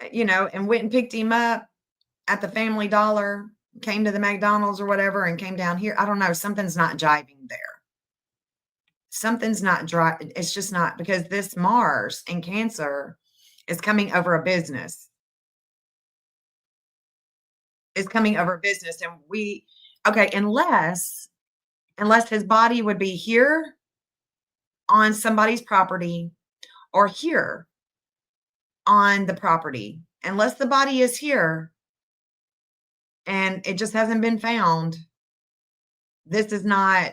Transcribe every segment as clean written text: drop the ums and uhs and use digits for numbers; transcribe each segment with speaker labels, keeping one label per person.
Speaker 1: and went and picked him up at the Family Dollar, came to the McDonald's or whatever, and came down here. I don't know. Something's not jiving there. Something's not dry. It's just not because this Mars in Cancer is coming over a business. Is coming over a business, and okay, unless his body would be here on somebody's property or here on the property. Unless the body is here and it just hasn't been found, this is not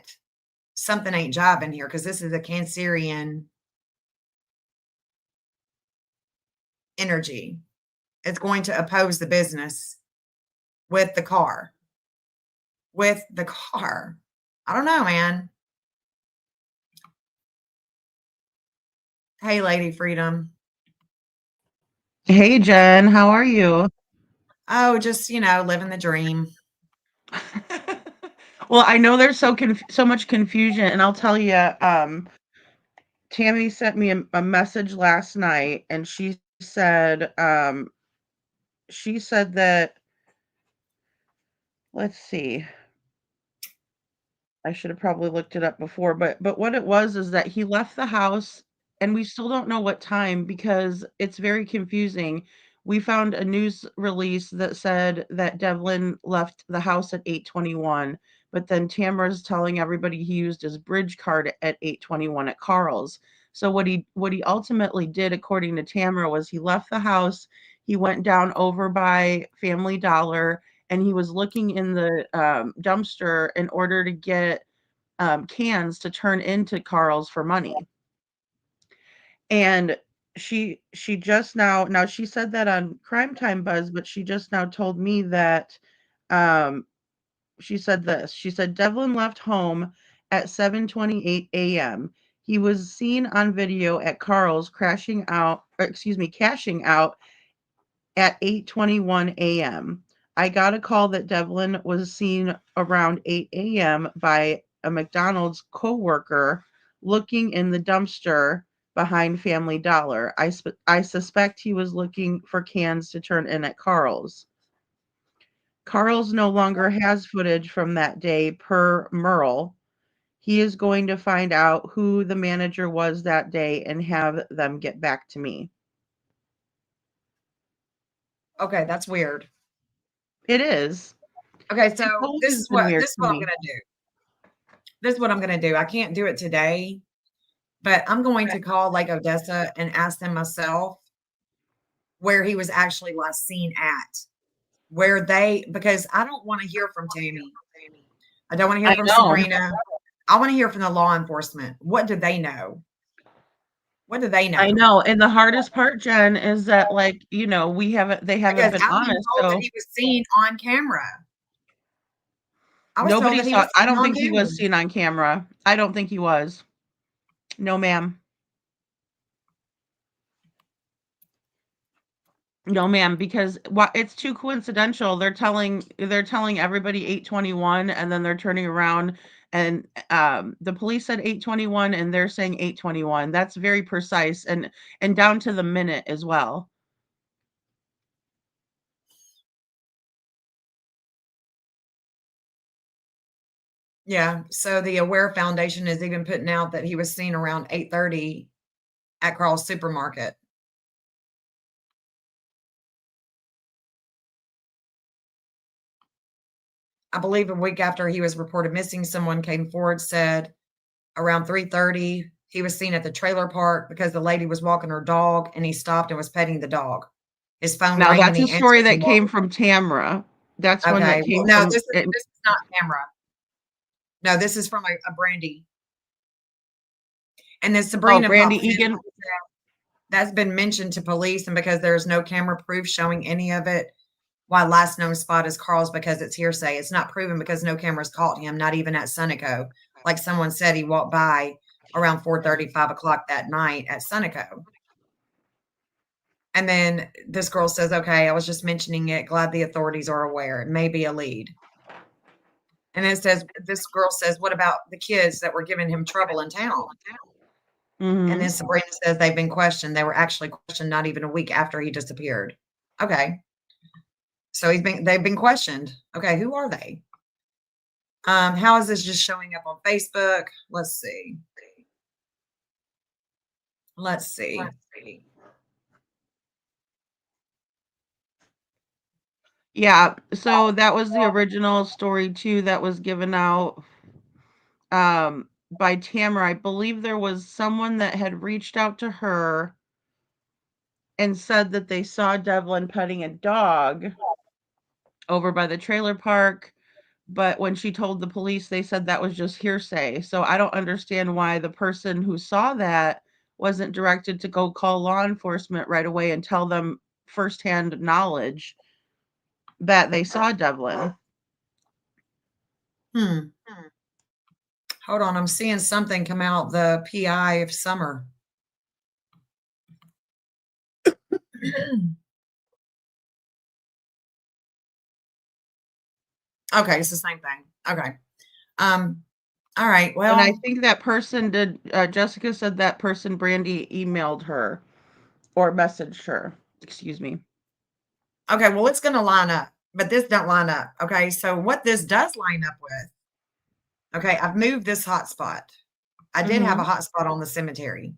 Speaker 1: something ain't jiving here because this is a Cancerian energy. It's going to oppose the business with the car. With the car. I don't know, man. Hey, Lady Freedom.
Speaker 2: Hey Jen, how are you?
Speaker 1: Oh, just, living the dream.
Speaker 2: Well, I know there's so much confusion, and I'll tell you, Tammy sent me a message last night, and she said that, let's see, I should have probably looked it up before, but what it was is that he left the house, and we still don't know what time because it's very confusing. We found a news release that said that Devlin left the house at 8:21, but then Tamara's telling everybody he used his bridge card at 8:21 at Carl's. So what he ultimately did, according to Tamara, was he left the house, he went down over by Family Dollar, and he was looking in the dumpster in order to get cans to turn into Carl's for money. And she just now she said that on Crime Time Buzz, but she just now told me that um, she said this. She said Devlin left home at 7:28 a.m. He was seen on video at Carl's cashing out at 8:21 a.m. I got a call that Devlin was seen around 8 a.m. by a McDonald's coworker looking in the dumpster behind Family Dollar. I suspect he was looking for cans to turn in at Carl's. Carl's no longer has footage from that day per Merle. He is going to find out who the manager was that day and have them get back to me.
Speaker 1: Okay, that's weird.
Speaker 2: It is.
Speaker 1: Okay, so
Speaker 2: It's always been weird
Speaker 1: this is
Speaker 2: to
Speaker 1: what I'm
Speaker 2: me.
Speaker 1: gonna do. This is what I'm gonna do. I can't do it today, but I'm going to call Lake Odessa and ask them myself where he was actually last seen at. Because I don't want to hear from Tammy. I don't want to hear
Speaker 2: I
Speaker 1: from
Speaker 2: know.
Speaker 1: Sabrina. I want to hear from the law enforcement. What do they know? What do they
Speaker 2: I
Speaker 1: know?
Speaker 2: know, and the hardest part, Jen, is that, like, they haven't
Speaker 1: Because
Speaker 2: been
Speaker 1: I've been
Speaker 2: honest,
Speaker 1: told that
Speaker 2: so
Speaker 1: he was seen on camera. I was told
Speaker 2: nobody
Speaker 1: that he
Speaker 2: saw
Speaker 1: was
Speaker 2: I
Speaker 1: seen
Speaker 2: don't
Speaker 1: on
Speaker 2: think he
Speaker 1: camera.
Speaker 2: was seen on camera. I don't think he was. No, ma'am. No, ma'am, because it's too coincidental. They're telling everybody 8:21, and then they're turning around and, the police said 8:21, and they're saying 8:21. That's very precise and down to the minute as well.
Speaker 1: Yeah. So the Aware Foundation is even putting out that he was seen around 8:30 at Carl's Supermarket. I believe a week after he was reported missing, someone came forward, said around 3:30 he was seen at the trailer park because the lady was walking her dog and he stopped and was petting the dog. His phone
Speaker 2: Now
Speaker 1: rang and
Speaker 2: that's a
Speaker 1: he
Speaker 2: story
Speaker 1: answered and
Speaker 2: that
Speaker 1: he
Speaker 2: came
Speaker 1: walked.
Speaker 2: from Tamra. That's one that
Speaker 1: Okay.
Speaker 2: came
Speaker 1: Well, no,
Speaker 2: from it.
Speaker 1: this is not camera. No, this is from a Brandy. And then
Speaker 2: Oh,
Speaker 1: Sabrina
Speaker 2: Brandy
Speaker 1: pops in.
Speaker 2: Egan.
Speaker 1: That's been mentioned to police, and because there's no camera proof showing any of it, why last known spot is Carl's because it's hearsay. It's not proven because no cameras caught him, not even at Sunoco. Like someone said, he walked by around 4:30, 5 o'clock that night at Sunoco. And then this girl says, okay, I was just mentioning it. Glad the authorities are aware. It may be a lead. And it says, this girl says, what about the kids that were giving him trouble in town? And then
Speaker 2: Mhm.
Speaker 1: Sabrina says they've been questioned. They were actually questioned not even a week after he disappeared. Okay. So they've been questioned. Okay, who are they? How is this just showing up on Facebook? Let's see. Let's see.
Speaker 2: Yeah, so that was the original story too that was given out, by Tamara. I believe there was someone that had reached out to her and said that they saw Devlin petting a dog over by the trailer park, but when she told the police, they said that was just hearsay. So I don't understand why the person who saw that wasn't directed to go call law enforcement right away and tell them firsthand knowledge that they saw Devlin.
Speaker 1: Hmm. Hold on. I'm seeing something come out the PI of summer. Okay, it's the same thing. Okay. Um, all right.
Speaker 2: And I
Speaker 1: Well,
Speaker 2: think that person did, Jessica said that person, Brandy, emailed her or messaged her. Excuse me.
Speaker 1: okay, well, it's gonna line up, but this don't line up. Okay, so what this does line up with, okay, I've moved this hotspot. I did have a
Speaker 2: Mhm.
Speaker 1: hotspot on the cemetery.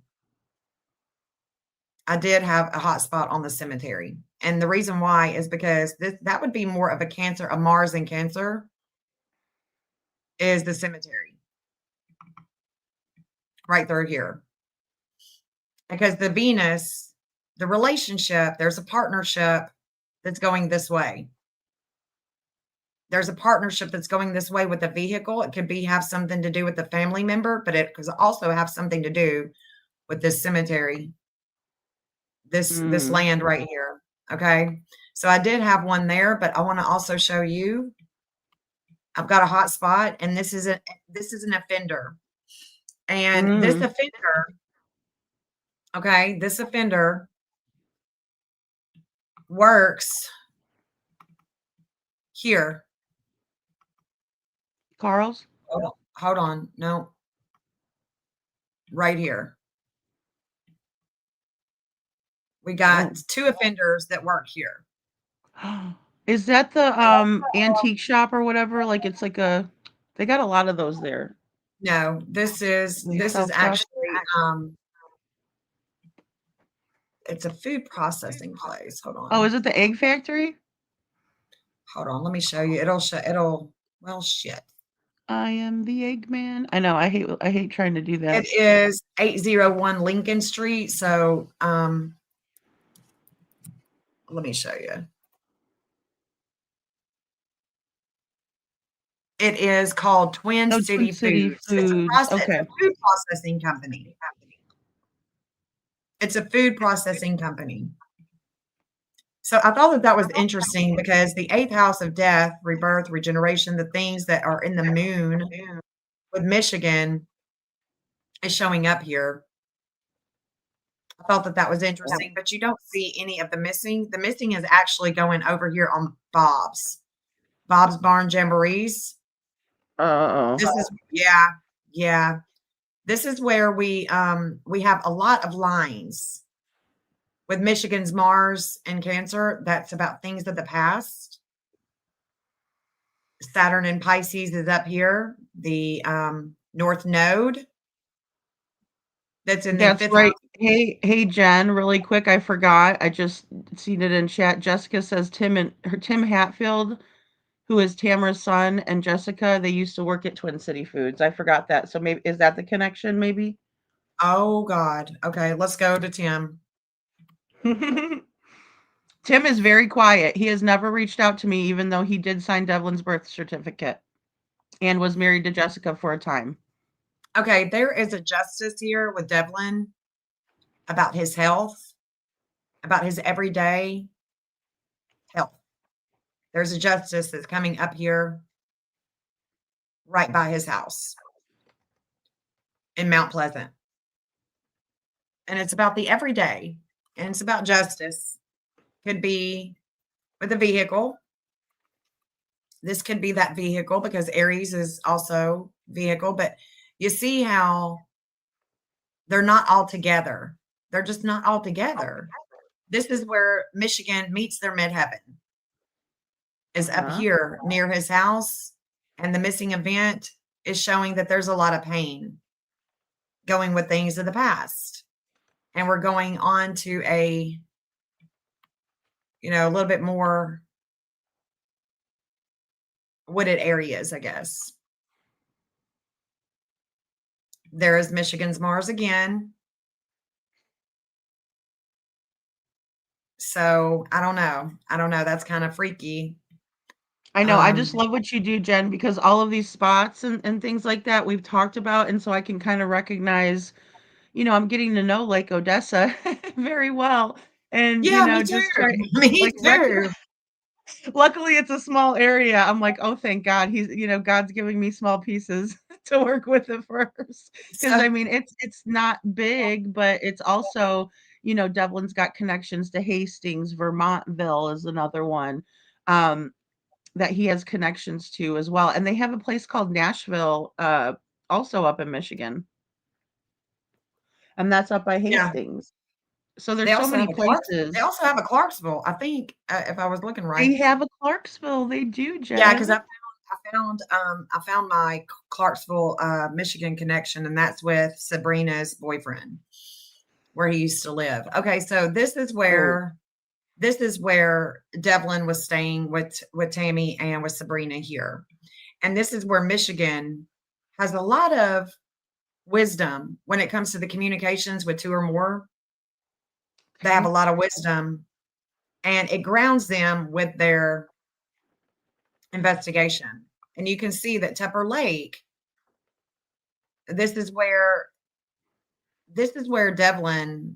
Speaker 1: I did have a hotspot on the cemetery. And the reason why is because that would be more of a Cancer, a Mars in Cancer is the cemetery right through here. Because the Venus, the relationship, there's a partnership that's going this way. There's a partnership that's going this way with the vehicle. It could be have something to do with the family member, but it could also have something to do with this cemetery, this
Speaker 2: Mm.
Speaker 1: land right here. Okay. So I did have one there, but I want to also show you I've got a hot spot, and this is an offender. And this
Speaker 2: Mm.
Speaker 1: offender, okay, this offender works here.
Speaker 2: Carl's?
Speaker 1: Hold on. No, right here. We got
Speaker 2: Oh.
Speaker 1: two offenders that work here.
Speaker 2: Is that the, antique shop or whatever? Like, it's like a they got a lot of those there.
Speaker 1: No,
Speaker 2: They
Speaker 1: this
Speaker 2: sell
Speaker 1: is
Speaker 2: stuff?
Speaker 1: actually it's a food processing place. Hold
Speaker 2: Oh,
Speaker 1: on.
Speaker 2: is it the egg factory?
Speaker 1: Hold on. Let me show you. It'll well shit.
Speaker 2: I am the Eggman. I know, I hate trying to do
Speaker 1: It
Speaker 2: that.
Speaker 1: is 801 Lincoln Street. So let me show you. It is called Twin
Speaker 2: Oh, Twin
Speaker 1: City
Speaker 2: City
Speaker 1: Foods.
Speaker 2: Foods,
Speaker 1: It's a
Speaker 2: okay.
Speaker 1: food processing company. It's a food processing company. So I thought that that was interesting because the eighth house of death, rebirth, regeneration, the things that are in the moon with Michigan is showing up here. I thought that that was interesting, but you don't see any of the missing. The missing is actually going over here on Bob's Barn Jamborees.
Speaker 2: Uh-oh.
Speaker 1: This is yeah, yeah. This is where we have a lot of lines with Michigan's Mars and Cancer. That's about things of the past. Saturn and Pisces is up here. The North Node that's in the
Speaker 2: That's
Speaker 1: fifth
Speaker 2: right.
Speaker 1: house.
Speaker 2: Hey, Jen, really quick, I forgot. I just seen it in chat. Jessica says Tim Hatfield, who is Tamara's son, and Jessica, they used to work at Twin City Foods. I forgot that. So maybe is that the connection, maybe?
Speaker 1: Oh God. Okay, let's go to Tim.
Speaker 2: Tim is very quiet. He has never reached out to me, even though he did sign Devlin's birth certificate and was married to Jessica for a time.
Speaker 1: Okay, there is a justice here with Devlin about his health, about his everyday health. There's a justice that's coming up here right by his house in Mount Pleasant. And it's about the everyday, and it's about justice. Could be with a vehicle. This could be that vehicle because Aries is also vehicle, but you see how They're not all together. They're just not all together. This is where Michigan meets their midheaven, is up
Speaker 2: Uh-huh.
Speaker 1: here near his house. And the missing event is showing that there's a lot of pain going with things of the past. And we're going on to a little bit more wooded areas, I guess. There is Michigan's Mars again. So I don't know. I don't know. That's kind of freaky.
Speaker 2: I know, I just
Speaker 1: Um,
Speaker 2: love what you do, Jen, because all of these spots and things like that we've talked about, and so I can kinda recognize, I'm getting to know Lake Odessa very well, and,
Speaker 1: yeah, me
Speaker 2: just
Speaker 1: too.
Speaker 2: try
Speaker 1: Me
Speaker 2: like,
Speaker 1: too.
Speaker 2: luckily, it's a small area. I'm like, "Oh, thank God." God's giving me small pieces to work with at first. Because
Speaker 1: So
Speaker 2: I mean, it's not big, but it's also, Devlin's got connections to Hastings, Vermontville is another one, um, that he has connections to as well, and they have a place called Nashville, also up in Michigan, and that's up by
Speaker 1: yeah,
Speaker 2: Hastings. So
Speaker 1: they
Speaker 2: there's so
Speaker 1: also
Speaker 2: many
Speaker 1: have a They
Speaker 2: places.
Speaker 1: also have a Clarksville. I think if I was looking
Speaker 2: They
Speaker 1: right.
Speaker 2: have a Clarksville, they do,
Speaker 1: Yeah, because
Speaker 2: Jen.
Speaker 1: I found my Clarksville, Michigan connection, and that's with Sabrina's boyfriend, where he used to live. Okay, so
Speaker 2: Oh,
Speaker 1: this is where Devlin was staying with Tammy and with Sabrina here, and this is where Michigan has a lot of wisdom when it comes to the communications with two or more. They have a
Speaker 2: okay.
Speaker 1: lot of wisdom, and it grounds them with their investigation. And you can see that Tupper Lake, this is where Devlin,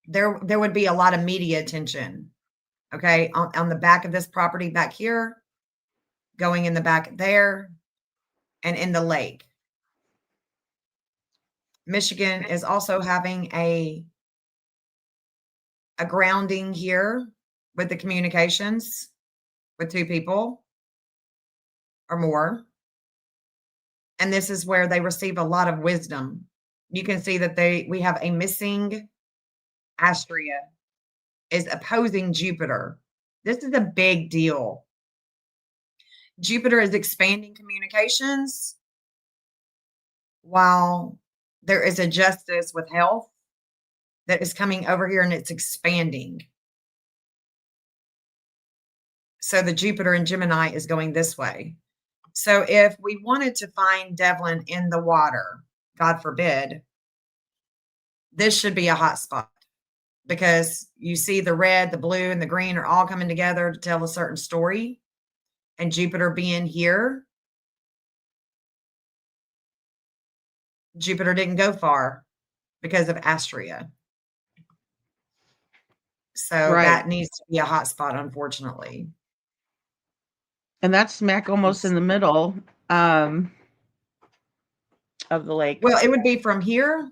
Speaker 1: there would be a lot of media attention. Okay, on the back of this property back here, going in the back there, and in the lake. Michigan is also having a grounding here with the communications with two people or more. And this is where they receive a lot of wisdom. You can see that we have a missing Astrea is opposing Jupiter. This is a big deal. Jupiter is expanding communications while there is a justice with health that is coming over here and it's expanding. So the Jupiter and Gemini is going this way. So if we wanted to find Devlin in the water, God forbid, this should be a hot spot because you see the red, the blue, and the green are all coming together to tell a certain story. And Jupiter being here, Jupiter didn't go far because of Astrea. So
Speaker 2: Right.
Speaker 1: that needs to be a hot spot, unfortunately.
Speaker 2: And that's smack almost in the middle, um, of the lake.
Speaker 1: Well, it would be from here.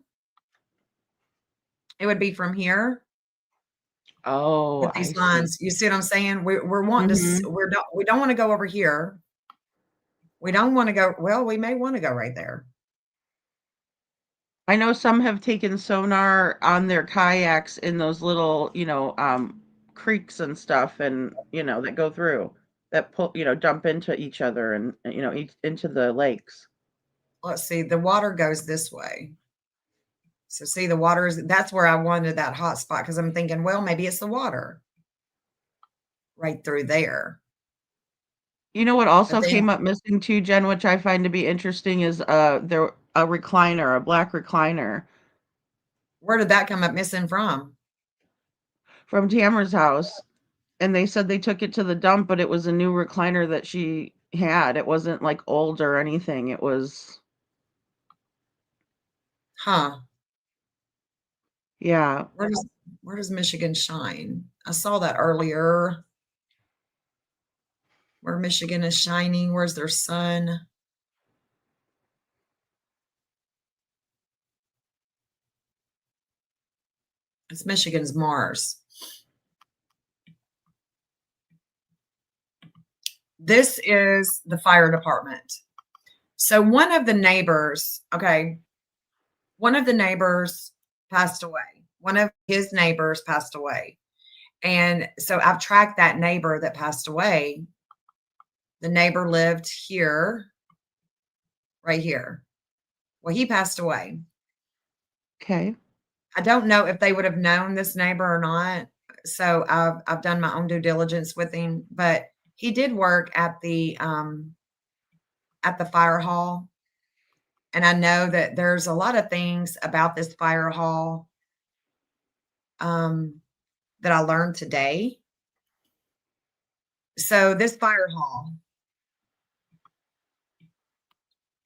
Speaker 1: It would be from here
Speaker 2: Oh,
Speaker 1: with
Speaker 2: I
Speaker 1: these
Speaker 2: see.
Speaker 1: lines. You see what I'm saying? We're wanting to.
Speaker 2: Mhm.
Speaker 1: We don't want to go over here. We don't want to go. Well, we may want to go right there.
Speaker 2: I know some have taken sonar on their kayaks in those little, creeks and stuff and, that go through, that dump into each other and, into the lakes.
Speaker 1: Let's see. The water goes this way. So see, the water is. That's where I wanted that hot spot because I'm thinking, well, maybe it's the water right through there.
Speaker 2: You know what
Speaker 1: But
Speaker 2: also
Speaker 1: then,
Speaker 2: came up missing too, Jen, which I find to be interesting is, there a recliner, a black recliner
Speaker 1: where did that come up missing from?
Speaker 2: from Tamara's house. And they said they took it to the dump, but it was a new recliner that she had. It wasn't, like, old or anything. It was
Speaker 1: Huh?
Speaker 2: yeah.
Speaker 1: Where does where does Michigan shine? I saw that earlier. Where Michigan is shining. Where's their sun? It's Michigan's Mars. This is the fire department. So one of the neighbors, okay, one of the neighbors passed away. One of his neighbors passed away. And so I've tracked that neighbor that passed away. The neighbor lived here, right here. Well, he passed away.
Speaker 2: Okay.
Speaker 1: I don't know if they would have known this neighbor or not. So I've done my own due diligence with him, but he did work at the fire hall. And I know that there's a lot of things about this fire hall um, that I learned today. So this fire hall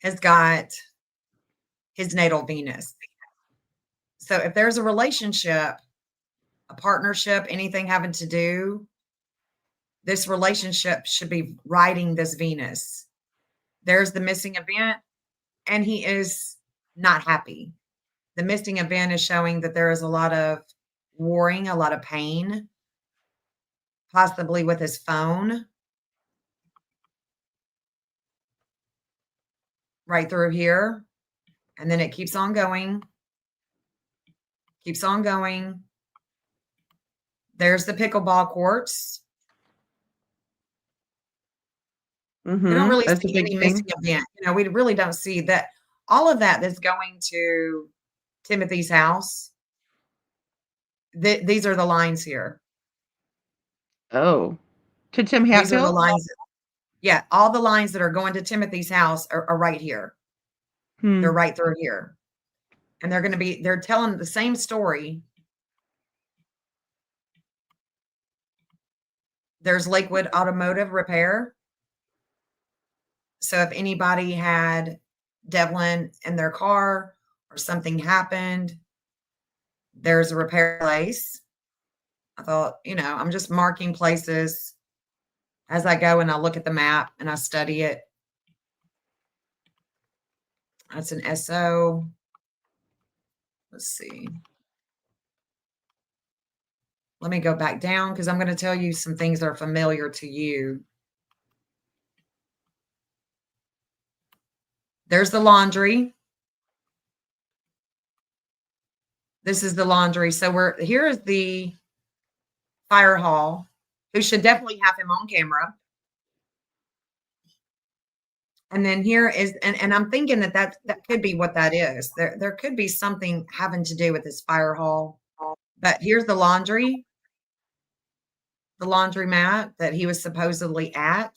Speaker 1: has got his natal Venus. So if there's a relationship, a partnership, anything having to do, this relationship should be riding this Venus. There's the missing event, and he is not happy. The missing event is showing that there is a lot of warring, a lot of pain, possibly with his phone right through here. And then it keeps on going, keeps on going. There's the pickleball courts. We don't really
Speaker 2: That's a
Speaker 1: see
Speaker 2: big
Speaker 1: any missing
Speaker 2: thing.
Speaker 1: event. We really don't see that. All of that that's going to Timothy's house. These are the lines here.
Speaker 2: Oh. To Tim
Speaker 1: These are the
Speaker 2: Hatfield?
Speaker 1: lines. Yeah, all the lines that are going to Timothy's house are right here. They're
Speaker 2: Hmm.
Speaker 1: right through here. And they're telling the same story. There's Lakewood Automotive Repair. So if anybody had Devlin in their car or something happened, there's a repair place. I thought, I'm just marking places as I go and I look at the map and I study it. That's an SO. Let's see. Let me go back down because I'm going to tell you some things that are familiar to you. There's the laundry. This is the laundry. So here is the fire hall, who should definitely have him on camera. And then here is, and I'm thinking that could be what that is. There could be something having to do with this fire hall. But here's the laundromat that he was supposedly at.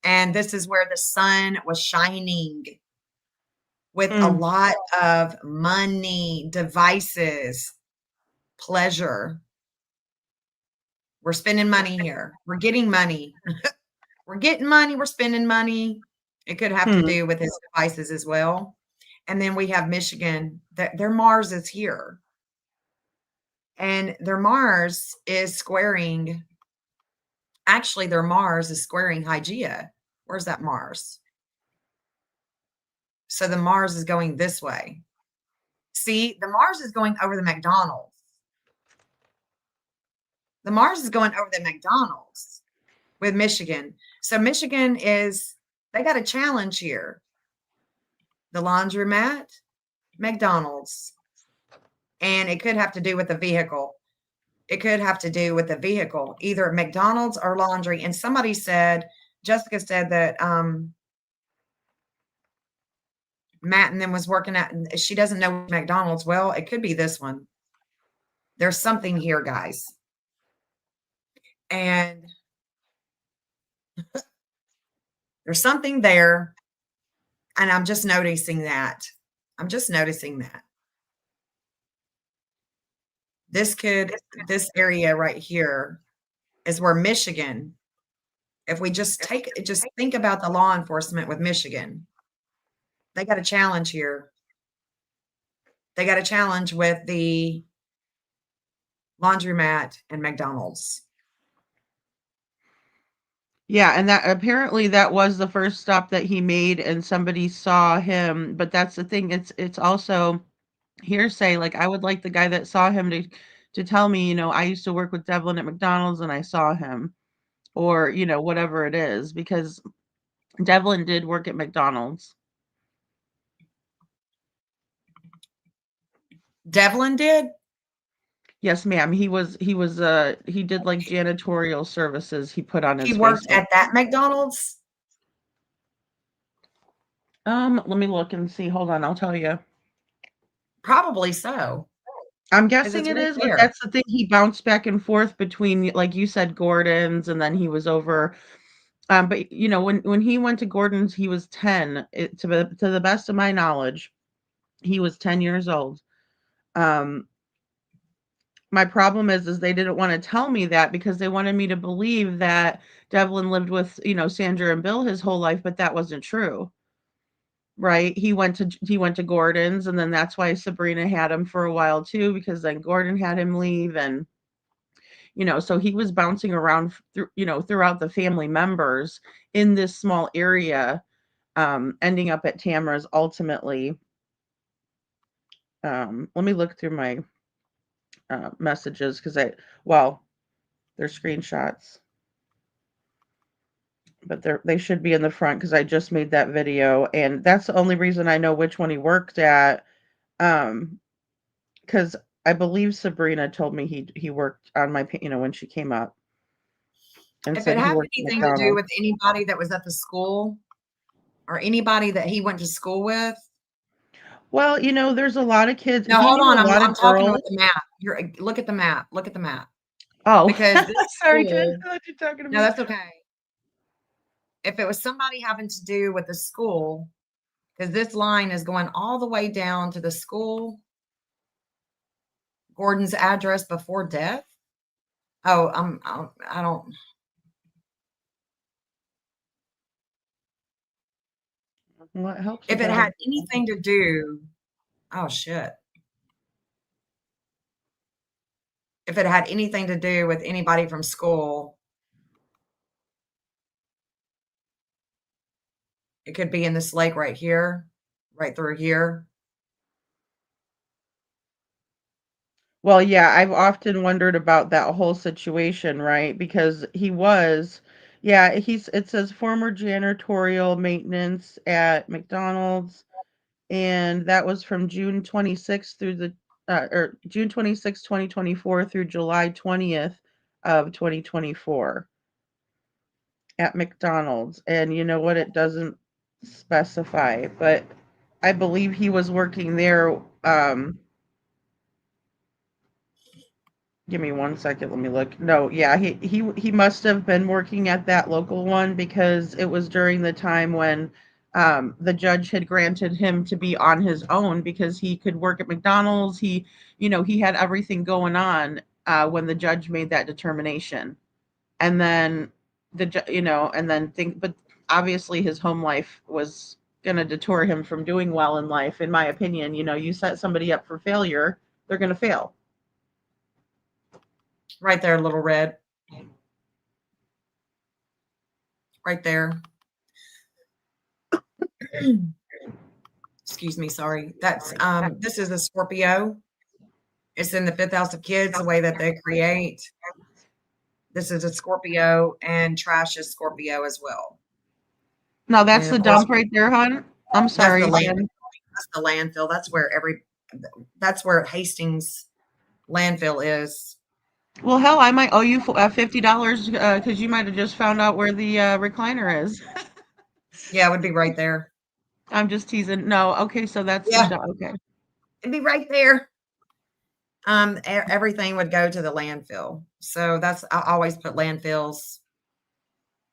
Speaker 1: And this is where the sun was shining with a
Speaker 2: Hmm.
Speaker 1: lot of money, devices, pleasure. We're spending money here. We're getting money. We're getting money. We're spending money. It could have to
Speaker 2: Hmm.
Speaker 1: do with his devices as well. And then we have Michigan. Their Mars is here. And their Mars is squaring. Actually, their Mars is squaring Hygeia. Where's that Mars? So the Mars is going this way. See, the Mars is going over the McDonald's. The Mars is going over the McDonald's with Michigan. So Michigan they got a challenge here. The laundromat, McDonald's, and it could have to do with the vehicle. It could have to do with the vehicle, either McDonald's or laundry. And Jessica said that Matt and them was working at, she doesn't know McDonald's. Well, it could be this one. There's something here, guys. And there's something there. And I'm just noticing that. I'm just noticing that. This area right here is where Michigan, if we just think about the law enforcement with Michigan, they got a challenge here. They got a challenge with the laundromat and McDonald's.
Speaker 2: Yeah, and that apparently that was the first stop that he made and somebody saw him, but that's the thing, it's also hearsay. Like, I would like the guy that saw him to tell me, I used to work with Devlin at McDonald's and I saw him, or, whatever it is, because Devlin did work at McDonald's.
Speaker 1: Devlin did?
Speaker 2: Yes, ma'am. He did like janitorial services he put on
Speaker 1: He
Speaker 2: his
Speaker 1: worked
Speaker 2: Facebook.
Speaker 1: at that McDonald's?
Speaker 2: Let me look and see. Hold on, I'll tell you.
Speaker 1: Probably so,
Speaker 2: I'm
Speaker 1: 'cause
Speaker 2: guessing
Speaker 1: it's
Speaker 2: it
Speaker 1: right
Speaker 2: is, but
Speaker 1: there.
Speaker 2: that's the thing. He bounced back and forth between, like you said, Gordon's, and then he was over. But you know, when he went to Gordon's, he was 10. To the best of my knowledge, he was 10 years old. Um, my problem is they didn't want to tell me that because they wanted me to believe that Devlin lived with, Sandra and Bill his whole life, but that wasn't true. Right? He went to Gordon's, and then that's why Sabrina had him for a while too, because then Gordon had him leave, and so he was bouncing around throughout the family members in this small area, ending up at Tamara's ultimately. Let me look through my messages because well, they're screenshots, but they should be in the front because I just made that video, and that's the only reason I know which one he worked at. Because I believe Sabrina told me he worked on when she came up and
Speaker 1: If
Speaker 2: said
Speaker 1: it
Speaker 2: he
Speaker 1: had
Speaker 2: worked at
Speaker 1: anything to do
Speaker 2: McDonald's.
Speaker 1: with anybody that was at the school or anybody that he went to school with.
Speaker 2: Well, there's a lot of kids.
Speaker 1: No,
Speaker 2: He
Speaker 1: hold
Speaker 2: knew
Speaker 1: on,
Speaker 2: a lot
Speaker 1: I'm
Speaker 2: of
Speaker 1: talking with
Speaker 2: girls.
Speaker 1: the map. Look at the map, look at the map.
Speaker 2: Oh,
Speaker 1: Because this
Speaker 2: sorry, Jen.
Speaker 1: school
Speaker 2: I thought you were talking to
Speaker 1: No,
Speaker 2: me.
Speaker 1: that's okay. If it was somebody having to do with the school, because this line is going all the way down to the school, Gordon's address before death. Oh, I don't.
Speaker 2: Well, it helps
Speaker 1: If
Speaker 2: with
Speaker 1: it
Speaker 2: that.
Speaker 1: had anything to do, oh shit. If it had anything to do with anybody from school, it could be in this lake right here, right through here.
Speaker 2: Well, yeah, I've often wondered about that whole situation, right? Because it says former janitorial maintenance at McDonald's, and that was from June 26th through or June 26th, 2024 through July 20th of 2024 at McDonald's. And you know what? It doesn't specify, but I believe he was working there. Give me 1 second. Let me look. No, yeah, he must have been working at that local one because it was during the time when the judge had granted him to be on his own because he could work at McDonald's. He had everything going on when the judge made that determination, and then but obviously his home life was going to deter him from doing well in life. In my opinion, you set somebody up for failure, they're going to fail.
Speaker 1: Right there, little red. Right there. Excuse me, sorry. That's this is a Scorpio. It's in the fifth house of kids, the way that they create. This is a Scorpio, and trash is Scorpio as well.
Speaker 2: No, that's
Speaker 1: And
Speaker 2: the
Speaker 1: of course,
Speaker 2: dump right there, hon. I'm
Speaker 1: that's the
Speaker 2: sorry,
Speaker 1: land.
Speaker 2: Jen.
Speaker 1: That's the landfill. That's where Hastings landfill is.
Speaker 2: Well, hell, I might owe you $50 because you might have just found out where the recliner is.
Speaker 1: Yeah, it would be right there.
Speaker 2: I'm just teasing. No, okay, so that's the
Speaker 1: Yeah,
Speaker 2: okay.
Speaker 1: it'd be right there. Everything would go to the landfill. So I always put landfills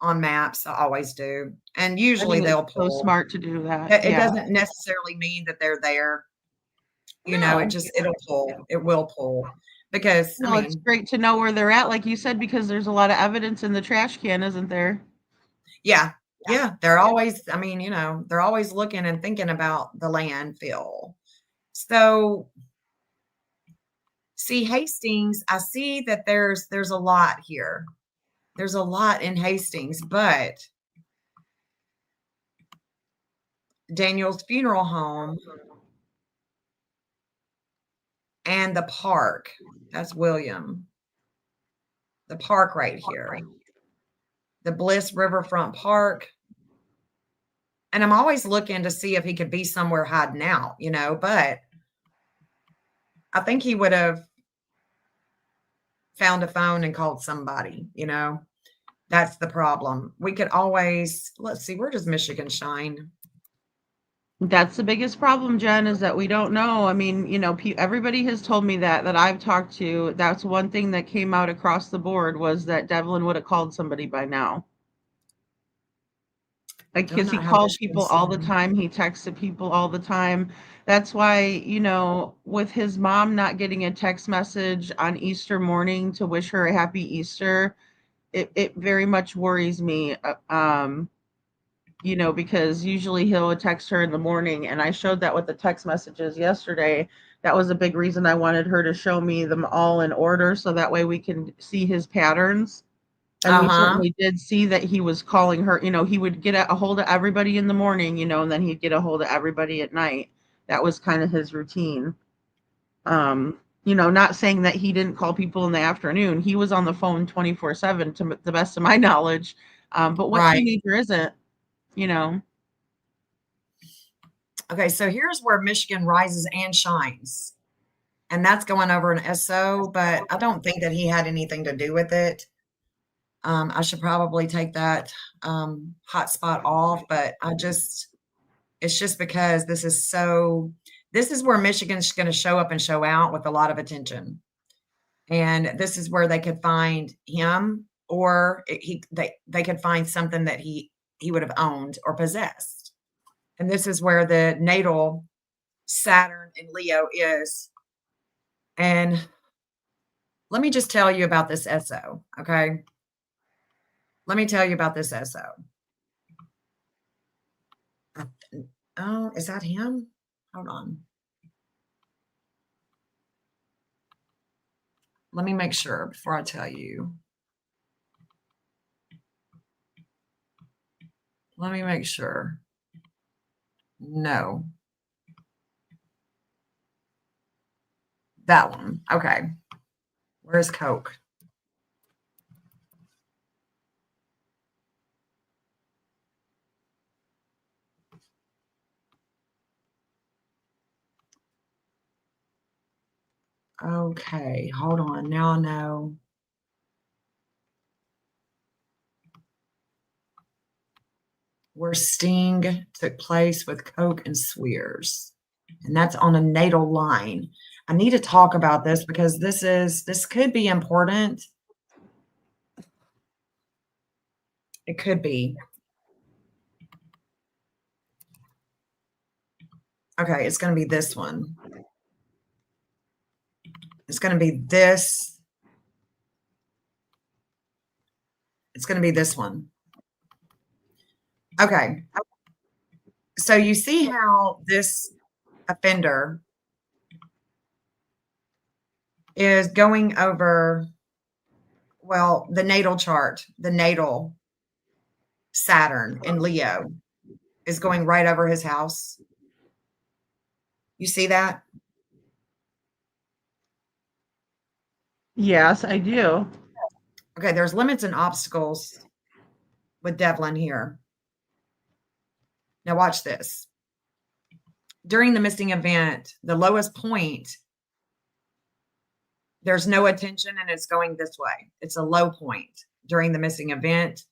Speaker 1: on maps. I always do, and
Speaker 2: I
Speaker 1: usually
Speaker 2: think it's
Speaker 1: they'll
Speaker 2: so
Speaker 1: pull.
Speaker 2: smart to do that.
Speaker 1: It
Speaker 2: Yeah.
Speaker 1: doesn't necessarily mean that they're there.
Speaker 2: No.
Speaker 1: It'll pull. It will pull because I
Speaker 2: Well, it's
Speaker 1: mean,
Speaker 2: great to know where they're at, like you said, because there's a lot of evidence in the trash can, isn't there?
Speaker 1: yeah, yeah, they're always. I mean, they're always looking and thinking about the landfill. So see Hastings. I see that there's a lot here. There's a lot in Hastings, but Daniel's funeral home and the park. That's William. The park right here. The Bliss Riverfront Park. And I'm always looking to see if he could be somewhere hiding out, but I think he would have found a phone and called somebody, you know? That's the problem. We could always let's see, where does Michigan shine?
Speaker 2: That's the biggest problem, Jen, is that we don't know. I mean, everybody has told me that I've talked to. That's one thing that came out across the board was that Devlin would have called somebody by now. Like,
Speaker 1: Do I
Speaker 2: 'cause he
Speaker 1: not have
Speaker 2: called
Speaker 1: Michigan
Speaker 2: people all the
Speaker 1: City?
Speaker 2: time, he texted people all the time. That's why, with his mom not getting a text message on Easter morning to wish her a happy Easter, it very much worries me. Because usually he'll text her in the morning, and I showed that with the text messages yesterday. That was a big reason I wanted her to show me them all in order so that way we can see his patterns. And we
Speaker 1: Uh-huh.
Speaker 2: certainly did see that he was calling her. He would get a hold of everybody in the morning, and then he'd get a hold of everybody at night. That was kind of his routine. Not saying that he didn't call people in the afternoon. He was on the phone 24/7 to the best of my knowledge. But what
Speaker 1: Right.
Speaker 2: teenager isn't, you know?
Speaker 1: Okay, so here's where Michigan rises and shines. And that's going over an SO, but I don't think that he had anything to do with it. I should probably take that hotspot off, but it's just because this is where Michigan's going to show up and show out with a lot of attention. And this is where they could find him or they could find something that he would have owned or possessed. And this is where the natal Saturn and Leo is. And let me just tell you about this SO, okay? Let me tell you about this SO. Oh, is that him? Hold on. Let me make sure before I tell you. Let me make sure. No. That one. Okay. Where's Coke? Okay, hold on. Now I know. Where Sting took place with Coke and Swears. And that's on a natal line. I need to talk about this because this could be important. It could be. Okay, it's going to be this one. It's going to be this. It's going to be this one. Okay. So you see how this offender is going over, well, the natal chart, the natal Saturn in Leo is going right over his house. You see that?
Speaker 2: Yes, I do.
Speaker 1: Okay, there's limits and obstacles with Devlin here. Now watch this. During the missing event, the lowest point, there's no attention and it's going this way. It's a low point during the missing event.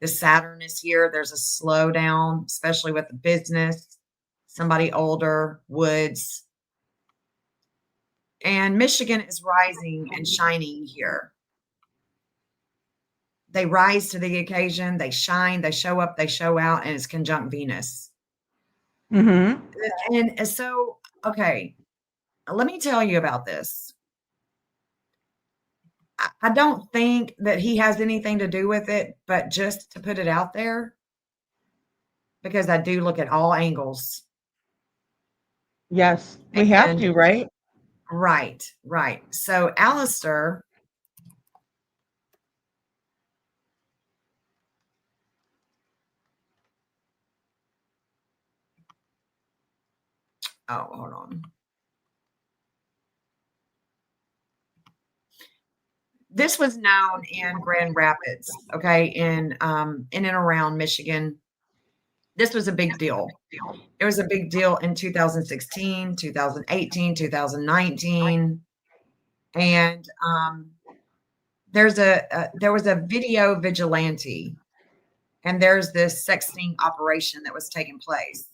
Speaker 1: The Saturn is here. There's a slowdown, especially with the business, somebody older, woods. And Michigan is rising and shining here. They rise to the occasion, they shine, they show up, they show out, and it's conjunct Venus.
Speaker 2: Mhm.
Speaker 1: And so, okay, let me tell you about this. I don't think that he has anything to do with it, but just to put it out there, because I do look at all angles.
Speaker 2: Yes, we have
Speaker 1: And
Speaker 2: to, right?
Speaker 1: right, right. So Alistair, oh, hold on. This was known in Grand Rapids, okay, in and around Michigan. This was a big deal. It was a big deal in 2016, 2018, 2019, and, there was a video vigilante, and there's this sexting operation that was taking place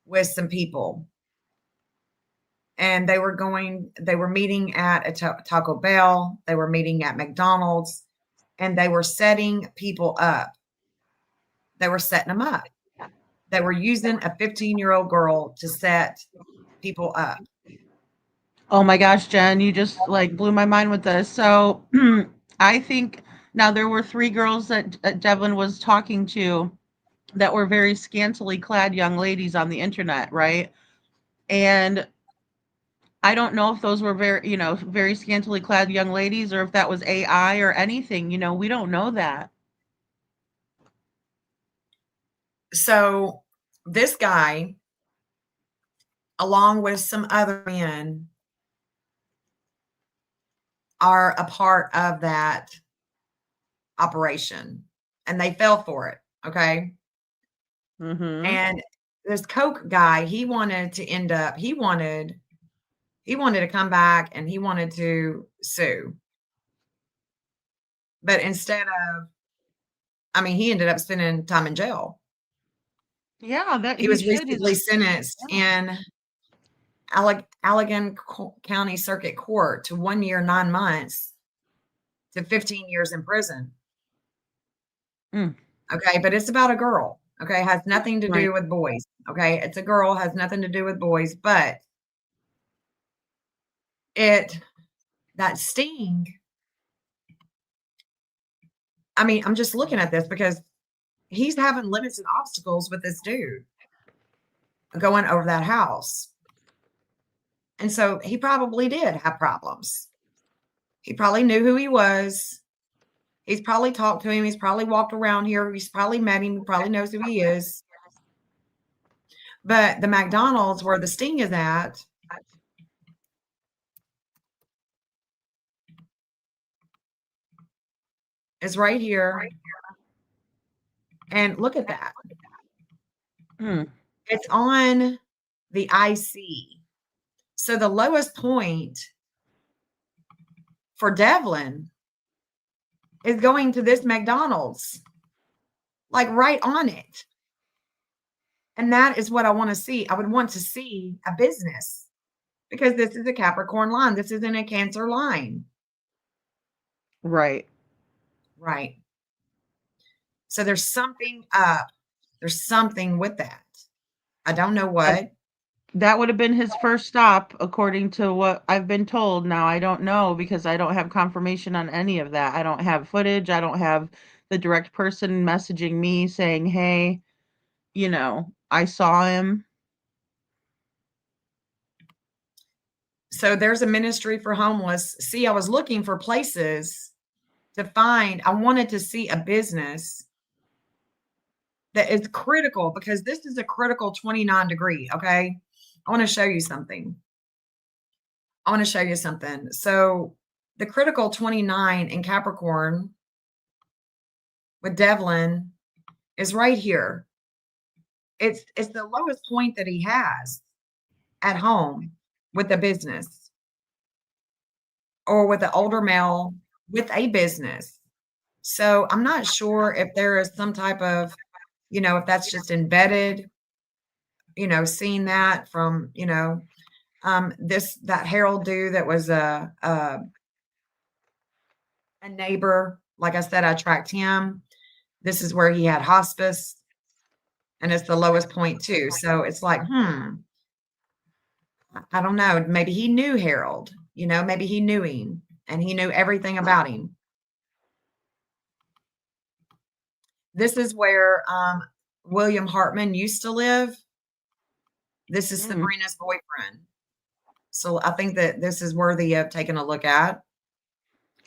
Speaker 1: with some people, and they were meeting at a Taco Bell, they were meeting at McDonald's, and they were setting people up. They were setting them up. They were using a 15-year-old girl to set people up.
Speaker 2: Oh my gosh, Jen, you just like blew my mind with this. So I think now there were three girls that Devlin was talking to that were very scantily clad young ladies on the internet, right? And I don't know if those were very, very scantily clad young ladies or if that was AI or anything. We don't know that.
Speaker 1: So this guy, along with some other men, are a part of that operation, and they fell for it. Okay.
Speaker 2: Mm-hmm.
Speaker 1: And this Coke guy, he wanted to come back and he wanted to sue. But instead of, I mean, he ended up spending time in jail.
Speaker 2: Yeah, that
Speaker 1: He
Speaker 2: he
Speaker 1: was
Speaker 2: should.
Speaker 1: recently sentenced
Speaker 2: Yeah.
Speaker 1: in Allegan County Circuit Court to 1 year, 9 months to 15 years in prison.
Speaker 2: Mm,
Speaker 1: Okay. But it's about a girl. Okay. It has nothing to
Speaker 2: right.
Speaker 1: do with boys. Okay. It's a girl, has nothing to do with boys, but it, that sting, I mean, I'm just looking at this because he's having limits and obstacles with this dude going over that house. And so he probably did have problems. He probably knew who he was. He's probably talked to him. He's probably walked around here. He's probably met him. He probably knows who he is. But the McDonald's where the sting is at is right here. And look at that.
Speaker 2: Mm,
Speaker 1: It's on the IC. So the lowest point for Devlin is going to this McDonald's, like right on it. And that is what I want to see. I would want to see a business because this is a Capricorn line. This isn't a Cancer line.
Speaker 2: right.
Speaker 1: Right. So there's something up. There's something with that. I don't know
Speaker 2: And
Speaker 1: what.
Speaker 2: that would have been his first stop, according to what I've been told. Now, I don't know because I don't have confirmation on any of that. I don't have footage. I don't have the direct person messaging me saying, hey, I saw him.
Speaker 1: So there's a ministry for homeless. See, I was looking for places to find. I wanted to see a business that is critical because this is a critical 29 degree. Okay. I want to show you something. I want to show you something. So the critical 29 in Capricorn with Devlin is right here. It's the lowest point that he has at home with the business or with the older male with a business. So I'm not sure if there is some type of, if that's just embedded, seeing that from, that Harold dude that was a neighbor. Like I said, I tracked him. This is where he had hospice, and it's the lowest point too. So it's like, I don't know. Maybe he knew Harold, maybe he knew him and he knew everything about him. This is where William Hartman used to live. This is
Speaker 2: Mm,
Speaker 1: Sabrina's boyfriend. So I think that this is worthy of taking a look at.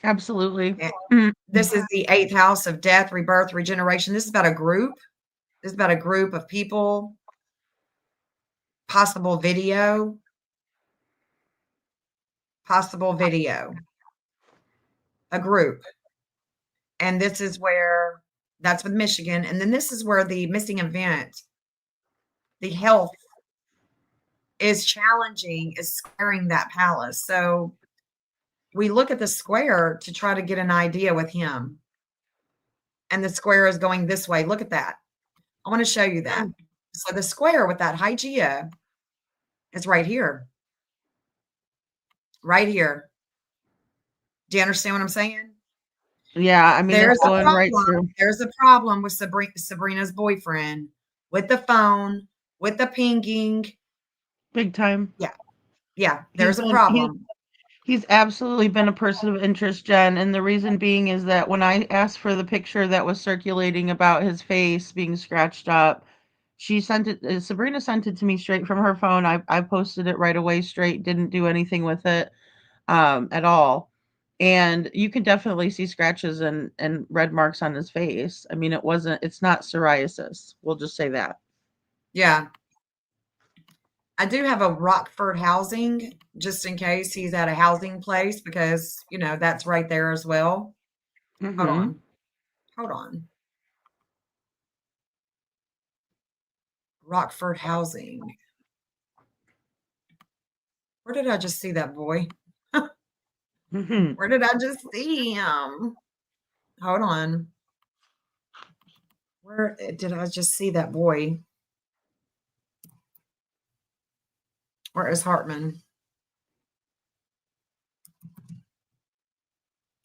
Speaker 2: absolutely.
Speaker 1: And
Speaker 2: Mm,
Speaker 1: this is the eighth house of death, rebirth, regeneration. This is about a group. This is about a group of people, possible video, a group. And this is where That's with Michigan. And then this is where the missing event, the health is challenging, is squaring that palace. So we look at the square to try to get an idea with him. And the square is going this way. Look at that. I want to show you that. So the square with that Hygeia is right here. Right here. Do you understand what I'm saying?
Speaker 2: Yeah, I mean, it's
Speaker 1: There's a
Speaker 2: going right
Speaker 1: problem.
Speaker 2: through.
Speaker 1: There's a problem with Sabrina's boyfriend, with the phone, with the pinging.
Speaker 2: Big time.
Speaker 1: Yeah, yeah,
Speaker 2: He's
Speaker 1: there's a
Speaker 2: been
Speaker 1: problem.
Speaker 2: he's absolutely been a person of interest, Jen, and the reason being is that when I asked for the picture that was circulating about his face being scratched up, she sent it Sabrina sent it to me straight from her phone. I posted it right away straight, didn't do anything with it, at all. And you can definitely see scratches and red marks on his face. I mean, it's not psoriasis. We'll just say that.
Speaker 1: Yeah. I do have a Rockford housing just in case he's at a housing place because, that's right there as well. Hold
Speaker 2: Mhm.
Speaker 1: on. Hold on. Rockford housing. Where did I just see that boy?
Speaker 2: Mhm.
Speaker 1: Where did I just see him? Hold on. Where did I just see that boy? Where is Hartman?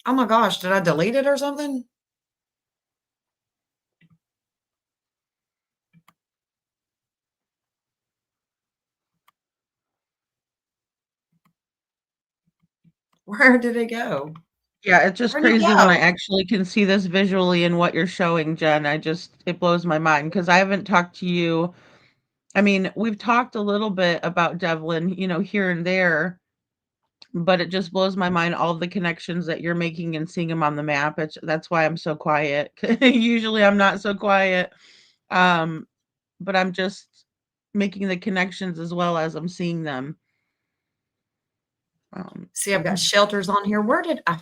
Speaker 1: Oh my gosh, did I delete it or something? Where did it go?
Speaker 2: Yeah, it's just
Speaker 1: Where'd he
Speaker 2: crazy when I
Speaker 1: go?
Speaker 2: actually can see this visually in what you're showing, Jen. It blows my mind because I haven't talked to you. I mean, we've talked a little bit about Devlin, here and there, but it just blows my mind all the connections that you're making and seeing him on the map. That's why I'm so quiet. Usually I'm not so quiet. Um, but I'm just making the connections as well as I'm seeing them. Um,
Speaker 1: See, I've got shelters on here. Where did I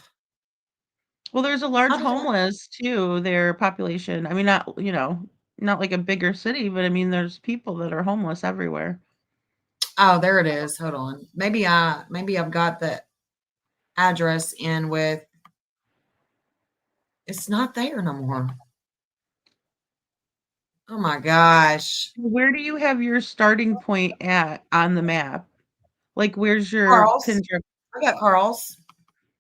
Speaker 2: well, there's a
Speaker 1: how
Speaker 2: large
Speaker 1: did I
Speaker 2: homeless too, their population. I mean, not like a bigger city, but I mean, there's people that are homeless everywhere.
Speaker 1: Oh, there it is. Hold on. Maybe I've got the address in with it's not there no more. Oh my gosh.
Speaker 2: Where do you have your starting point at on the map? Like, where's your
Speaker 1: Carl's.
Speaker 2: pin drip?
Speaker 1: I got Carl's.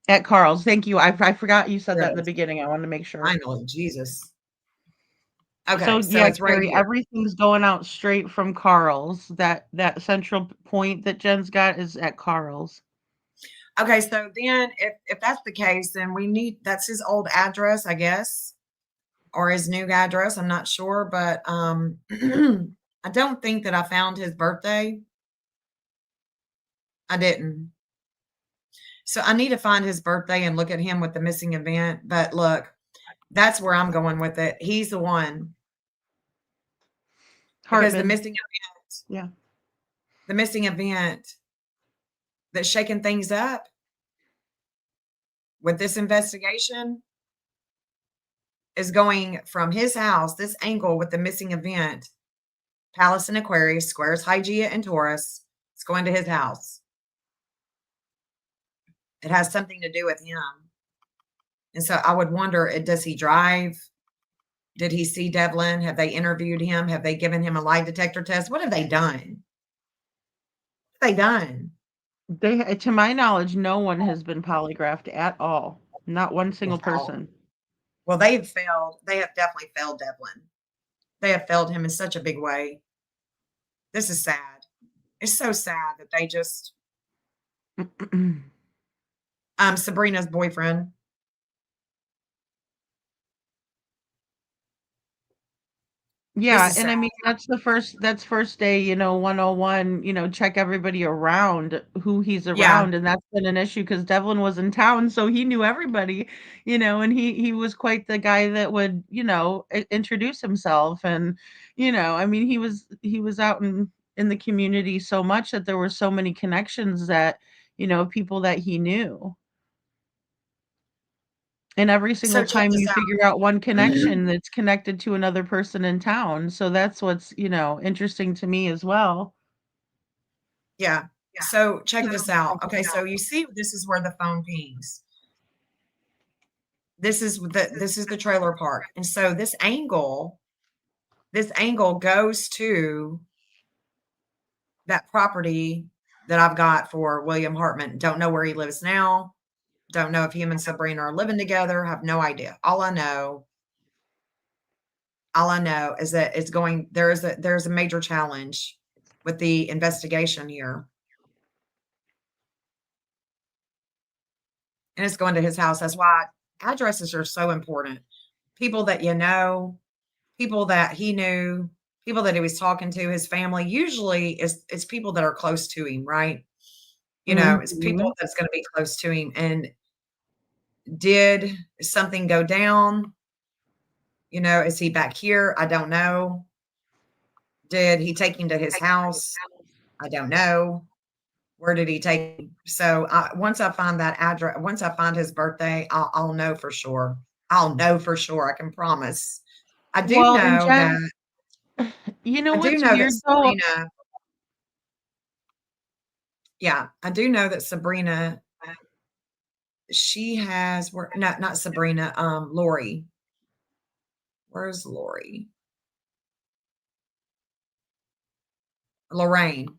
Speaker 2: At Carl's. Thank you. I forgot you said
Speaker 1: There
Speaker 2: that
Speaker 1: it
Speaker 2: in the
Speaker 1: is.
Speaker 2: beginning. I wanted to make sure.
Speaker 1: Finally, Jesus.
Speaker 2: So
Speaker 1: Okay, so
Speaker 2: yeah,
Speaker 1: it's right
Speaker 2: Carrie,
Speaker 1: here.
Speaker 2: everything's going out straight from Carl's. That central point that Jen's got is at Carl's.
Speaker 1: Okay, so then if that's the case, then that's his old address, I guess, or his new address. I'm not sure, but I don't think that I found his birthday. I didn't. So I need to find his birthday and look at him with the missing event. But look, that's where I'm going with it. He's the one because the
Speaker 2: Hartman.
Speaker 1: missing event,
Speaker 2: Yeah.
Speaker 1: the missing event that's shaking things up with this investigation is going from his house, this angle with the missing event, Palace and Aquarius, squares Hygeia and Taurus. It's going to his house. It has something to do with him. And so I would wonder, does he drive? Did he see Devlin? Have they interviewed him? Have they given him a lie detector test? What have they done? What have they done?
Speaker 2: To my knowledge, no one has been polygraphed at all. Not one single
Speaker 1: Wow.
Speaker 2: person.
Speaker 1: Well, they've failed. They have definitely failed Devlin. They have failed him in such a big way. This is sad. It's so sad that they just Sabrina's boyfriend. This
Speaker 2: Yeah,
Speaker 1: is
Speaker 2: and
Speaker 1: sad.
Speaker 2: I mean that's first day, 101, check everybody around who he's
Speaker 1: Yeah.
Speaker 2: around, and that's been an issue because Devlin was in town, so he knew everybody, and he was quite the guy that would, introduce himself and, I mean he was out in the community so much that there were so many connections that, people that he knew. And every
Speaker 1: So
Speaker 2: single
Speaker 1: check
Speaker 2: time
Speaker 1: this
Speaker 2: you figure out one connection that's connected to another person in town, so that's what's, interesting to me as well.
Speaker 1: Yeah. So check this out. Okay, so you see this is where the phone pings. This is the trailer park. And so this angle goes to that property that I've got for William Hartman. Don't know where he lives now. Don't know if him and Sabrina are living together. Have no idea. All I know is that there's a major challenge with the investigation here. And it's going to his house. That's why addresses are so important. People that you know, people that he knew, people that he was talking to, his family, usually it's people that are close to him, right? It's people
Speaker 2: Mhm.
Speaker 1: that's gonna be close to him. And did something go down? Is he back here? I don't know. Did he take him to his house? I don't know. Where did he take him? So, once I find that address, once I find his birthday, I'll know for sure. I'll know for sure, I can promise. I do
Speaker 2: Well, and
Speaker 1: know that
Speaker 2: Jen, you know
Speaker 1: I do
Speaker 2: what's
Speaker 1: know that
Speaker 2: weird though?
Speaker 1: Sabrina yeah, I do know that Sabrina, she has where not Sabrina, Lori. Where's Lori? Lorraine.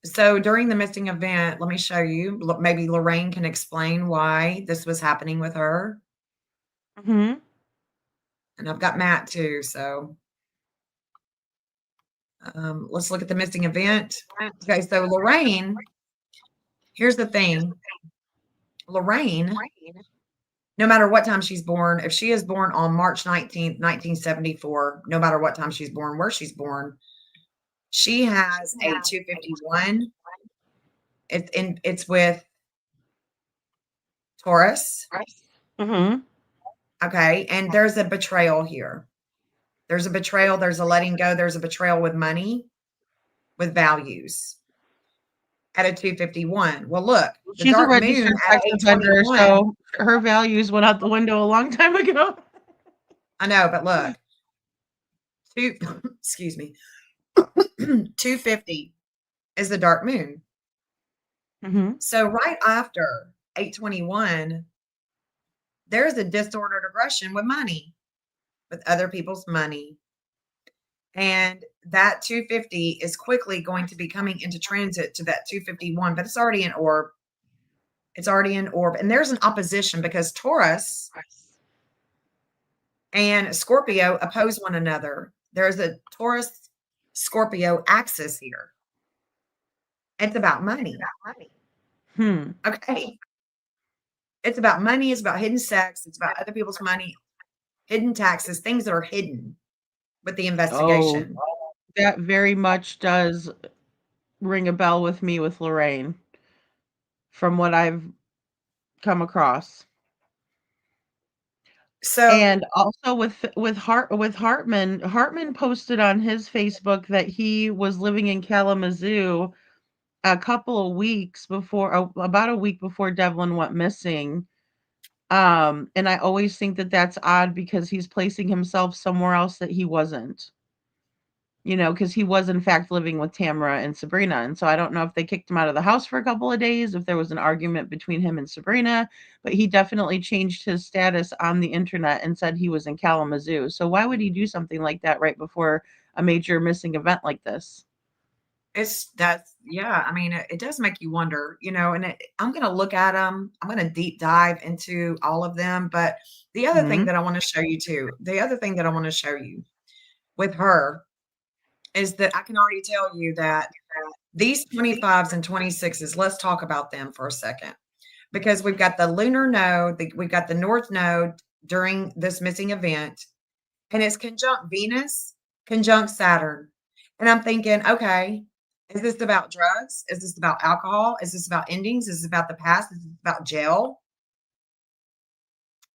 Speaker 1: So during the missing event, let me show you. Maybe Lorraine can explain why this was happening with her.
Speaker 2: Mhm.
Speaker 1: And I've got Matt too. So let's look at the missing event. Okay, so Lorraine, here's the thing. Lorraine, no matter what time she's born, if she is born on March 19th, 1974, no matter what time she's born, where she's born, she has a 251. It's with Taurus.
Speaker 2: Mhm.
Speaker 1: Okay. And there's a betrayal here. There's a betrayal, there's a letting go, there's a betrayal with money, with values at a 251. Well, look, the
Speaker 2: She's a
Speaker 1: dark moon
Speaker 2: registered
Speaker 1: at
Speaker 2: sex offender,
Speaker 1: 821.
Speaker 2: so her values went out the window a long time ago.
Speaker 1: I know, but look, two, excuse me, 250 is the dark moon.
Speaker 2: Mhm.
Speaker 1: So right after 821, there's a disordered aggression with money, with other people's money. And that 250 is quickly going to be coming into transit to that 251, but it's already in orb. It's already in orb. And there's an opposition because Taurus and Scorpio oppose one another. There's a Taurus Scorpio axis here. It's about money.
Speaker 2: Hmm.
Speaker 1: Okay. It's about money. It's about hidden sex. It's about other people's money, hidden taxes, things that are hidden with the
Speaker 2: Oh,
Speaker 1: investigation.
Speaker 2: that very much does ring a bell with me with Lorraine from what I've come across. And
Speaker 1: So
Speaker 2: also with Hartman posted on his Facebook that he was living in Kalamazoo a couple of weeks before about a week before Devlin went missing. And I always think that that's odd because he's placing himself somewhere else that he wasn't. Because he was in fact living with Tamara and Sabrina. And so I don't know if they kicked him out of the house for a couple of days, if there was an argument between him and Sabrina, but he definitely changed his status on the internet and said he was in Kalamazoo. So why would he do something like that right before a major missing event like this?
Speaker 1: yeah, I mean, it does make you wonder, and I'm going to look at them. I'm going to deep dive into all of them. But the other thing
Speaker 2: Mhm.
Speaker 1: that I want to show you too, the other thing that I want to show you with her is that I can already tell you that these 25s and 26s, let's talk about them for a second because we've got the lunar node, we've got the north node during this missing event, and it's conjunct Venus, conjunct Saturn. And I'm thinking, okay, is this about drugs? Is this about alcohol? Is this about endings? Is this about the past? Is this about jail?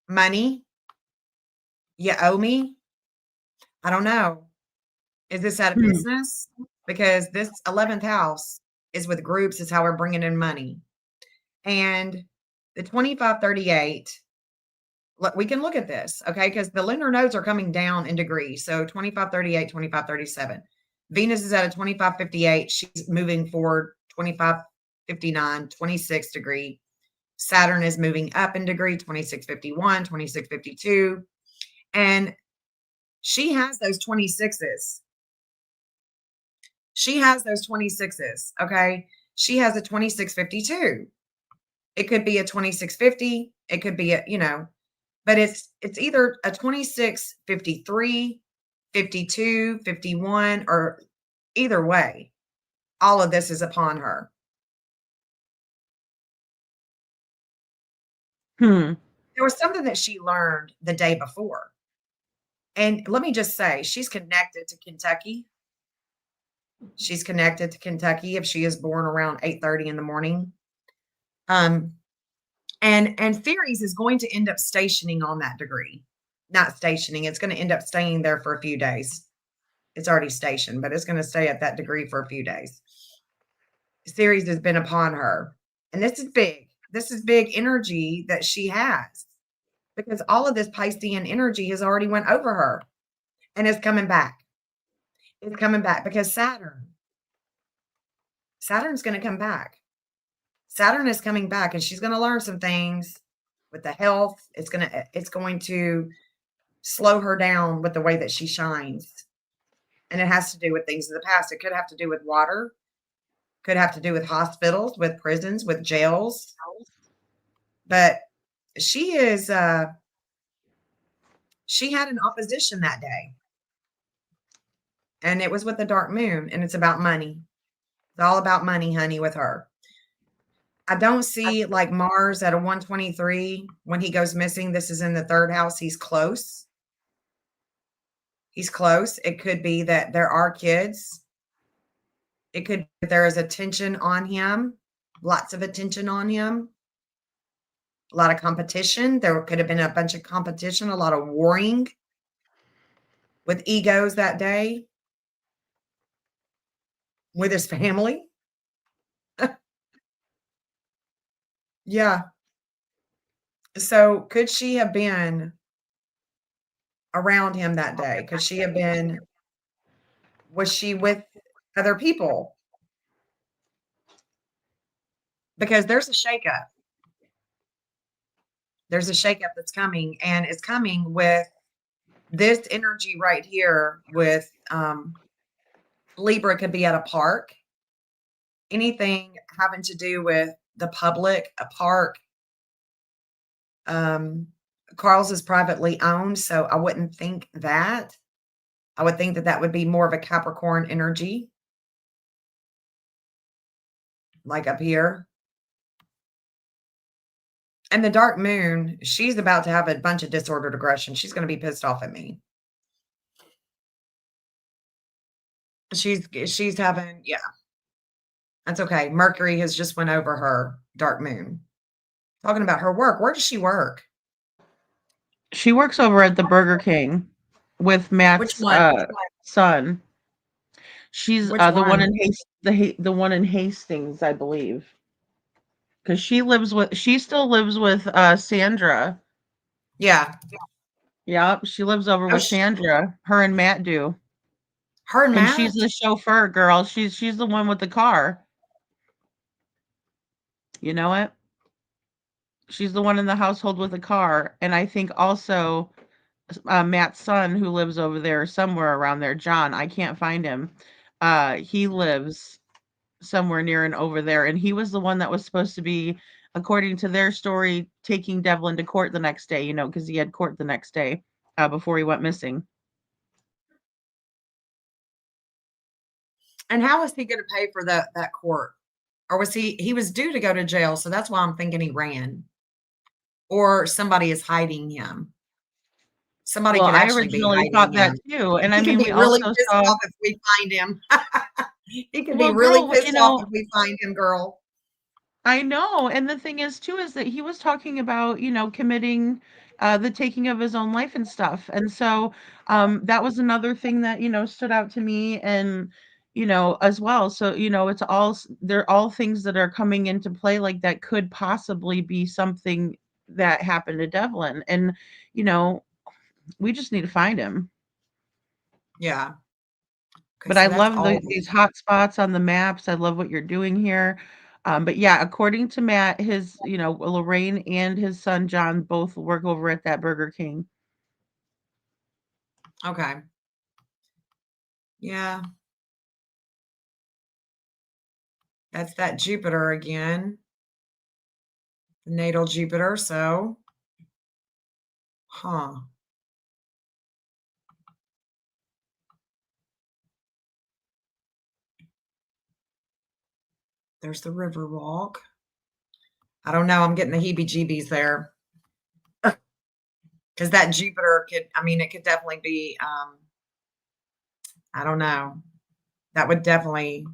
Speaker 1: Money? You owe me? I don't know. Is this out of
Speaker 2: Hmm.
Speaker 1: business? Because this 11th house is with groups, is how we're bringing in money. And The 2538, look, we can look at this, okay? Because the lunar nodes are coming down in degrees. So 2538, 2537. Venus is at a 2558. She's moving forward 2559, 26 degree. Saturn is moving up in degree 2651, 2652. And she has those 26s. She has those 26s, okay? She has a 2652. It could be a 2650. It could be a, but it's either a 26, 53, 52, 51, or either way, all of this is upon her.
Speaker 2: Hmm.
Speaker 1: There was something that she learned the day before. And let me just say, she's connected to Kentucky. She's connected to Kentucky if she is born around 8:30 in the morning. Um, and Theories is going to end up stationing on that degree. Not stationing, it's going to end up staying there for a few days. It's already stationed, but it's going to stay at that degree for a few days. Series has been upon her. And this is big. This is big energy that she has because all of this Piscean energy has already went over her and is coming back. It's coming back because Saturn's going to come back. Saturn is coming back and she's going to learn some things with the health. It's going to slow her down with the way that she shines. And it has to do with things of the past. It could have to do with water, could have to do with hospitals, with prisons, with jails. But she is she had an opposition that day. And it was with the dark moon and it's about money. It's all about money, honey, with her. I don't see like Mars at a 123 when he goes missing. This is in the third house. He's close. He's close. It could be that there are kids. It could be there is attention on him, lots of attention on him, a lot of competition. There could have been a bunch of competition, a lot of warring with egos that day with his family. Yeah. So could she have been around him that day? Could she have been, was she with other people? Because there's a shakeup. There's a shakeup that's coming, and it's coming with this energy right here with Libra could be at a park. Anything having to do with the public, a park. Carl's is privately owned, so I wouldn't think that. I would think that that would be more of a Capricorn energy, like up here. And the dark moon, she's about to have a bunch of disordered aggression. She's going to be pissed off at me. She's having, yeah. That's okay. Mercury has just went over her dark moon. Talking about her work. Where does she work?
Speaker 2: She works over at the Burger King with
Speaker 1: Which
Speaker 2: Matt's
Speaker 1: one?
Speaker 2: son. She's
Speaker 1: Which
Speaker 2: the one
Speaker 1: one?
Speaker 2: in the one in Hastings, I believe. Because she still lives with Sandra.
Speaker 1: Yeah.
Speaker 2: Yep, she lives over
Speaker 1: Oh,
Speaker 2: with Sandra. Her and Matt do.
Speaker 1: her and
Speaker 2: And she's
Speaker 1: Matt?
Speaker 2: the chauffeur girl. She's the one with the car. You know it? She's the one in the household with the car. And I think also Matt's son who lives over there somewhere around there, John, I can't find him. He lives somewhere near and over there. And he was the one that was supposed to be, according to their story, taking Devlin to court the next day, because he had court the next day before he went missing.
Speaker 1: And how is he going to pay for that court? Or was he was due to go to jail, so that's why I'm thinking he ran. Or somebody is hiding him. Somebody
Speaker 2: Well,
Speaker 1: could
Speaker 2: I
Speaker 1: actually be
Speaker 2: originally
Speaker 1: hiding
Speaker 2: thought that
Speaker 1: him.
Speaker 2: too. And I
Speaker 1: He could
Speaker 2: mean,
Speaker 1: be
Speaker 2: we
Speaker 1: really
Speaker 2: also
Speaker 1: pissed
Speaker 2: saw,
Speaker 1: off if we find him. He could be
Speaker 2: well,
Speaker 1: really
Speaker 2: girl,
Speaker 1: pissed off if we find him, girl.
Speaker 2: I know. And the thing is, too, is that he was talking about, committing the taking of his own life and stuff. And so that was another thing that, stood out to me. And, as well. So, it's they're all things that are coming into play like that could possibly be something that happened to Devlin. And, you know, we just need to find him.
Speaker 1: Yeah. Okay,
Speaker 2: But I
Speaker 1: so that's
Speaker 2: love
Speaker 1: all.
Speaker 2: these hot spots on the maps. I love what you're doing here. But yeah, according to Matt, Lorraine and his son John both work over at that Burger King.
Speaker 1: Okay. Yeah. That's that Jupiter again. The natal Jupiter. So, huh. There's the river walk. I don't know. I'm getting the heebie jeebies there. Because that Jupiter could, I mean, it could definitely be, I don't know. That would definitely,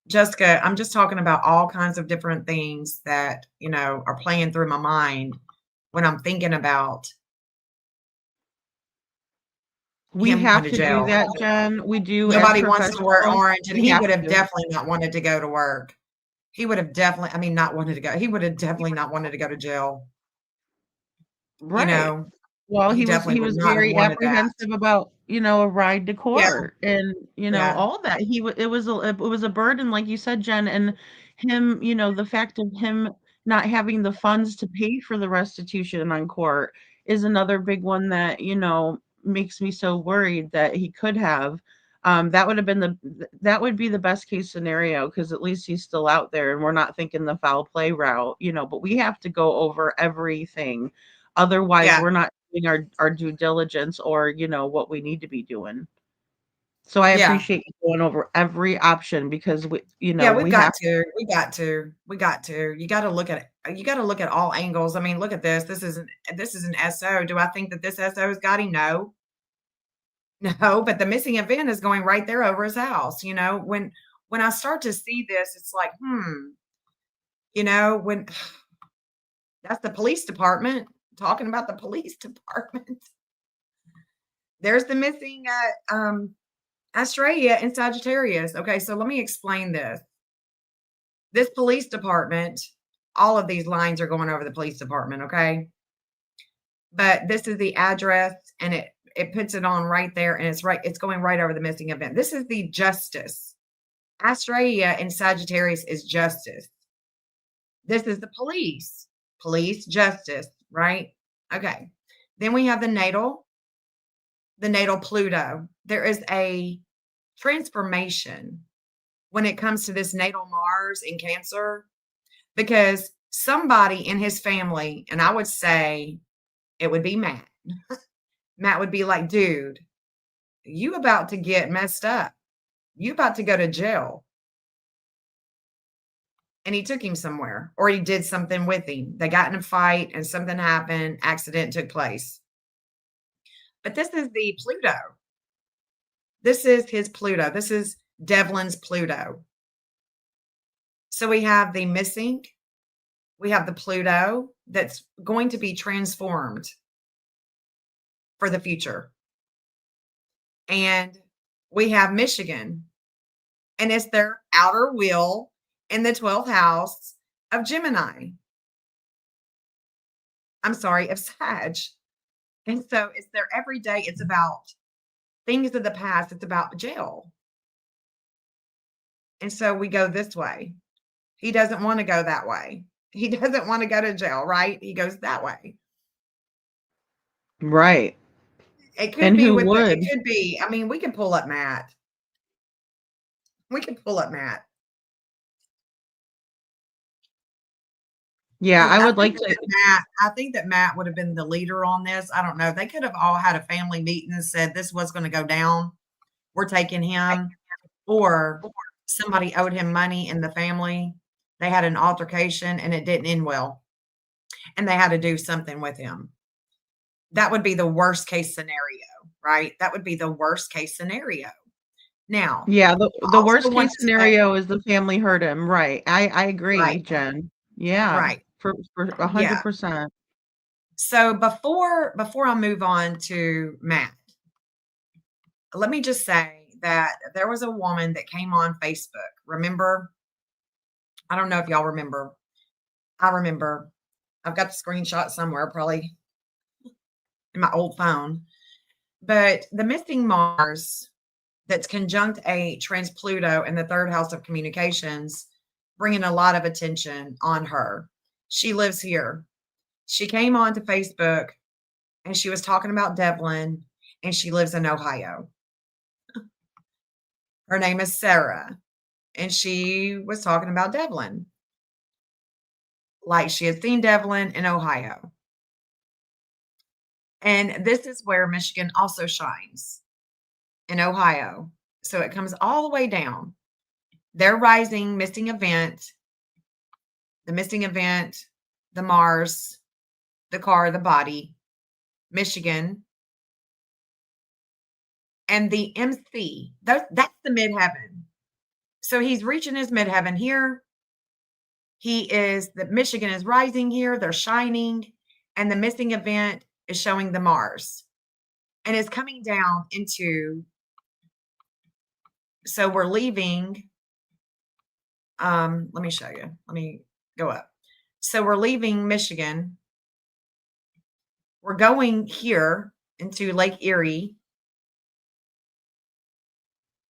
Speaker 1: Jessica, I'm just talking about all kinds of different things that, are playing through my mind when I'm thinking about
Speaker 2: We
Speaker 1: him going
Speaker 2: have
Speaker 1: to
Speaker 2: to do
Speaker 1: jail.
Speaker 2: that, Jen. We do as
Speaker 1: Nobody wants to wear
Speaker 2: professionals.
Speaker 1: orange, and
Speaker 2: We
Speaker 1: he
Speaker 2: have
Speaker 1: would have
Speaker 2: to.
Speaker 1: definitely not wanted to go to work. He would have definitely, I mean, not wanted to go. He would have definitely not wanted to go to jail. You
Speaker 2: Right.
Speaker 1: know,
Speaker 2: Well,
Speaker 1: he
Speaker 2: he
Speaker 1: definitely would
Speaker 2: was
Speaker 1: not have
Speaker 2: very
Speaker 1: wanted that.
Speaker 2: apprehensive about, a ride to
Speaker 1: Yeah,
Speaker 2: court and,
Speaker 1: yeah,
Speaker 2: all that. It was a burden, like you said, Jen, and him, the fact of him not having the funds to pay for the restitution on court is another big one that, makes me so worried that he could have. That would be the best case scenario because at least he's still out there and we're not thinking the foul play route, but we have to go over everything. Otherwise,
Speaker 1: yeah,
Speaker 2: we're not doing our due diligence or, what we need to be doing. So I
Speaker 1: yeah.
Speaker 2: appreciate you going over every option because
Speaker 1: Yeah, we've
Speaker 2: we
Speaker 1: got
Speaker 2: have.
Speaker 1: to. We got to. We got to. You gotta look at it. You gotta look at all angles. I mean, look at this. This is an SO. Do I think that this SO's got him? No. No, but the missing event is going right there over his house. When I start to see this, it's like, when that's the police department talking about the police department. There's the missing Australia in Sagittarius. Okay, so let me explain this. This police department, all of these lines are going over the police department, okay? But this is the address and it puts it on right there and it's going right over the missing event. This is the justice. Australia in Sagittarius is justice. This is the police. Police, justice, right? Okay. Then we have the natal Pluto. There is a transformation when it comes to this natal Mars in Cancer because somebody in his family, and I would say it would be Matt. Matt would be like, dude, you about to get messed up. You about to go to jail. And he took him somewhere or he did something with him. They got in a fight and something happened, accident took place. But this is the Pluto. This is his Pluto. This is Devlin's Pluto. So we have the missing, we have the Pluto that's going to be transformed for the future. And we have Michigan, and it's their outer wheel in the 12th house of Gemini. I'm sorry, of Sag. And so it's their everyday, it's about things of the past, it's about jail. And so we go this way. He doesn't want to go that way. He doesn't want to go to jail, right? He goes that way.
Speaker 2: Right.
Speaker 1: It could
Speaker 2: And
Speaker 1: be
Speaker 2: who
Speaker 1: with the,
Speaker 2: would?
Speaker 1: it could be, I mean, we can pull up Matt. We can pull up Matt.
Speaker 2: Yeah, I would like to.
Speaker 1: I think that Matt would have been the leader on this. I don't know. They could have all had a family meeting and said this was going to go down. We're taking him, or somebody owed him money in the family. They had an altercation and it didn't end well, and they had to do something with him. That would be the worst case scenario, right? That would be the worst case scenario. Now,
Speaker 2: Yeah,
Speaker 1: I
Speaker 2: the
Speaker 1: also
Speaker 2: worst
Speaker 1: want
Speaker 2: case
Speaker 1: to say,
Speaker 2: scenario is the family hurt him. Right. I agree,
Speaker 1: right,
Speaker 2: Jen. Yeah,
Speaker 1: right,
Speaker 2: for
Speaker 1: yeah.
Speaker 2: 100%.
Speaker 1: So before I move on to Matt, let me just say that there was a woman that came on Facebook. Remember? I don't know if y'all remember. I remember. I've got the screenshot somewhere, probably in my old phone. But the missing Mars that's conjunct a trans Pluto in the third house of communications, bringing a lot of attention on her. She lives here. She came onto Facebook and she was talking about Devlin, and she lives in Ohio. Her name is Sarah, and she was talking about Devlin, like she had seen Devlin in Ohio. And this is where Michigan also shines, in Ohio. So it comes all the way down. Their rising missing event, the missing event, the Mars, the car, the body, Michigan, and the MC. That's the midheaven. So he's reaching his midheaven here. The Michigan is rising here. They're shining, and the missing event is showing the Mars, and it's coming down into. So we're leaving. Let me show you. Let me go up. So we're leaving Michigan. We're going here into Lake Erie,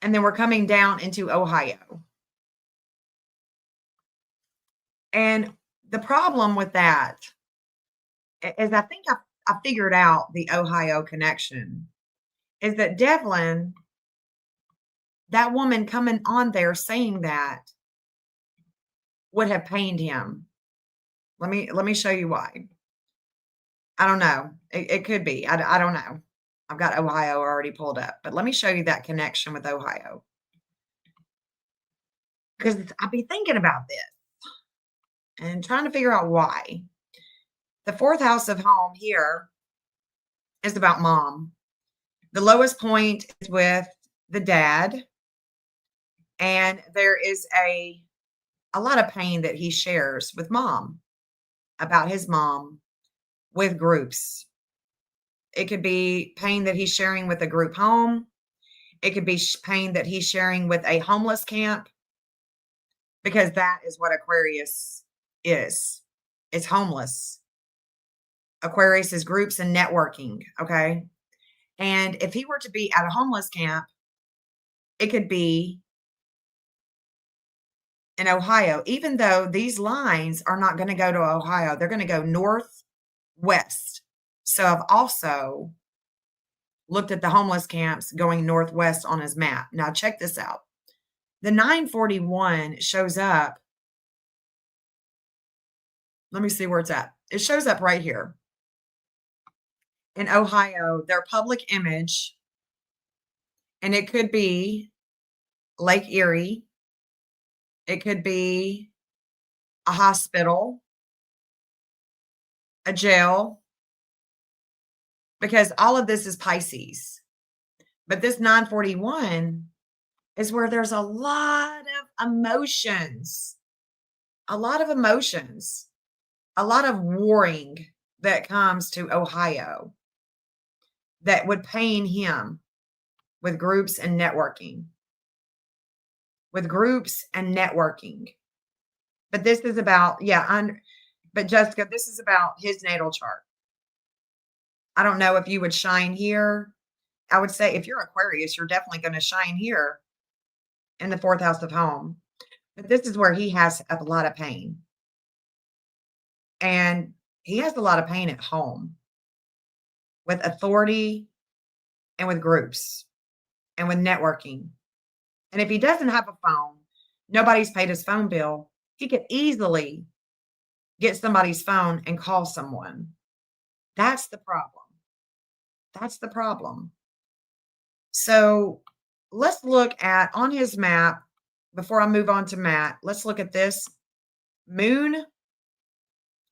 Speaker 1: and then we're coming down into Ohio. And the problem with that is I think I figured out the Ohio connection is that Devlin, that woman coming on there saying that would have pained him. Let me show you why. I don't know. It could be. I don't know. I've got Ohio already pulled up, but let me show you that connection with Ohio because I've been thinking about this and trying to figure out why. The fourth house of home here is about mom. The lowest point is with the dad, and there is a lot of pain that he shares with mom about his mom with groups. It could be pain that he's sharing with a group home. It could be pain that he's sharing with a homeless camp, because that is what Aquarius is. It's homeless. Aquarius is groups and networking. Okay. And if he were to be at a homeless camp, it could be in Ohio, even though these lines are not going to go to Ohio, they're going to go northwest. So I've also looked at the homeless camps going northwest on his map. Now, check this out. The 941 shows up. Let me see where it's at. It shows up right here in Ohio, their public image, and it could be Lake Erie. It could be a hospital, a jail, because all of this is Pisces. But this 941 is where there's a lot of emotions, a lot of emotions, a lot of warring that comes to Ohio that would pain him with groups and networking. With groups and networking. But this is about, but Jessica, this is about his natal chart. I don't know if you would shine here. I would say if you're Aquarius, you're definitely going to shine here in the fourth house of home. But this is where he has a lot of pain. And he has a lot of pain at home with authority and with groups and with networking. And if he doesn't have a phone, nobody's paid his phone bill, he could easily get somebody's phone and call someone. That's the problem. That's the problem. So let's look at on his map, before I move on to Matt, let's look at this moon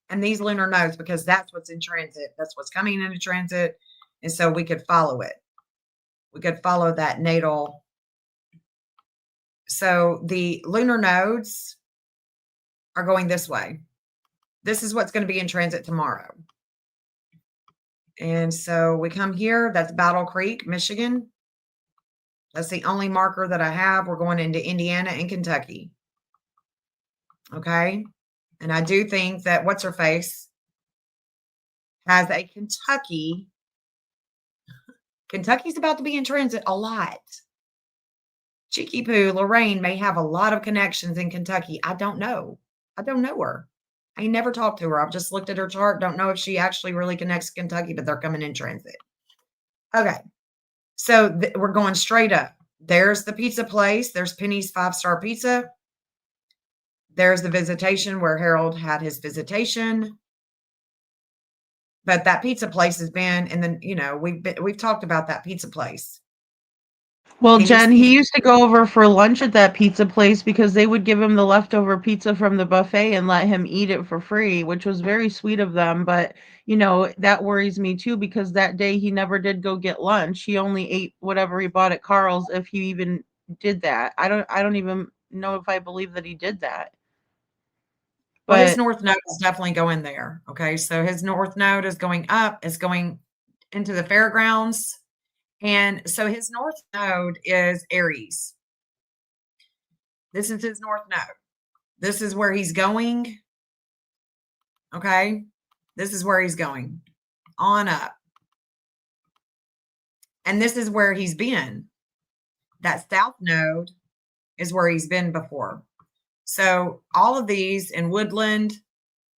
Speaker 1: and these lunar nodes, because that's what's in transit. That's what's coming into transit. And so we could follow it. We could follow that natal. So the lunar nodes are going this way. This is what's going to be in transit tomorrow. And so we come here, that's Battle Creek, Michigan. That's the only marker that I have. We're going into Indiana and Kentucky. Okay. And I do think that what's her face has a Kentucky. Kentucky's about to be in transit a lot. Cheeky Poo, Lorraine may have a lot of connections in Kentucky. I don't know. I don't know her. I never talked to her. I've just looked at her chart. Don't know if she actually really connects to Kentucky, but they're coming in transit. Okay. So we're going straight up. There's the pizza place. There's Penny's 5-star pizza. There's the visitation where Harold had his visitation. But that pizza place has been, and then we've talked about that pizza place.
Speaker 2: Well, Jen, he used to go over for lunch at that pizza place because they would give him the leftover pizza from the buffet and let him eat it for free, which was very sweet of them. But, that worries me too because that day he never did go get lunch. He only ate whatever he bought at Carl's, if he even did that. I don't even know if I believe that he did that.
Speaker 1: Well, his
Speaker 2: But
Speaker 1: north node is definitely going there. Okay. So his north node is going up, it's going into the fairgrounds. And so his north node is Aries. This is his north node. This is where he's going. Okay. This is where he's going on up. And this is where he's been. That south node is where he's been before. So all of these in Woodland,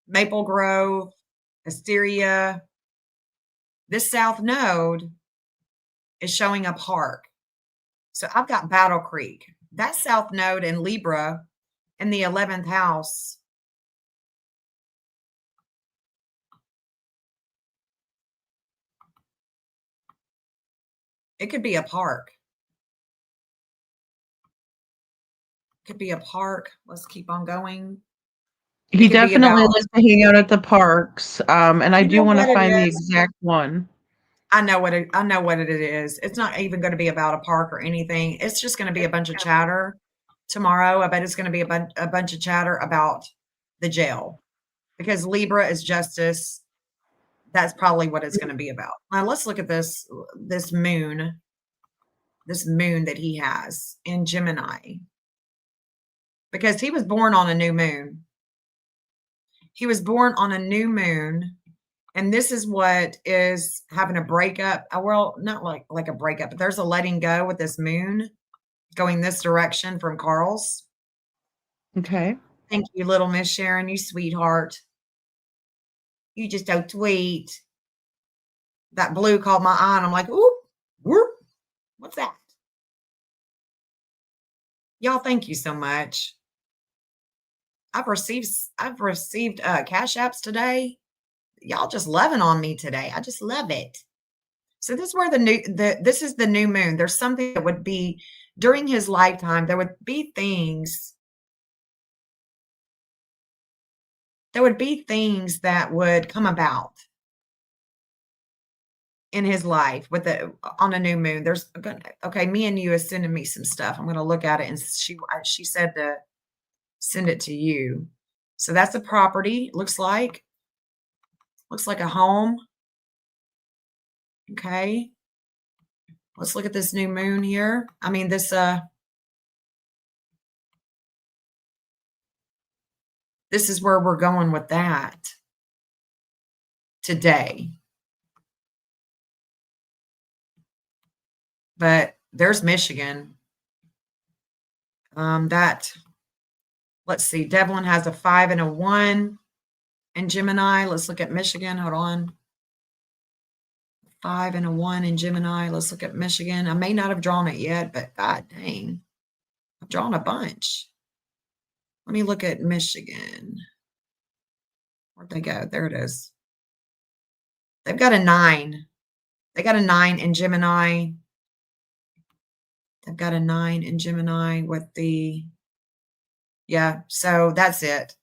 Speaker 1: Maple Grove, Asteria, this south node is showing a park. So I've got Battle Creek. That south node in Libra in the 11th house. It could be a park. Could be a park. Let's keep on going.
Speaker 2: he definitely likes to hang out at the parks. And I do want to find the exact one.
Speaker 1: I know what it is. It's not even going to be about a park or anything. It's just going to be a bunch of chatter tomorrow. I bet it's going to be a bunch of chatter about the jail because Libra is justice. That's probably what it's going to be about. Now let's look at this moon that he has in Gemini because he was born on a new moon. He was born on a new moon. And this is what is having a breakup. Well, not like a breakup, but there's a letting go with this moon going this direction from Carl's.
Speaker 2: Okay.
Speaker 1: Thank you, little Miss Sharon, you sweetheart. You just so sweet. That blue caught my eye, and I'm like, ooh, whoop, what's that? Y'all, thank you so much. I've received cash apps today. Y'all just loving on me today. I just love it. So this is where this is the new moon. There's something that would be during his lifetime. There would be things. There would be things that would come about in his life on a new moon. Okay. Me and you is sending me some stuff. I'm going to look at it, and she said to send it to you. So that's a property. Looks like a home. Okay. Let's look at this new moon here. I mean, this is where we're going with that today. But there's Michigan. Let's see. Devlin has a 5 and a 1 in Gemini. Let's look at Michigan. Hold on. 5 and a 1 in Gemini. Let's look at Michigan. I may not have drawn it yet, but god dang. I've drawn a bunch. Let me look at Michigan. Where'd they go? There it is. They've got a 9. They got a 9 in Gemini. They've got a 9 in Gemini with yeah, so that's it.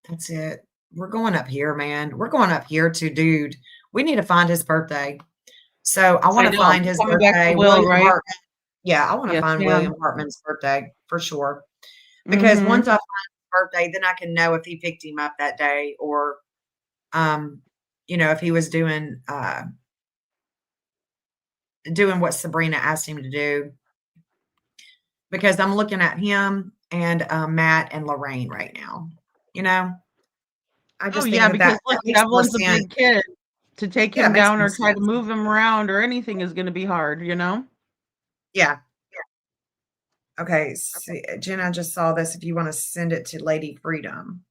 Speaker 1: That's it. We're going up here, man. We're going up here to dude. We need to find his birthday. So I want to find his birthday.
Speaker 2: Will, right?
Speaker 1: Hartman. Yeah, I want to find William Hartman's birthday for sure. Because once I find his birthday, then I can know if he picked him up that day or if he was doing what Sabrina asked him to do, because I'm looking at him and Matt and Lorraine right now. You know, I
Speaker 2: Oh,
Speaker 1: just think
Speaker 2: yeah,
Speaker 1: that
Speaker 2: because look,
Speaker 1: that makes more
Speaker 2: Devlin's a
Speaker 1: sense.
Speaker 2: big kid. To take
Speaker 1: Yeah, it
Speaker 2: him
Speaker 1: makes
Speaker 2: down
Speaker 1: more
Speaker 2: or try to
Speaker 1: sense.
Speaker 2: move him around or anything is gonna be hard, you know?
Speaker 1: Yeah. Okay. See, Jen, I just saw this. If you want to send it to Lady Freedom.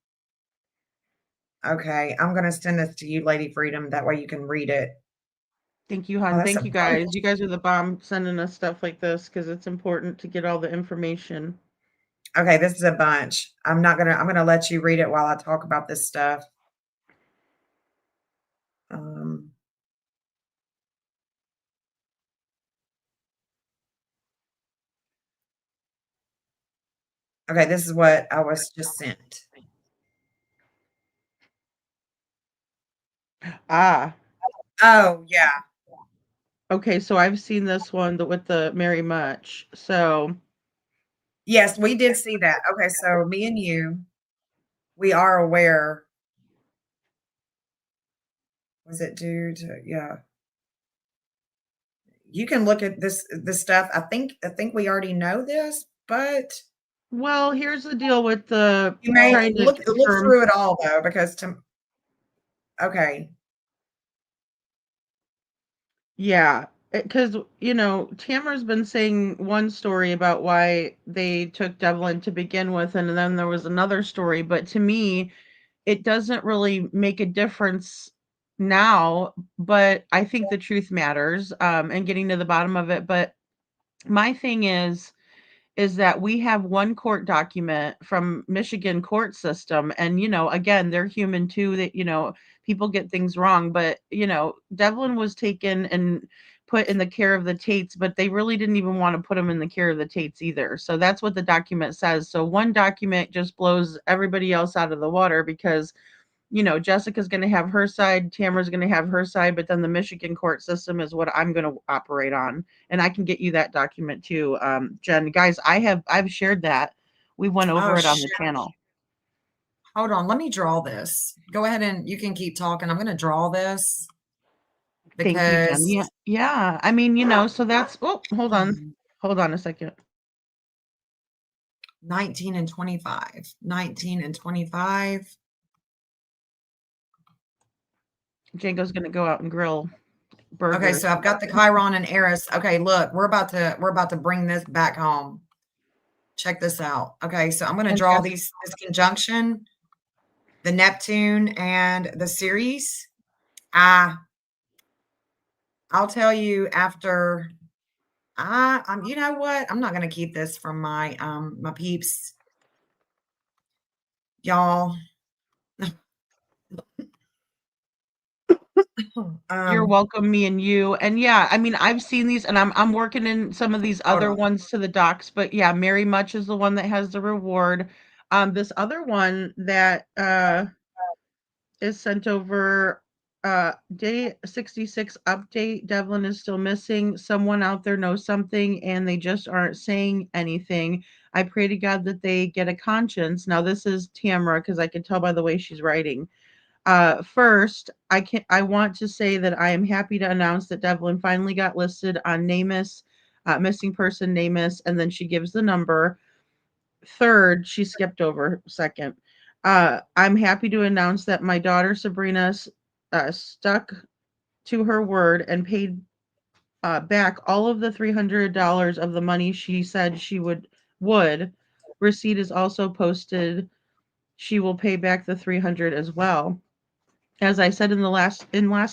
Speaker 1: Okay, I'm gonna send this to you, Lady Freedom. That way you can read it.
Speaker 2: Thank you,
Speaker 1: Oh,
Speaker 2: hon.
Speaker 1: that's a
Speaker 2: Thank you, guys.
Speaker 1: bunch.
Speaker 2: You guys are the bomb sending us stuff like this because it's important to get all the information.
Speaker 1: Okay, this is a bunch. I'm gonna let you read it while I talk about this stuff. Um, okay, this is what I was just sent.
Speaker 2: Ah,
Speaker 1: Oh, yeah.
Speaker 2: okay, so I've seen this one, with the Mary Much. So,
Speaker 1: Yes, we did see that. Okay, so me and you, we are aware. Was it due to, yeah. You can look at this stuff. I think we already know this, but
Speaker 2: well, here's the deal with the
Speaker 1: you may
Speaker 2: trying to
Speaker 1: look
Speaker 2: confirm.
Speaker 1: through it all though, because to okay.
Speaker 2: Yeah, because, Tamara's been saying one story about why they took Devlin to begin with, and then there was another story, but to me, it doesn't really make a difference now, but I think the truth matters, and getting to the bottom of it. But my thing is that we have one court document from Michigan court system, and again, they're human too, that people get things wrong, but Devlin was taken and put in the care of the Tates, but they really didn't even want to put him in the care of the Tates either. So that's what the document says. So one document just blows everybody else out of the water because Jessica's going to have her side, Tamara's going to have her side, but then the Michigan court system is what I'm going to operate on. And I can get you that document too, Jen. Guys, I've shared that. We went
Speaker 1: Oh
Speaker 2: over it on the
Speaker 1: shit.
Speaker 2: channel.
Speaker 1: Hold on, let me draw this. Go ahead and you can keep talking. I'm gonna draw this
Speaker 2: Thank you, Jen.
Speaker 1: because
Speaker 2: Yeah, yeah. I mean, so that's. Oh, hold on a second.
Speaker 1: 19 and 25. 19 and 25.
Speaker 2: Django's going to go out and grill
Speaker 1: Okay,
Speaker 2: burgers.
Speaker 1: so I've got the Chiron and Eris. Okay, look, we're about to bring this back home. Check this out. Okay, so I'm gonna
Speaker 2: And
Speaker 1: draw
Speaker 2: guess
Speaker 1: this conjunction, the Neptune and the Ceres. Ah, I'll tell you after you know what? I'm not gonna keep this from my peeps, y'all.
Speaker 2: you're
Speaker 1: Um,
Speaker 2: welcome, me and you. And yeah, I mean, I've seen these and I'm working in some of these
Speaker 1: hold
Speaker 2: other
Speaker 1: on.
Speaker 2: ones to the docs, but yeah, Mary Much is the one that has the reward. This other one that is sent over, day 66 update, Devlin is still missing. Someone out there knows something and they just aren't saying anything. I pray to God that they get a conscience. Now this is Tamara because I can tell by the way she's writing. First, I want to say that I am happy to announce that Devlin finally got listed on NamUs, missing person NamUs, and then she gives the number. Third, she skipped over second. I'm happy to announce that my daughter Sabrina stuck to her word and paid back all of the $300 of the money she said she would. Receipt is also posted. She will pay back the 300 as well. As I said in last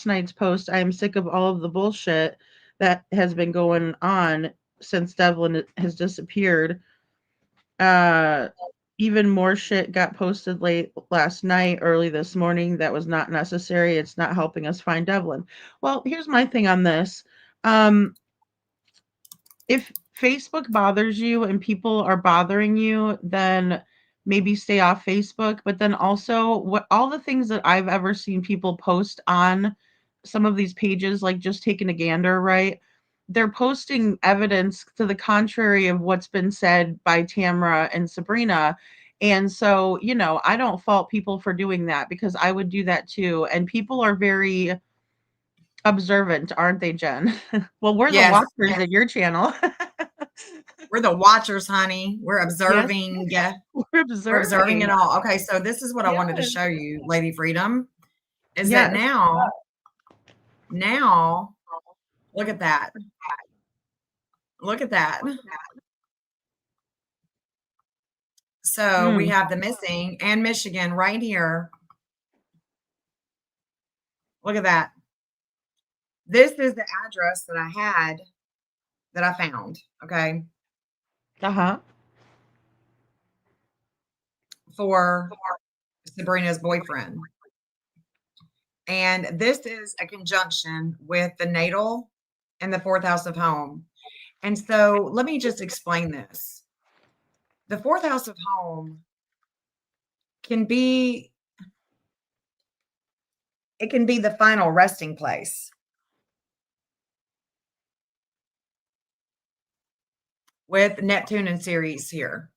Speaker 2: night's post, I am sick of all of the bullshit that has been going on since Devlin has disappeared. Uh, Even more shit got posted late last night, early this morning that was not necessary. It's not helping us find Devlin. Well, here's my thing on this. Um, if Facebook bothers you and people are bothering you, then maybe stay off Facebook. But then also, what all the things that I've ever seen people post on some of these pages, like just taking a gander, right? They're posting evidence to the contrary of what's been said by Tamara and Sabrina. And so, I don't fault people for doing that because I would do that too. And people are very observant, aren't they, Jen? Well, we're the
Speaker 1: Yes,
Speaker 2: watchers
Speaker 1: yes.
Speaker 2: of your channel.
Speaker 1: We're the watchers, honey. We're
Speaker 2: Yes,
Speaker 1: observing.
Speaker 2: we're
Speaker 1: We're observing it
Speaker 2: observing.
Speaker 1: all. Okay, so this is what I wanted to
Speaker 2: Yes.
Speaker 1: show you, Lady Freedom, is that
Speaker 2: Yes.
Speaker 1: now, look at that. Look at that. So we
Speaker 2: Mm.
Speaker 1: have the missing and Michigan right here. Look at that. This is the address that I had that I found, okay,
Speaker 2: Uh-huh.
Speaker 1: for Sabrina's boyfriend. And this is a conjunction with the natal and the fourth house of home. And so let me just explain this. The fourth house of home can be it can be the final resting place with Neptune and Ceres here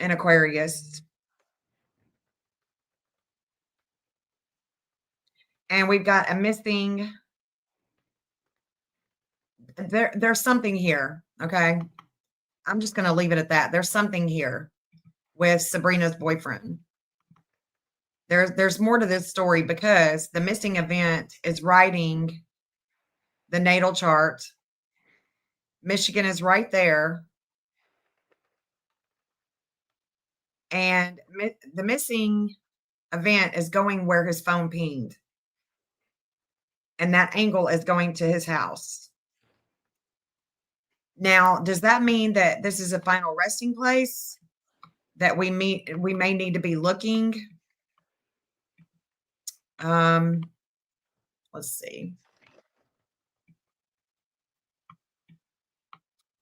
Speaker 1: in Aquarius. And we've got a missing there's something here, okay? I'm just going to leave it at that. There's something here with Sabrina's boyfriend. There's more to this story because the missing event is writing the natal chart. Michigan is right there. And the missing event is going where his phone pinged. And that angle is going to his house. Now, does that mean that this is a final resting place that we may need to be looking? Let's see.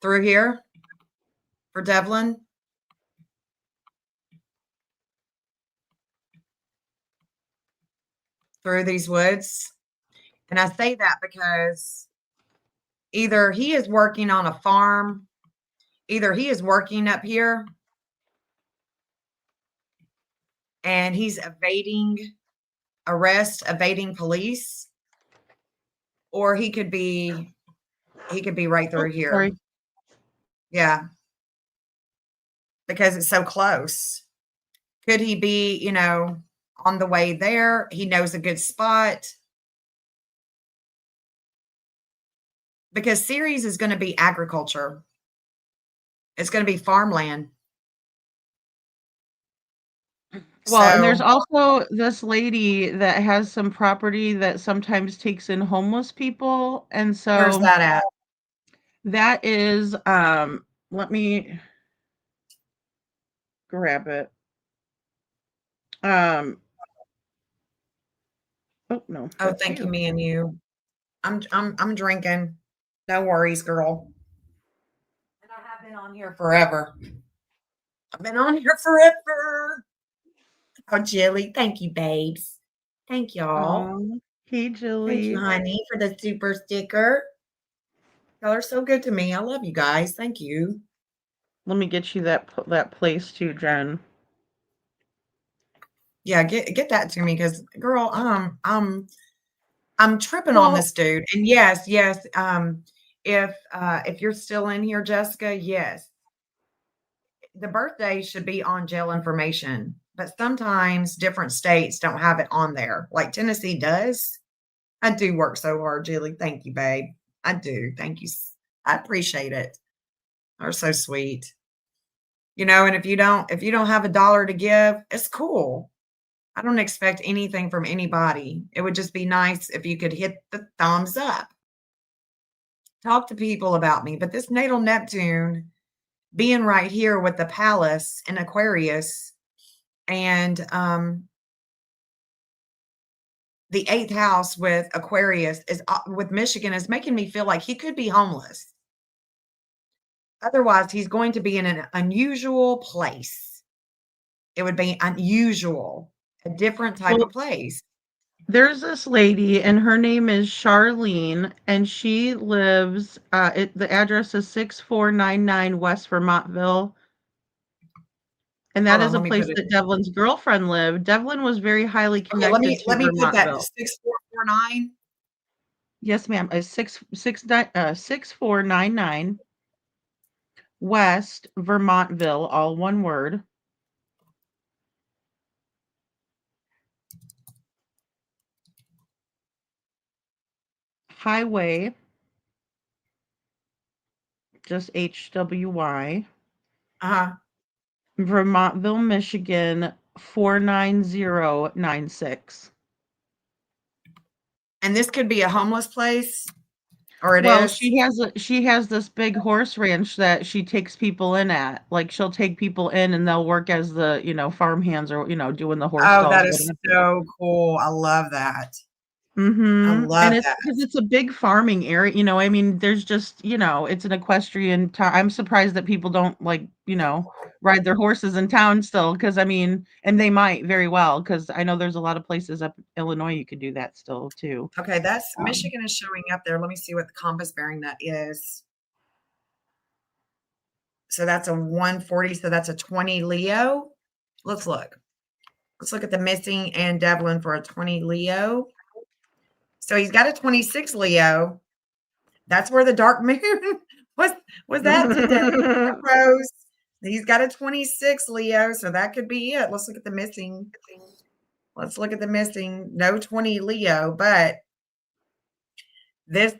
Speaker 1: Through here for Devlin. Through these woods. And I say that because either he is working on a farm, either he is working up here and he's evading arrest, evading police, or he could be right
Speaker 2: Oh,
Speaker 1: through here.
Speaker 2: sorry.
Speaker 1: Yeah. Because it's so close. Could he be, on the way there? He knows a good spot. Because Ceres is going to be agriculture. It's going to be farmland.
Speaker 2: Well, and there's
Speaker 1: So
Speaker 2: also this lady that has some property that sometimes takes in homeless people, and
Speaker 1: where's
Speaker 2: so
Speaker 1: that at?
Speaker 2: that is, let me grab it. Um, oh no,
Speaker 1: Oh,
Speaker 2: that's
Speaker 1: thank you,
Speaker 2: you.
Speaker 1: me and you. I'm drinking. No worries, girl. And I have been on here forever. I've been on here forever. Oh, Jilly. Thank you, babes. Thank y'all.
Speaker 2: Oh, hey,
Speaker 1: Thank you,
Speaker 2: Julie.
Speaker 1: honey, for the super sticker. Y'all are so good to me. I love you guys. Thank you.
Speaker 2: Let me get you that place too, Jen.
Speaker 1: Yeah, get that to me because girl, I'm tripping on
Speaker 2: Well,
Speaker 1: this dude. And yes, yes, if you're still in here, Jessica, yes. The birthday should be on jail information, but sometimes different states don't have it on there. Like Tennessee does. I do work so hard, Julie. Thank you, babe. I do. Thank you. I appreciate it. You're so sweet. And if you don't have a dollar to give, it's cool. I don't expect anything from anybody. It would just be nice if you could hit the thumbs up. Talk to people about me. But this natal Neptune being right here with the palace in Aquarius and the eighth house with Aquarius is with Michigan is making me feel like he could be homeless. Otherwise, he's going to be in an unusual place. It would be unusual, a different type
Speaker 2: well,
Speaker 1: of place.
Speaker 2: there's this lady, and her name is Charlene, and she lives. The address is 6499 West Vermontville. And that
Speaker 1: Hold on,
Speaker 2: is a
Speaker 1: let me
Speaker 2: place
Speaker 1: put it.
Speaker 2: that Devlin's girlfriend lived. Devlin was very highly
Speaker 1: Okay,
Speaker 2: connected to
Speaker 1: let me put that
Speaker 2: Vermontville.
Speaker 1: 6449.
Speaker 2: Yes, ma'am. 6499 West Vermontville, all one word. Highway, just HWY.
Speaker 1: Uh-huh.
Speaker 2: Vermontville, Michigan 49096.
Speaker 1: And this could be a homeless place, or it
Speaker 2: Well,
Speaker 1: is.
Speaker 2: she has this big horse ranch that she takes people in at. Like she'll take people in and they'll work as the, farm hands or, doing the horse
Speaker 1: Oh,
Speaker 2: stalls,
Speaker 1: that is
Speaker 2: whatever.
Speaker 1: so cool. I love that. I
Speaker 2: Mhm, and
Speaker 1: love
Speaker 2: it's
Speaker 1: that.
Speaker 2: because it's a big farming area, I mean, there's just, it's an equestrian town. I'm surprised that people don't, like, ride their horses in town still. Because I mean and they might very well, because I know there's a lot of places up in Illinois you could do that still too.
Speaker 1: Okay, that's
Speaker 2: Um,
Speaker 1: Michigan is showing up there. Let me see what the compass bearing that is. So that's a 140, so that's a 20 Leo. Let's look. Let's look at the missing and Devlin for a 20 Leo. So he's got a 26 Leo. That's where the dark moon was was that today. Rose. He's got a 26 Leo, so that could be it. Let's look at the missing. Let's look at the missing. No 20 Leo, but this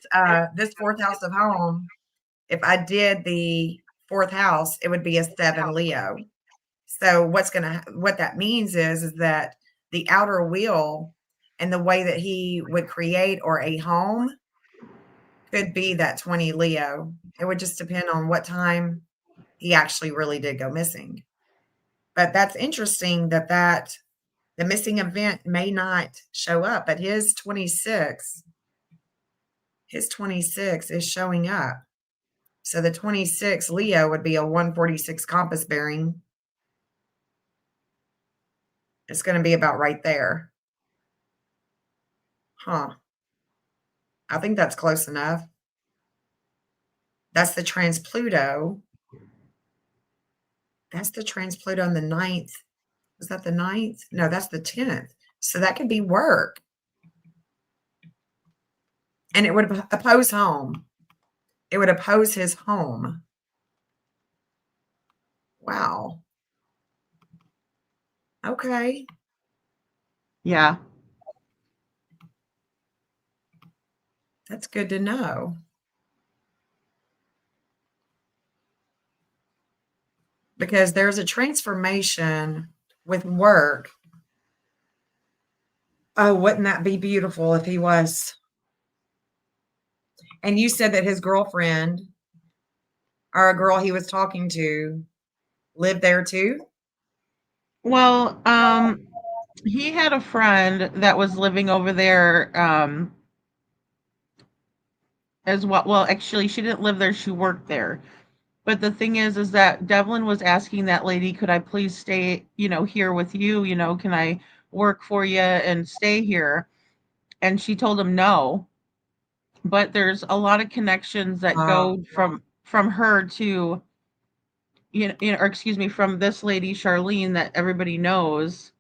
Speaker 1: fourth house of home, if I did the fourth house, it would be a 7 Leo. So what that means is that the outer wheel and the way that he would create or a home could be that 20 Leo. It would just depend on what time he actually really did go missing. But that's interesting that the missing event may not show up, but his 26 is showing up. So the 26 Leo would be a 146 compass bearing. It's going to be about right there. Huh. I think that's close enough. That's the trans Pluto. That's the trans Pluto on the ninth. Was that the ninth? No, that's the 10th. So that could be work. And it would oppose home. It would oppose his home. Wow. Okay.
Speaker 2: yeah.
Speaker 1: That's good to know. Because there's a transformation with work. Oh, wouldn't that be beautiful if he was? And you said that his girlfriend or a girl he was talking to lived there too?
Speaker 2: Well, he had a friend that was living over there, as well. Well, actually, she didn't live there, she worked there. But the thing is that Devlin was asking that lady, "Could I please stay, here with you? Can I work for you and stay here?" And she told him no. But there's a lot of connections that
Speaker 1: Oh,
Speaker 2: go from her to, or excuse me, from this lady Charlene that everybody knows,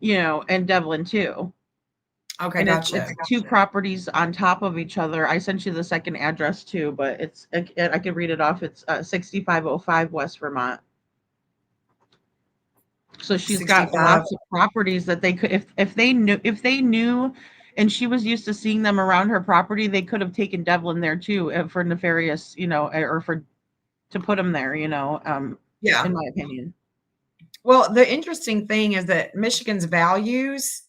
Speaker 2: and Devlin too.
Speaker 1: okay,
Speaker 2: And it's
Speaker 1: gotcha.
Speaker 2: two properties on top of each other. I sent you the second address too, but I can read it off. It's 6505 West Vermont. So she's got
Speaker 1: 65.
Speaker 2: lots of properties that they could, if they knew and she was used to seeing them around her property, they could have taken Devlin there too, for nefarious, or for to put him there,
Speaker 1: Yeah.
Speaker 2: in my opinion.
Speaker 1: Well, the interesting thing is that Michigan's values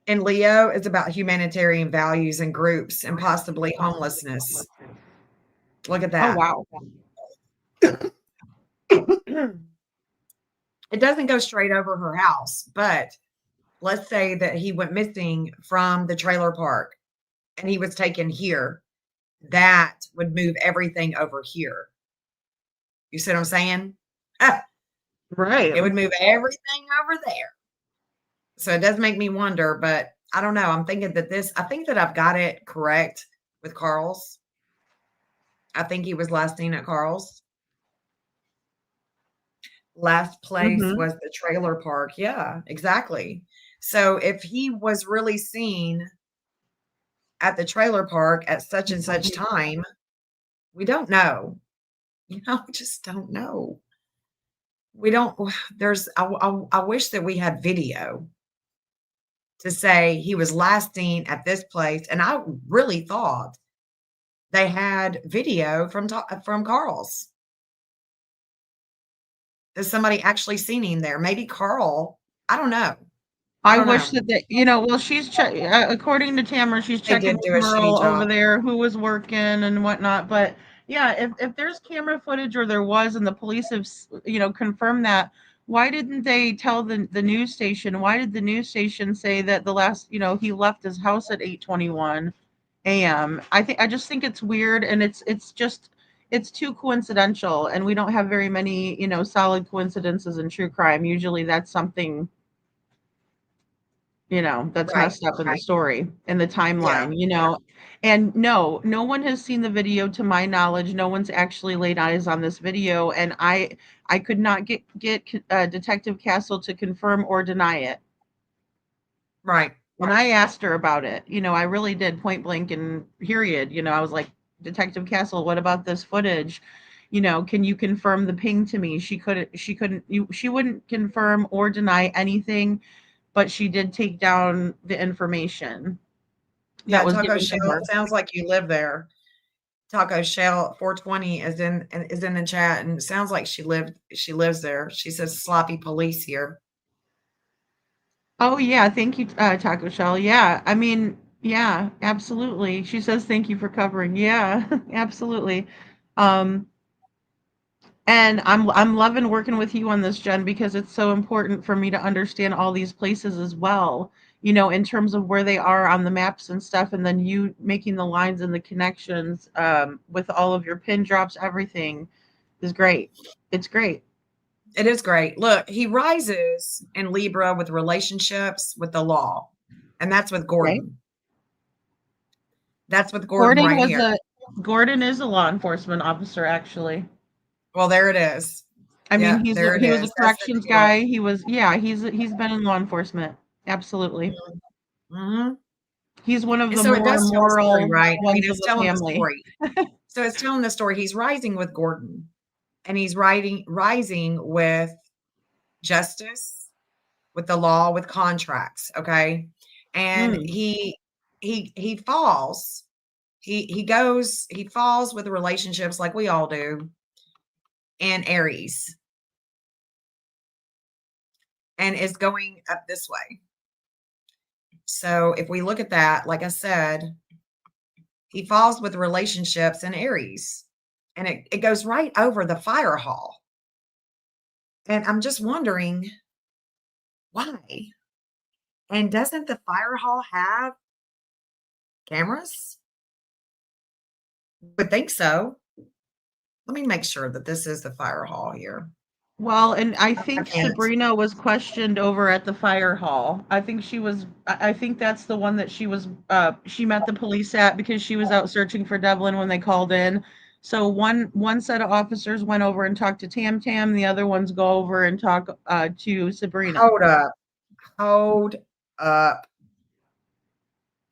Speaker 1: in Leo is about humanitarian values and groups and possibly homelessness. Look at
Speaker 2: Oh
Speaker 1: that.
Speaker 2: wow.
Speaker 1: It doesn't go straight over her house, but let's say that he went missing from the trailer park and he was taken here. That would move everything over here. You see what I'm saying?
Speaker 2: Right.
Speaker 1: It would move everything over there. So it does make me wonder, but I don't know. I think that I've got it correct with Carl's. I think he was last seen at Carl's. Last place
Speaker 2: Mhm.
Speaker 1: was the trailer park. Yeah, exactly. So if he was really seen at the trailer park at such and such time, we don't know. We just don't know. We don't there's I wish that we had video to say he was last seen at this place, and I really thought they had video from Carl's. That somebody actually seen him there. Maybe Carl, I don't know. I
Speaker 2: I
Speaker 1: don't
Speaker 2: wish
Speaker 1: know.
Speaker 2: that well, according to Tamara, she's
Speaker 1: They
Speaker 2: checking
Speaker 1: did
Speaker 2: with
Speaker 1: do a shitty
Speaker 2: Merle over
Speaker 1: job.
Speaker 2: there who was working and whatnot. But yeah, if there's camera footage or there was, and the police have confirmed that, why didn't they tell the news station? Why did the news station say that the last he left his house at 8:21 a.m.? I just think it's weird, and it's too coincidental, and we don't have very many solid coincidences in true crime. Usually that's something that's
Speaker 1: Right,
Speaker 2: messed up in the
Speaker 1: right.
Speaker 2: story, in the
Speaker 1: Yeah,
Speaker 2: timeline. And no one has seen the video to my knowledge. No one's actually laid eyes on this video, and I could not get Detective Castle to confirm or deny it.
Speaker 1: right.
Speaker 2: And I asked her about it. I really did, point blank and period. I was like, Detective Castle, what about this footage? Can you confirm the ping to me? She wouldn't confirm or deny anything, but she did take down the information that
Speaker 1: Yeah,
Speaker 2: was
Speaker 1: Taco
Speaker 2: given to
Speaker 1: Shell,
Speaker 2: her.
Speaker 1: it sounds like you live there. Taco Shell 420 is in the chat, and it sounds like she lives there. She says sloppy police here.
Speaker 2: Oh yeah, thank you, Taco Shell. Yeah, I mean, yeah, absolutely. She says thank you for covering. Yeah, absolutely. Um, and I'm loving working with you on this, Jen, because it's so important for me to understand all these places as well. In terms of where they are on the maps and stuff, and then you making the lines and the connections with all of your pin drops, everything is great. It's great.
Speaker 1: It is great. Look, he rises in Libra with relationships with the law, and that's with
Speaker 2: Okay.
Speaker 1: Gordon. That's with Gordon
Speaker 2: Gordon
Speaker 1: right
Speaker 2: was
Speaker 1: here.
Speaker 2: a Gordon is a law enforcement officer, actually.
Speaker 1: Well, there it is.
Speaker 2: I mean,
Speaker 1: Yep, there it
Speaker 2: he was a
Speaker 1: is. That's the
Speaker 2: corrections
Speaker 1: deal.
Speaker 2: guy. He's been in law enforcement. Absolutely.
Speaker 1: Mhm.
Speaker 2: He's one of
Speaker 1: And
Speaker 2: the
Speaker 1: so it
Speaker 2: more
Speaker 1: does tell the story,
Speaker 2: moral
Speaker 1: right? I mean,
Speaker 2: ones of
Speaker 1: it's
Speaker 2: the
Speaker 1: telling the
Speaker 2: family.
Speaker 1: story. So it's telling the story. He's rising with Gordon, and he's rising with justice, with the law, with contracts, okay? And
Speaker 2: Mm,
Speaker 1: he falls. He falls with relationships like we all do in Aries and is going up this way. So if we look at that, like I said, he falls with relationships in Aries. And it goes right over the fire hall. And I'm just wondering why. And doesn't the fire hall have cameras? Would think so. Let me make sure that this is the fire hall here.
Speaker 2: well, and I
Speaker 1: I
Speaker 2: think
Speaker 1: can't.
Speaker 2: Sabrina was questioned over at the fire hall. I think that's the one that she met the police at, because she was out searching for Devlin when they called in. So one set of officers went over and talked to Tam Tam, the other ones go over and talk to Sabrina.
Speaker 1: Hold up. Hold up.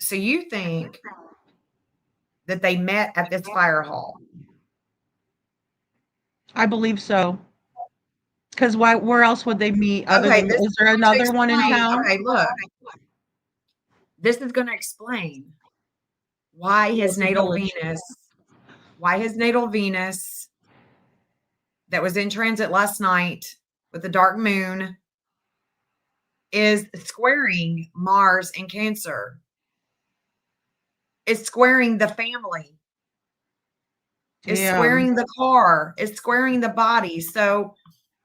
Speaker 1: So you think that they met at this fire hall?
Speaker 2: I believe so. Because where else would they meet other
Speaker 1: Okay,
Speaker 2: than,
Speaker 1: this
Speaker 2: is
Speaker 1: is
Speaker 2: there
Speaker 1: going to
Speaker 2: another one in
Speaker 1: explain.
Speaker 2: town?
Speaker 1: Okay, look, this is going to explain why his
Speaker 2: Yes, a
Speaker 1: natal
Speaker 2: village.
Speaker 1: Venus, why his natal Venus that was in transit last night with the dark moon is squaring Mars in Cancer. It's squaring the family. It's
Speaker 2: Damn.
Speaker 1: squaring the car. It's squaring the body. So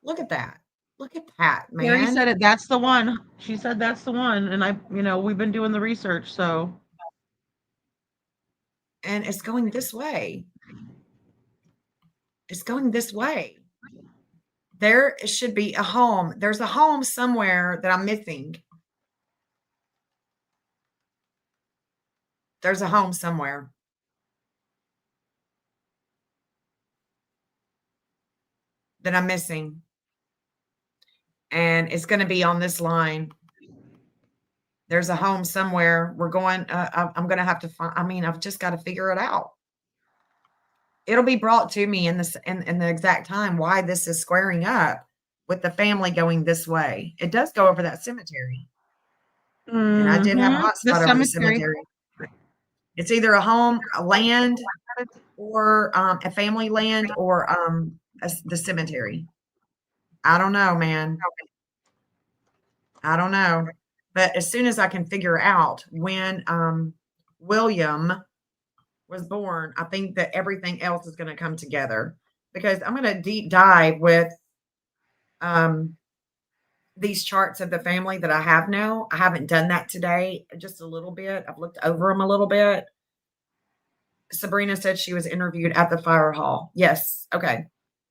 Speaker 1: look at that. Look at that,
Speaker 2: Carrie said
Speaker 1: man.
Speaker 2: it. That's the one. She said that's the one. And we've been doing the research. So,
Speaker 1: And it's going this way. It's going this way. There should be a home. There's a home somewhere that I'm missing. There's a home somewhere that I'm missing. and it's going to be on this line. There's a home somewhere. We're going. I'm going to have to find. I mean, I've just got to figure it out. It'll be brought to me in this in the exact time why this is squaring up with the family going this way. It does go over that cemetery, and I did have a
Speaker 2: Mhm.
Speaker 1: hot
Speaker 2: The
Speaker 1: spot over the
Speaker 2: cemetery.
Speaker 1: cemetery. It's either a home, a land, or a family land, or the cemetery. I don't know, man. I don't know. But as soon as I can figure out when William was born, I think that everything else is going to come together because I'm going to deep dive with um, these charts of the family that I have now. I haven't done that today, just a little bit. I've looked over them a little bit. Sabrina said she was interviewed at the fire hall. Yes. Okay.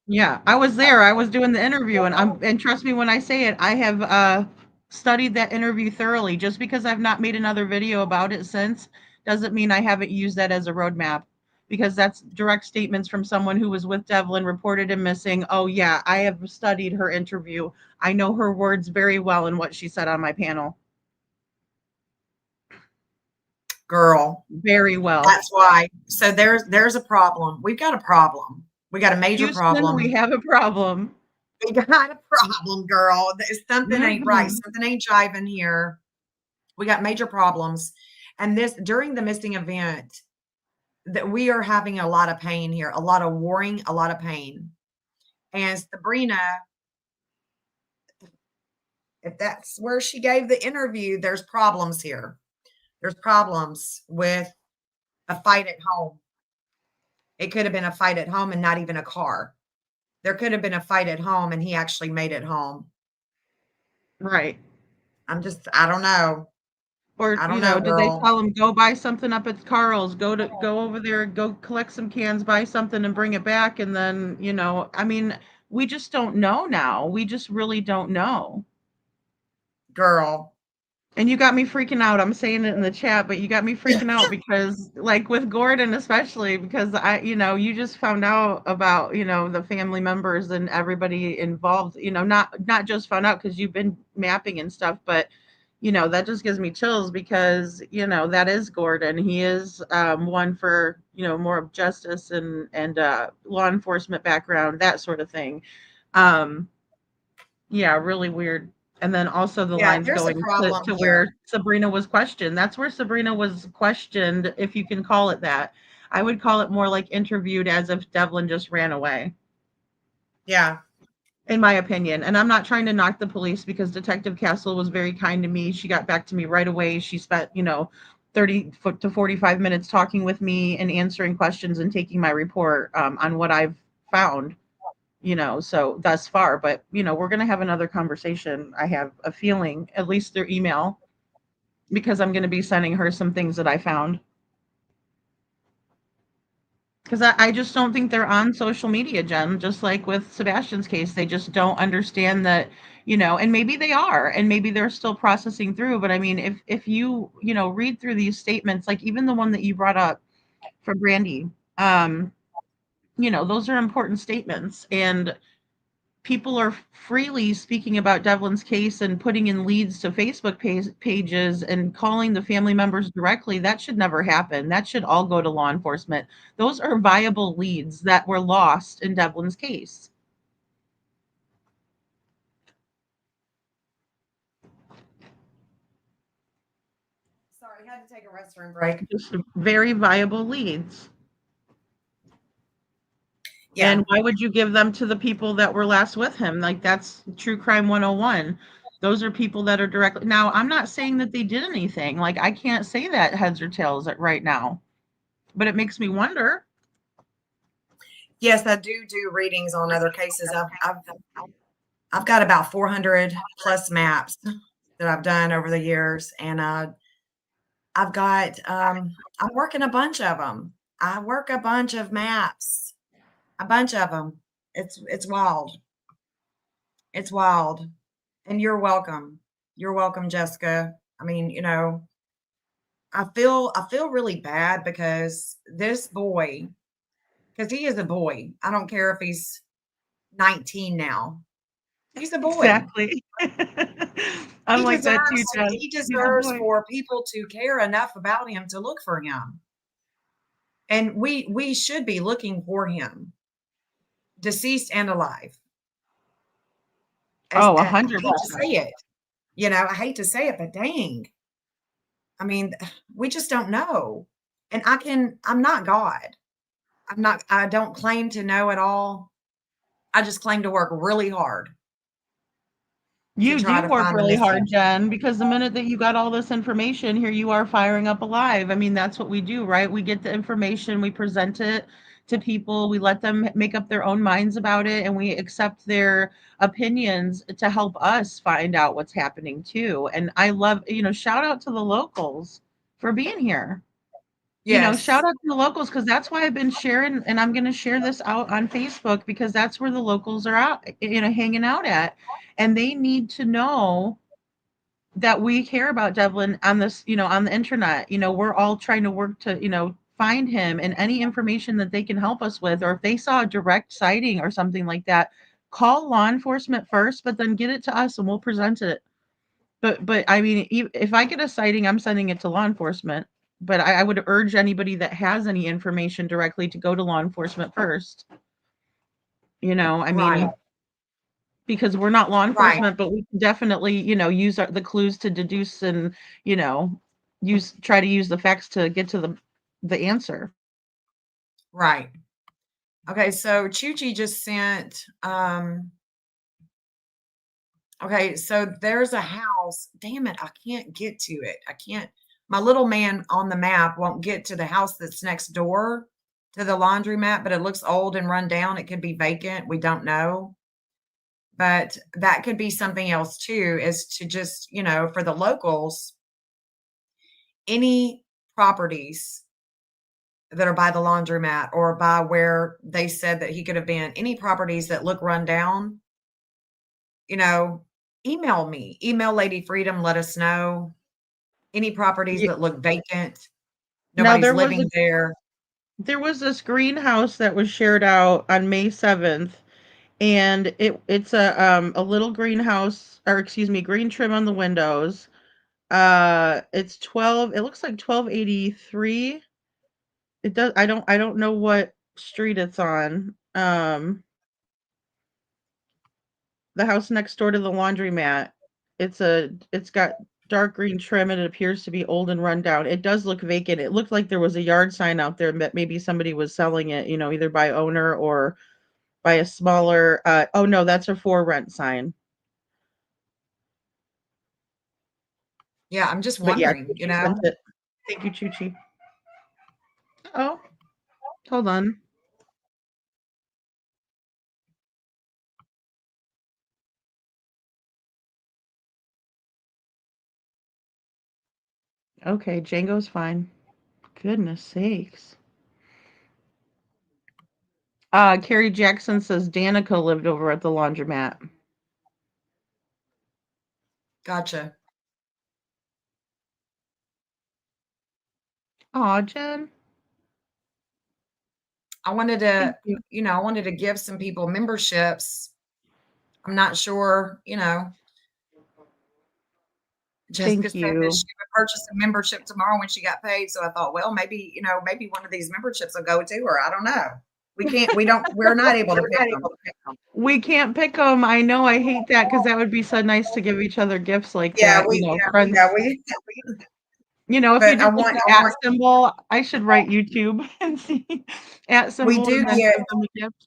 Speaker 2: Yeah, I was there. I was doing the interview, and trust me when I say it, I have studied that interview thoroughly. Just because I've not made another video about it since doesn't mean I haven't used that as a roadmap. Because that's direct statements from someone who was with Devlin, reported him missing. Oh yeah, I have studied her interview. I know her words very well and what she said on my panel.
Speaker 1: Girl,
Speaker 2: Very well.
Speaker 1: that's why. So there's a problem. We've got a problem. We got a major
Speaker 2: Houston, we
Speaker 1: problem.
Speaker 2: have a problem.
Speaker 1: We got a problem, girl. Something ain't right.
Speaker 2: Mhm.
Speaker 1: Something ain't jiving here. We got major problems. And this during the missing event, that we are having a lot of pain here, a lot of warring, a lot of pain. And Sabrina, if that's where she gave the interview, there's problems here. There's problems with a fight at home. It could have been a fight at home and not even a car. There could have been a fight at home and he actually made it home.
Speaker 2: Right.
Speaker 1: I don't know.
Speaker 2: Or,
Speaker 1: I don't know,
Speaker 2: did they
Speaker 1: girl.
Speaker 2: tell him, "Go buy something up at Carl's, go over there, go collect some cans, buy something and bring it back," and then, I mean, we just don't know now. We just really don't know.
Speaker 1: Girl.
Speaker 2: And you got me freaking out. I'm saying it in the chat, but you got me freaking out because, like, with Gordon especially, because you just found out about, the family members and everybody involved, not just found out because you've been mapping and stuff, but that just gives me chills because, that is Gordon. He is one for, more of justice and law enforcement background, that sort of thing. Um, yeah, really weird. And then also the
Speaker 1: Yeah,
Speaker 2: lines
Speaker 1: there's a
Speaker 2: going
Speaker 1: problem
Speaker 2: to
Speaker 1: here.
Speaker 2: where Sabrina was questioned. That's where Sabrina was questioned, if you can call it that. I would call it more like interviewed, as if Devlin just ran away,
Speaker 1: Yeah.
Speaker 2: in my opinion. And I'm not trying to knock the police because Detective Castle was very kind to me. She got back to me right away. She spent, 30 to 45 minutes talking with me and answering questions and taking my report on what I've found, so thus far. But, we're going to have another conversation. I have a feeling, at least through email, because I'm going to be sending her some things that I found. Because I just don't think they're on social media, Jen, just like with Sebastian's case. They just don't understand that, and maybe they are, and maybe they're still processing through. But I mean, if you, read through these statements, like even the one that you brought up from Brandy, um, those are important statements. And people are freely speaking about Devlin's case and putting in leads to Facebook pages and calling the family members directly. That should never happen. That should all go to law enforcement. Those are viable leads that were lost in Devlin's case.
Speaker 1: Sorry, had to take a restroom break.
Speaker 2: Just very viable leads.
Speaker 1: Yeah.
Speaker 2: And why would you give them to the people that were last with him? Like, that's true crime 101. Those are people that are directly. Now, I'm not saying that they did anything. Like, I can't say that heads or tails right now, but it makes me wonder.
Speaker 1: Yes, I do readings on other cases. I've got about 400 plus maps that I've done over the years, and I've got I'm working a bunch of them. I work a bunch of maps, a bunch of them. It's wild. It's wild. And you're welcome. You're welcome, Jessica. I mean, I feel really bad because this boy, because he is a boy. I don't care if he's 19 now. He's a boy.
Speaker 2: Exactly. I'm like that too, Jen.
Speaker 1: He
Speaker 2: He's a
Speaker 1: deserves
Speaker 2: boy.
Speaker 1: for people to care enough about him to look for him. And we should be looking for him, deceased and alive. As
Speaker 2: Oh,
Speaker 1: I hate to
Speaker 2: 100%.
Speaker 1: say it, I hate to say it, but dang. I mean, we just don't know. And I'm not God. I don't claim to know it all. I just claim to work really hard to
Speaker 2: You
Speaker 1: try
Speaker 2: do
Speaker 1: to
Speaker 2: work
Speaker 1: find the
Speaker 2: really hard,
Speaker 1: missing.
Speaker 2: Jen, because the minute that you got all this information, here you are firing up alive. I mean, that's what we do, right? We get the information, we present it to people, we let them make up their own minds about it, and we accept their opinions to help us find out what's happening too. And I love, shout out to the locals for being here. Shout
Speaker 1: Yes.
Speaker 2: out to the locals because that's why I've been sharing, and I'm going to share this out on Facebook because that's where the locals are out, hanging out at. And they need to know that we care about Devlin on this, on the internet. We're all trying to work to, find him, and any information that they can help us with, or if they saw a direct sighting or something like that, call law enforcement first, but then get it to us and we'll present it. But I mean, if I get a sighting, I'm sending it to law enforcement. But I would urge anybody that has any information directly to go to law enforcement first. I
Speaker 1: Right.
Speaker 2: mean, because we're not law
Speaker 1: Right.
Speaker 2: enforcement, but we can definitely, use the clues to deduce and, you know, try to use the facts to get to the answer.
Speaker 1: Right. Okay, so Chuchi just sent okay, so there's a house. Damn it, I can't get to it. I can't my little man on the map won't get to the house that's next door to the laundromat, but it looks old and run down. It could be vacant. We don't know. But that could be something else too, is to just, for the locals, any properties that are by the laundromat or by where they said that he could have been, any properties that look run down, you know, email me, email Lady Freedom, let us know. Any properties
Speaker 2: Ye
Speaker 1: that look vacant,
Speaker 2: Now
Speaker 1: nobody's living there.
Speaker 2: there was this greenhouse that was shared out on May 7th, and it's a little greenhouse, or excuse me, green trim on the windows. It's 12, it looks like 1283. I don't know what street it's on. The house next door to the laundromat. It's got dark green trim and it appears to be old and run down. It does look vacant. It looked like there was a yard sign out there that maybe somebody was selling it, either by owner or by a smaller oh no, that's a for rent sign.
Speaker 1: Yeah, I'm just
Speaker 2: But yeah,
Speaker 1: wondering,
Speaker 2: Chuchi sent it. Thank you, Chuchi. Oh, hold on. Okay, Django's fine. Goodness sakes. Carrie Jackson says Danica lived over at the laundromat.
Speaker 1: gotcha.
Speaker 2: Aw, Jen.
Speaker 1: I wanted
Speaker 2: Thank
Speaker 1: to,
Speaker 2: you.
Speaker 1: I wanted to give some people memberships. I'm not sure, Jessica
Speaker 2: Thank
Speaker 1: said that
Speaker 2: you.
Speaker 1: she would purchase a membership tomorrow when she got paid. So I thought, well, maybe, maybe one of these memberships will go to her. I don't know. We're not able to
Speaker 2: We're
Speaker 1: pick
Speaker 2: not
Speaker 1: them.
Speaker 2: able to pick them. We can't pick them. I know, I hate that because that would be so nice to give each other gifts like
Speaker 1: Yeah,
Speaker 2: that, friends.
Speaker 1: yeah, we,
Speaker 2: If you
Speaker 1: but
Speaker 2: just hit the at symbol, I should write YouTube and see at
Speaker 1: we
Speaker 2: symbol
Speaker 1: do
Speaker 2: and then
Speaker 1: get,
Speaker 2: send them a gift.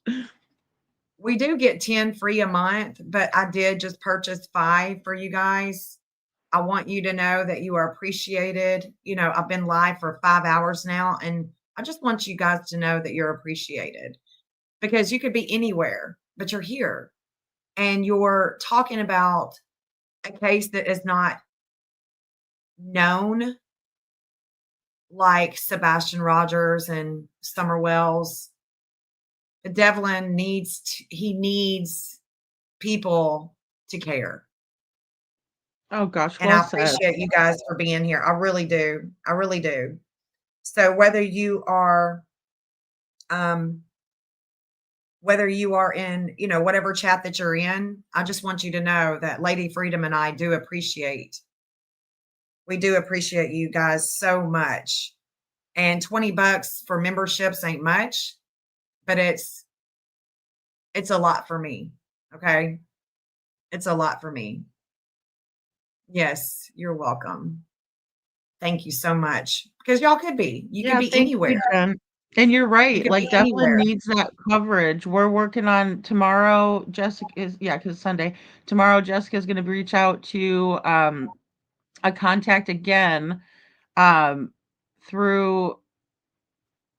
Speaker 1: we do get 10 free a month, but I did just purchase 5 for you guys. I want you to know that you are appreciated. I've been live for 5 hours now, and I just want you guys to know that you're appreciated because you could be anywhere, but you're here and you're talking about a case that is not known like Sebastian Rogers and Summer Wells. Devlin he needs people to care.
Speaker 2: Oh gosh,
Speaker 1: And
Speaker 2: well
Speaker 1: I
Speaker 2: said.
Speaker 1: appreciate you guys for being here. I really do. I really do. So whether you are um whether you are in, whatever chat that you're in, I just want you to know that Lady Freedom and I do appreciate. We do appreciate you guys so much. And $20 for memberships ain't much, but it's a lot for me. Okay? It's a lot for me. Yes, you're welcome. Thank you so much. Because y'all could be. You could
Speaker 2: Yeah,
Speaker 1: be
Speaker 2: thank you,
Speaker 1: anywhere.
Speaker 2: Jen. And you're
Speaker 1: You
Speaker 2: right,
Speaker 1: could
Speaker 2: like,
Speaker 1: be
Speaker 2: Devlin
Speaker 1: anywhere.
Speaker 2: needs that coverage. We're working on tomorrow, Jessica is yeah, 'cause it's Sunday. Tomorrow, Jessica's gonna reach out to, a contact again, um, through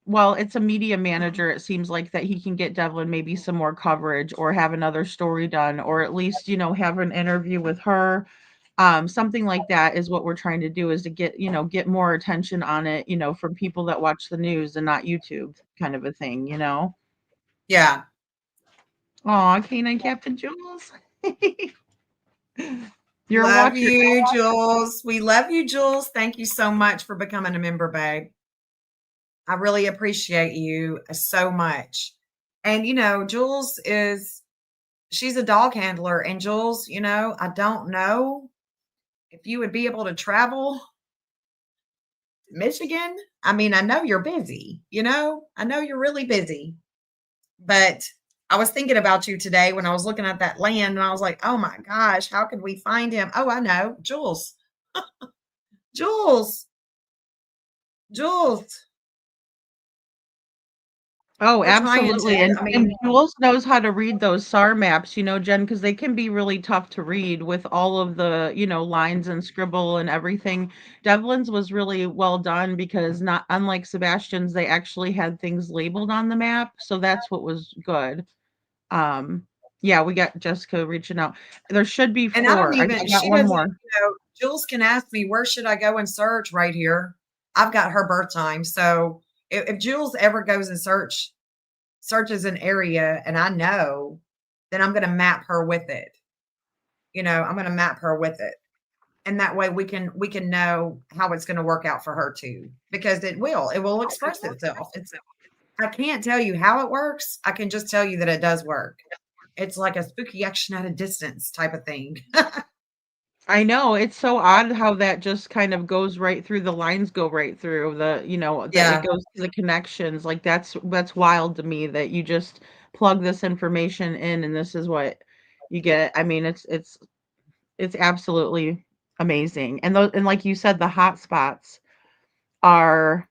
Speaker 2: well, it's a media manager, it seems like, that he can get Devlin maybe some more coverage or have another story done or at least, have an interview with her. Something like that is what we're trying to do is to get more attention on it, from people that watch the news and not YouTube kind of a thing.
Speaker 1: Yeah.
Speaker 2: Aw, Canine Captain Jules. You're a
Speaker 1: Love
Speaker 2: watcher.
Speaker 1: you, Jules. We love you, Jules. Thank you so much for becoming a member, babe. I really appreciate you so much. And Jules she's a dog handler. And Jules, I don't know if you would be able to travel to Michigan. I mean, I know you're busy, I know you're really busy, but I was thinking about you today when I was looking at that land and I was like, oh my gosh, how could we find him? Oh, I know. Jules. Jules. Jules.
Speaker 2: Oh,
Speaker 1: We're trying
Speaker 2: absolutely,
Speaker 1: to,
Speaker 2: and Jules knows how to read those SAR maps, Jen, because they can be really tough to read with all of the, lines and scribble and everything. Devlin's was really well done because not unlike Sebastian's, they actually had things labeled on the map, so that's what was good. Um, yeah, we got Jessica reaching out. There should be
Speaker 1: and I don't
Speaker 2: 4. I
Speaker 1: even,
Speaker 2: got
Speaker 1: she
Speaker 2: 1
Speaker 1: doesn't,
Speaker 2: more.
Speaker 1: Jules can ask me, where should I go and search right here? I've got her birth time. So if Jules ever goes and searches an area and I know, then I'm going to map her with it. I'm going to map her with it. And that way we can know how it's going to work out for her too, because it will express itself. I can't tell you how it works. I can just tell you that it does work. It's like a spooky action at a distance type of thing.
Speaker 2: I know, it's so odd how that just kind of goes right through the lines go right through that it
Speaker 1: Yeah.
Speaker 2: goes to the connections, like, that's wild to me that you just plug this information in and this is what you get. I mean, it's absolutely amazing, and like you said, the hotspots are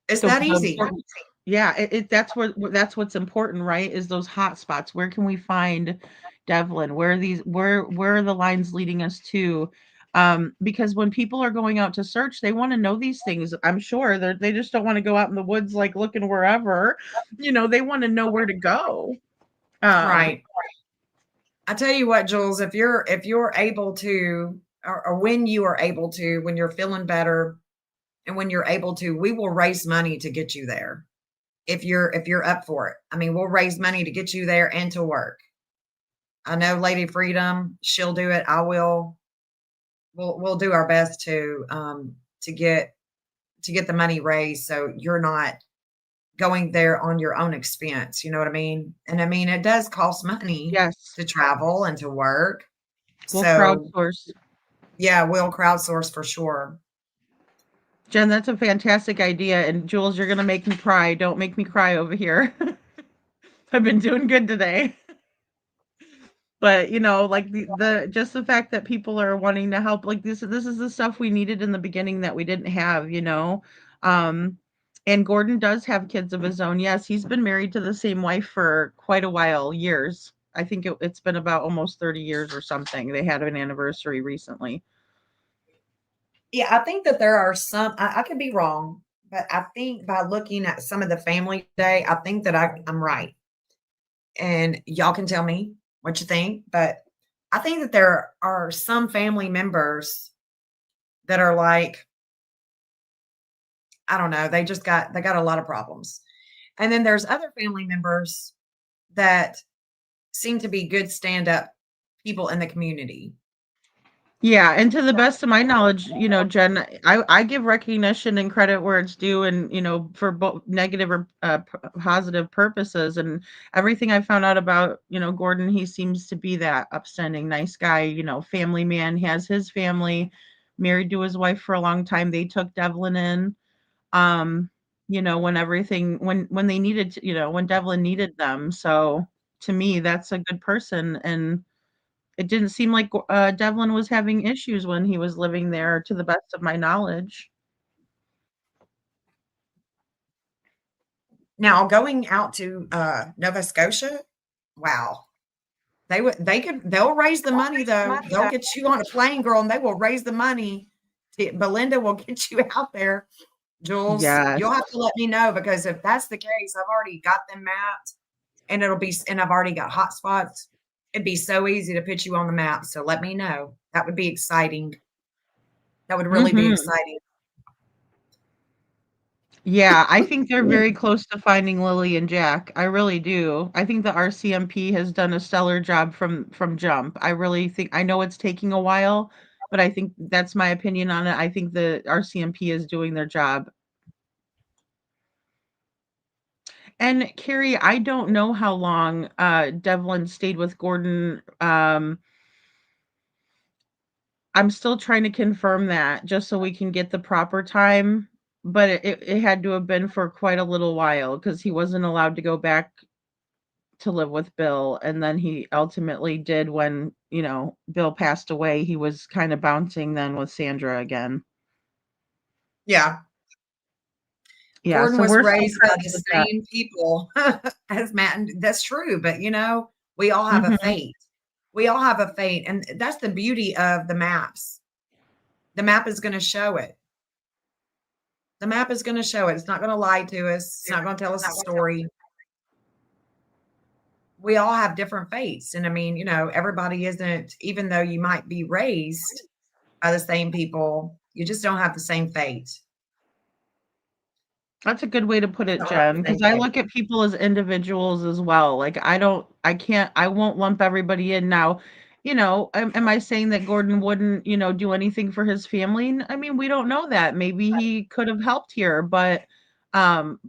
Speaker 1: It's
Speaker 2: the
Speaker 1: that
Speaker 2: the
Speaker 1: easy.
Speaker 2: important yeah, that's what's important, right, is those hot spots. Where can we find Devlin? Where are the lines leading us to? Because when people are going out to search, they wanna know these things, I'm sure. They just don't wanna go out in the woods, like, looking wherever, they wanna know where to go. Um
Speaker 1: Right. I tell you what, Jules, if you're able to, or when you are able to, when you're feeling better and when you're able to, we will raise money to get you there. If you're up for it. I mean, we'll raise money to get you there and to work. I know Lady Freedom, she'll do it. I will. We'll do our best to get the money raised so you're not going there on your own expense. You know what I mean? And I mean, it does cost money
Speaker 2: Yes,
Speaker 1: to travel and to work.
Speaker 2: we'll
Speaker 1: So
Speaker 2: crowdsource.
Speaker 1: yeah, we'll crowdsource for sure.
Speaker 2: Jen, that's a fantastic idea, and Jules, you're gonna make me cry. Don't make me cry over here. I've been doing good today. But, like, the just the fact that people are wanting to help, like, this is the stuff we needed in the beginning that we didn't have. Um, and Gordon does have kids of his own. Yes, he's been married to the same wife for quite a while, years. I think it's been about almost 30 years or something. They had an anniversary recently.
Speaker 1: Yeah, I think that there are some, I could be wrong, but I think by looking at some of the family today, I think that I'm right. And y'all can tell me what you think, but I think that there are some family members that are like, I don't know, they got a lot of problems. And then there's other family members that seem to be good stand up people in the community.
Speaker 2: Yeah, and to the best of my knowledge, Jen, I give recognition and credit where it's due, and for both negative or positive purposes. And everything I found out about Gordon, he seems to be that upstanding, nice guy. Family man, has his family, married to his wife for a long time. They took Devlin in, um, when everything when they needed to, when Devlin needed them. So to me, that's a good person, and it didn't seem like, Devlin was having issues when he was living there, to the best of my knowledge.
Speaker 1: Now going out to Nova Scotia, wow. They'll raise the money though. They'll get you on a plane, girl, and they will raise the money. Belinda will get you out there. Jules, you'll
Speaker 2: Yes.
Speaker 1: have to let me know because if that's the case, I've already got them mapped and I've already got hot spots. It'd be so easy to put you on the map. So let me know. That would be exciting. That would really be
Speaker 2: Mhm.
Speaker 1: exciting.
Speaker 2: Yeah, I think they're very close to finding Lily and Jack. I really do. I think the RCMP has done a stellar job from jump. I really think, I know it's taking a while, but I think that's my opinion on it. I think the RCMP is doing their job. And Carrie, I don't know how long Devlin stayed with Gordon. I'm still trying to confirm that just so we can get the proper time, but it had to have been for quite a little while because he wasn't allowed to go back to live with Bill, and then he ultimately did when, Bill passed away. He was kind of bouncing then with Sandra again.
Speaker 1: Yeah.
Speaker 2: Yeah,
Speaker 1: Gordon
Speaker 2: so
Speaker 1: was
Speaker 2: we're still
Speaker 1: raised by
Speaker 2: trying
Speaker 1: the
Speaker 2: to get that.
Speaker 1: same people as Matt. And that's true. But, we all have a
Speaker 2: Mhm.
Speaker 1: fate. We all have a fate. And that's the beauty of the maps. The map is going to show it. The map is going to show it. It's not going to lie to us. It's not going to tell us a story. We all have different fates. And I mean, everybody isn't, even though you might be raised by the same people, you just don't have the same fate.
Speaker 2: That's a good way to put
Speaker 1: Just
Speaker 2: it,
Speaker 1: don't have
Speaker 2: Jen,
Speaker 1: the same
Speaker 2: because I
Speaker 1: fate.
Speaker 2: look at people as individuals as well. Like, I won't lump everybody in now. Am I saying that Gordon wouldn't, do anything for his family? I mean, we don't know that. Maybe he could have helped here, um,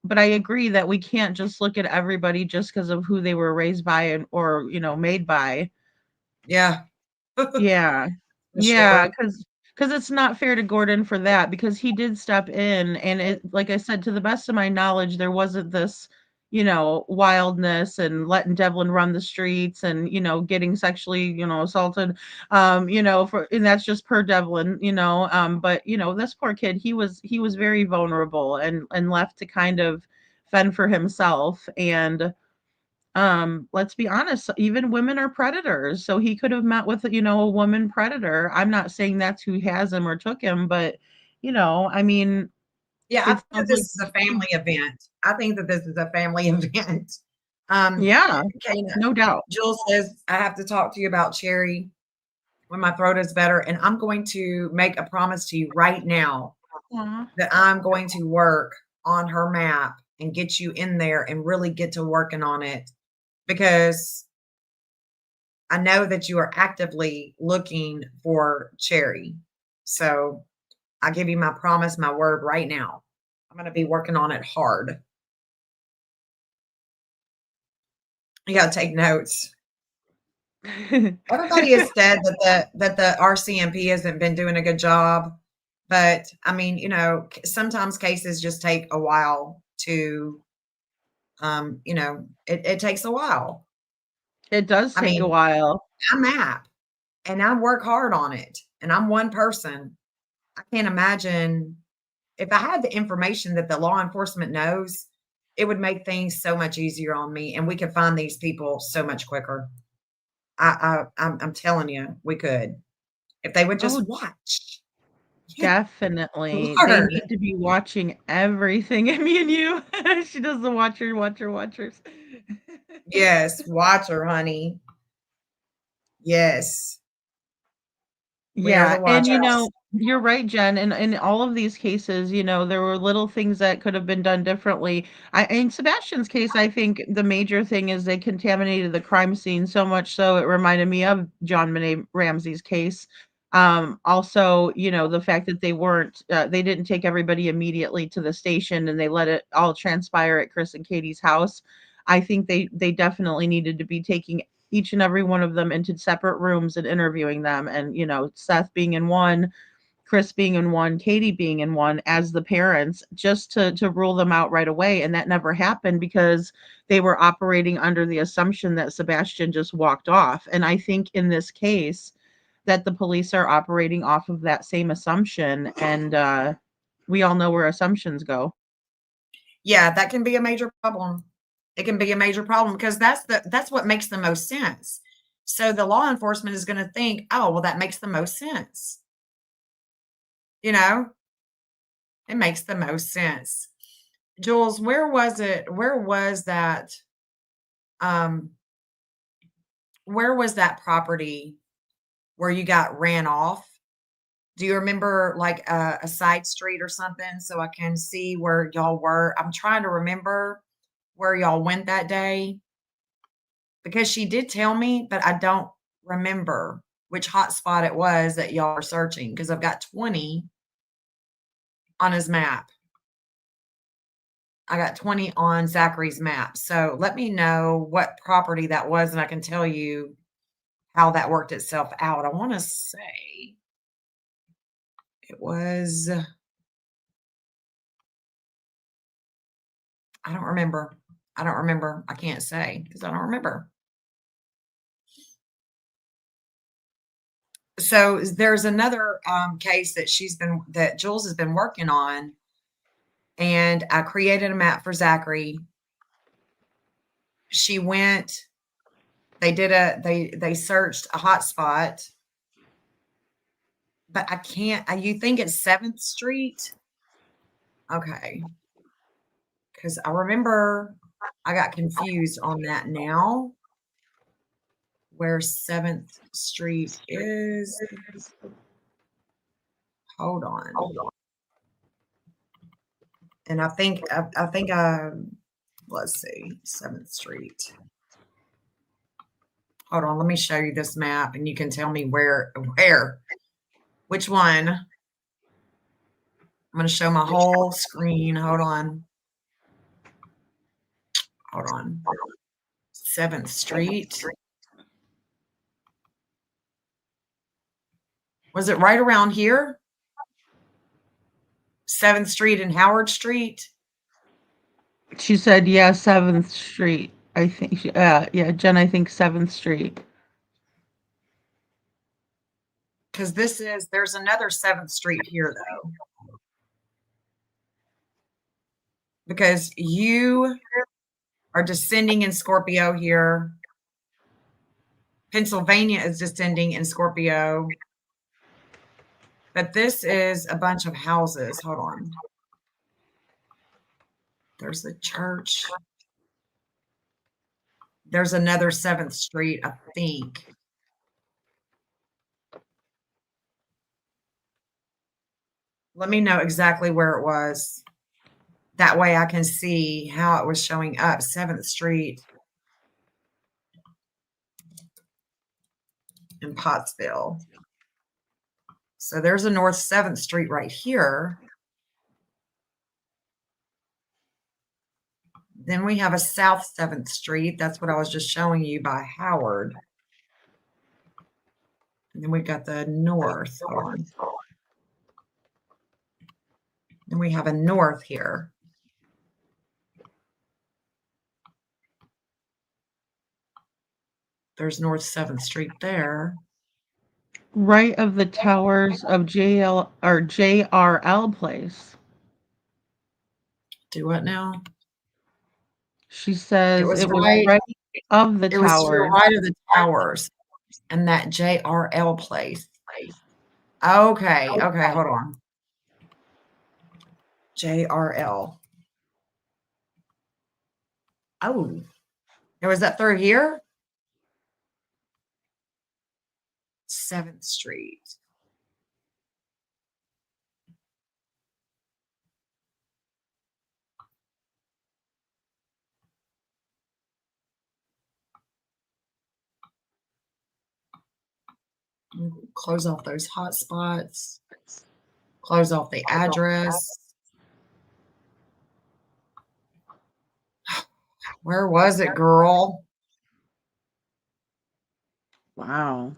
Speaker 2: but I agree that we can't just look at everybody just because of who they were raised by or, made by.
Speaker 1: Yeah, for
Speaker 2: Yeah. Yeah,
Speaker 1: sure.
Speaker 2: because it's not fair to Gordon for that because he did step in, and like I said, to the best of my knowledge, there wasn't this, wildness and letting Devlin run the streets and, getting sexually, assaulted, and that's just per Devlin, but this poor kid, he was very vulnerable and left to kind of fend for himself. And let's be honest, even women are predators. So he could have met with, a woman predator. I'm not saying that's who has him or took him, but I mean,
Speaker 1: Yeah, I
Speaker 2: it
Speaker 1: think that
Speaker 2: sounds
Speaker 1: this
Speaker 2: like
Speaker 1: is a family event. I think that this is a family event. Um,
Speaker 2: yeah,
Speaker 1: Kana,
Speaker 2: no doubt.
Speaker 1: Jules says, I have to talk to you about Cherry when my throat is better. And I'm going to make a promise to you right now
Speaker 2: Aw.
Speaker 1: that I'm going to work on her map and get you in there and really get to working on it because I know that you are actively looking for Cherry. So I give you my promise, my word right now. I'm going to be working on it hard. You got to take notes. Everybody has said that the RCMP hasn't been doing a good job, but I mean, sometimes cases just take a while to, it takes a while.
Speaker 2: It does
Speaker 1: I
Speaker 2: take a
Speaker 1: mean,
Speaker 2: while.
Speaker 1: I map and I work hard on it, and I'm one person. I can't imagine if I had the information that the law enforcement knows, it would make things so much easier on me, and we could find these people so much quicker. I'm telling you, we could if they would just
Speaker 2: Oh,
Speaker 1: watch. Yeah,
Speaker 2: definitely. They
Speaker 1: learn.
Speaker 2: need to be watching everything. Me and you. She does the watchers.
Speaker 1: Yes, watch her, honey. Yes, we are the
Speaker 2: Yeah, and
Speaker 1: watchers.
Speaker 2: you're right, Jen. And in all of these cases, there were little things that could have been done differently. In Sebastian's case, I think the major thing is they contaminated the crime scene so much so it reminded me of John Benet Ramsey's case. Also, the fact that they didn't take everybody immediately to the station and they let it all transpire at Chris and Katie's house. I think they definitely needed to be taking each and every one of them into separate rooms and interviewing them, and Seth being in one, Chris being in one, Katie being in one as the parents, just to rule them out right away. And that never happened because they were operating under the assumption that Sebastian just walked off. And I think in this case that the police are operating off of that same assumption, and we all know where assumptions go.
Speaker 1: Yeah, that can be a major problem. It can be a major problem because that's what makes the most sense. So the law enforcement is going to think, oh, well, that makes the most sense. You know, it makes the most sense. Jules, where was it? Um, where was that property where you got ran off? Do you remember like a side street or something so I can see where y'all were? I'm trying to remember where y'all went that day because she did tell me, but I don't remember which hotspot it was that y'all were searching because I've got 20 on his map. I got 20 on Zachary's map. So let me know what property that was, and I can tell you how that worked itself out. I want to say it was, I don't remember. I don't remember. I can't say because I don't remember. So there's another case that Jules has been working on, and I created a map for Zachary. She went, they searched a hotspot, but I can't, you think it's 7th Street? Okay. Because I remember I got confused on that now, where 7th Street is. Hold on. And let's see, 7th Street. Hold on, let me show you this map and you can tell me which one. I'm going to show my whole screen. Hold on. 7th Street. Was it right around here? 7th Street and Howard Street?
Speaker 2: She said, yeah, 7th Street. I think, yeah, Jen, I think 7th Street.
Speaker 1: Because there's another 7th Street here, though. Because you are descending in Scorpio here. Pennsylvania is descending in Scorpio. But this is a bunch of houses. Hold on. There's the church. There's another 7th Street, I think. Let me know exactly where it was. That way I can see how it was showing up. 7th Street in Pottsville. So there's a North 7th Street right here. Then we have a South 7th Street. That's what I was just showing you by Howard. And then we've got the North. Hold on. And we have a North here. There's North 7th Street there.
Speaker 2: Right of the towers of JL or JRL place.
Speaker 1: Do what now?
Speaker 2: She says it was
Speaker 1: right.
Speaker 2: right of the
Speaker 1: It was to the
Speaker 2: towers.
Speaker 1: right of the towers and that JRL place. Okay. Okay. Hold on. JRL. Oh, was that through here? 7th Street. Close off those hot spots. Close off the address. Where was it, girl?
Speaker 2: Wow.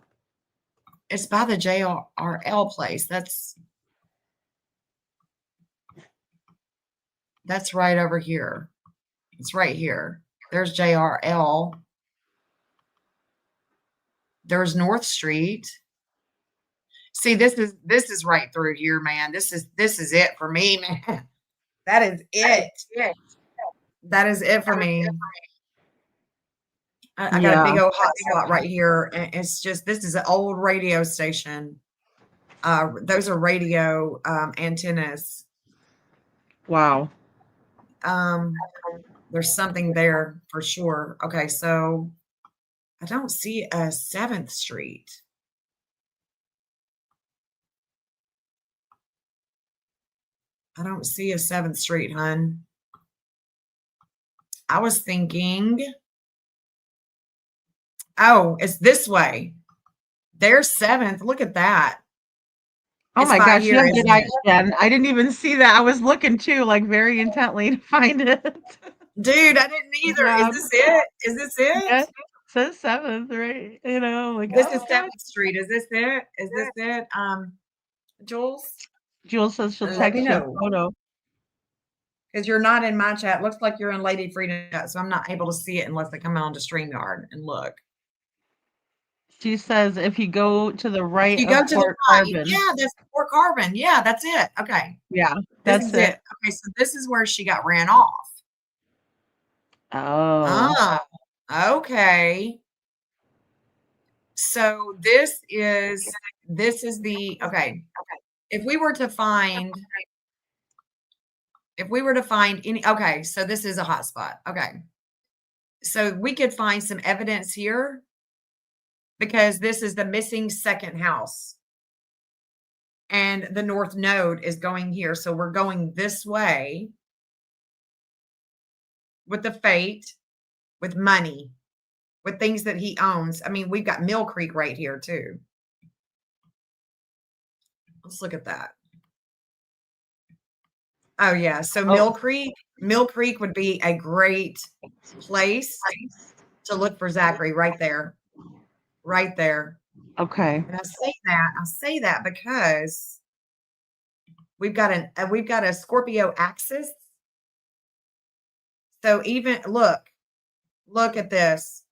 Speaker 1: It's by the JRL place. That's right over here. It's right here. There's JRL. There's North Street. See, this is right through here, man. This is it for me, man. That is it. That is it for me. I got a
Speaker 2: Yeah.
Speaker 1: big old hot spot right here, and it's just this is an old radio station. Those are radio antennas.
Speaker 2: Wow.
Speaker 1: There's something there for sure. Okay, so I don't see a 7th Street. I don't see a 7th Street, hun. I was thinking, oh, it's this way. There's 7th. Look at that.
Speaker 2: Oh
Speaker 1: It's
Speaker 2: my
Speaker 1: by
Speaker 2: gosh, you
Speaker 1: here,
Speaker 2: have good
Speaker 1: isn't
Speaker 2: eyes,
Speaker 1: it?
Speaker 2: Jen. I didn't even see that. I was looking too, like very intently to find it.
Speaker 1: Dude, I didn't
Speaker 2: Good
Speaker 1: either. Is
Speaker 2: job.
Speaker 1: this it? Is this it?
Speaker 2: Yeah, it says 7th, right? You know, like,
Speaker 1: This
Speaker 2: oh
Speaker 1: is
Speaker 2: my gosh.
Speaker 1: 7th Street. Is this it? Is this it? Jules?
Speaker 2: Jules says she'll
Speaker 1: Let me
Speaker 2: text you a
Speaker 1: know.
Speaker 2: photo.
Speaker 1: Because you're not in my chat. Looks like you're in Lady Freedom chat, so I'm not able to see it unless I come on to StreamYard and look.
Speaker 2: She says if you go to the
Speaker 1: If
Speaker 2: right
Speaker 1: you go
Speaker 2: of
Speaker 1: to the
Speaker 2: Port
Speaker 1: right,
Speaker 2: Carbon.
Speaker 1: yeah, that's Port Carbon. Yeah, that's it. Okay.
Speaker 2: Yeah,
Speaker 1: This
Speaker 2: that's
Speaker 1: is
Speaker 2: it.
Speaker 1: it. Okay, so this is where she got ran off.
Speaker 2: Oh.
Speaker 1: Ah, okay. So this is the okay. If we were to find any okay, so this is a hotspot. Okay. So we could find some evidence here because this is the missing second house. And the north node is going here. So we're going this way with the fate, with money, with things that he owns. I mean, we've got Mill Creek right here too. Let's look at that. Oh yeah, so Mill Creek would be a great place to look for Zachary right there. Right there.
Speaker 2: Okay.
Speaker 1: And I say that because we've got a Scorpio axis. So even look at this.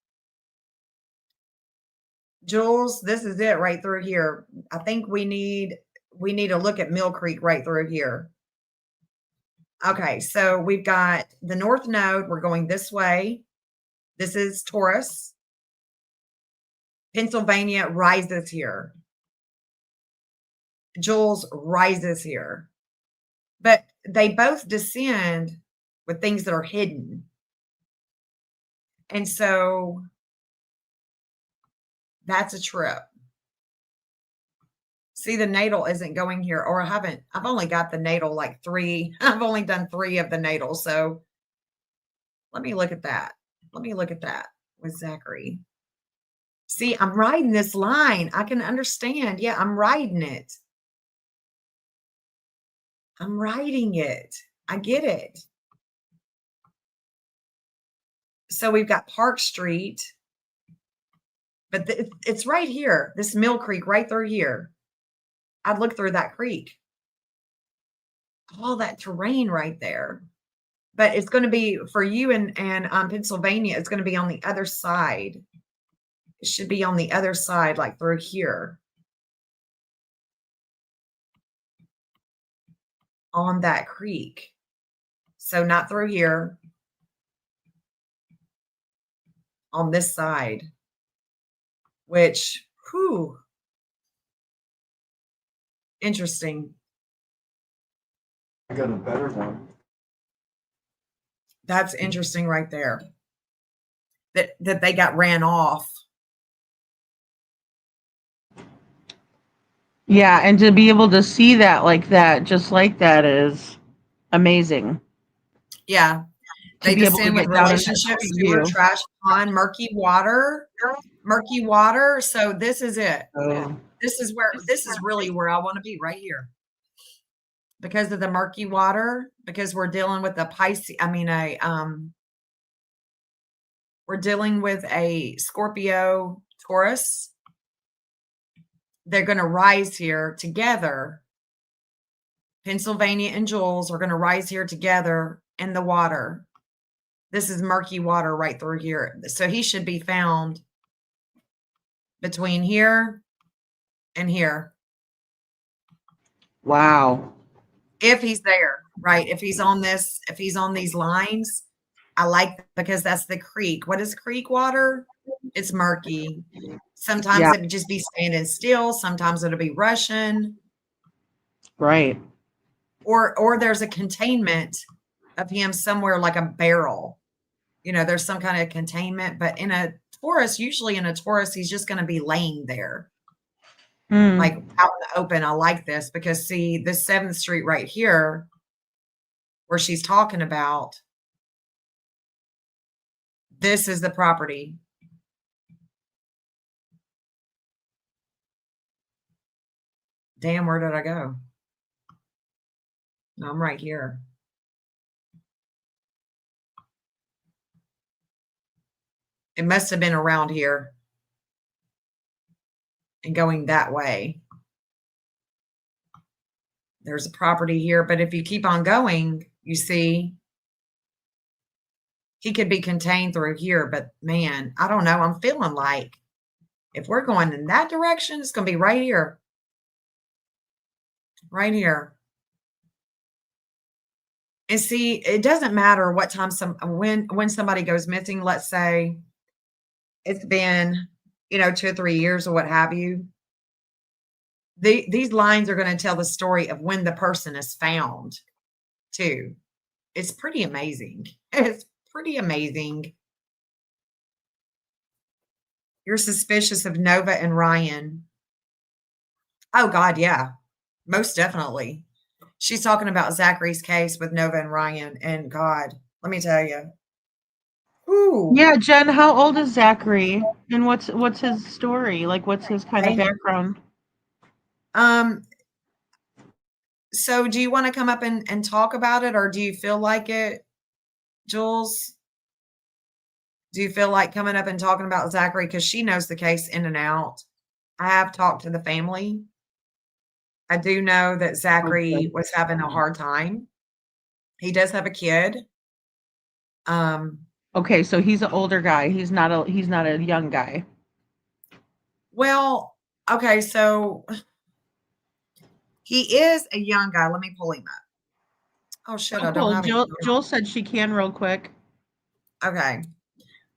Speaker 1: Jules, this is it right through here. I think we need to look at Mill Creek right through here. Okay, so we've got the north node. We're going this way. This is Taurus. Pennsylvania rises here. Jules rises here. But they both descend with things that are hidden. And so that's a trip. See, the natal isn't going here, or I've only got the natal like 3. I've only done 3 of the natal. So let me look at that. Let me look at that with Zachary. See, I'm riding this line. I can understand. Yeah, I'm riding it. I'm riding it. I get it. So we've got Park Street, but it's right here. This Mill Creek right through here. I'd look through that creek. All that terrain right there. But it's going to be for you and Pennsylvania. It's going to be on the other side. It should be on the other side, like through here. On that creek. So not through here. On this side. Which, whew. Interesting.
Speaker 3: I got a better one.
Speaker 1: That's interesting right there. That they got ran off.
Speaker 2: Yeah, and to be able to see that like that, just like that is amazing.
Speaker 1: Yeah.
Speaker 2: To
Speaker 1: They
Speaker 2: be able to
Speaker 1: descend with
Speaker 2: get down in that
Speaker 1: relationships,
Speaker 2: street
Speaker 1: sewer,
Speaker 2: view.
Speaker 1: trash, pond, murky water. Murky water. So this is it.
Speaker 2: Oh.
Speaker 1: this is really where I want to be, right here. Because of the murky water, because we're dealing with a Pisces, we're dealing with a Scorpio Taurus. They're going to rise here together. Pennsylvania and Jules are going to rise here together in the water. This is murky water right through here. So he should be found between here and here.
Speaker 2: Wow.
Speaker 1: If he's there, right? If he's on these lines, I like, because that's the creek. What is creek water? It's murky. Sometimes
Speaker 2: Yeah.
Speaker 1: it would just be standing still. Sometimes it'll be rushing.
Speaker 2: Right.
Speaker 1: Or there's a containment of him somewhere, like a barrel. There's some kind of containment, but usually in a Taurus, he's just going to be laying there, like out in the open. I like this because, see, this 7th Street right here, where she's talking about, this is the property. Damn, where did I go? No, I'm right here. It must have been around here and going that way. There's a property here, but if you keep on going, you see, he could be contained through here, but man, I don't know. I'm feeling like if we're going in that direction, it's going to be right here. Right here. And see, it doesn't matter what time when somebody goes missing, let's say it's been, 2 or 3 years or what have you. These lines are going to tell the story of when the person is found too. It's pretty amazing. It's pretty amazing. You're suspicious of Nova and Ryan. Oh God, yeah. Most definitely. She's talking about Zachary's case with Nova and Ryan, and God, let me tell you. Ooh.
Speaker 2: Yeah, Jen, how old is Zachary? And what's his story? Like, what's his kind of background?
Speaker 1: So do you want to come up and talk about it, or do you feel like it, Jules? Do you feel like coming up and talking about Zachary? Because she knows the case in and out. I have talked to the family. I do know that Zachary was having a hard time. He does have a kid.
Speaker 2: Okay, so he's an older guy. He's not a young guy.
Speaker 1: Well, okay, so he is a young guy. Let me pull him up. Oh shit, I don't have him.
Speaker 2: Joel said she can real quick.
Speaker 1: Okay.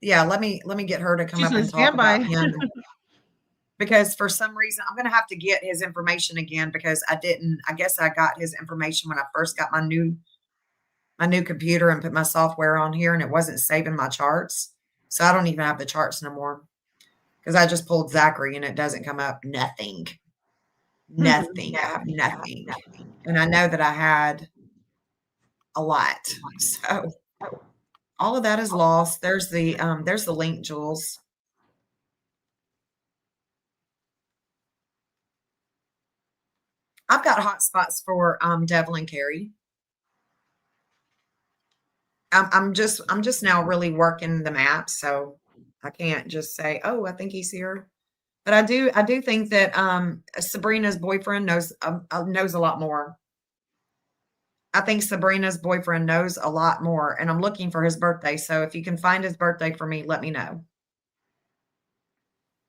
Speaker 1: Yeah, let me get her to come up and talk
Speaker 2: standby.
Speaker 1: about him. Because for some reason, I'm going to have to get his information again, because I guess I got his information when I first got my new computer and put my software on here, and it wasn't saving my charts. So I don't even have the charts no more, because I just pulled Zachary and it doesn't come up. Nothing. Nothing. I have nothing. And I know that I had a lot. So all of that is lost. There's the link, Jules. I've got hot spots for Devlin Carey. I'm just now really working the map, so I can't just say, oh, I think he's here. But I do think that Sabrina's boyfriend knows a lot more. I think Sabrina's boyfriend knows a lot more, and I'm looking for his birthday. So if you can find his birthday for me, let me know.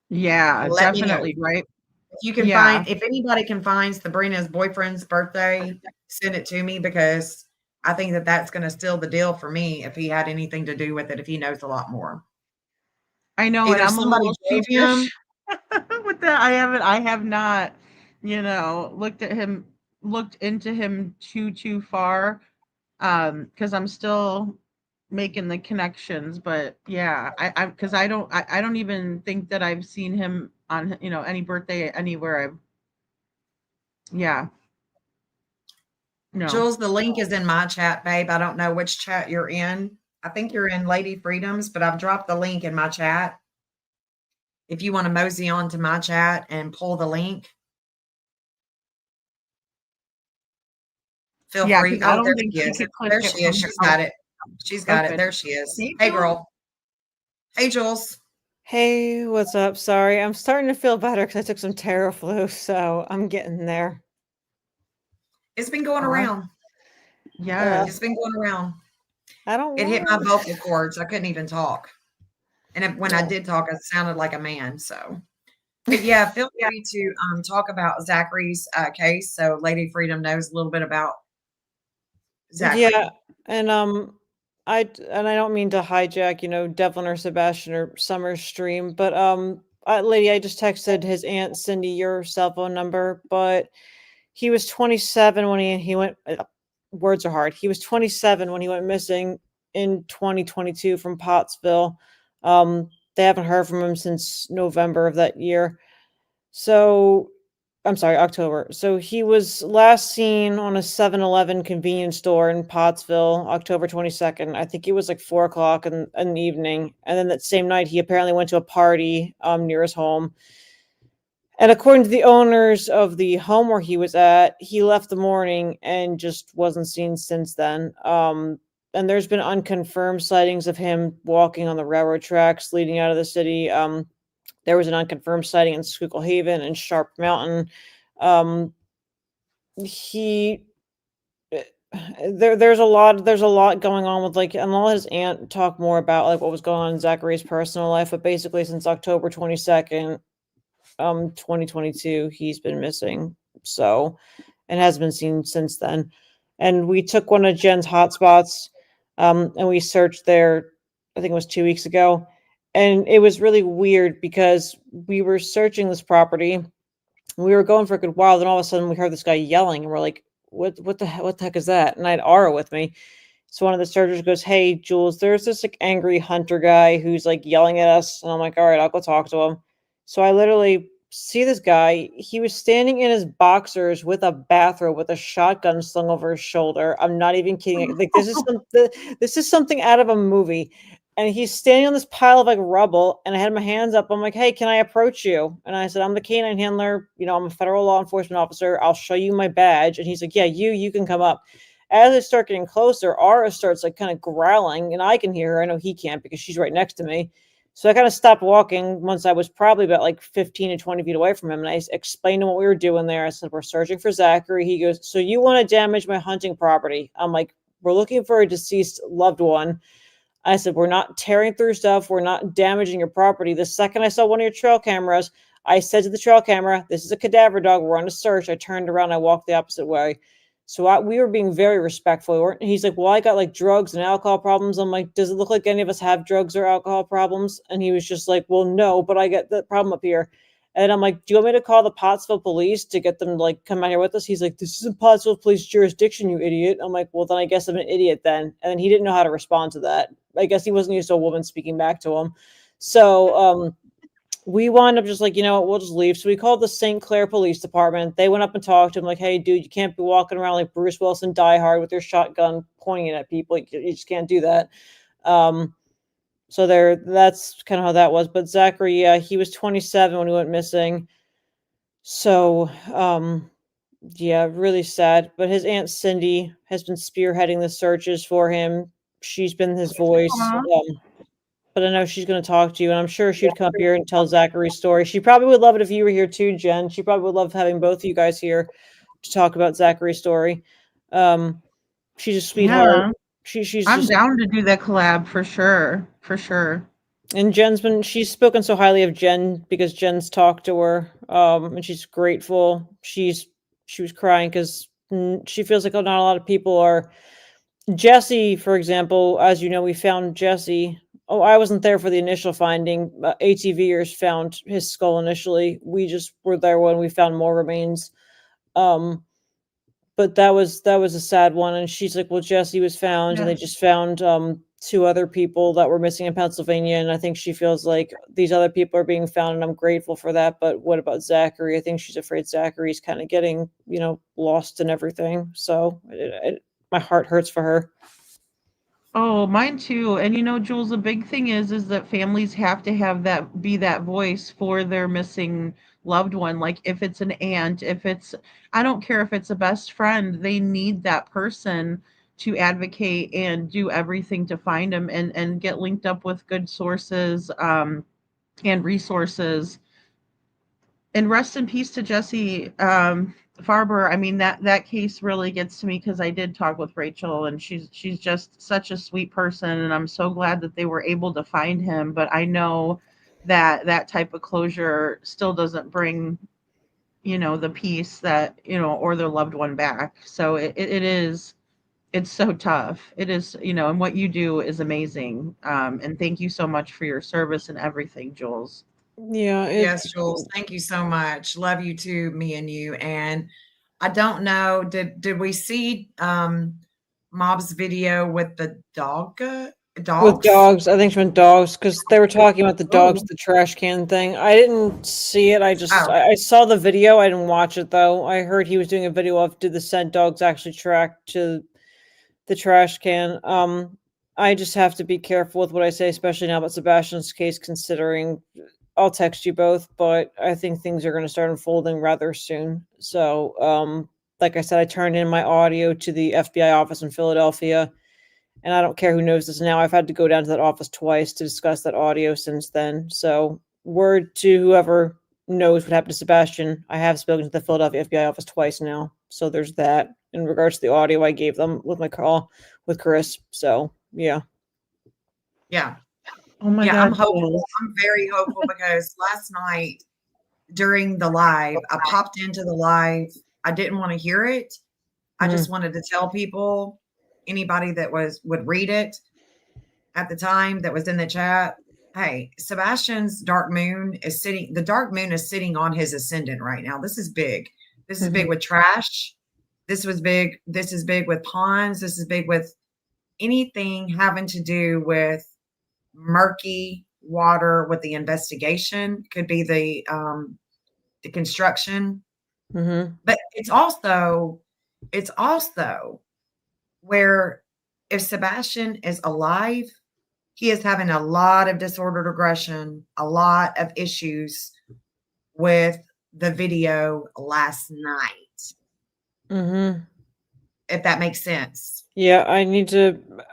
Speaker 2: Yeah, definitely, right?
Speaker 1: If you can find, if anybody can find Sabrina's boyfriend's birthday, send it to me, because I think that that's going to steal the deal for me if he had anything to do with it, if he knows a lot more.
Speaker 2: I know,
Speaker 1: either
Speaker 2: and I'm
Speaker 1: somebody gave him
Speaker 2: with that. I have not, looked into him too far, because I'm still making the connections. But yeah, because I don't even think that I've seen him on any birthday anywhere. No.
Speaker 1: Jules, the link is in my chat, babe. I don't know which chat you're in. I think you're in Lady Freedoms, but I've dropped the link in my chat. If you want to mosey on to my chat and pull the link, feel
Speaker 2: Yeah,
Speaker 1: free.
Speaker 2: because I
Speaker 1: Oh, there
Speaker 2: don't think
Speaker 1: she
Speaker 2: she
Speaker 1: is.
Speaker 2: could click
Speaker 1: There
Speaker 2: it
Speaker 1: she
Speaker 2: from
Speaker 1: is.
Speaker 2: her.
Speaker 1: She's
Speaker 2: Oh,
Speaker 1: got it. She's
Speaker 2: oh,
Speaker 1: got it.
Speaker 2: good.
Speaker 1: There she is.
Speaker 2: Hey,
Speaker 1: Hey,
Speaker 2: Jules.
Speaker 1: girl. Hey, Jules.
Speaker 4: Hey, what's up? Sorry, I'm starting to feel better because I took some Terraflu, so I'm getting there.
Speaker 1: It's been going
Speaker 2: Aw.
Speaker 1: around.
Speaker 2: Yes.
Speaker 1: It's been going around.
Speaker 4: I don't
Speaker 1: It hit my
Speaker 4: want.
Speaker 1: vocal cords. I couldn't even talk. And when I
Speaker 4: No.
Speaker 1: did talk, I sounded like a man. So, but yeah, feel free to talk about Zachary's case so Lady Freedom knows a little bit about Zachary.
Speaker 4: Yeah, and I don't mean to hijack, Devlin or Sebastian or Summer's stream, but lady, I just texted his aunt Cindy your cell phone number, but he was 27 when he went. Words are hard. He was 27 when he went missing in 2022 from Pottsville. They haven't heard from him since November of that year. So I'm sorry, October. So he was last seen on a 7-Eleven convenience store in Pottsville, October 22nd. I think it was like 4 o'clock in the evening. And then that same night, he apparently went to a party near his home. And according to the owners of the home where he was at, he left the morning and just wasn't seen since then. And there's been unconfirmed sightings of him walking on the railroad tracks leading out of the city. There was an unconfirmed sighting in Schuylkill Haven and Sharp Mountain. Um, he there's a lot going on with, like, and I'll let his aunt talk more about like what was going on in Zachary's personal life, but basically since October 22nd, 2022, he's been missing. So, and has been seen since then. And we took one of Jen's hotspots, and we searched there, I think it was 2 weeks ago. And it was really weird because we were searching this property. We were going for a good while. Then all of a sudden we heard this guy yelling and we're like, what the heck is that? And I had Ara with me. So one of the searchers goes, "Hey, Jules, there's this like angry hunter guy who's like yelling at us." And I'm like, "All right, I'll go talk to him." So I literally see this guy. He was standing in his boxers with a bathrobe with a shotgun slung over his shoulder. I'm not even kidding. Like this is something out of a movie. And he's standing on this pile of like rubble, and I had my hands up. I'm like, "Hey, can I approach you?" And I said, "I'm the canine handler. I'm a federal law enforcement officer. I'll show you my badge." And he's like, "Yeah, you can come up." As I start getting closer, Ara starts like kind of growling, and I can hear her. I know he can't because she's right next to me. So I kind of stopped walking once I was probably about like 15 to 20 feet away from him. And I explained to him what we were doing there. I said, "We're searching for Zachary." He goes, "So you want to damage my hunting property?" I'm like, "We're looking for a deceased loved one." I said, "We're not tearing through stuff. We're not damaging your property." The second I saw one of your trail cameras, I said to the trail camera, "This is a cadaver dog. We're on a search." I turned around. I walked the opposite way. So we were being very respectful. He's like, "Well, I got like drugs and alcohol problems." I'm like, "Does it look like any of us have drugs or alcohol problems?" And he was just like, "Well, no, but I get the problem up here." And I'm like, "Do you want me to call the Pottsville police to get them to like come out here with us?" He's like, "This isn't Pottsville police jurisdiction, you idiot." I'm like, "Well, then I guess I'm an idiot then." And then he didn't know how to respond to that. I guess he wasn't used to a woman speaking back to him. So we wound up just like, what, we'll just leave. So we called the St. Clair Police Department. They went up and talked to him like, "Hey, dude, you can't be walking around like Bruce Wilson Die Hard with your shotgun pointing at people. You just can't do that." So that's kind of how that was. But Zachary, yeah, he was 27 when he went missing. So, yeah, really sad. But his aunt Cindy has been spearheading the searches for him. She's been his voice.
Speaker 2: Aw.
Speaker 4: But I know she's going to talk to you, and I'm sure she'd come up here and tell Zachary's story. She probably would love it if you were here too, Jen. She probably would love having both of you guys here to talk about Zachary's story. She's a sweetheart.
Speaker 2: Yeah.
Speaker 4: She's
Speaker 2: I'm
Speaker 4: just,
Speaker 2: down to do that collab for sure. For sure.
Speaker 4: and she's spoken so highly of Jen because Jen's talked to her, and she's grateful. She was crying because she feels like not a lot of people are. Jesse, for example, as you know, we found Jesse. Oh, I wasn't there for the initial finding. ATVers found his skull initially. We just were there when we found more remains. Um, but that was a sad one. And she's like, "Well, Jesse was found, and they
Speaker 2: Yeah.
Speaker 4: just found two other people that were missing in Pennsylvania." And I think she feels like these other people are being found, and I'm grateful for that. But what about Zachary? I think she's afraid Zachary's kind of getting, lost in everything. So my heart hurts for her.
Speaker 2: Oh, mine too. And Jules, the big thing is that families have to have that voice for their missing loved one. Like if it's an aunt, if it's I don't care if it's a best friend, they need that person to advocate and do everything to find them and get linked up with good sources and resources. And rest in peace to Jesse Farber. I mean that case really gets to me because I did talk with Rachel, and she's just such a sweet person, and I'm so glad that they were able to find him. But I know that type of closure still doesn't bring the peace that or their loved one back. So it is. It's so tough. It is, and what you do is amazing. And thank you so much for your service and everything, Jules.
Speaker 4: Yeah,
Speaker 1: Yes, Jules, thank you so much. Love you too, me and you. And I don't know, did we see Mob's video with the
Speaker 4: with
Speaker 1: dogs?
Speaker 4: dogs. I think she meant dogs because they were talking about the dogs,
Speaker 2: Oh.
Speaker 4: the trash can thing. I didn't see it.
Speaker 1: Oh,
Speaker 4: I saw the video. I didn't watch it though. I heard he was doing a video of did the said dogs actually track to the trash can. I just have to be careful with what I say, especially now about Sebastian's case, considering I'll text you both, but I think things are going to start unfolding rather soon. So, like I said, I turned in my audio to the FBI office in Philadelphia, and I don't care who knows this now. I've had to go down to that office twice to discuss that audio since then. So, word to whoever knows what happened to Sebastian. I have spoken to the Philadelphia FBI office twice now. So, there's that in regards to the audio I gave them with my call with Chris. So, yeah.
Speaker 1: yeah.
Speaker 2: Oh my
Speaker 1: Yeah, I'm
Speaker 2: God,
Speaker 1: hopeful.
Speaker 2: Jules.
Speaker 1: I'm very hopeful because last night during the live, I popped into the live. I didn't want to hear it. I
Speaker 4: Mhm.
Speaker 1: just wanted to tell people, anybody that would read it at the time that was in the chat, hey, Sebastian's the dark moon is sitting on his ascendant right now. This is big. This is big
Speaker 4: Mhm.
Speaker 1: with trash. This was big. This is big with ponds. This is big with anything having to do with murky water with the investigation. Could be the construction,
Speaker 4: Mhm.
Speaker 1: but it's also where if Sebastian is alive, he is having a lot of disordered aggression, a lot of issues with the video last night,
Speaker 4: Mhm.
Speaker 1: if that makes sense.
Speaker 4: Yeah,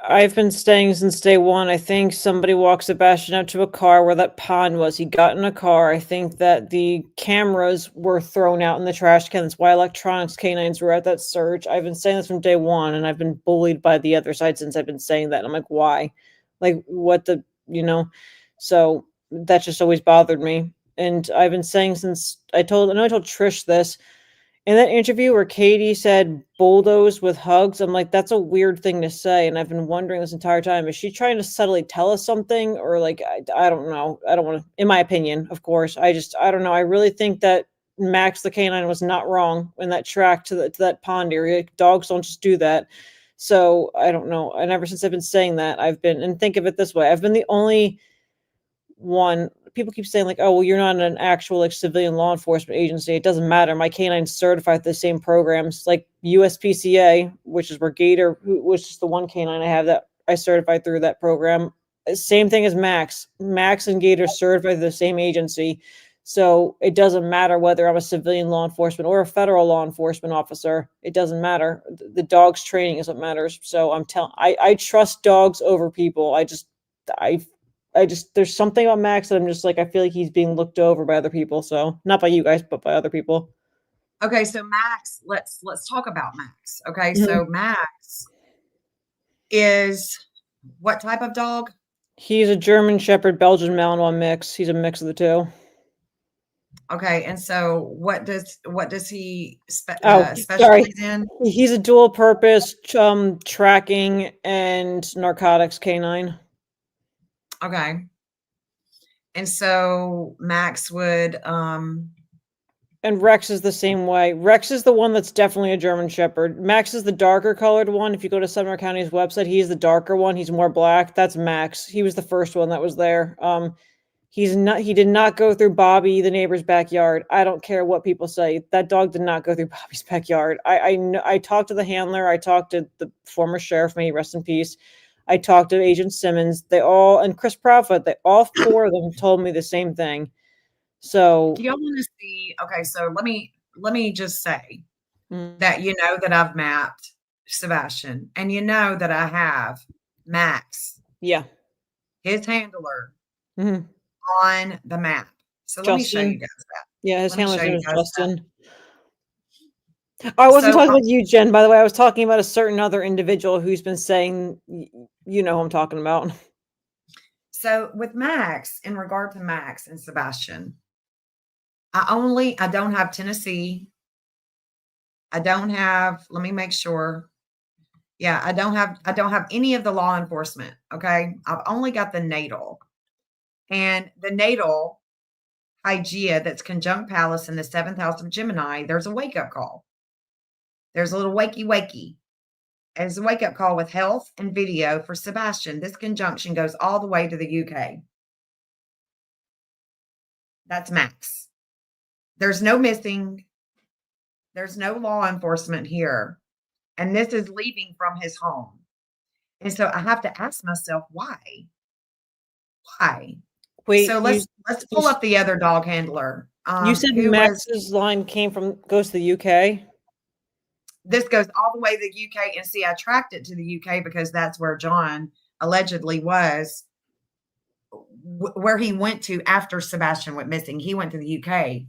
Speaker 4: I've been staying since day one. I think somebody walked Sebastian out to a car where that pond was. He got in a car. I think that the cameras were thrown out in the trash can. That's why electronics canines were at that search. I've been saying this from day one, and I've been bullied by the other side since I've been saying that. And I'm like, why? Like, what the, you know? So that just always bothered me. And I've been saying since I know I told Trish this in that interview where Katie said bulldoze with hugs. I'm like, that's a weird thing to say. And I've been wondering this entire time, is she trying to subtly tell us something? Or like, I don't know. I don't want to, in my opinion, of course, I don't know. I really think that Max the canine was not wrong in that track to that pond area. Like, dogs don't just do that. So I don't know. And ever since I've been saying that, and think of it this way, I've been the only one. People keep saying like, oh well, you're not an actual like civilian law enforcement agency. It doesn't matter. My canine's certified the same programs like USPCA, which is where which is the one canine I have that I certified through that program. Same thing as Max and Gator certified through the same agency. So it doesn't matter whether I'm a civilian law enforcement or a federal law enforcement officer. It doesn't matter. The dog's training is what matters. So I trust dogs over people. I there's something about Max that I'm just like I feel like he's being looked over by other people. So not by you guys, but by other people.
Speaker 1: Okay, so Max, let's talk about Max. Okay,
Speaker 4: Mhm.
Speaker 1: so Max is what type of dog?
Speaker 4: He's a German Shepherd Belgian Malinois mix. He's a mix of the two.
Speaker 1: Okay, and so what does he
Speaker 4: Oh, sorry.
Speaker 1: specialize in?
Speaker 4: He's a dual purpose tracking and narcotics canine.
Speaker 1: Okay, and so Max would
Speaker 4: And Rex is the same way. Rex is the one that's definitely a German Shepherd. Max is the darker colored one. If you go to Sumner County's website, he's the darker one. He's more black. That's Max. He was the first one that was there. He did not go through Bobby, the neighbor's backyard. I don't care what people say. That dog did not go through Bobby's backyard. I talked to the handler. I talked to the former sheriff, may he rest in peace. I talked to Agent Simmons. They all, and Chris Profit, they all four of them told me the same thing. So,
Speaker 1: Do y'all want to see? Okay, so let me just say
Speaker 4: mm,
Speaker 1: that that I've mapped Sebastian, and that I have Max,
Speaker 4: yeah.
Speaker 1: his handler,
Speaker 4: Mhm.
Speaker 1: on the map. So let me show you
Speaker 4: Justin.
Speaker 1: guys that.
Speaker 4: Yeah, his
Speaker 1: Let me
Speaker 4: handler's
Speaker 1: show
Speaker 4: name
Speaker 1: you
Speaker 4: is
Speaker 1: guys that.
Speaker 4: Justin. I wasn't
Speaker 1: So,
Speaker 4: talking about you, Jen, by the way. I was talking about a certain other individual who's been saying, you know who I'm talking about.
Speaker 1: so with Max, in regard to Max and Sebastian, I don't have Tennessee. I don't have, let me make sure. Yeah, I don't have any of the law enforcement. Okay. I've only got the natal. And the natal Hygeia, that's conjunct Palace in the seventh house of Gemini, there's a wake-up call. There's a little wakey. As a wake-up call with health and video for Sebastian. This conjunction goes all the way to the UK. That's Max. There's no missing. There's no law enforcement here. And this is leaving from his home. And so I have to ask myself, why? Why?
Speaker 4: Wait,
Speaker 1: So let's pull up the other dog handler.
Speaker 4: you said
Speaker 1: Who was
Speaker 4: Max's line goes to the UK?
Speaker 1: this goes all the way to the UK. And see, I tracked it to the UK because that's where John allegedly was, where he went to after Sebastian went missing. He went to the UK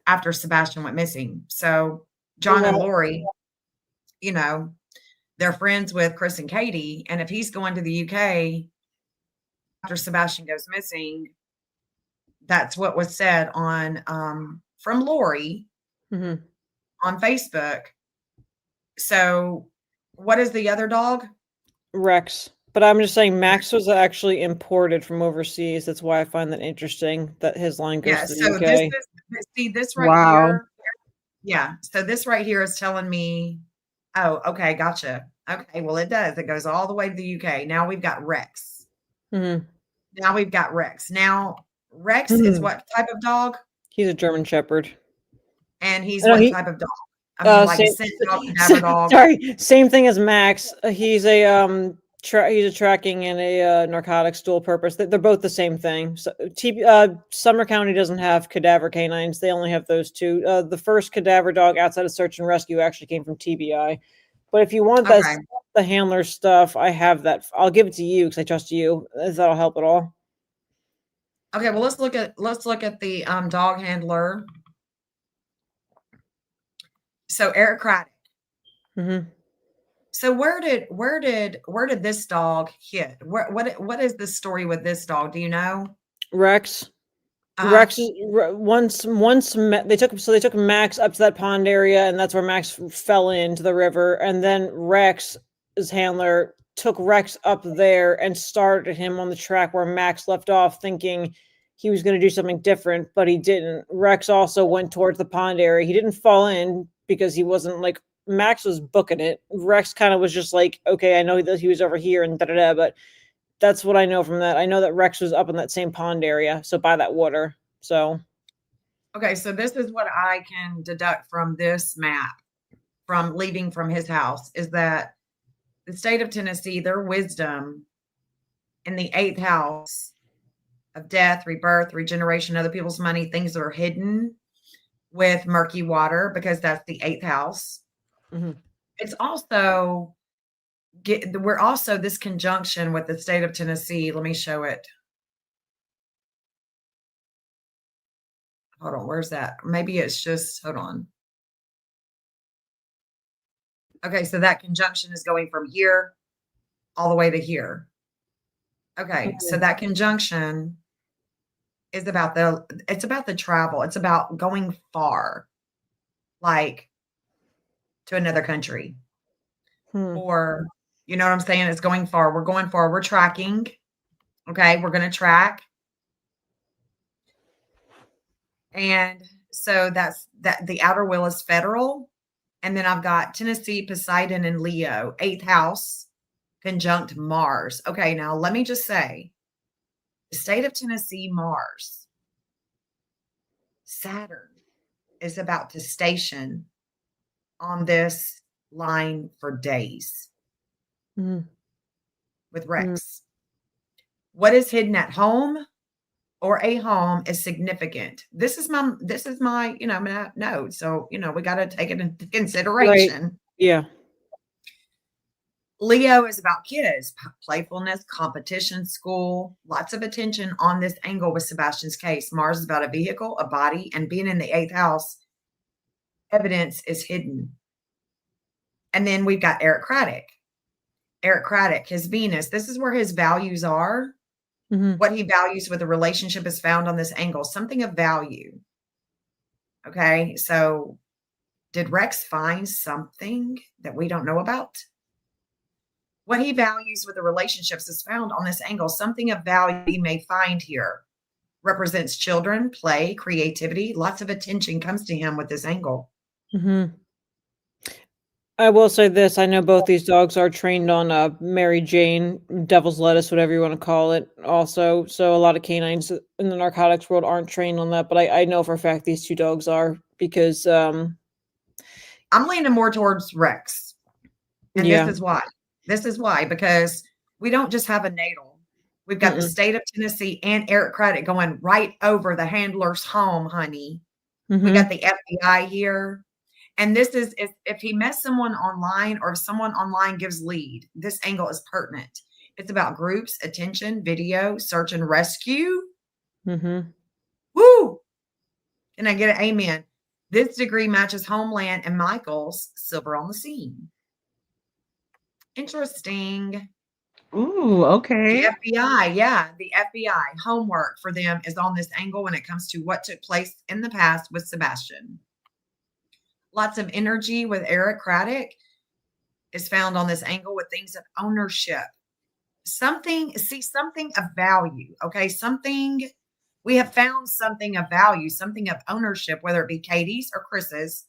Speaker 1: after Sebastian went missing. So John and Lori, they're friends with Chris and Katie. And if he's going to the UK after Sebastian goes missing, that's what was said on from Lori
Speaker 4: Mhm.
Speaker 1: on Facebook. So what is the other dog?
Speaker 4: Rex. But I'm just saying Max was actually imported from overseas. That's why I find that interesting that his line goes
Speaker 1: Yeah.
Speaker 4: to the
Speaker 1: So
Speaker 4: UK.
Speaker 1: this right
Speaker 2: Wow.
Speaker 1: here. Yeah. So this right here is telling me, oh, okay, gotcha. Okay, well, it does. It goes all the way to the UK. Now we've got Rex.
Speaker 4: Mhm.
Speaker 1: Now we've got Rex. Now, Rex is
Speaker 2: Mhm.
Speaker 1: what type of dog?
Speaker 4: He's a German Shepherd.
Speaker 1: And he's
Speaker 4: No,
Speaker 1: what
Speaker 4: he
Speaker 1: type of dog? I mean, like a
Speaker 4: same,
Speaker 1: scent dog, cadaver dog.
Speaker 4: sorry, same thing as Max. He's a he's a tracking and a narcotics dual purpose. They're both the same thing. So Summer County doesn't have cadaver canines. They only have those two. The first cadaver dog outside of search and rescue actually came from TBI. But if you want
Speaker 1: Okay.
Speaker 4: the handler stuff, I have that. I'll give it to you because I trust you. If that'll help at all.
Speaker 1: Okay, well, let's look at the dog handler. So Eric Craddock.
Speaker 4: Mm-hmm.
Speaker 1: So where did this dog hit? What is the story with this dog? Do you know?
Speaker 4: Rex.
Speaker 1: Uh,
Speaker 4: Rex once they took Max up to that pond area, and that's where Max fell into the river. And then Rex's handler took Rex up there and started him on the track where Max left off, thinking he was going to do something different, but he didn't. Rex also went towards the pond area. He didn't fall in because he wasn't like Max was booking it. Rex kind of was just like, okay, I know that he was over here and da da da, but that's what I know from that. I know that Rex was up in that same pond area, so by that water. So
Speaker 1: okay, so this is what I can deduct from this map from leaving from his house is that the state of Tennessee, their wisdom in the eighth house of death, rebirth, regeneration, other people's money, things that are hidden with murky water, because that's the eighth house.
Speaker 4: mhm.
Speaker 1: It's also we're also this conjunction with the state of Tennessee. Let me show it. Hold on, where's that? Maybe it's just hold on. Okay, so that conjunction is going from here all the way to here. Okay, so that conjunction is about it's about the travel. It's about going far, like to another country. Or you know what I'm saying? It's going far. We're going far. We're tracking. Okay, we're going to track. And so that's that the outer wheel is federal. And then I've got Tennessee, Poseidon, and Leo, eighth house, conjunct Mars. Okay, now let me just say the state of Tennessee, Mars, Saturn is about to station on this line for days.
Speaker 4: Mhm.
Speaker 1: with Rex. What is hidden at home or a home is significant. This is my, my note. So, we got to take it into
Speaker 4: Right.
Speaker 1: consideration.
Speaker 4: Yeah.
Speaker 1: Leo is about kids, playfulness, competition, school, lots of attention on this angle with Sebastian's case. Mars is about a vehicle, a body, and being in the 8th house, evidence is hidden. And then we've got Eric Craddock. Eric Craddock, his Venus, this is where his values are. What he values with a relationship is found on this angle, something of value. Okay, so did Rex find something that we don't know about? What he values with the relationships is found on this angle. Something of value he may find here. Represents children, play, creativity. Lots of attention comes to him with this angle.
Speaker 4: I will say this. I know both these dogs are trained on Mary Jane, devil's lettuce, whatever you want to call it, also. So a lot of canines in the narcotics world aren't trained on that. But I know for a fact these two dogs are, because
Speaker 1: I'm leaning more towards Rex. And
Speaker 4: yeah.
Speaker 1: this is why. This is why, because we don't just have a natal. We've got the state of Tennessee and Eric Craddock going right over the handler's home, honey. We got the FBI here. And this is, if he met someone online or if someone online gives lead, this angle is pertinent. It's about groups, attention, video, search and rescue. Woo! Can I get an amen? This degree matches Homeland and Michael's silver on the scene. Interesting.
Speaker 2: Ooh, okay.
Speaker 1: The FBI, yeah, the FBI homework for them is on this angle when it comes to what took place in the past with Sebastian. Lots of energy with Eric Craddock is found on this angle with things of ownership. Something of value, okay? We have found something of value, something of ownership, whether it be Katie's or Chris's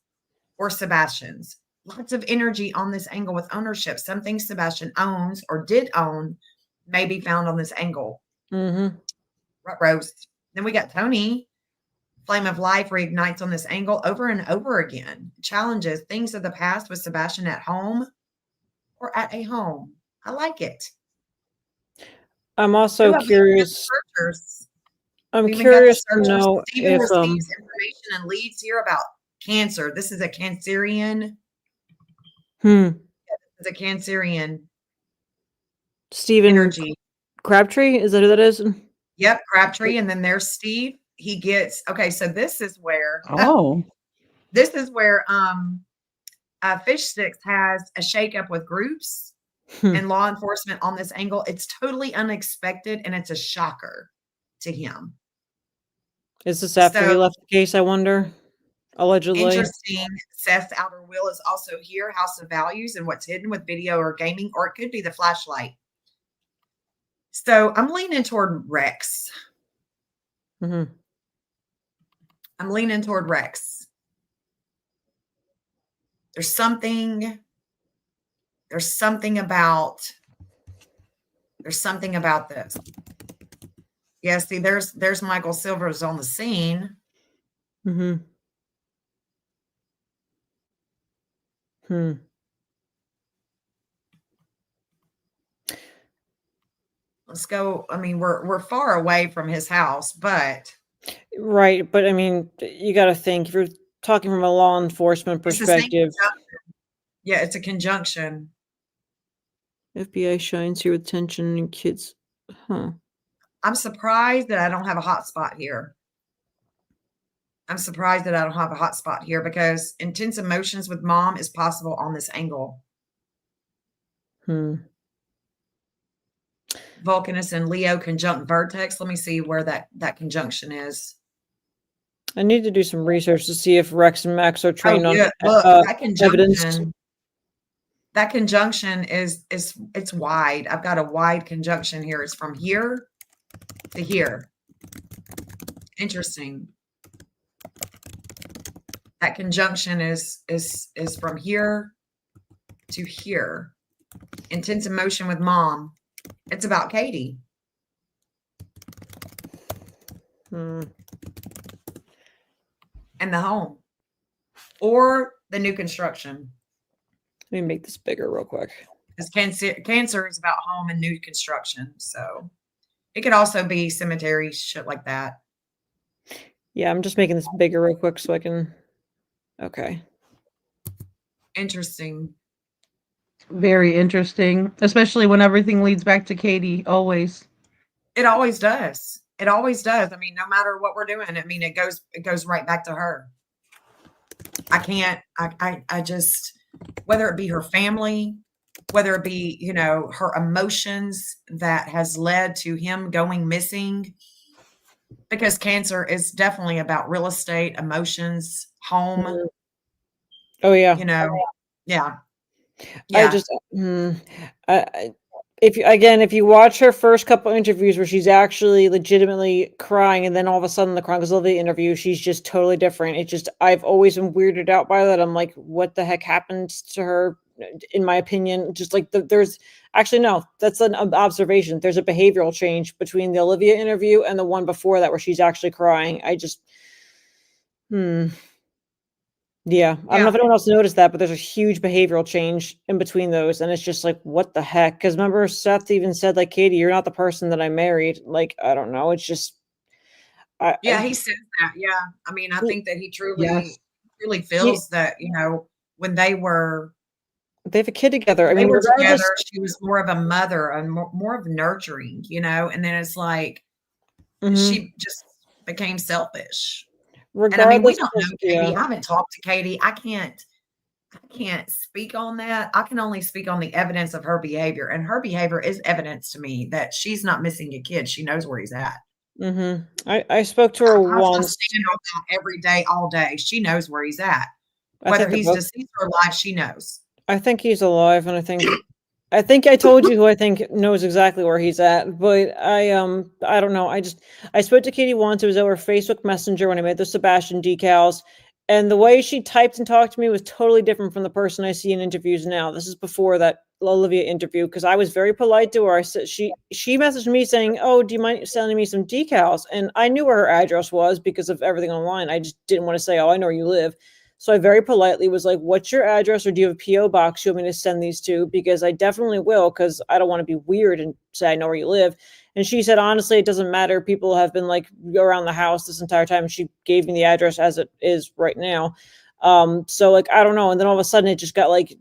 Speaker 1: or Sebastian's. Lots of energy on this angle with ownership. Something Sebastian owns or did own may be found on this angle. Roast. Then we got Tony. Flame of life reignites on this angle over and over again. Challenges things of the past with Sebastian at home or at a home. I like it.
Speaker 4: I'm also curious. I'm curious to know
Speaker 1: Stephen
Speaker 4: if
Speaker 1: receives information and leads here about Cancer. This is a Cancerian. It's a Cancerian.
Speaker 4: Stephen
Speaker 1: energy.
Speaker 4: Crabtree, is that who that is?
Speaker 1: Yep, Crabtree, and then there's Steve. He gets so. This is where Fish Sticks has a shakeup with groups and law enforcement on this angle. It's totally unexpected and it's a shocker to him.
Speaker 4: Is this after he left the case, I wonder? Allegedly.
Speaker 1: Interesting. Seth's outer will is also here, House of Values, and what's hidden with video or gaming, or it could be the flashlight. So I'm leaning toward Rex. I'm leaning toward Rex. There's something about this. Yeah, see, there's Michael Silvers on the scene. Let's go. I mean, we're far away from his house, but
Speaker 4: right. But I mean, you got to think, if you're talking from a law enforcement perspective.
Speaker 1: Yeah, it's a conjunction.
Speaker 4: FBI shines here with tension and kids.
Speaker 1: I'm surprised that I don't have a hot spot here. Because intense emotions with mom is possible on this angle. Vulcanus and Leo conjunct Vertex. Let me see where that conjunction is.
Speaker 4: I need to do some research to see if Rex and Max are trained on
Speaker 1: evidence. That conjunction is it's wide. I've got a wide conjunction here. It's from here to here. Interesting. That conjunction is from here to here. Intense emotion with mom. It's about Katie. And the home. Or the new construction.
Speaker 4: Let me make this bigger real quick.
Speaker 1: because cancer is about home and new construction. So it could also be cemetery shit like that.
Speaker 4: Yeah, I'm just making this bigger real quick so I can. Okay.
Speaker 1: Interesting.
Speaker 2: Very interesting, especially when everything leads back to Katie, always.
Speaker 1: It always does. It always does. I mean, no matter what we're doing, I mean, it goes right back to her. I can't, I just, whether it be her family, whether it be, you know, her emotions that has led to him going missing, because cancer is definitely about real estate, emotions, home,
Speaker 4: Oh yeah.
Speaker 1: you know. Yeah.
Speaker 4: I
Speaker 1: Yeah.
Speaker 4: just, if you watch her first couple interviews where she's actually legitimately crying, and then all of a sudden the Chronicles of the interview, she's just totally different. It's just, I've always been weirded out by that. I'm like, what the heck happened to her? In my opinion, just like there's actually, no, that's an observation. There's a behavioral change between the Olivia interview and the one before that where she's actually crying. I just, yeah, I don't know if anyone else noticed that, but there's a huge behavioral change in between those, and it's just like, what the heck? Because remember, Seth even said, like, Katie, you're not the person that I married. Like, I don't know. It's just,
Speaker 1: Yeah, he says that. Yeah. I mean, I think that he
Speaker 2: Yes.
Speaker 1: truly feels that, you know, when they
Speaker 4: have a kid together. I mean,
Speaker 1: were
Speaker 4: regardless,
Speaker 1: together, she was more of a mother and more of nurturing, you know, and then it's like she just became selfish. And I mean, we
Speaker 4: regardless,
Speaker 1: don't know Katie. I haven't talked to Katie. I can't speak on that. I can only speak on the evidence of her behavior. And her behavior is evidence to me that she's not missing a kid. She knows where he's at.
Speaker 4: I spoke to her
Speaker 1: I
Speaker 4: once.
Speaker 1: stand on that every day, all day. She knows where he's at.
Speaker 4: I
Speaker 1: Whether
Speaker 4: think they're
Speaker 1: he's
Speaker 4: both.
Speaker 1: deceased or alive, she knows.
Speaker 4: I think he's alive, and I think I told you who I think knows exactly where he's at. But I don't know. I spoke to Katie once. It was over Facebook Messenger when I made the Sebastian decals, and the way she typed and talked to me was totally different from the person I see in interviews now. This is before that Olivia interview, because I was very polite to her. I said she messaged me saying, "Oh, do you mind sending me some decals?" And I knew where her address was because of everything online. I just didn't want to say, "Oh, I know where you live." So I very politely was like, "What's your address, or do you have a P.O. box you want me to send these to? Because I definitely will, because I don't want to be weird and say I know where you live." And she said, "Honestly, it doesn't matter. People have been like around the house this entire time." And she gave me the address as it is right now. So like, I don't know. And then all of a sudden it just got like,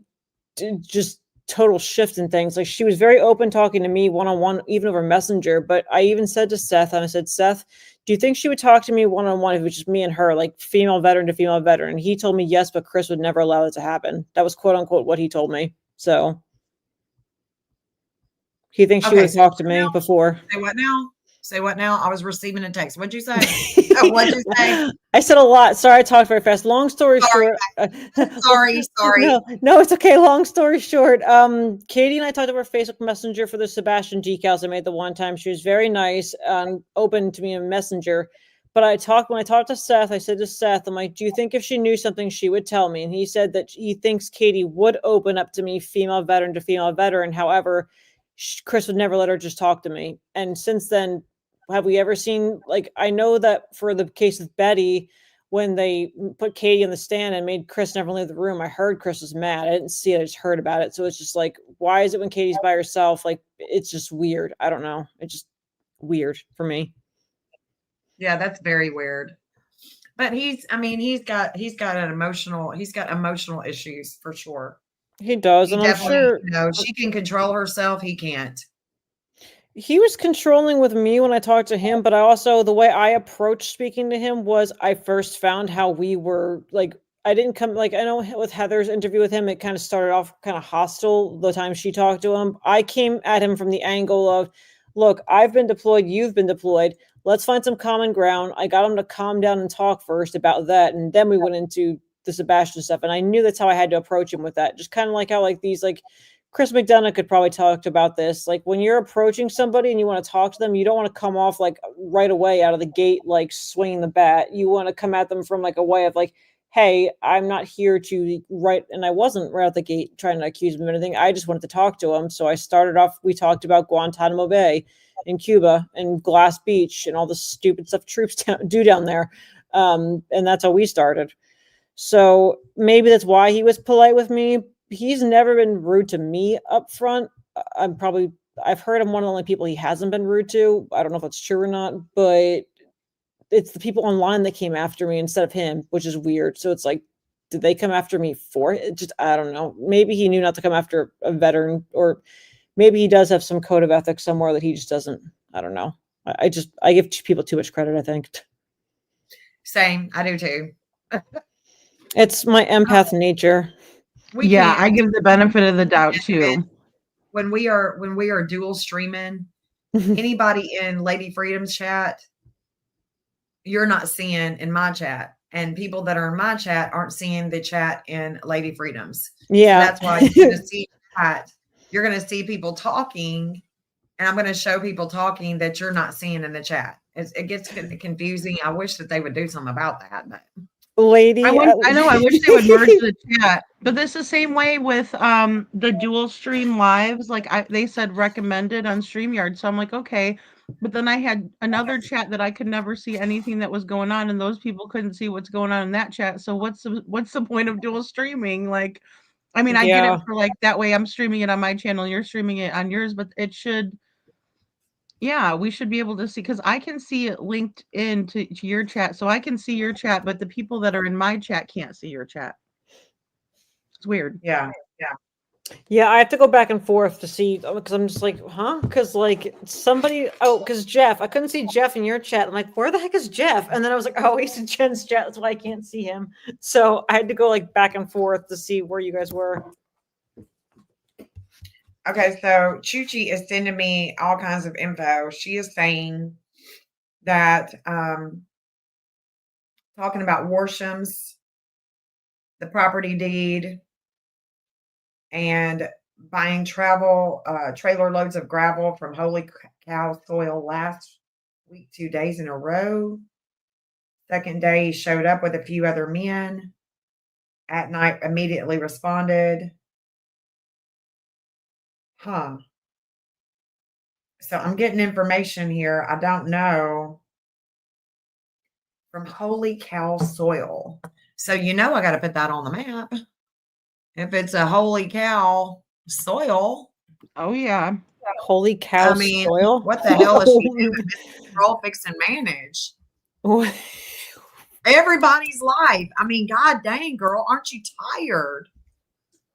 Speaker 4: just total shift in things. Like, she was very open talking to me one-on-one, even over Messenger. But I even said to Seth, and I said, "Seth, do you think she would talk to me one-on-one if it was just me and her, like female veteran to female veteran?" And he told me yes, but Chris would never allow it to happen. That was quote unquote what he told me. So he thinks she would have talked to me before.
Speaker 1: Say what now? Say what now? I was receiving a text. What'd you say? What'd you say?
Speaker 4: I said a lot. Sorry, I talked very fast. Long story short.
Speaker 1: Sorry.
Speaker 4: No, it's okay. Long story short. Katie and I talked over Facebook Messenger for the Sebastian decals I made the one time. She was very nice and open to me in Messenger. But when I talked to Seth, I said to Seth, I'm like, "Do you think if she knew something, she would tell me?" And he said that he thinks Katie would open up to me, female veteran to female veteran. However, Chris would never let her just talk to me. And since then, have we ever seen, like, I know that for the case with Betty, when they put Katie in the stand and made Chris never leave the room, I heard Chris was mad. I didn't see it, I just heard about it. So it's just like, why is it when Katie's by herself? Like, it's just weird. I don't know. It's just weird for me.
Speaker 1: Yeah, that's very weird. But he's got emotional issues for sure.
Speaker 4: He does,
Speaker 1: He
Speaker 4: and I'm
Speaker 1: definitely,
Speaker 4: sure
Speaker 1: you know, she can control herself. He can't.
Speaker 4: he was controlling with me when I talked to him, but I also, the way I approached speaking to him was, I first found how we were like, I didn't come, like, I know with Heather's interview with him, it kind of started off kind of hostile the time she talked to him. I came at him from the angle of, look, I've been deployed, you've been deployed. Let's find some common ground. I got him to calm down and talk first about that, and then we went into the Sebastian stuff. And I knew that's how I had to approach him with that. Just kind of like how, like, these, like, Chris McDonough could probably talk about this. Like, when you're approaching somebody and you want to talk to them, you don't want to come off like right away out of the gate, like swinging the bat. You want to come at them from like a way of like, "Hey, I'm not here to right." And I wasn't right out the gate trying to accuse him of anything. I just wanted to talk to him. So I started off, we talked about Guantanamo Bay in Cuba and Glass Beach and all the stupid stuff troops do down there. And that's how we started. So maybe that's why he was polite with me. he's never been rude to me up front. I've heard I'm one of the only people he hasn't been rude to. I don't know if that's true or not, but it's the people online that came after me instead of him, which is weird. So it's like, did they come after me for it? Just, I don't know. Maybe he knew not to come after a veteran, or maybe he does have some code of ethics somewhere that he just doesn't. I don't know. I give people too much credit, I think.
Speaker 1: Same. I do too.
Speaker 4: It's my empath nature.
Speaker 1: We
Speaker 2: Yeah,
Speaker 1: can't
Speaker 2: I give the benefit of the doubt too.
Speaker 1: when we are dual streaming. Anybody in Lady Freedom's chat, you're not seeing in my chat, and people that are in my chat aren't seeing the chat in Lady Freedom's.
Speaker 4: Yeah.
Speaker 1: So that's why you're going to see that. You're going to see people talking, and I'm going to show people talking that you're not seeing in the chat. It gets confusing. I wish that they would do something about that. But
Speaker 4: Lady,
Speaker 2: I know. I wish they would merge the chat, but this the same way with the dual stream lives. Like they said recommended on StreamYard, so I'm like, okay. But then I had another chat that I could never see anything that was going on, and those people couldn't see what's going on in that chat. So what's the point of dual streaming? Like, I mean, I get
Speaker 4: Yeah.
Speaker 2: it for like that way I'm streaming it on my channel, you're streaming it on yours, but it should. Yeah, we should be able to see because I can see it linked into to your chat, so I can see your chat, but the people that are in my chat can't see your chat. It's weird.
Speaker 1: yeah.
Speaker 4: Yeah, I have to go back and forth to see because I'm just like, huh? Because like because Jeff, I couldn't see Jeff in your chat. I'm like, where the heck is Jeff? And then I was like, oh, he's in Jen's chat. That's why I can't see him. So I had to go like back and forth to see where you guys were.
Speaker 1: Okay, so Chuchi is sending me all kinds of info. She is saying that talking about Warsham's, the property deed, and buying trailer loads of gravel from Holy Cow Soil last week, 2 days in a row. Second day, he showed up with a few other men. At night, immediately responded. Huh. So I'm getting information here. I don't know. From Holy Cow Soil. So I got to put that on the map. If it's a Holy Cow Soil,
Speaker 2: Oh yeah.
Speaker 4: Holy cow,
Speaker 1: I mean,
Speaker 4: soil.
Speaker 1: what the hell is she doing? Control, fix, and manage everybody's life. I mean, god dang, girl, aren't you tired?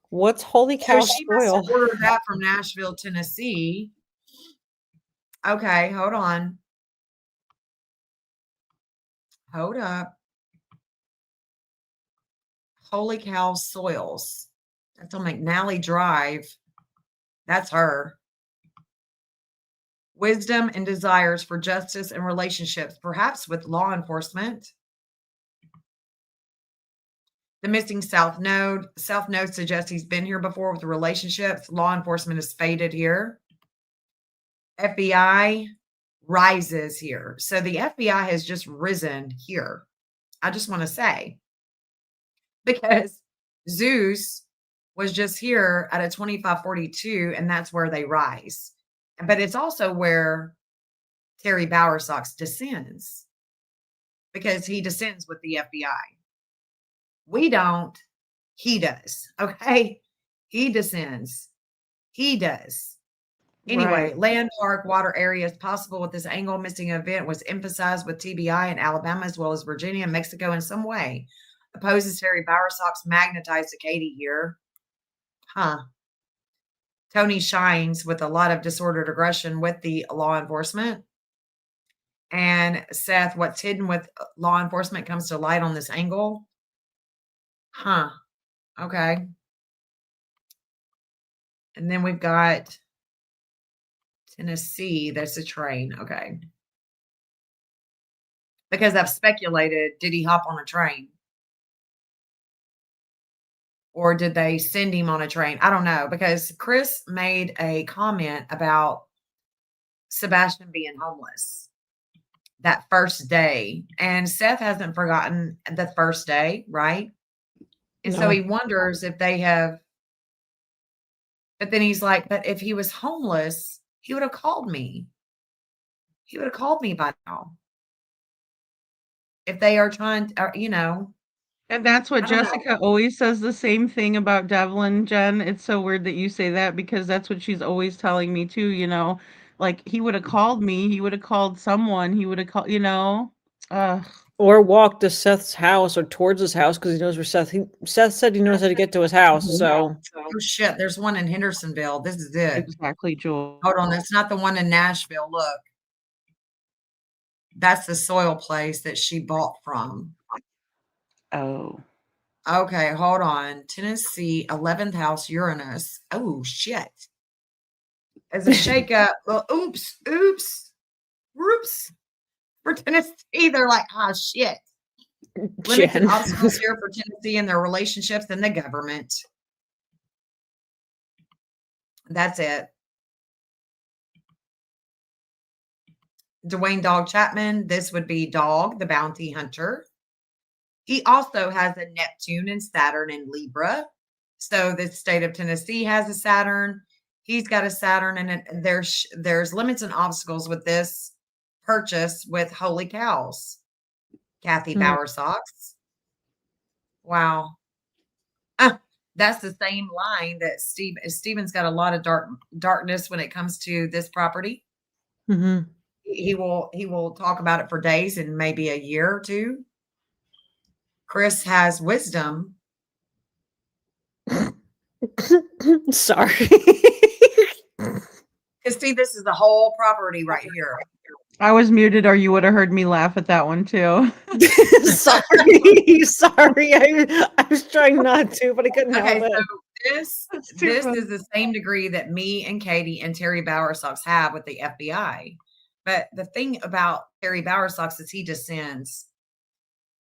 Speaker 4: What's holy
Speaker 1: So
Speaker 4: cow,
Speaker 1: she must
Speaker 4: soil?
Speaker 1: have ordered that from Nashville, Tennessee. Okay, hold on. Hold up. Holy Cow Soils. That's on McNally Drive. That's her. Wisdom and desires for justice and relationships, perhaps with law enforcement. The missing South Node. South Node suggests he's been here before with relationships. Law enforcement is faded here. FBI rises here. So the FBI has just risen here. I just want to say, because Zeus was just here at a 2542, and that's where they rise. But it's also where Terry Bowersox descends, because he descends with the FBI. We don't. He does. Okay. He descends. He does. Anyway,
Speaker 2: Right.
Speaker 1: land, park, water areas possible with this angle missing event was emphasized with TBI in Alabama as well as Virginia and Mexico in some way. Opposes Terry Bowersox magnetized to Katie here. Huh. Tony shines with a lot of disordered aggression with the law enforcement. And Seth, what's hidden with law enforcement comes to light on this angle. Huh. Okay. And then we've got Tennessee. That's a train. Okay. Because I've speculated, did he hop on a train? Or did they send him on a train? I don't know. Because Chris made a comment about Sebastian being homeless that first day. And Seth hasn't forgotten the first day, right? And so
Speaker 4: No.
Speaker 1: he wonders if they have. But then he's like, but if he was homeless, he would have called me. He would have called me by now. If they are trying to,
Speaker 2: And that's what
Speaker 1: I don't know.
Speaker 2: Jessica always says the same thing about Devlin, Jen. It's so weird that you say that because that's what she's always telling me too, Like he would have called me, he would have called someone, he would have called. Ugh.
Speaker 4: Or walk to Seth's house or towards his house because he knows where Seth said he knows how to get to his house. So
Speaker 1: Oh shit, there's one in Hendersonville. This is it.
Speaker 2: Exactly, Joel.
Speaker 1: Hold on, it's not the one in Nashville. Look. That's the soil place that she bought from.
Speaker 2: Oh.
Speaker 1: Okay, hold on. Tennessee, 11th house, Uranus. Oh shit. As a shakeup, well, oops. For Tennessee, they're like, oh shit. Limited
Speaker 4: Jen.
Speaker 1: obstacles here for Tennessee and their relationships and the government. That's it. Dwayne Dog Chapman, this would be Dog, the bounty hunter. He also has a Neptune and Saturn in Libra. So the state of Tennessee has a Saturn. He's got a Saturn, and there's limits and obstacles with this purchase with Holy Cows. Kathy Bowersox. Wow. That's the same line that Steven's got a lot of darkness when it comes to this property.
Speaker 4: Mhm.
Speaker 1: He will talk about it for days and maybe a year or two. Chris has wisdom.
Speaker 4: Sorry.
Speaker 1: Because see, this is the whole property right here.
Speaker 2: I was muted or you would have heard me laugh at that one too.
Speaker 4: Sorry. I was trying not to, but I couldn't help
Speaker 1: Okay,
Speaker 4: it.
Speaker 1: so this is the same degree that me and Katie and Terry Bowersox have with the FBI. But the thing about Terry Bowersox is he descends.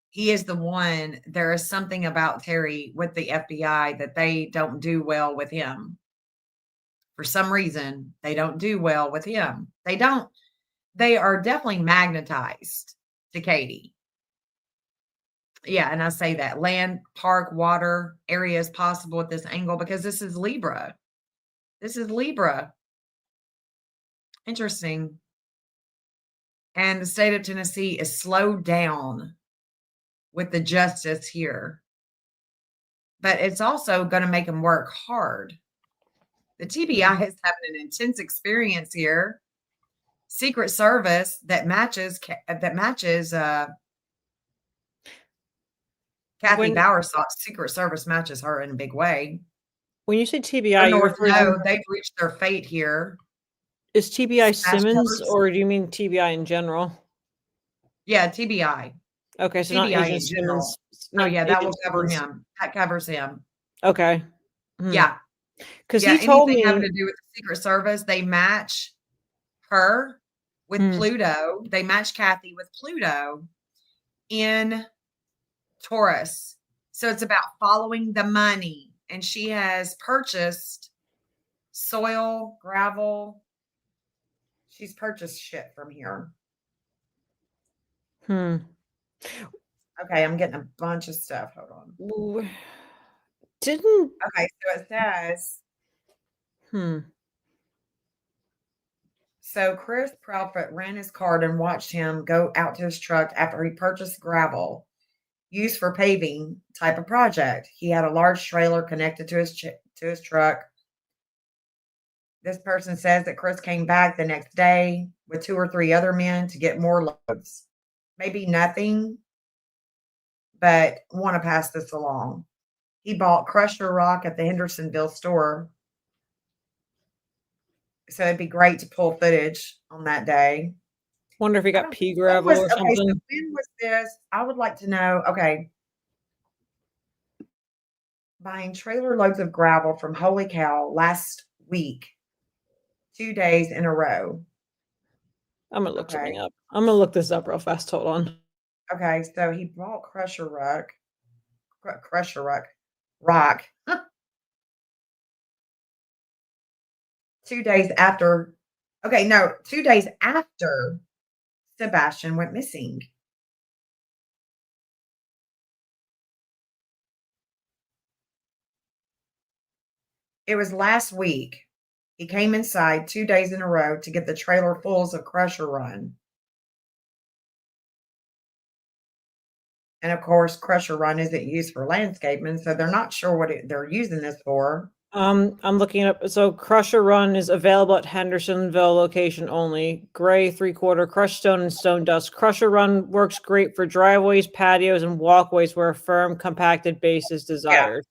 Speaker 1: He is the one. There is something about Terry with the FBI that they don't do well with him. For some reason, they don't do well with him. They don't. They are definitely magnetized to Katie. Yeah, and I say that land, park, water areas possible at this angle because this is Libra. This is Libra. Interesting. And the state of Tennessee is slowed down with the justice here. But it's also going to make them work hard. The TBI is having an intense experience here. Secret Service that matches Kathy Bowersox. Secret Service matches her in a big way.
Speaker 4: When you say TBI,
Speaker 1: They've reached their fate here.
Speaker 4: is TBI Simmons
Speaker 1: Smashwords.
Speaker 4: or do you mean TBI in general?
Speaker 1: Yeah, TBI.
Speaker 4: Okay, so not
Speaker 1: TBI
Speaker 4: Agent
Speaker 1: in general.
Speaker 4: Simmons.
Speaker 1: Oh yeah, that will
Speaker 4: Agent
Speaker 1: cover
Speaker 4: Simmons.
Speaker 1: him. That covers him.
Speaker 4: Okay.
Speaker 1: Yeah.
Speaker 4: Because
Speaker 1: Yeah,
Speaker 4: he told
Speaker 1: anything
Speaker 4: me
Speaker 1: having to do with the Secret Service, they match her with Pluto. They match Kathy with Pluto in Taurus. So it's about following the money. And she has purchased soil, gravel. She's purchased shit from here. Okay, I'm getting a bunch of stuff. Hold on.
Speaker 4: Didn't
Speaker 1: Okay, so it says So Chris Proudfoot ran his card and watched him go out to his truck after he purchased gravel used for paving type of project. He had a large trailer connected to his truck. This person says that Chris came back the next day with 2 or 3 other men to get more loads. Maybe nothing, but want to pass this along. He bought crusher rock at the Hendersonville store. So it'd be great to pull footage on that day.
Speaker 4: wonder if he got pea gravel or something.
Speaker 1: Okay, so when was this? I would like to know. Okay. Buying trailer loads of gravel from Holy Cow last week, 2 days in a row.
Speaker 4: I'm gonna look something up. I'm gonna look this up real fast. Hold on.
Speaker 1: Okay, so he bought rock 2 days after. Okay, no, 2 days after Sebastian went missing. It was last week. He came inside 2 days in a row to get the trailer fulls of crusher run. And of course, Crusher Run isn't used for landscaping, so they're not sure what they're using this for.
Speaker 4: I'm looking up. So Crusher Run is available at Hendersonville location only. Gray 3/4 crushed stone and stone dust. Crusher Run works great for driveways, patios, and walkways where a firm, compacted base is desired.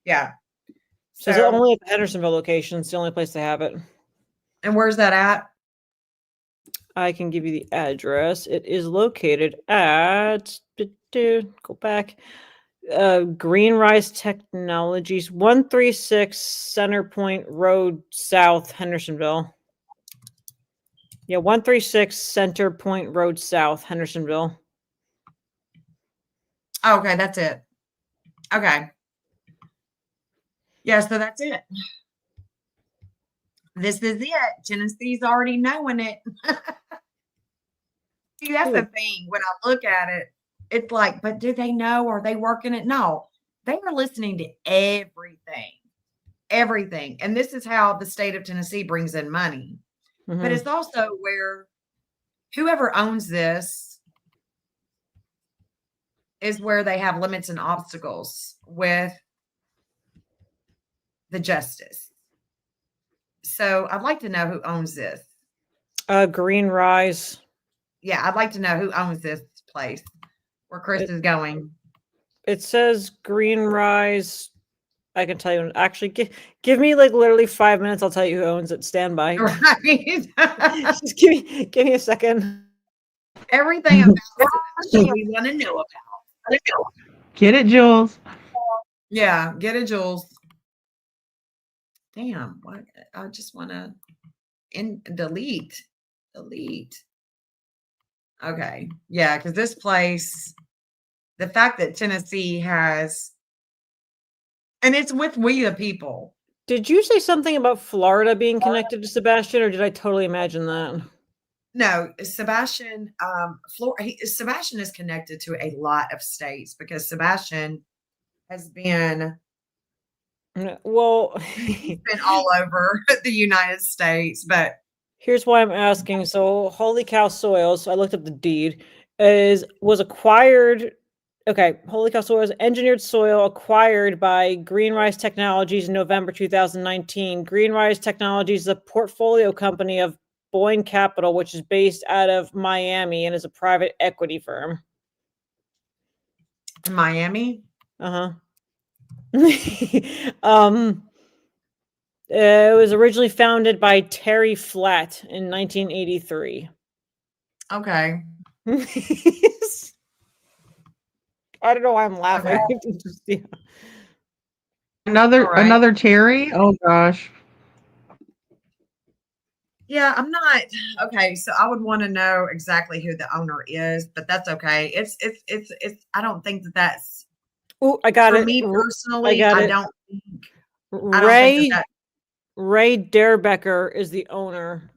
Speaker 1: Yeah.
Speaker 4: So it's only at the Hendersonville location. It's the only place they have it.
Speaker 1: And where's that at?
Speaker 4: I can give you the address. It is located at go back. Green Rise Technologies, 136 Center Point Road South, Hendersonville. Yeah, 136 Center Point Road South, Hendersonville.
Speaker 1: Okay, that's it. Okay. Yeah, so that's it. This is it. Tennessee's already knowing it. See, that's the thing. When I look at it, it's like, but do they know? Are they working it? No, they are listening to everything, everything. And this is how the state of Tennessee brings in money. But it's also where whoever owns this is where they have limits and obstacles with the justice. So I'd like to know who owns this.
Speaker 4: Green Rise.
Speaker 1: Yeah, I'd like to know who owns this place where Chris is going.
Speaker 4: It says Green Rise. I can tell you. Actually, give me like literally 5 minutes. I'll tell you who owns it. Stand by.
Speaker 1: Right.
Speaker 4: Just give me a second.
Speaker 1: Everything about it we want to know about.
Speaker 2: Get it, Jules.
Speaker 1: Yeah, get it, Jules. Damn, what? I just want to delete. Okay, yeah, because this place, the fact that Tennessee has, and it's with we the people.
Speaker 4: Did you say something about Florida being connected to Sebastian, or did I totally imagine that?
Speaker 1: No, Sebastian. Sebastian is connected to a lot of states because Sebastian has been.
Speaker 4: Well,
Speaker 1: he's been all over the United States, but
Speaker 4: here's why I'm asking. So, Holy Cow Soils, I looked up the deed, was acquired. Okay, Holy Cow Soils, engineered soil acquired by Green Rise Technologies in November 2019. Green Rise Technologies is a portfolio company of Boyne Capital, which is based out of Miami and is a private equity firm.
Speaker 1: In Miami?
Speaker 4: Uh-huh. It was originally founded by Terry Flatt in 1983.
Speaker 1: Okay.
Speaker 4: I don't know why I'm laughing.
Speaker 1: Okay.
Speaker 2: Another Terry? Oh gosh.
Speaker 1: Yeah, I'm not okay. So I would want to know exactly who the owner is, but that's okay. It's I don't think that's.
Speaker 4: Oh, I got
Speaker 1: for
Speaker 4: it.
Speaker 1: me personally,
Speaker 4: I
Speaker 1: don't think.
Speaker 4: Ray Derbecker is the owner.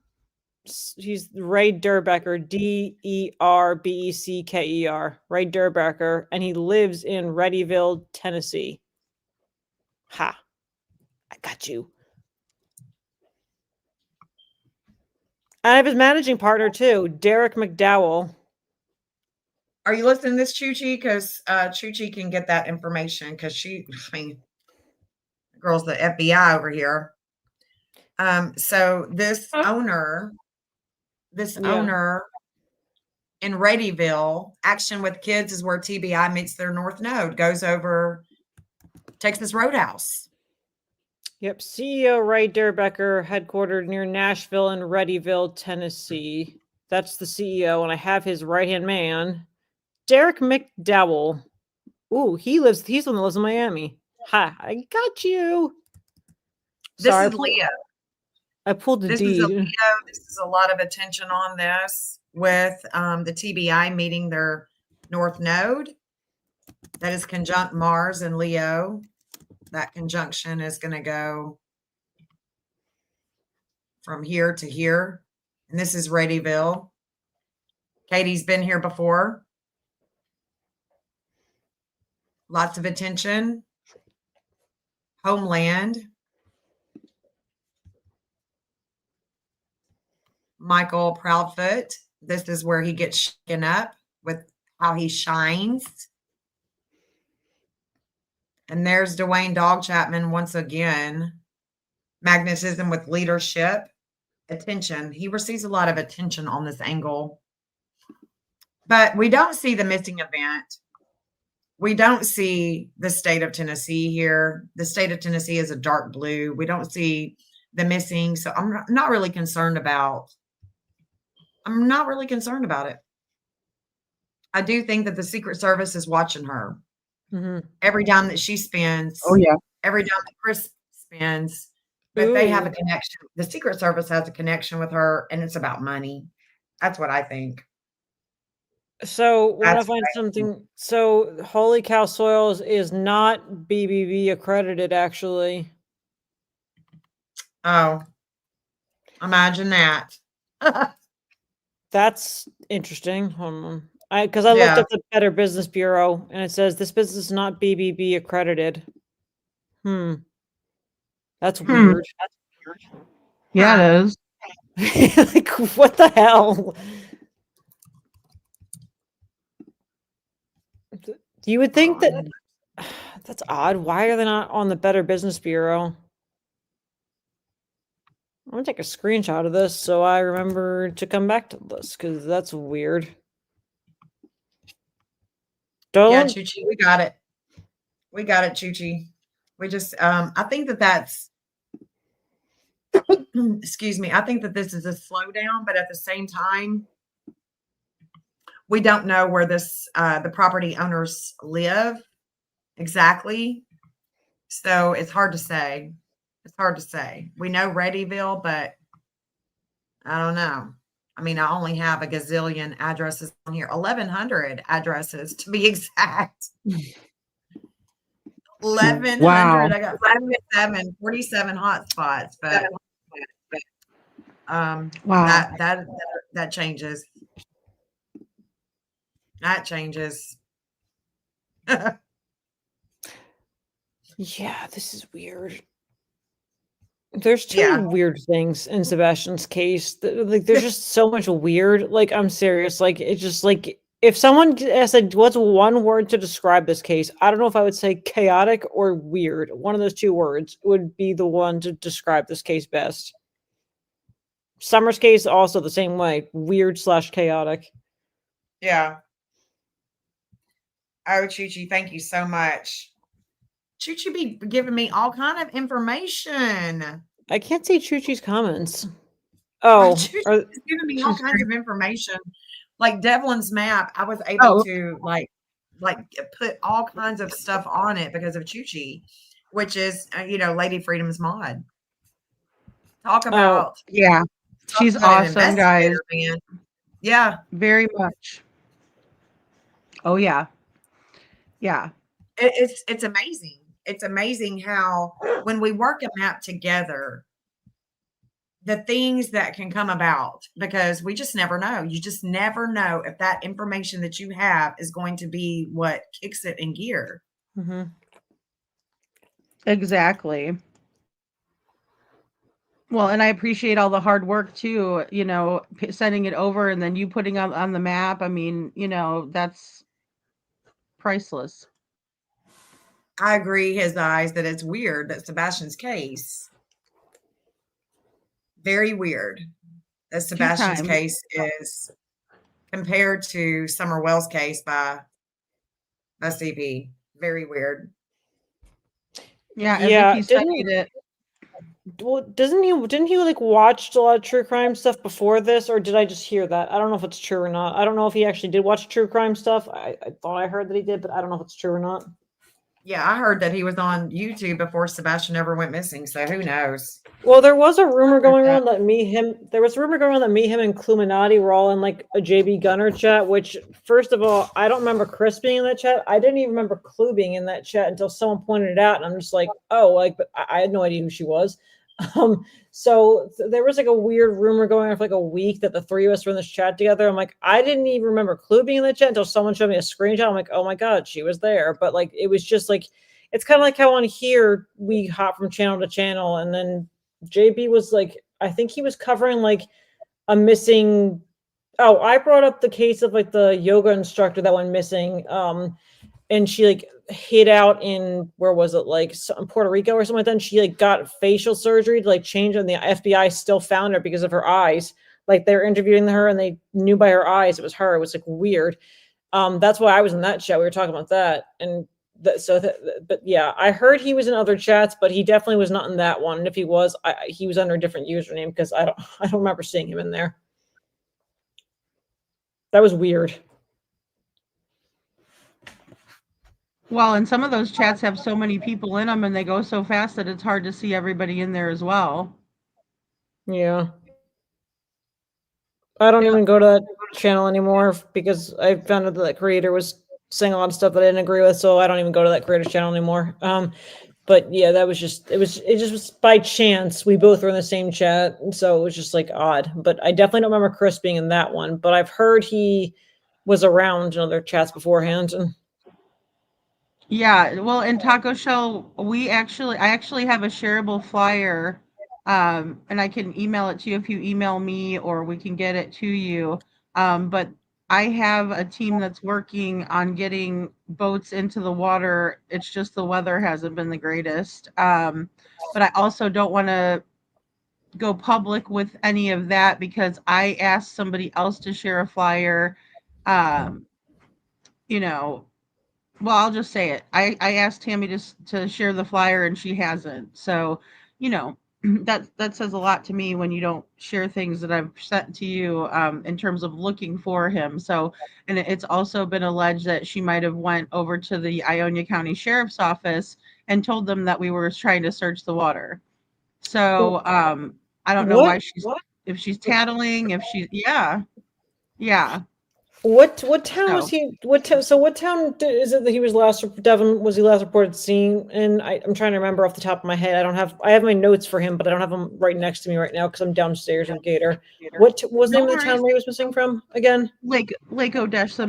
Speaker 4: He's Ray Derbecker, Derbecker, Ray Derbecker, and he lives in Readyville, Tennessee. Ha! I got you. I have his managing partner too, Derek McDowell.
Speaker 1: Are you listening to this, Chuchi? Because Chuchi can get that information because the girl's the FBI over here. So this owner in Readyville, Action with Kids is where TBI meets their North Node, goes over Texas Roadhouse.
Speaker 4: Yep, CEO Ray Derbecker, headquartered near Nashville and Readyville, Tennessee. That's the CEO, and I have his right-hand man, Derek McDowell. Ooh, he's the one that lives in Miami. Ha, I got you.
Speaker 1: Sorry, this is Leo.
Speaker 4: I pulled the deed.
Speaker 1: This is a Leo. This is a lot of attention on this with the TBI meeting their North Node. That is conjunct Mars and Leo. That conjunction is going to go from here to here. And this is Readyville. Katie's been here before. Lots of attention. Homeland. Michael Proudfoot. This is where he gets shaken up with how he shines. And there's Dwayne Dog Chapman once again. Magnetism with leadership. Attention. He receives a lot of attention on this angle. But we don't see the missing event. We don't see the state of Tennessee here. The state of Tennessee is a dark blue. We don't see the missing. So I'm not really concerned about it. I do think that the Secret Service is watching her. Every dime that she spends.
Speaker 2: Oh yeah.
Speaker 1: Every dime that Chris spends. But they have a connection. The Secret Service has a connection with her, and it's about money. That's what I think.
Speaker 4: So when I
Speaker 1: That's
Speaker 4: find
Speaker 1: what I
Speaker 4: something, so Holy Cow Soils is not BBB accredited, actually.
Speaker 1: Oh, imagine that.
Speaker 4: That's interesting. Because I looked
Speaker 1: Yeah.
Speaker 4: up the Better Business Bureau, and it says this business is not BBB accredited. That's weird.
Speaker 2: Yeah, it is.
Speaker 4: Like, what the hell? You would think that that's odd. Why are they not on the Better Business Bureau? I'm gonna take a screenshot of this so I remember to come back to this because that's weird.
Speaker 1: Yeah,
Speaker 4: Don't
Speaker 1: Chuchi, we got it. We got it, Chuchi. We just, I think that that's, excuse me, I think that this is a slowdown, but at the same time, we don't know where this, the property owners live exactly. So it's hard to say. It's hard to say. We know Readyville, but I don't know. I mean, I only have a gazillion addresses on here, 1,100 addresses to be exact. 1,100.
Speaker 2: Wow.
Speaker 1: I got 47 hotspots, but
Speaker 2: Wow.
Speaker 1: that changes. That changes.
Speaker 4: Yeah, this is weird. There's too
Speaker 1: Yeah.
Speaker 4: many weird things in Sebastian's case. Like, there's just so much weird. Like, I'm serious. Like, it's just like if someone said, "What's one word to describe this case?" I don't know if I would say chaotic or weird. One of those two words would be the one to describe this case best. Summer's case also the same way, weird/chaotic.
Speaker 1: Yeah. Oh, Chuchi, thank you so much. Chuchi be giving me all kind of information.
Speaker 4: I can't see Chuchi's comments. Oh,
Speaker 1: Chuchi's
Speaker 4: are,
Speaker 1: giving me all kinds of information. Like Devlin's map, I was able to like put all kinds of stuff on it because of Chuchi, which is Lady Freedom's mod. Talk about
Speaker 2: Yeah. She's awesome, guys.
Speaker 1: Man. Yeah.
Speaker 2: Very much. Oh yeah. Yeah.
Speaker 1: It's amazing. It's amazing how when we work a map together, the things that can come about, because we just never know. You just never know if that information that you have is going to be what kicks it in gear.
Speaker 4: mm-hmm.
Speaker 2: Exactly. Well, and I appreciate all the hard work too, sending it over and then you putting on the map. I mean, that's priceless.
Speaker 1: I agree, his eyes, that it's weird that Sebastian's case, very weird that Sebastian's case is compared to Summer Wells' case by CP. Very weird.
Speaker 2: Yeah, Vicky studied it.
Speaker 4: Well, didn't he like watch a lot of true crime stuff before this, or did I just hear that? I don't know if it's true or not. I don't know if he actually did watch true crime stuff. I thought I heard that he did, but I don't know if it's true or not.
Speaker 1: Yeah, I heard that he was on YouTube before Sebastian ever went missing, so who knows?
Speaker 4: Well, there was a rumor going around that there was a rumor going around that me, him, and Cluminati were all in like a JB Gunner chat, which, first of all, I don't remember Chris being in that chat. I didn't even remember Clue being in that chat until someone pointed it out, and I'm just like, oh, like, but I had no idea who she was. So there was like a weird rumor going on for like a week that the three of us were in this chat together. I'm like, I didn't even remember Clue being in the chat until someone showed me a screenshot. I'm like, oh my God, she was there. But like, it was just like, it's kind of like how on here we hop from channel to channel. And then JB was like, I think he was covering like a missing. Oh, I brought up the case of like the yoga instructor that went missing. And she like hid out in, where was it, like Puerto Rico or something like that. And she like got facial surgery to like change, and the FBI still found her because of her eyes. Like they're interviewing her and they knew by her eyes it was her. It was like weird. That's why I was in that chat. We were talking about that. And but yeah, I heard he was in other chats, but he definitely was not in that one. And if he was, he was under a different username, because I don't remember seeing him in there. That was weird.
Speaker 2: Well, and some of those chats have so many people in them and they go so fast that it's hard to see everybody in there as well.
Speaker 4: Yeah. I don't even go to that channel anymore because I found out that that creator was saying a lot of stuff that I didn't agree with, so I don't even go to that creator's channel anymore. But yeah, that was just it just was by chance. We both were in the same chat, and so it was just like odd. But I definitely don't remember Chris being in that one. But I've heard he was around in other chats beforehand. And
Speaker 2: Yeah, well, in Taco Shell, I actually have a shareable flyer, and I can email it to you if you email me, or we can get it to you. But I have a team that's working on getting boats into the water. It's just the weather hasn't been the greatest. But I also don't want to go public with any of that because I asked somebody else to share a flyer. Um, you know, well, I'll just say it. I asked Tammy to share the flyer and she hasn't. So, you know, that says a lot to me when you don't share things that I've sent to you in terms of looking for him. So, and it's also been alleged that she might have went over to the Ionia County Sheriff's Office and told them that we were trying to search the water. So, I don't know why if she's tattling, if she, yeah.
Speaker 4: what town was
Speaker 2: So.
Speaker 4: he? So what town is it that he was last? Devlin, was he last reported seeing? And I'm trying to remember off the top of my head. I have my notes for him, but I don't have them right next to me right now because I'm downstairs with Gator. What was the
Speaker 2: No
Speaker 4: name of the town
Speaker 2: worries.
Speaker 4: where he was missing from again?
Speaker 2: Lake Odessa,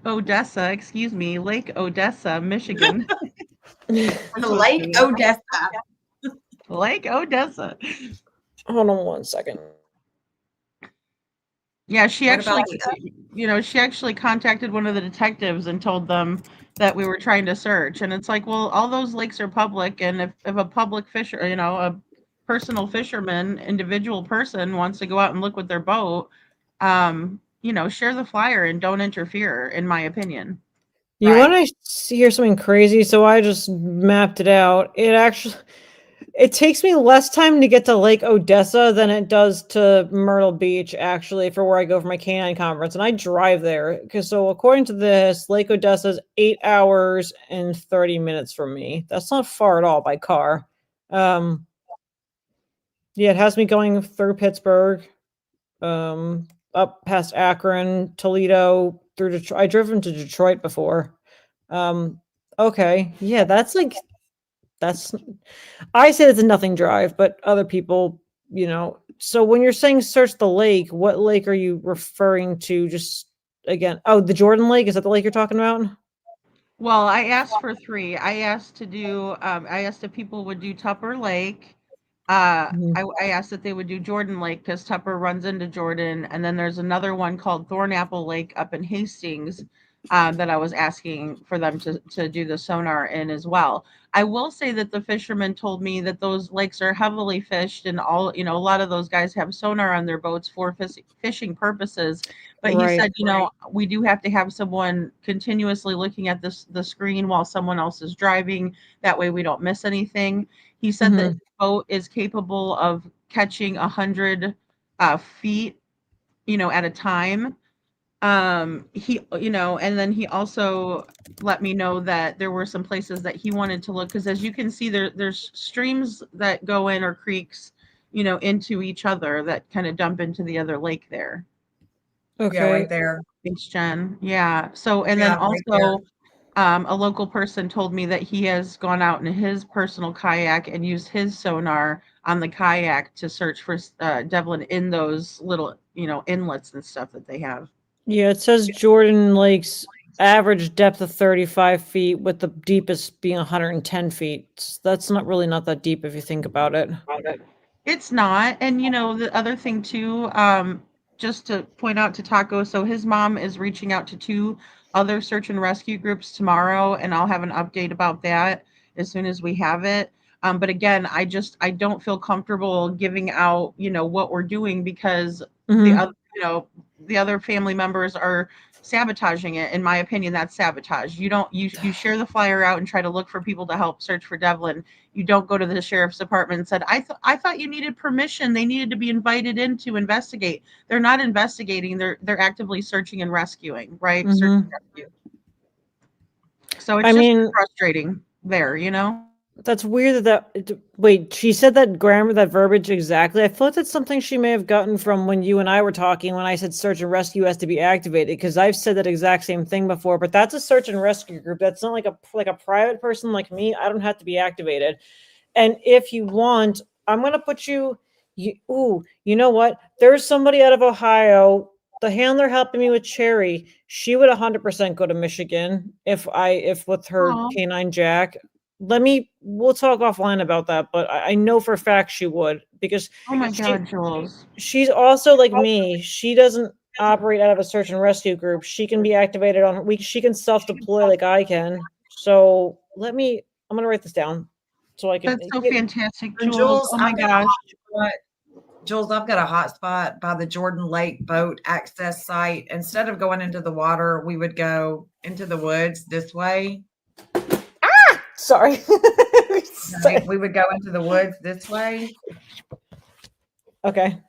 Speaker 2: Odessa, excuse me, Lake Odessa, Michigan.
Speaker 1: Lake Odessa.
Speaker 2: Lake Odessa.
Speaker 4: Hold on one second.
Speaker 2: Yeah, she
Speaker 1: What about
Speaker 2: she actually contacted one of the detectives and told them that we were trying to search. And it's like, well, all those lakes are public, and if a public fisher, a personal fisherman, individual person wants to go out and look with their boat, share the flyer and don't interfere, in my opinion.
Speaker 4: You
Speaker 1: Right.
Speaker 4: want to hear something crazy? So I just mapped it out. It takes me less time to get to Lake Odessa than it does to Myrtle Beach, actually, for where I go for my canine conference. And I drive there. So according to this, Lake Odessa is 8 hours and 30 minutes from me. That's not far at all by car. Yeah, it has me going through Pittsburgh, up past Akron, Toledo, through Detroit. I've driven to Detroit before. Okay. Yeah, that's I said it's a nothing drive, but other people, So when you're saying search the lake, what lake are you referring to? Just again, the Jordan Lake, is that the lake you're talking about?
Speaker 2: Well, I asked for 3. I asked if people would do Tupper Lake.
Speaker 4: Mhm.
Speaker 2: I asked that they would do Jordan Lake because Tupper runs into Jordan, and then there's another one called Thornapple Lake up in Hastings that I was asking for them to do the sonar in as well. I will say that the fishermen told me that those lakes are heavily fished, and a lot of those guys have sonar on their boats for fishing purposes. But he
Speaker 4: Right.
Speaker 2: said, we do have to have someone continuously looking at the screen while someone else is driving. That way we don't miss anything. He said that
Speaker 4: Mhm.
Speaker 2: his boat is capable of catching 100 feet, at a time. And then he also let me know that there were some places that he wanted to look because, as you can see, there's streams that go in, or creeks, into each other that kind of dump into the other lake there.
Speaker 1: Yeah, right
Speaker 4: Okay.
Speaker 1: there.
Speaker 2: Thanks, Jen. Yeah. So, and then
Speaker 1: Yeah, right there.
Speaker 2: also, a local person told me that he has gone out in his personal kayak and used his sonar on the kayak to search for Devlin in those little, inlets and stuff that they have.
Speaker 4: Yeah, it says Jordan Lake's average depth of 35 feet, with the deepest being 110 feet. That's not that deep if you think about it.
Speaker 2: It's not. And the other thing too, just to point out to Taco, so his mom is reaching out to 2 other search and rescue groups tomorrow, and I'll have an update about that as soon as we have it. But again, I don't feel comfortable giving out, what we're doing because the
Speaker 4: Mhm.
Speaker 2: other, the other family members are sabotaging it. In my opinion, that's sabotage. You share the flyer out and try to look for people to help search for Devlin. You don't go to the sheriff's department and said, I thought you needed permission. They needed to be invited in to investigate. They're not investigating. They're actively searching and rescuing, right? Search and
Speaker 4: Mhm.
Speaker 2: rescue. So it's
Speaker 4: I
Speaker 2: just
Speaker 4: mean,
Speaker 2: frustrating there.
Speaker 4: that's weird wait, she said that grammar, that verbiage exactly. I feel like that's something she may have gotten from when you and I were talking when I said search and rescue has to be activated, because I've said that exact same thing before, but that's a search and rescue group. That's not like a private person like me. I don't have to be activated. And if you want, I'm gonna put you know what? There's somebody out of Ohio, the handler helping me with Cherry. She would 100% go to Michigan if with her
Speaker 2: Aw.
Speaker 4: canine Jack. We'll talk offline about that, but I know for a fact she would, because
Speaker 2: Oh my
Speaker 4: she
Speaker 2: God, Jules.
Speaker 4: she's also like me. She doesn't operate out of a search and rescue group. She can be activated she can self-deploy like I can. So I'm gonna write this down so I can
Speaker 2: That's so fantastic,
Speaker 1: And
Speaker 2: Jules.
Speaker 1: Jules,
Speaker 2: Oh my
Speaker 1: I've got a
Speaker 2: gosh.
Speaker 1: hot spot. Jules, I've got a hot spot by the Jordan Lake boat access site. Instead of going into the water, we would go into the woods this way.
Speaker 4: sorry.
Speaker 1: Right? We would go into the woods this way.
Speaker 4: Okay.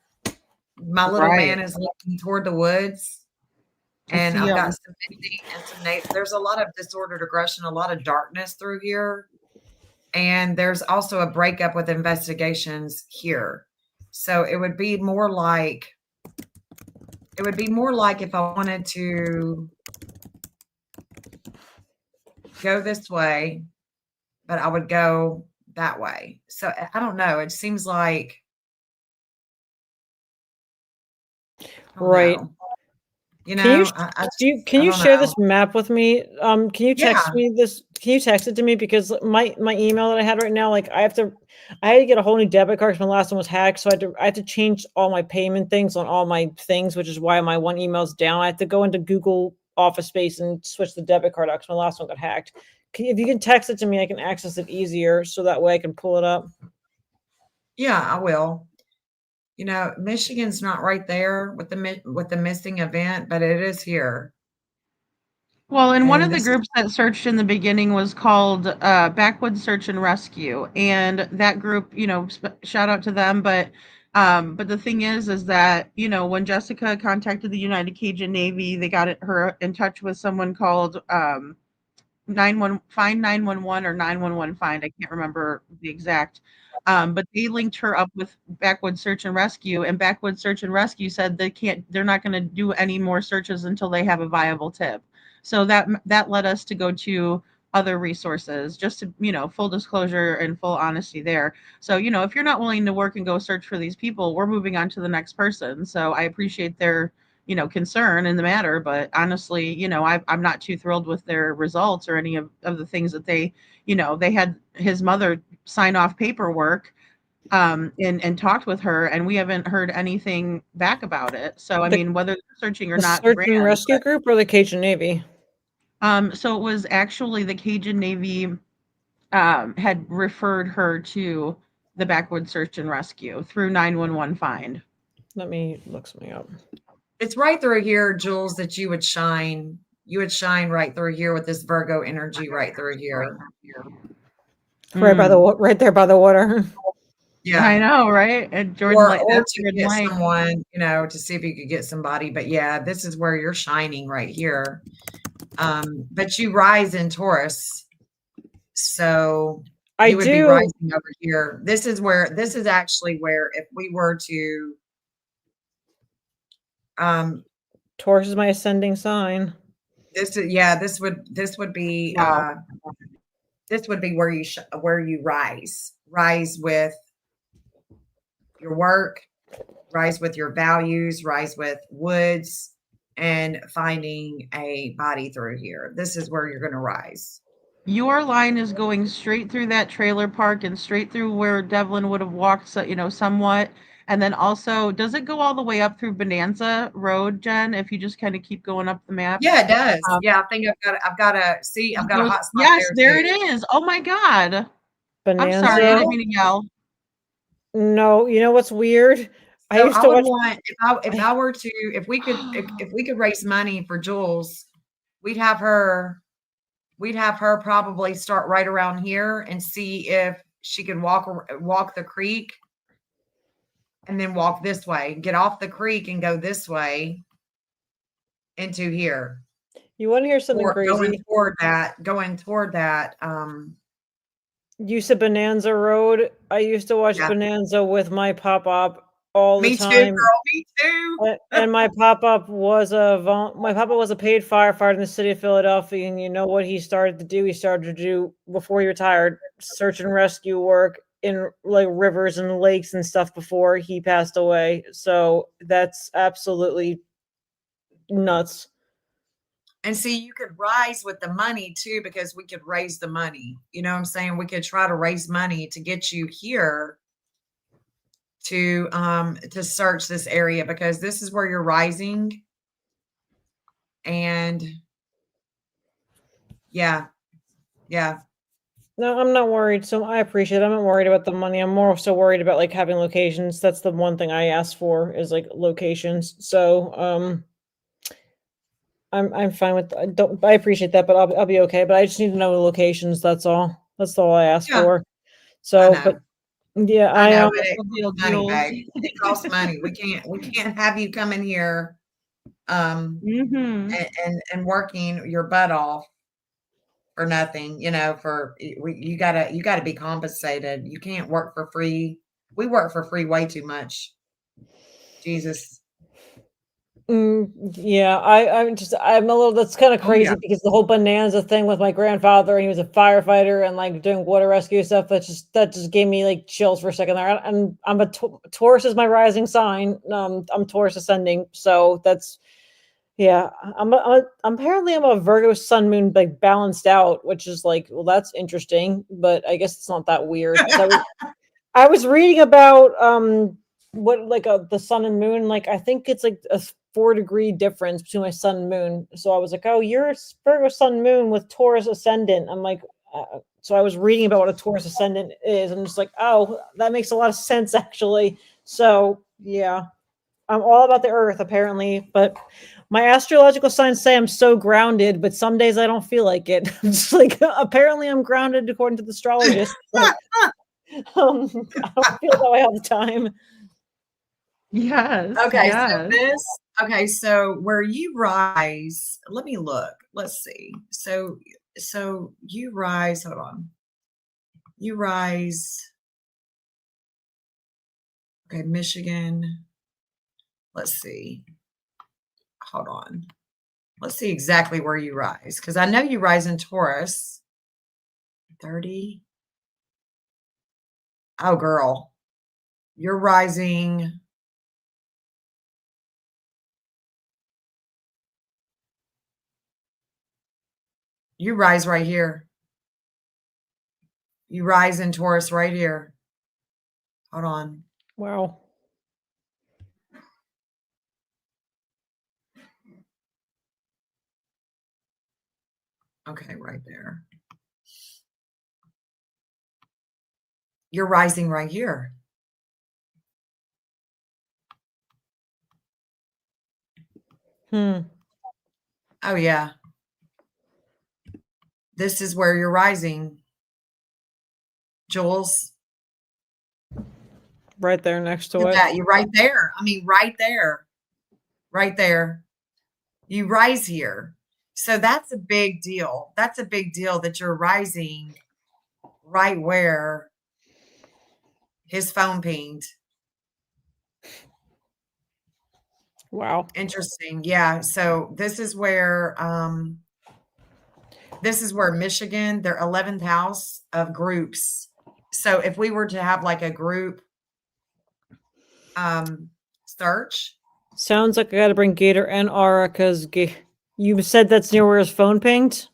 Speaker 1: My little
Speaker 2: Right.
Speaker 1: van is looking toward the woods,
Speaker 2: I
Speaker 1: and
Speaker 2: see
Speaker 1: I've got
Speaker 2: 'em.
Speaker 1: some Mindy and some Nate. There's a lot of disordered aggression, a lot of darkness through here. And there's also a breakup with investigations here. So it would be more like if I wanted to go this way, but I would go that way. So I don't know. It seems like I don't
Speaker 4: Right.
Speaker 1: know.
Speaker 4: Can you can
Speaker 1: I
Speaker 4: you
Speaker 1: don't
Speaker 4: share
Speaker 1: know.
Speaker 4: this map with me? Can you text
Speaker 1: Yeah.
Speaker 4: me this? Can you text it to me, because my email that I had right now, like I had to get a whole new debit card because my last one was hacked, so I had to change all my payment things on all my things, which is why my one email's down. I have to go into Google Office Space and switch the debit card out because my last one got hacked. If you can text it to me, I can access it easier, so that way I can pull it up.
Speaker 1: Yeah, I will. Michigan's not right there with the missing event, but it is here.
Speaker 2: Well, and one
Speaker 1: And
Speaker 2: of the
Speaker 1: this is
Speaker 2: groups that searched in the beginning was called Backwoods Search and Rescue, and that group, shout out to them. But the thing is that when Jessica contacted the United Cajun Navy, they got her in touch with someone called 911 or 911 find. I can't remember the exact. But they linked her up with Backwoods Search and Rescue, and Backwoods Search and Rescue said they're not going to do any more searches until they have a viable tip. So that led us to go to other resources, just to, full disclosure and full honesty there. So, if you're not willing to work and go search for these people, we're moving on to the next person. So I appreciate their concern in the matter, but honestly, I'm not too thrilled with their results or any of the things that they had his mother sign off paperwork, and talked with her, and we haven't heard anything back about it. So I
Speaker 4: The
Speaker 2: mean, whether they're searching or
Speaker 4: the
Speaker 2: not,
Speaker 4: search and
Speaker 2: grand.
Speaker 4: rescue group or the Cajun Navy?
Speaker 2: So it was actually the Cajun Navy had referred her to the Backwoods Search and Rescue through 911 find.
Speaker 4: Let me look something up.
Speaker 1: It's right through here, Jules, that you would shine. You would shine right through here with this Virgo energy right through here.
Speaker 4: Right there by the water.
Speaker 2: I
Speaker 1: Yeah.
Speaker 2: know, right? And Jordan,
Speaker 1: Or
Speaker 2: like
Speaker 1: or
Speaker 2: that's
Speaker 1: to
Speaker 2: Jordan
Speaker 1: get
Speaker 2: Lake.
Speaker 1: someone, to see if you could get somebody. But yeah, this is where you're shining right here. But you rise in Taurus. So
Speaker 4: I
Speaker 1: you would be
Speaker 4: do.
Speaker 1: rising over here. This is actually where if we were to
Speaker 4: Taurus is my ascending sign.
Speaker 1: this is yeah,
Speaker 2: Wow.
Speaker 1: this would be where you rise with your work, rise with your values, rise with woods, and finding a body through here. This is where you're going to rise.
Speaker 2: Your line is going straight through that trailer park and straight through where Devlin would have walked, so, somewhat. And then also, does it go all the way up through Bonanza Road, Jen? If you just kind of keep going up the map.
Speaker 1: Yeah, it does.
Speaker 2: Um,
Speaker 1: Yeah, I think I've got a see, I've got a
Speaker 2: goes-
Speaker 1: hot spot
Speaker 2: yes, there it
Speaker 1: too.
Speaker 2: is. Oh my God. I'm
Speaker 4: Bonanza.
Speaker 2: sorry, I didn't mean to yell.
Speaker 4: No, you know what's weird? I
Speaker 1: So
Speaker 4: used
Speaker 1: I
Speaker 4: to
Speaker 1: would
Speaker 4: watch.
Speaker 1: want if I were to if we could raise money for Jules, we'd have her probably start right around here and see if she could walk the creek and then walk this way, get off the creek and go this way into here.
Speaker 4: You want to hear something
Speaker 1: Or going
Speaker 4: crazy?
Speaker 1: toward that.
Speaker 4: You said Bonanza Road. I used to watch
Speaker 1: Yeah.
Speaker 4: Bonanza with my pop-up all the
Speaker 1: Me too,
Speaker 4: time.
Speaker 1: girl. Me too.
Speaker 4: And my pop-up was a paid firefighter in the city of Philadelphia, and you know what he started to do? He started to do before he retired, search and rescue work in like rivers and lakes and stuff before he passed away. So that's absolutely nuts.
Speaker 1: And see, you could rise with the money too, because we could raise the money. You know what I'm saying? We could try to raise money to get you here to search this area, because this is where you're rising. And yeah, yeah.
Speaker 4: No, I'm not worried. So I appreciate it. I'm not worried about the money. I'm more so worried about like having locations. That's the one thing I ask for is like locations. So I'm fine with I appreciate that, but I'll be okay. But I just need to know the locations. That's all. That's all I ask
Speaker 1: Yeah.
Speaker 4: for.
Speaker 1: I
Speaker 4: So,
Speaker 1: know.
Speaker 4: but yeah,
Speaker 1: I know,
Speaker 4: I
Speaker 1: but it
Speaker 2: Deal,
Speaker 1: costs money,
Speaker 2: Jules.
Speaker 1: babe. It costs money. We can't have you come in here
Speaker 2: Mm-hmm.
Speaker 1: and working your butt off for nothing, for you gotta be compensated. You can't work for free. We work for free way too much. Jesus.
Speaker 4: Yeah, I'm a little that's kind of
Speaker 1: Oh yeah.
Speaker 4: crazy because the whole Bonanza thing with my grandfather, he was a firefighter and like doing water rescue stuff. That just gave me like chills for a second there. And I'm a Taurus is my rising sign. I'm Taurus ascending, so that's yeah. Apparently I'm a Virgo sun moon like balanced out, which is like well that's interesting, but I guess it's not that weird. I was reading about what like the sun and moon like I think it's like a 4-degree difference between my sun and moon. So I was like, "Oh, you're a Virgo sun moon with Taurus ascendant." I'm like so I was reading about what a Taurus ascendant is. I'm just like, "Oh, that makes a lot of sense actually." So, yeah. I'm all about the earth apparently, but my astrological signs say I'm so grounded, but some days I don't feel like it. I'm just like apparently I'm grounded according to the astrologist, but I don't feel that way all the time.
Speaker 2: Yes.
Speaker 1: Okay,
Speaker 2: Yes.
Speaker 1: so where you rise, let me look. Let's see. So you rise, hold on. You rise, okay, Michigan. Let's see. Hold on. Let's see exactly where you rise, because I know you rise in Taurus. 30. Oh, girl. You're rising. You rise right here. You rise in Taurus right here. Hold on.
Speaker 4: Wow.
Speaker 1: Okay, right there. You're rising right here.
Speaker 4: Hmm.
Speaker 1: Oh, yeah. This is where you're rising, Jules.
Speaker 4: Right there next to
Speaker 1: Look
Speaker 4: it.
Speaker 1: at that. You're right there. I mean, right there. Right there. You rise here. So that's a big deal. That's a big deal that you're rising right where his phone pinged.
Speaker 4: Wow.
Speaker 1: Interesting. Yeah. So this is where Michigan, their 11th house of groups. So if we were to have like a group search.
Speaker 4: Sounds like I got to bring Gator and Aura because you said that's near where his phone pinged.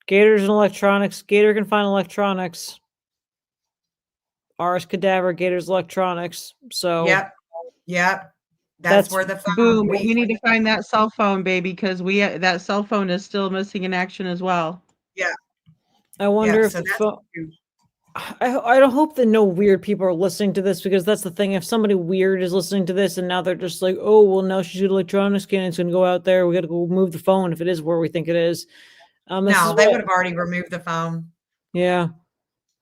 Speaker 4: Gator's in electronics. Gator can find electronics. Ours cadaver, Gator's electronics. So
Speaker 1: Yep. Yep. That's
Speaker 4: that's
Speaker 1: where the phone
Speaker 2: Boom.
Speaker 1: we
Speaker 2: We need to find that cell phone, baby, because that cell phone is still missing in action as well.
Speaker 1: yeah.
Speaker 4: I wonder
Speaker 1: Yeah.
Speaker 4: if
Speaker 1: So
Speaker 4: the
Speaker 1: that's
Speaker 4: phone. I don't hope that no weird people are listening to this, because that's the thing. If somebody weird is listening to this and now they're just like, oh, well, now she's an electronics scan, it's gonna go out there. We got to go move the phone if it is where we think it is. This
Speaker 1: no,
Speaker 4: is
Speaker 1: they
Speaker 4: what.
Speaker 1: would have already removed the phone.
Speaker 4: Yeah.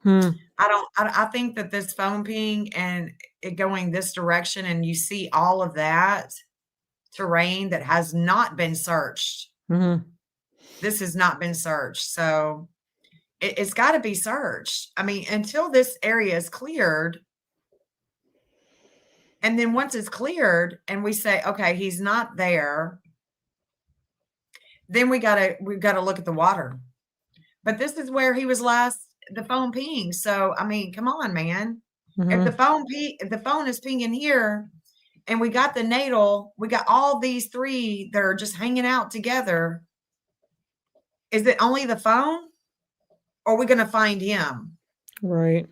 Speaker 4: Hmm.
Speaker 1: I think that this phone ping and it going this direction, and you see all of that terrain that has not been searched.
Speaker 4: Hmm.
Speaker 1: This has not been searched. So it's got to be searched. I mean, until this area is cleared. And then once it's cleared and we say, okay, he's not there, then we've got to look at the water. But this is where he was last, the phone ping. So I mean, come on, man. If the phone is pinging here and we got the natal, we got all these three that are just hanging out together. Is it only the phone? Or are we gonna find him?
Speaker 4: Right.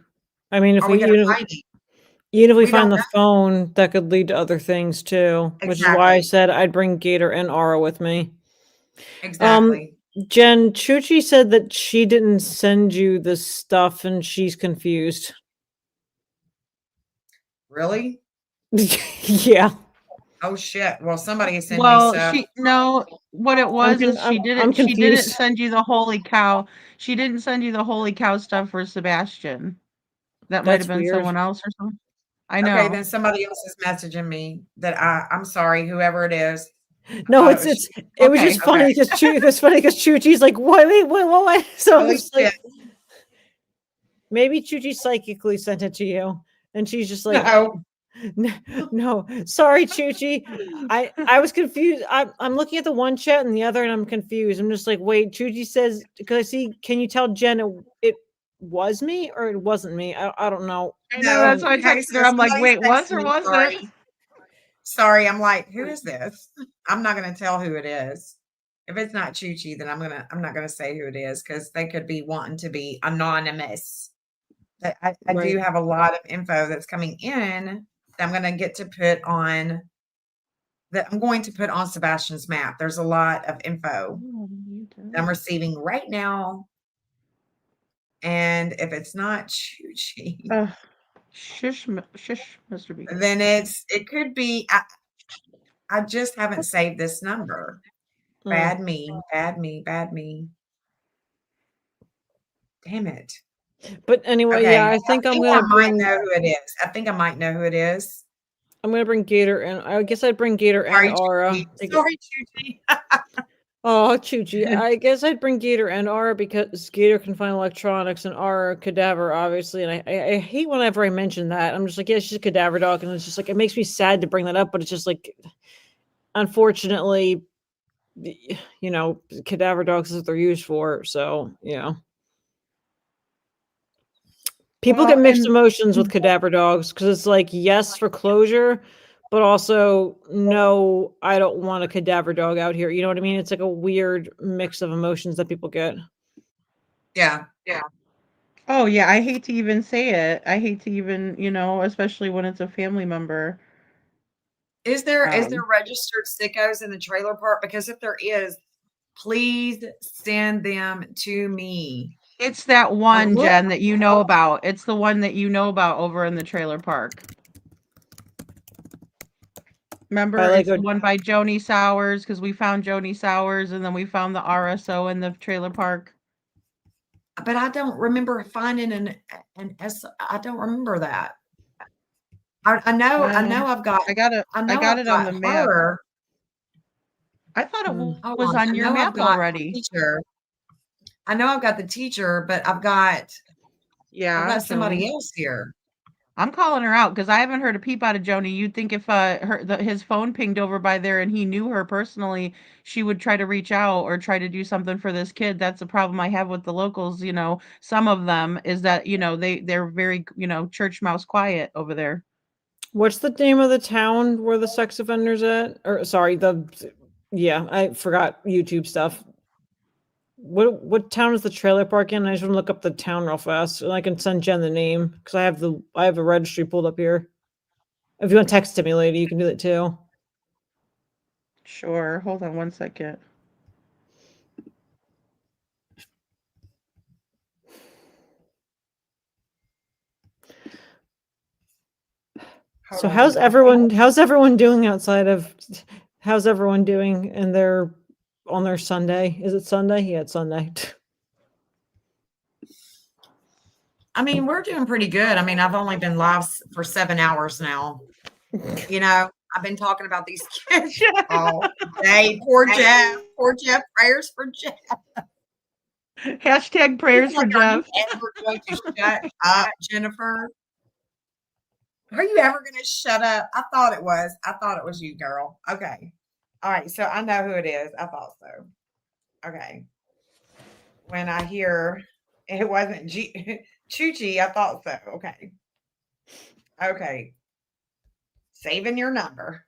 Speaker 4: I mean, if
Speaker 1: Are
Speaker 4: we
Speaker 1: we gonna find him?
Speaker 4: even if we
Speaker 1: We don't
Speaker 4: find the
Speaker 1: know.
Speaker 4: phone, that could lead to other things too, which is why I
Speaker 1: Exactly.
Speaker 4: said I'd bring Gator and Aura with me.
Speaker 1: Exactly.
Speaker 4: Jen, Chuchi said that she didn't send you this stuff and she's confused.
Speaker 1: Really?
Speaker 4: Yeah.
Speaker 1: Oh shit. Well, somebody sent me
Speaker 2: Well,
Speaker 1: stuff.
Speaker 2: what it was is
Speaker 4: I'm
Speaker 2: she didn't
Speaker 4: confused.
Speaker 2: send you the holy cow. She didn't send you the holy cow stuff for Sebastian. That might have
Speaker 4: That's
Speaker 2: been
Speaker 4: weird.
Speaker 2: someone else or something. I
Speaker 1: Okay,
Speaker 2: know.
Speaker 1: then somebody else is messaging me that I'm sorry, whoever it is.
Speaker 4: No,
Speaker 1: thought
Speaker 4: it
Speaker 1: was
Speaker 4: was
Speaker 2: Okay,
Speaker 4: just funny because Chuchi's like, wait. So I'm
Speaker 1: Holy
Speaker 4: just like,
Speaker 1: shit.
Speaker 4: maybe Chuchi psychically sent it to you, and she's just like,
Speaker 1: No.
Speaker 4: no, sorry, Chuchi. I was confused. I'm looking at the one chat and the other, and I'm confused. I'm just like, wait, Chuchi says, because I see, can you tell Jen it was me or it wasn't me? I don't know.
Speaker 2: I know,
Speaker 1: No.
Speaker 2: that's why I
Speaker 1: Okay,
Speaker 2: texted
Speaker 1: so
Speaker 2: her. I'm like,
Speaker 1: somebody's
Speaker 2: wait, was
Speaker 1: texting
Speaker 2: or
Speaker 1: me.
Speaker 2: wasn't?
Speaker 1: Sorry. Sorry. I'm like, who is this? I'm not gonna tell who it is. If it's not Chuchi, then I'm not gonna say who it is because they could be wanting to be anonymous. But I do
Speaker 4: Right.
Speaker 1: have a lot of info that's coming in that I'm gonna get to put on that I'm going to put on Sebastian's map. There's a lot of info that I'm receiving right now. And if it's not Chuchi,
Speaker 2: Shush, Mr. B.
Speaker 1: then it could be I just haven't saved this number. Bad me, bad me, bad me. Damn it.
Speaker 4: But anyway,
Speaker 1: Okay.
Speaker 4: yeah, I think I'm gonna
Speaker 1: I might
Speaker 4: bring
Speaker 1: know who it is. I think I might know who it is.
Speaker 4: Gator, and I guess I'd bring Gator and
Speaker 1: Sorry,
Speaker 4: Aura.
Speaker 1: Chuchi. Sorry, Chuchi.
Speaker 4: Oh, Chuchi. I guess I'd bring Gator and Aura because Gator can find electronics and Aura cadaver, obviously. And I hate whenever I mention that. I'm just like, yeah, she's a cadaver dog. And it's just like, it makes me sad to bring that up, but it's just like, unfortunately, cadaver dogs is what they're used for. So, people get mixed emotions with cadaver dogs because it's like, yes, for closure, but also, no, I don't want a cadaver dog out here. You know what I mean? It's like a weird mix of emotions that people get.
Speaker 1: Yeah.
Speaker 2: Oh yeah, I hate to even say it. I hate to even, especially when it's a family member.
Speaker 1: Is there registered sickos in the trailer park? Because if there is, please send them to me.
Speaker 2: It's that one,
Speaker 1: Look,
Speaker 2: Jen, that you know about. It's the one that you know about over in the trailer park. Remember, it's the one by Joni Sowers, because we found Joni Sowers and then we found the RSO in the trailer park.
Speaker 1: but I don't remember finding an S. I don't remember that. I know I've got
Speaker 2: I got it on the map.
Speaker 1: her.
Speaker 2: I thought it
Speaker 1: Hold
Speaker 2: was on your map already.
Speaker 1: Teacher. I know I've got the teacher, but I've got somebody
Speaker 2: Joni.
Speaker 1: else here.
Speaker 2: I'm calling her out because I haven't heard a peep out of Joni. You'd think if his phone pinged over by there and he knew her personally, she would try to reach out or try to do something for this kid. That's the problem I have with the locals. Some of them is that they're very church mouse quiet over there.
Speaker 4: What's the name of the town where the sex offenders at? Or sorry, I forgot YouTube stuff. what town is the trailer park in? I just want to look up the town real fast, and I can send Jen the name because I have the registry pulled up here. If you want to text it to me, lady, you can do that too.
Speaker 2: Sure. Hold on one second.
Speaker 1: Hold
Speaker 4: So
Speaker 1: on.
Speaker 4: how's everyone doing outside of how's everyone doing in their on their Sunday? Is it Sunday? Yeah, it's Sunday.
Speaker 1: I mean, we're doing pretty good. I mean, I've only been live for 7 hours now. You know, I've been talking about these kids all day. Poor Jeff. Poor Jeff. Prayers for Jeff.
Speaker 2: Hashtag prayers for
Speaker 1: Like, are you
Speaker 2: Jeff.
Speaker 1: ever going to shut up, Jennifer? Are you ever going to shut up? I thought it was. I thought it was you, girl. Okay. All right. So I know who it is. I thought so. Okay. When I hear it wasn't Chuchi, I thought so. Okay. Okay. Saving your number.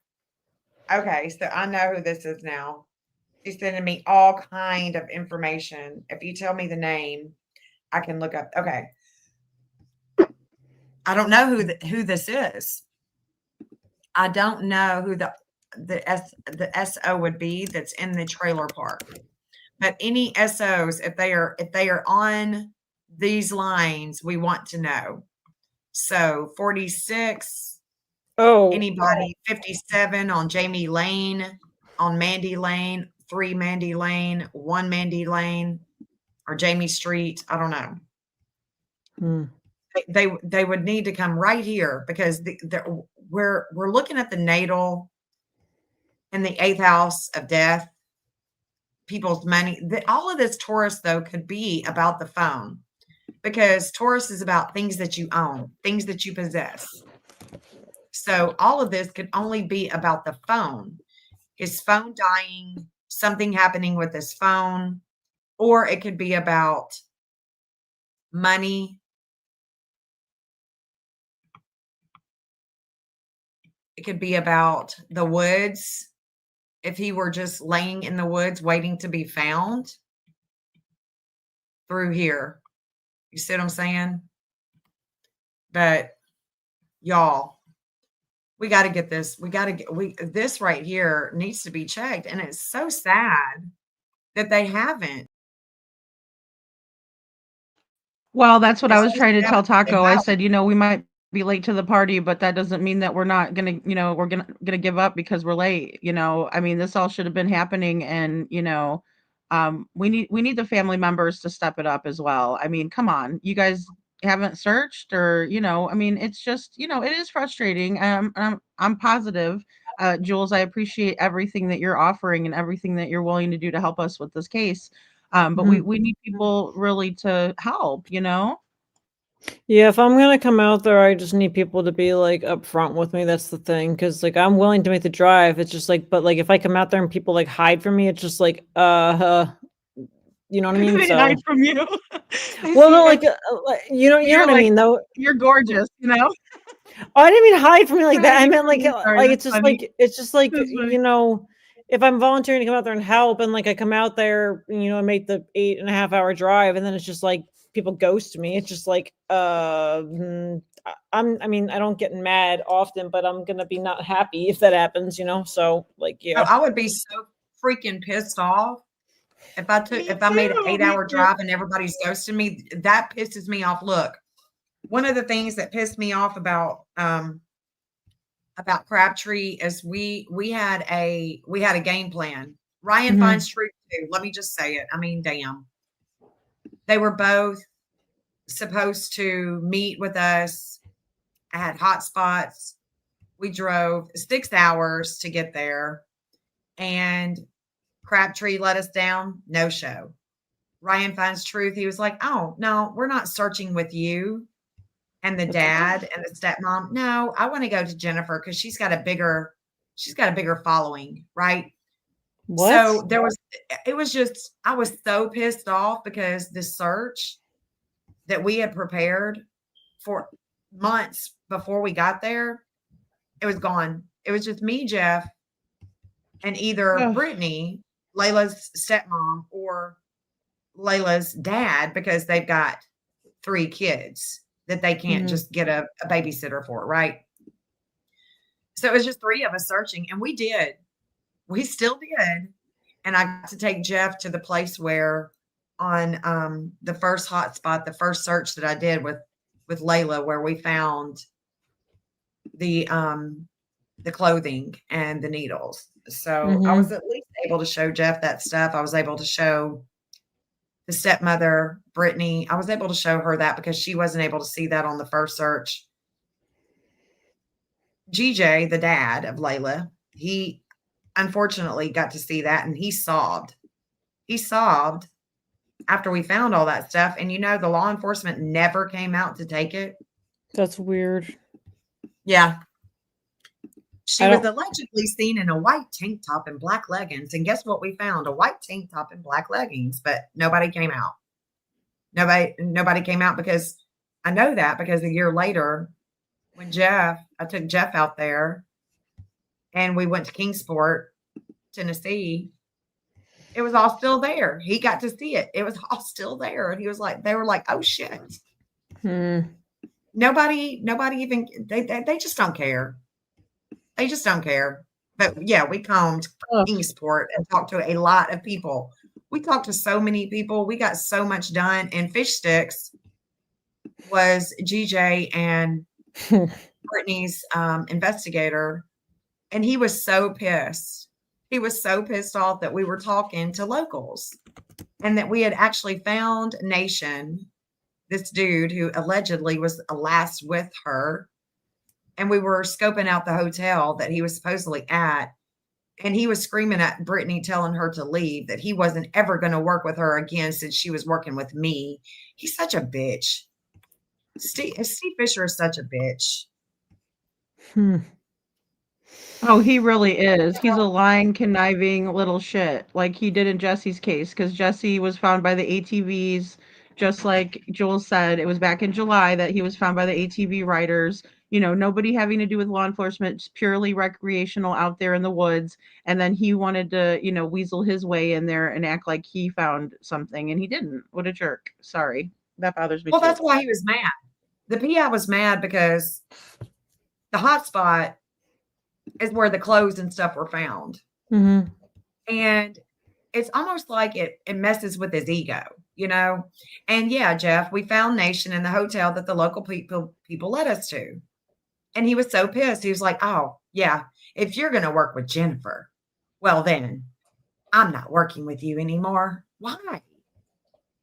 Speaker 1: Okay. So I know who this is now. She's sending me all kind of information. If you tell me the name, I can look up. Okay. I don't know who this is. I don't know who the SO would be that's in the trailer park. But any SOs, if they are on these lines, we want to know. So 46,
Speaker 4: Oh,
Speaker 1: anybody 57 on Jamie Lane, on Mandy Lane, 3 Mandy Lane, 1 Mandy Lane, or Jamie Street. I don't know.
Speaker 4: hmm.
Speaker 1: They would need to come right here because we're looking at the natal in the 8th house of death, people's money. All of this Taurus though could be about the phone because Taurus is about things that you own, things that you possess. So all of this could only be about the phone. His phone dying, something happening with his phone, or it could be about money. It could be about the woods. If he were just laying in the woods waiting to be found through here. You see what I'm saying? But y'all, we got to get this. This right here needs to be checked. And it's so sad that they haven't.
Speaker 2: Well, that's what I
Speaker 1: It's
Speaker 2: was
Speaker 1: so
Speaker 2: trying to
Speaker 1: sad
Speaker 2: tell
Speaker 1: that they
Speaker 2: Taco. I
Speaker 1: haven't.
Speaker 2: said, we might be late to the party, but that doesn't mean that we're not gonna, we're gonna give up because we're late. I mean, this all should have been happening, and we need the family members to step it up as well. I mean, come on, you guys haven't searched, or I mean, it's just it is frustrating. I'm positive, Jules. I appreciate everything that you're offering and everything that you're willing to do to help us with this case. But we need people really to help.
Speaker 4: Yeah, if I'm gonna come out there, I just need people to be like upfront with me. That's the thing, because like I'm willing to make the drive. It's just like, but like if I come out there and people like hide from me, it's just like, you know what I mean?
Speaker 2: They
Speaker 4: So,
Speaker 2: hide from you. They
Speaker 4: well,
Speaker 2: see
Speaker 4: no,
Speaker 2: it.
Speaker 4: you know
Speaker 2: You're
Speaker 4: what I
Speaker 2: like,
Speaker 4: mean, though.
Speaker 2: you're gorgeous.
Speaker 4: Oh, I didn't mean hide from me like
Speaker 2: You're
Speaker 4: that. I
Speaker 2: hiding
Speaker 4: meant
Speaker 2: from
Speaker 4: like
Speaker 2: me. Sorry,
Speaker 4: like
Speaker 2: that's funny.
Speaker 4: it's just like
Speaker 2: That's funny.
Speaker 4: if I'm volunteering to come out there and help, and like I come out there, and make the 8.5 hour drive, and then it's just like people ghost me. It's just like I mean, I don't get mad often, but I'm gonna be not happy if that happens. So like
Speaker 1: Oh,
Speaker 4: yeah.
Speaker 1: I would be so freaking pissed off if I made an 8-hour drive and everybody's ghosting me. That pisses me off. Look, one of the things that pissed me off about Crabtree is we had a game plan. Ryan finds truth too. Let me just say it. I mean, damn. They were both supposed to meet with us. I had hot spots. We drove 6 hours to get there, and Crabtree let us down. No show. Ryan finds truth. He was like, "Oh no, we're not searching with you and the dad and the stepmom. No, I want to go to Jennifer because she's got a bigger following, right?"
Speaker 4: What?
Speaker 1: So it was just, I was so pissed off because the search that we had prepared for months before we got there, it was gone. It was just me, Jeff, and either
Speaker 2: Ugh.
Speaker 1: Brittany, Layla's stepmom, or Layla's dad because they've got 3 kids that they can't
Speaker 4: Mhm.
Speaker 1: just get a babysitter for, right? So it was just 3 of us searching, and we did. We still did. And I got to take Jeff to the place where on the first hotspot, the first search that I did with Layla, where we found the clothing and the needles. So I was
Speaker 4: Mhm.
Speaker 1: at least able to show Jeff that stuff. I was able to show the stepmother, Brittany. I was able to show her that because she wasn't able to see that on the first search. GJ, the dad of Layla, he unfortunately got to see that and he sobbed. He sobbed after we found all that stuff. And the law enforcement never came out to take it.
Speaker 4: That's weird.
Speaker 1: Yeah. She
Speaker 4: I
Speaker 1: was
Speaker 4: don't.
Speaker 1: allegedly seen in a white tank top and black leggings. And guess what we found? A white tank top and black leggings, but nobody came out. Nobody came out because I know that because a year later, when I took Jeff out there and we went to Kingsport, Tennessee, it was all still there. He got to see it. It was all still there. And he was like, they were like, oh shit.
Speaker 4: Hmm.
Speaker 1: Nobody even, they just don't care. They just don't care. But yeah, we combed
Speaker 4: Ugh.
Speaker 1: Kingsport and talked to a lot of people. We talked to so many people. We got so much done. And Fish Sticks was GJ and Brittany's investigator. And he was so pissed. He was so pissed off that we were talking to locals and that we had actually found Nation, this dude who allegedly was last with her. And we were scoping out the hotel that he was supposedly at. And he was screaming at Brittany, telling her to leave, that he wasn't ever going to work with her again since she was working with me. He's such a bitch. Steve Fisher is such a bitch.
Speaker 4: Hmm.
Speaker 2: Oh, he really is. He's a lying, conniving little shit, like he did in Jesse's case, because Jesse was found by the ATVs, just like Joel said. It was back in July that he was found by the ATV riders. Nobody having to do with law enforcement, just purely recreational out there in the woods. And then he wanted to, weasel his way in there and act like he found something, and he didn't. What a jerk. Sorry. That bothers me
Speaker 1: Well,
Speaker 2: too.
Speaker 1: that's why he was mad. The PI was mad because the hot spot is where the clothes and stuff were found.
Speaker 4: Mhm.
Speaker 1: And it's almost like it messes with his ego, And yeah, Jeff, we found Nation in the hotel that the local people led us to. And he was so pissed. He was like, oh, yeah, if you're going to work with Jennifer, well, then I'm not working with you anymore. Why?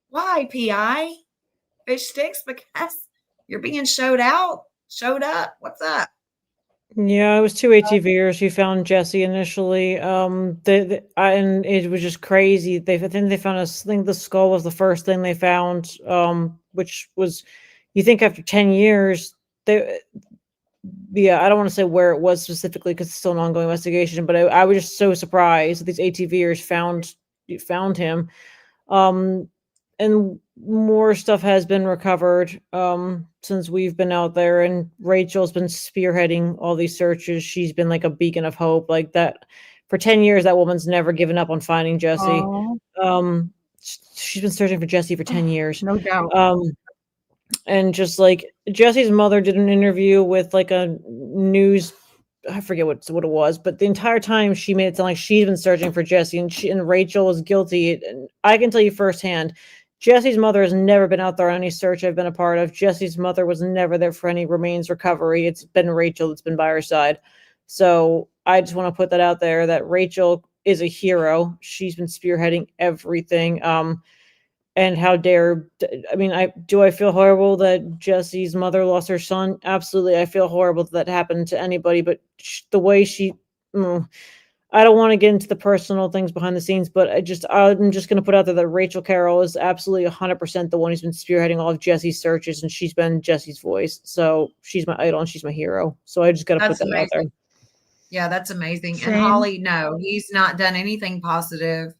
Speaker 1: Why, PI? Fish Sticks? Because you're being showed up. What's up?
Speaker 4: Yeah, it was 2 ATVers who found Jesse initially. And it was just crazy. I think they found I think the skull was the first thing they found. Which was, you think after 10 years, they, yeah, I don't want to say where it was specifically because it's still an ongoing investigation. But I was just so surprised that these ATVers found him. And more stuff has been recovered since we've been out there, and Rachel's been spearheading all these searches. She's been like a beacon of hope, like that for 10 years. That woman's never given up on finding Jesse.
Speaker 2: Oh,
Speaker 4: She's been searching for Jesse for 10 years.
Speaker 2: no doubt.
Speaker 4: And just like Jesse's mother did an interview with like a news, I forget what it was, but the entire time she made it sound like she's been searching for Jesse, and Rachel was guilty. And I can tell you firsthand, Jesse's mother has never been out there on any search I've been a part of. Jesse's mother was never there for any remains recovery. It's been Rachel that's been by her side. So I just want to put that out there that Rachel is a hero. She's been spearheading everything. And how dare, I mean, I feel horrible that Jesse's mother lost her son? Absolutely. I feel horrible that happened to anybody, but the way I don't want to get into the personal things behind the scenes, but I'm just going to put out there that Rachel Carroll is absolutely 100% the one who's been spearheading all of Jesse's searches, and she's been Jesse's voice. So she's my idol and she's my hero. So I just got to put
Speaker 1: That's
Speaker 4: that out there.
Speaker 1: amazing. Yeah, that's amazing. And
Speaker 2: Same.
Speaker 1: Holly, no, he's not done anything positive.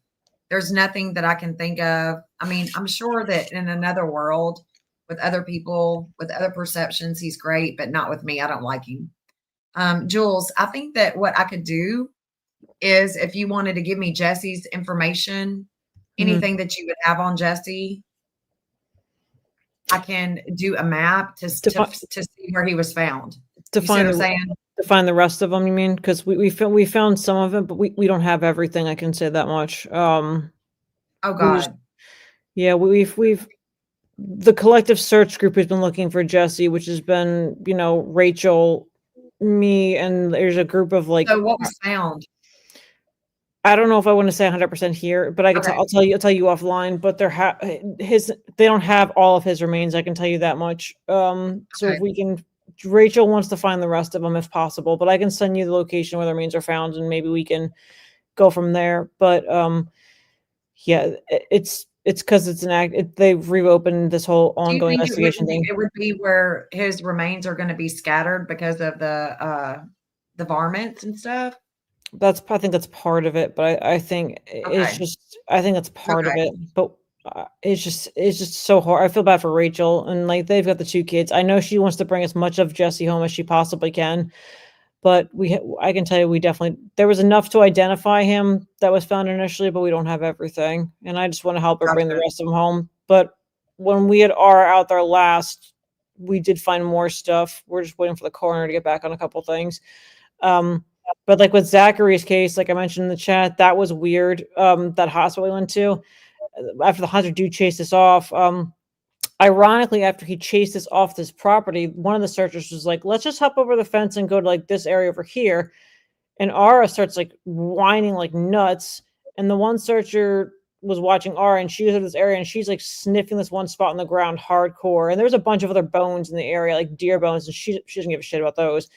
Speaker 1: There's nothing that I can think of. I mean, I'm sure that in another world with other people, with other perceptions, he's great, but not with me. I don't like him. Jules, I think that what I could do is if you wanted to give me Jesse's information, anything that you would have on Jesse, I can do a map to see where he was found.
Speaker 4: To
Speaker 1: You see what
Speaker 4: find
Speaker 1: I'm
Speaker 4: the
Speaker 1: saying?
Speaker 4: to find the rest of them, you mean? Because we found some of it, but we don't have everything. I can say that much.
Speaker 1: Oh
Speaker 4: we just,
Speaker 1: God.
Speaker 4: yeah, we've the collective search group has been looking for Jesse, which has been, you know, Rachel, me, and there's a group of like,
Speaker 1: So what was found?
Speaker 4: I don't know if I want to say 100% here, but I can
Speaker 1: Okay.
Speaker 4: I'll tell you offline, but they don't have all of his remains. I can tell you that much. So if we can, Rachel wants to find the rest of them if possible, but I can send you the location where the remains are found and maybe we can go from there. But yeah, it's because it's an act. They've reopened this whole
Speaker 1: Do you
Speaker 4: ongoing
Speaker 1: think
Speaker 4: investigation thing.
Speaker 1: it would be where his remains are going to be scattered because of the varmints and stuff?
Speaker 4: I think that's part of it, but I think it's
Speaker 1: Okay.
Speaker 4: just I think that's part of
Speaker 1: Okay.
Speaker 4: it. But it's just so hard. I feel bad for Rachel, and like they've got the 2 kids. I know she wants to bring as much of Jesse home as she possibly can, but I can tell you we definitely there was enough to identify him that was found initially, but we don't have everything, and I just want to help her bring the
Speaker 1: Gotcha.
Speaker 4: rest of them home. But when we had R out there last, we did find more stuff. We're just waiting for the coroner to get back on a couple things. But like with Zachary's case, like I mentioned in the chat, that was weird. That hospital we went to after the hunter dude chased us off. Ironically, after he chased us off this property, one of the searchers was like, "Let's just hop over the fence and go to like this area over here." And Ara starts like whining like nuts. And the one searcher was watching Ara, and she was in this area, and she's like sniffing this one spot on the ground hardcore. And there's a bunch of other bones in the area, like deer bones, and she doesn't give a shit about those.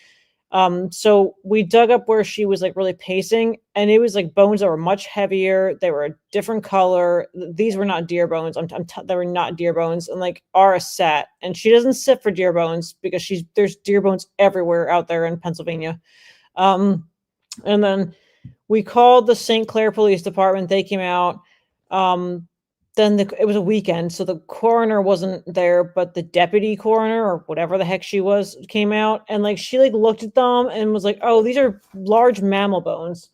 Speaker 4: So we dug up where she was like really pacing, and it was like bones that were much heavier. They were a different color. These were not deer bones. They were not deer bones. And like Ara sat, and she doesn't sit for deer bones because there's deer bones everywhere out there in Pennsylvania. And then we called the St. Clair Police Department. They came out. Then it was a weekend, so the coroner wasn't there, but the deputy coroner or whatever the heck she was came out, and like she like looked at them and was like, "Oh, these are large mammal bones."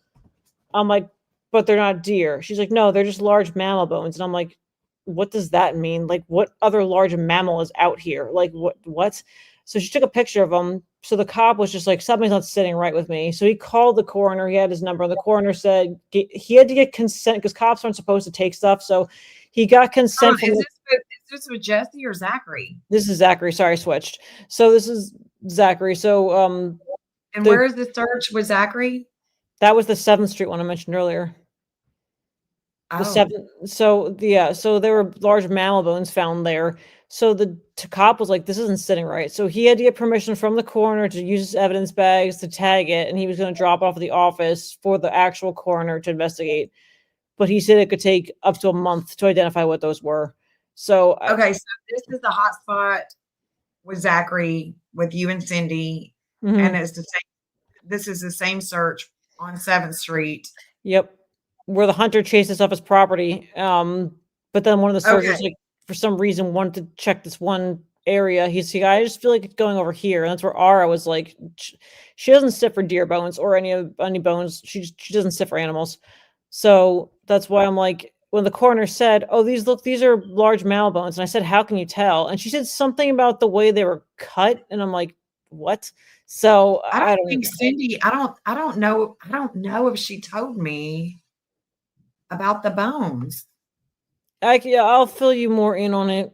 Speaker 4: I'm like, "But they're not deer." She's like, "No, they're just large mammal bones." And I'm like, "What does that mean? Like, what other large mammal is out here? Like, what?" So she took a picture of them. So the cop was just like, "Something's not sitting right with me." So he called the coroner. He had his number. And the coroner said he had to get consent because cops aren't supposed to take stuff. So he got consent from
Speaker 1: Is this with Jesse or Zachary?
Speaker 4: This is Zachary. Sorry, I switched. So this is Zachary. So
Speaker 1: And where is the search with Zachary?
Speaker 4: that was the 7th Street one I mentioned earlier. The 7th. So yeah, so there were large mammal bones found there. So the cop was like, "This isn't sitting right." So he had to get permission from the coroner to use his evidence bags to tag it, and he was going to drop it off at the office for the actual coroner to investigate. But he said it could take up to a month to identify what those were. So
Speaker 1: Okay, so this is the hot spot with Zachary, with you and Cindy, and it's the same. This is the same search on 7th Street.
Speaker 4: Yep. Where the hunter chased us off his property. But then one of the searchers, like, for some reason, wanted to check this one area. He's like, "I just feel like it's going over here." And that's where Ara was like, she doesn't sit for deer bones or any bones. She doesn't sit for animals. So that's why I'm like, when the coroner said, "Oh, these are large mammal bones," and I said, "How can you tell?" And she said something about the way they were cut, and I'm like, "What?" So
Speaker 1: I
Speaker 4: I
Speaker 1: don't
Speaker 4: don't
Speaker 1: think Cindy, I don't know if she told me about the bones.
Speaker 4: Yeah, I'll fill you more in on it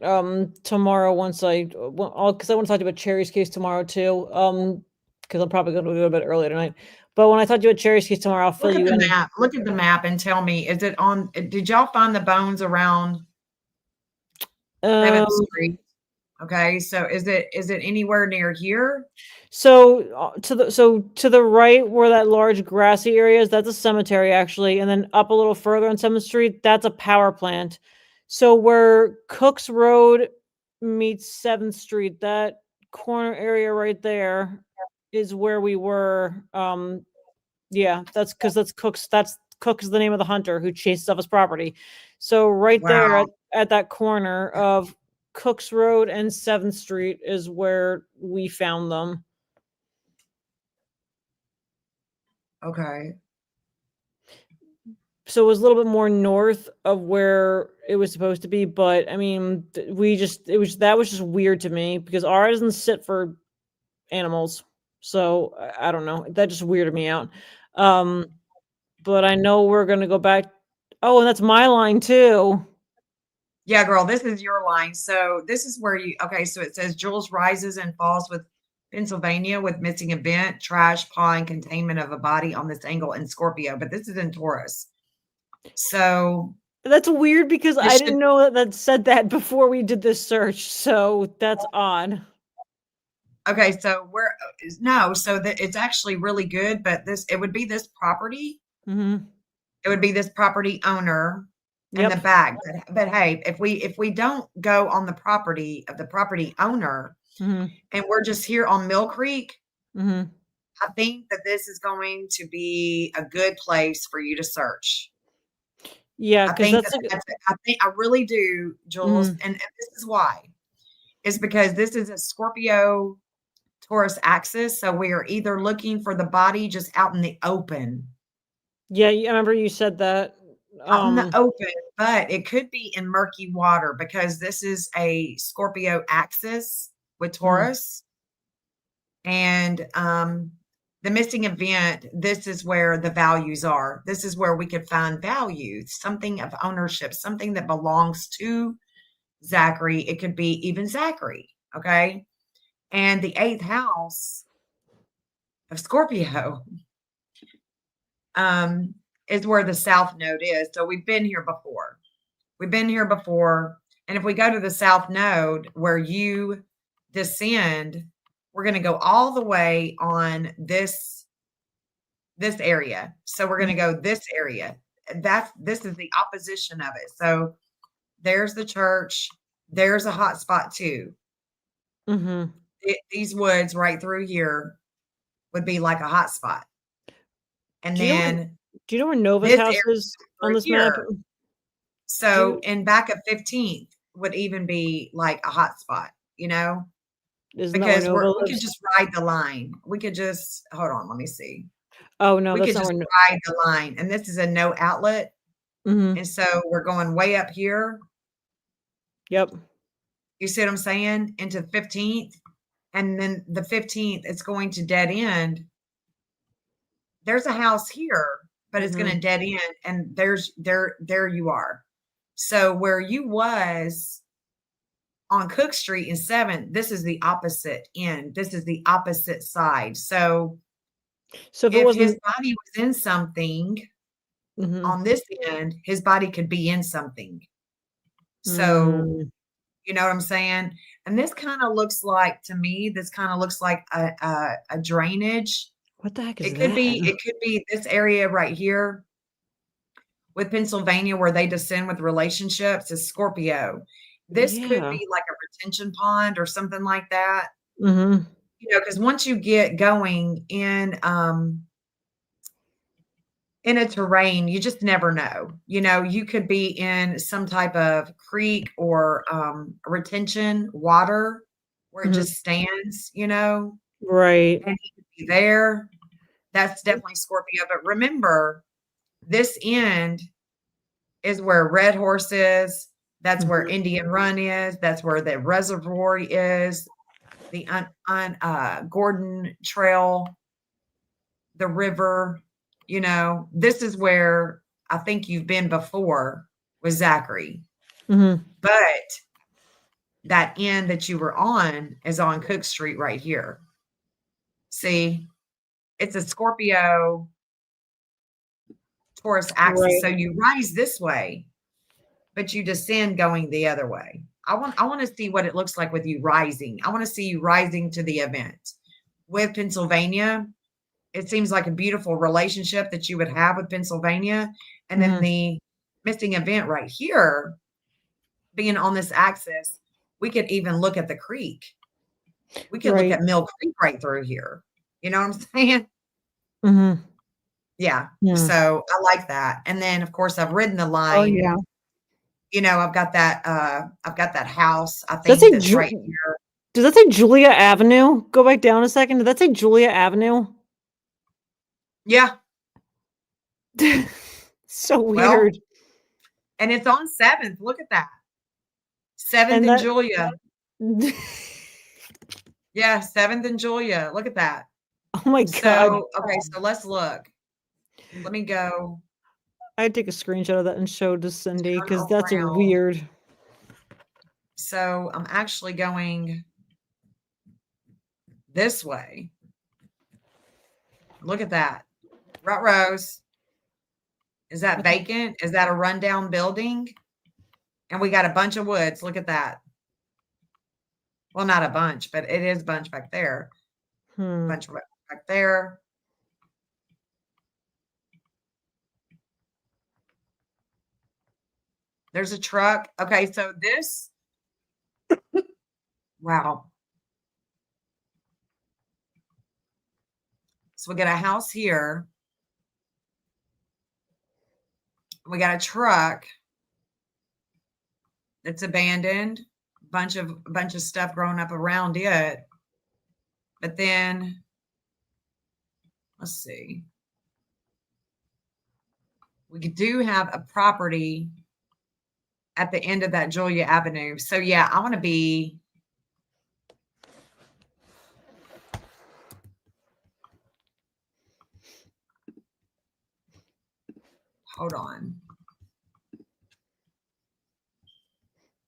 Speaker 4: tomorrow once because I want to talk about Cherry's case tomorrow too. Because I'm probably going to go a bit earlier tonight. But when I talk to you about Cherry's case tomorrow, I'll fill
Speaker 1: Look at
Speaker 4: you
Speaker 1: the
Speaker 4: in.
Speaker 1: map. Look at the map and tell me, is it on? Did y'all find the bones around 7th Street? Okay, so is it anywhere near here?
Speaker 4: So to the right where that large grassy area is, that's a cemetery actually, and then up a little further on 7th Street, that's a power plant. So where Cooks Road meets 7th Street, that corner area right there is where we were. Yeah, that's Cooks. That's Cook is the name of the hunter who chases off his property. So right there
Speaker 1: Wow.
Speaker 4: at that corner of Cooks Road and 7th Street is where we found them.
Speaker 1: Okay.
Speaker 4: So it was a little bit more north of where it was supposed to be, but I mean, that was just weird to me because R doesn't sit for animals. So I don't know. That just weirded me out. But I know we're gonna go back. Oh, and that's my line too.
Speaker 1: Yeah, girl, this is your line. So this is where okay, so it says Jules rises and falls with Pennsylvania with missing event, trash, paw, and containment of a body on this angle in Scorpio, but this is in Taurus. So
Speaker 4: That's weird because
Speaker 1: this
Speaker 4: I
Speaker 1: should
Speaker 4: didn't know that said that before we did this search. So that's odd.
Speaker 1: okay, so no, so that it's actually really good, but it would be this property.
Speaker 4: Mm-hmm.
Speaker 1: It would be this property owner in the
Speaker 4: Yep.
Speaker 1: back. But hey, if we don't go on the property of the property owner
Speaker 4: Mm-hmm.
Speaker 1: and we're just here on Mill Creek,
Speaker 4: Mm-hmm.
Speaker 1: I think that this is going to be a good place for you to search.
Speaker 4: Yeah,
Speaker 1: I
Speaker 4: because
Speaker 1: think
Speaker 4: that's like.
Speaker 1: I really do, Jules,
Speaker 4: Mm-hmm.
Speaker 1: and this is why. Is because this is a Scorpio Taurus axis, so we are either looking for the body just out in the open,
Speaker 4: Yeah, I remember you said that.
Speaker 1: out in the open, but it could be in murky water because this is a Scorpio axis with Taurus. And the missing event, this is where the values are. This is where we could find value, something of ownership, something that belongs to Zachary. It could be even Zachary. Okay. And the eighth house of Scorpio is where the south node is. So we've been here before. We've been here before. And if we go to the south node where you descend, we're going to go all the way on this area. So we're going to go this area. This is the opposition of it. So there's the church. There's a hot spot too.
Speaker 4: Mm-hmm.
Speaker 1: These woods right through here would be like a hot spot. And
Speaker 4: Do you know where Nova's
Speaker 1: this
Speaker 4: house
Speaker 1: area
Speaker 4: is on this map?
Speaker 1: here. So in back of 15th would even be like a hot spot, you know,
Speaker 4: Isn't that where
Speaker 1: because
Speaker 4: Nova
Speaker 1: we could
Speaker 4: lives?
Speaker 1: just ride the line. We could just hold on. Let me see.
Speaker 4: Oh no,
Speaker 1: We
Speaker 4: that's
Speaker 1: could
Speaker 4: not
Speaker 1: just
Speaker 4: where.
Speaker 1: ride the line, and this is a no outlet,
Speaker 4: Mm-hmm.
Speaker 1: and so we're going way up here.
Speaker 4: Yep.
Speaker 1: You see what I'm saying? Into 15th, and then the 15th, it's going to dead end. There's a house here, but it's going to dead end, and there you are. So where you was on Cook Street in 7th, this is the opposite end. This is the opposite side. So
Speaker 4: So if it
Speaker 1: if his
Speaker 4: wasn't.
Speaker 1: body was in something
Speaker 4: Mm-hmm.
Speaker 1: on this end, his body could be in something. So
Speaker 4: Mm.
Speaker 1: you know what I'm saying? And this kind of looks like, to me, this kind of looks like a drainage.
Speaker 4: What the heck is
Speaker 1: It
Speaker 4: that?
Speaker 1: could be this area right here with Pennsylvania where they descend with relationships is Scorpio. This could
Speaker 4: Yeah.
Speaker 1: be like a retention pond or something like that.
Speaker 4: Mm-hmm.
Speaker 1: You know, because once you get going in a terrain, you just never know. You know, you could be in some type of creek or retention water where it
Speaker 4: Mm-hmm.
Speaker 1: just stands, you know,
Speaker 4: Right.
Speaker 1: and he could be there. That's definitely Scorpio. But remember, this end is where Red Horse is. That's where Indian Run is. That's where the reservoir is. The Gordon Trail, the river. You know, this is where I think you've been before with Zachary.
Speaker 4: Mm-hmm.
Speaker 1: But that end that you were on is on Cook Street right here. See, it's a Scorpio Taurus axis.
Speaker 4: Right.
Speaker 1: So you rise this way, but you descend going the other way. I want to see what it looks like with you rising. I want to see you rising to the event. With Pennsylvania, it seems like a beautiful relationship that you would have with Pennsylvania. And then the missing event right here, being on this axis, we could even look at the creek. We could look
Speaker 4: Right.
Speaker 1: at Mill Creek right through here. You know what I'm saying?
Speaker 4: Mm-hmm.
Speaker 1: Yeah.
Speaker 4: Yeah.
Speaker 1: So I like that. And then of course I've ridden the line.
Speaker 2: Oh yeah.
Speaker 1: You know, I've got that house, I
Speaker 4: Does that
Speaker 1: think
Speaker 4: say
Speaker 1: that's right here.
Speaker 4: Does that say Julia Avenue? Go back down a second. Did that say Julia Avenue?
Speaker 1: Yeah.
Speaker 4: So
Speaker 1: Well,
Speaker 4: weird.
Speaker 1: and it's on 7th. Look at that. 7th
Speaker 4: And
Speaker 1: and
Speaker 4: that
Speaker 1: Julia. Yeah, 7th and Julia. Look at that.
Speaker 4: oh my god.
Speaker 1: So, okay, so let's look. Let me go
Speaker 4: I'd take a screenshot of that and show to Cindy
Speaker 1: turn
Speaker 4: because that's
Speaker 1: around.
Speaker 4: weird.
Speaker 1: So I'm actually going this way. Look at that. Rose. Is that
Speaker 4: Okay.
Speaker 1: vacant? Is that a rundown building? And we got a bunch of woods. Look at that. Well, not a bunch, but it is a bunch back there. Bunch back there. There's a truck. Okay, so this. Wow. So we got a house here. We got a truck that's abandoned. Bunch of stuff growing up around it. But then let's see. We do have a property at the end of that Julia Avenue. So yeah, I want to be hold on.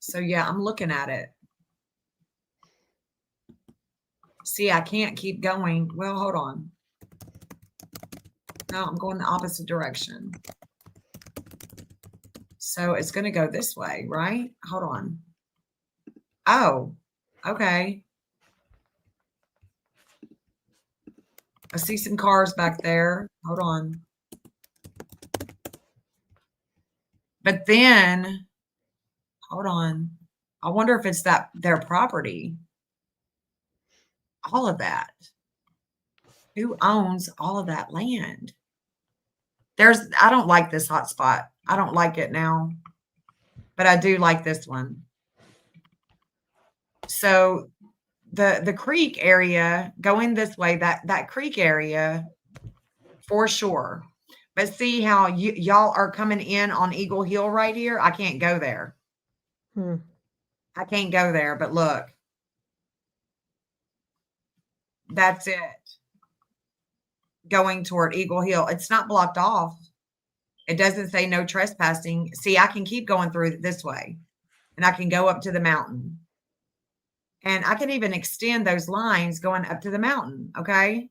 Speaker 1: So yeah, I'm looking at it. See, I can't keep going. Well, hold on. No, I'm going the opposite direction. So it's going to go this way, right? Hold on. Oh, okay. I see some cars back there. Hold on. But then, hold on. I wonder if it's their property. All of that. Who owns all of that land? I don't like this hot spot. I don't like it now, but I do like this one. So the creek area going this way, that creek area for sure. But see how y'all are coming in on Eagle Hill right here? I can't go there. I can't go there, but look. That's it. Going toward Eagle Hill. It's not blocked off. It doesn't say no trespassing. See, I can keep going through this way and I can go up to the mountain. And I can even extend those lines going up to the mountain. Okay.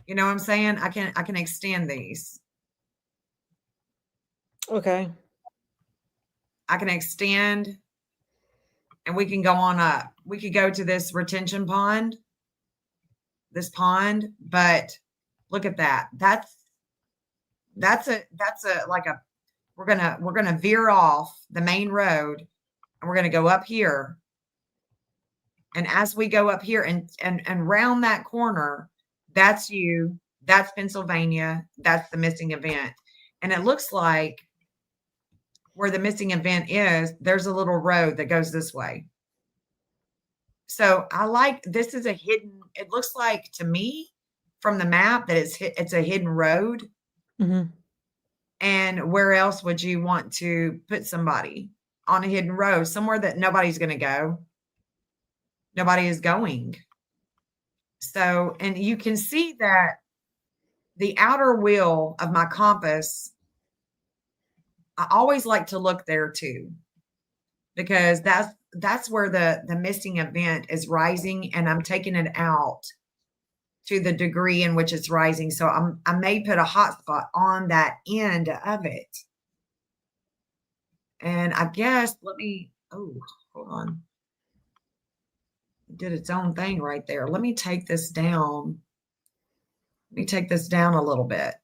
Speaker 1: You know what I'm saying? I can extend these.
Speaker 4: Okay.
Speaker 1: I can extend and we can go on up. We could go to this retention pond, this pond, but look at that. That's a like a we're gonna veer off the main road and we're gonna go up here. And as we go up here and round that corner, that's Pennsylvania, that's the missing event. And it looks like where the missing event is, there's a little road that goes this way. So I like this is a hidden, it looks like to me from the map that it's a hidden road. And where else would you want to put somebody on a hidden road? Somewhere that nobody's going to go. Nobody is going. So, and you can see that the outer wheel of my compass, I always like to look there too, because that's where the missing event is rising, and I'm taking it out to the degree in which it's rising. So I may put a hotspot on that end of it. And I guess, hold on. It did its own thing right there. Let me take this down. Let me take this down a little bit.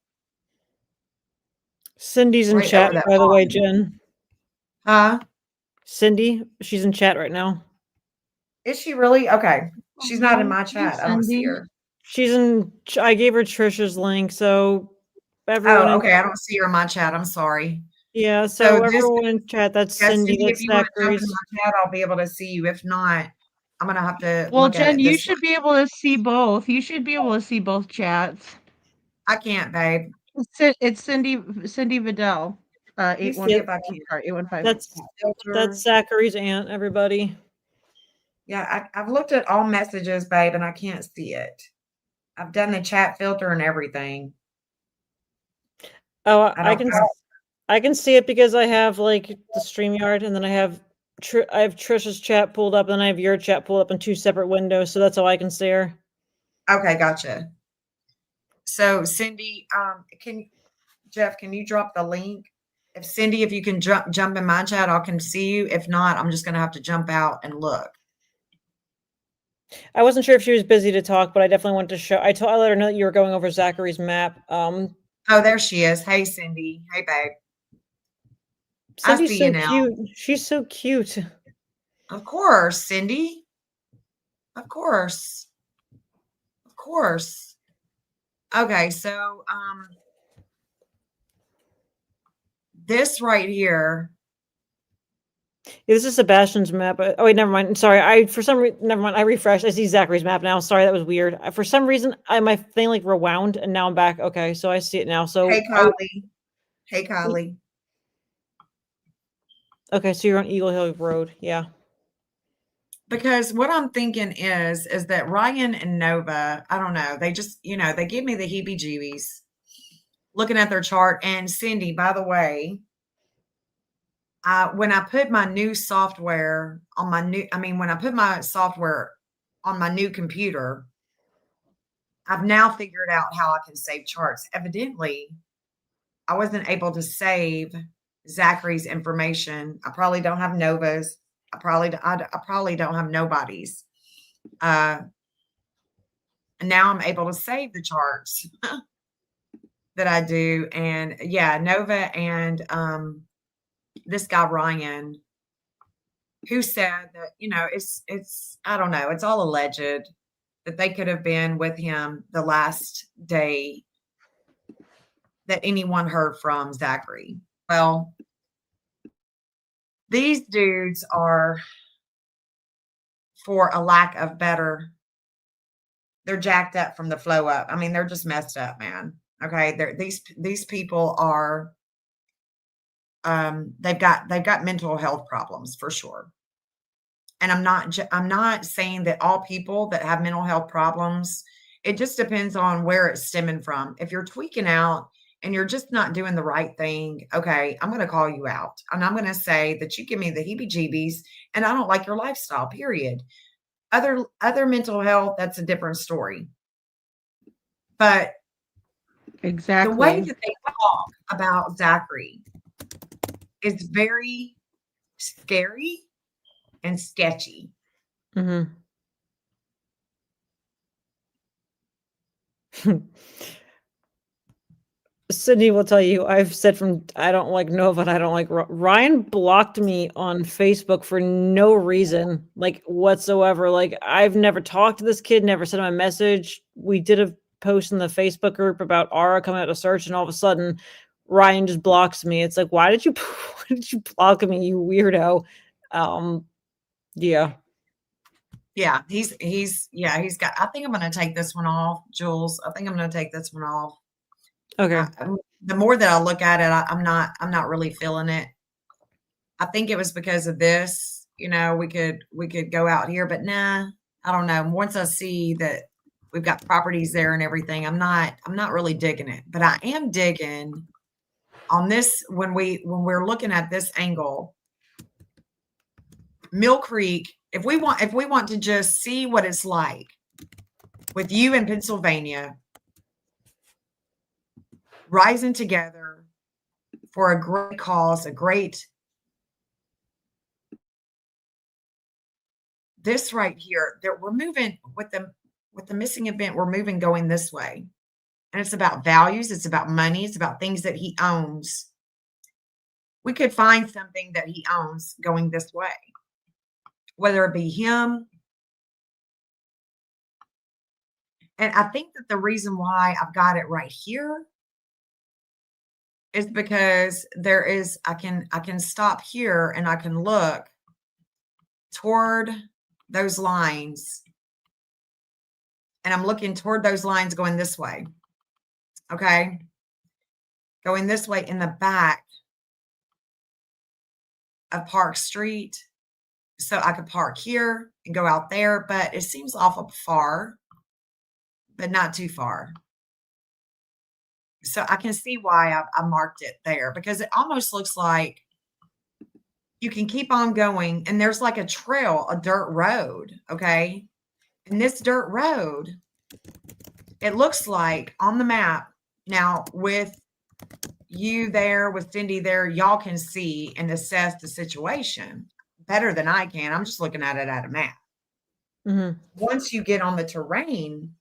Speaker 4: Cindy's in
Speaker 1: Right
Speaker 4: chat,
Speaker 1: over that
Speaker 4: by the way,
Speaker 1: pond.
Speaker 4: Jen.
Speaker 1: Huh?
Speaker 4: Cindy, she's in chat right now.
Speaker 1: Is she really? Okay. She's not in my
Speaker 2: Hey,
Speaker 1: chat. I don't see
Speaker 2: Cindy.
Speaker 1: her.
Speaker 4: I gave her Trisha's link, so everyone
Speaker 1: Oh,
Speaker 4: in
Speaker 1: okay. I don't see her in my chat. I'm sorry.
Speaker 4: yeah,
Speaker 1: So
Speaker 4: so
Speaker 1: this
Speaker 4: everyone in chat, that's
Speaker 1: Yeah,
Speaker 4: Cindy,
Speaker 1: Cindy, if
Speaker 4: that's
Speaker 1: you want to jump in
Speaker 4: Zachary's.
Speaker 1: my chat, I'll be able to see you. If not, I'm gonna have to
Speaker 2: Well,
Speaker 1: look at
Speaker 2: Jen,
Speaker 1: it
Speaker 2: you
Speaker 1: this
Speaker 2: should
Speaker 1: way.
Speaker 2: be able to see both. You should be able to see both chats.
Speaker 1: I can't, babe.
Speaker 2: It's Cindy Vidal,
Speaker 1: Let me see
Speaker 2: 815,
Speaker 1: if I can.
Speaker 2: sorry, 815.
Speaker 4: That's
Speaker 1: Filter.
Speaker 4: Zachary's aunt, everybody.
Speaker 1: Yeah, I've looked at all messages, babe, and I can't see it. I've done the chat filter and everything.
Speaker 4: Oh,
Speaker 1: I don't know.
Speaker 4: I can see it because I have like the StreamYard, and then I have Trisha's chat pulled up, and then I have your chat pulled up in two separate windows, so that's how I can see her.
Speaker 1: Okay, gotcha. So Cindy, Jeff, can you drop the link? If Cindy, if you can jump in my chat, I can see you. If not, I'm just gonna have to jump out and look.
Speaker 4: I wasn't sure if she was busy to talk, but I definitely wanted to show. I let her know that you were going over Zachary's map.
Speaker 1: Oh, there she is. Hey, Cindy. Hey, babe. I
Speaker 4: Cindy's
Speaker 1: see you
Speaker 4: so
Speaker 1: now.
Speaker 4: cute. She's so cute.
Speaker 1: Of course, Cindy. Of course. Of course. Okay, so this right here.
Speaker 4: Yeah, this is Sebastian's map. Oh wait, never mind. Sorry, never mind. I refreshed. I see Zachary's map now. Sorry, that was weird. For some reason, my thing like rewound, and now I'm back. Okay, so I see it now. So
Speaker 1: Hey, Kylie. Hey, Kylie.
Speaker 4: okay, so you're on Eagle Hill Road. Yeah.
Speaker 1: Because what I'm thinking is that Ryan and Nova, I don't know, they just, they give me the heebie-jeebies looking at their chart. And Cindy, by the way, when I put my new software on when I put my software on my new computer, I've now figured out how I can save charts. Evidently, I wasn't able to save Zachary's information. I probably don't have Nova's. I probably don't have nobody's. And now I'm able to save the charts that I do. And yeah, Nova and this guy Ryan, who said that, it's I don't know, it's all alleged that they could have been with him the last day that anyone heard from Zachary. Well, these dudes are, for a lack of better, they're jacked up from the flow up. I mean, they're just messed up, man. Okay. These people are they've got mental health problems for sure. And I'm not saying that all people that have mental health problems, it just depends on where it's stemming from. If you're tweaking out and you're just not doing the right thing, okay, I'm going to call you out. And I'm going to say that you give me the heebie-jeebies and I don't like your lifestyle, period. Other mental health, that's a different story. But
Speaker 2: Exactly.
Speaker 1: the way that they talk about Zachary is very scary and sketchy.
Speaker 4: Mm-hmm. Sydney will tell you, I've said I don't like Nova and I don't like Ryan blocked me on Facebook for no reason, like whatsoever. Like I've never talked to this kid, never sent him a message. We did a post in the Facebook group about Ara coming out to search, and all of a sudden Ryan just blocks me. It's like, why did you block me, you weirdo? Yeah.
Speaker 1: Yeah, he's got, I think I'm going to take this one off, Jules. I think I'm going to take this one off.
Speaker 4: Okay.
Speaker 1: The more that I look at it, I'm not really feeling it. I think it was because of this, we could go out here, but nah, I don't know. Once I see that we've got properties there and everything, I'm not really digging it, but I am digging on this when we're looking at this angle. Mill Creek, if we want to just see what it's like with you in Pennsylvania, rising together for a great cause, this right here, that we're moving with the missing event, we're moving going this way. And it's about values, it's about money, it's about things that he owns. We could find something that he owns going this way, whether it be him. And I think that the reason why I've got it right here is because I can stop here and I can look toward those lines. And I'm looking toward those lines going this way. Okay. going this way in the back of Park Street. So I could park here and go out there, but it seems awful far, but not too far. So I can see why I marked it there, because it almost looks like you can keep on going and there's like a trail, a dirt road. Okay. And this dirt road, it looks like on the map now with you there, with Cindy there, y'all can see and assess the situation better than I can. I'm just looking at it at a map.
Speaker 4: Mhm.
Speaker 1: Once you get on the terrain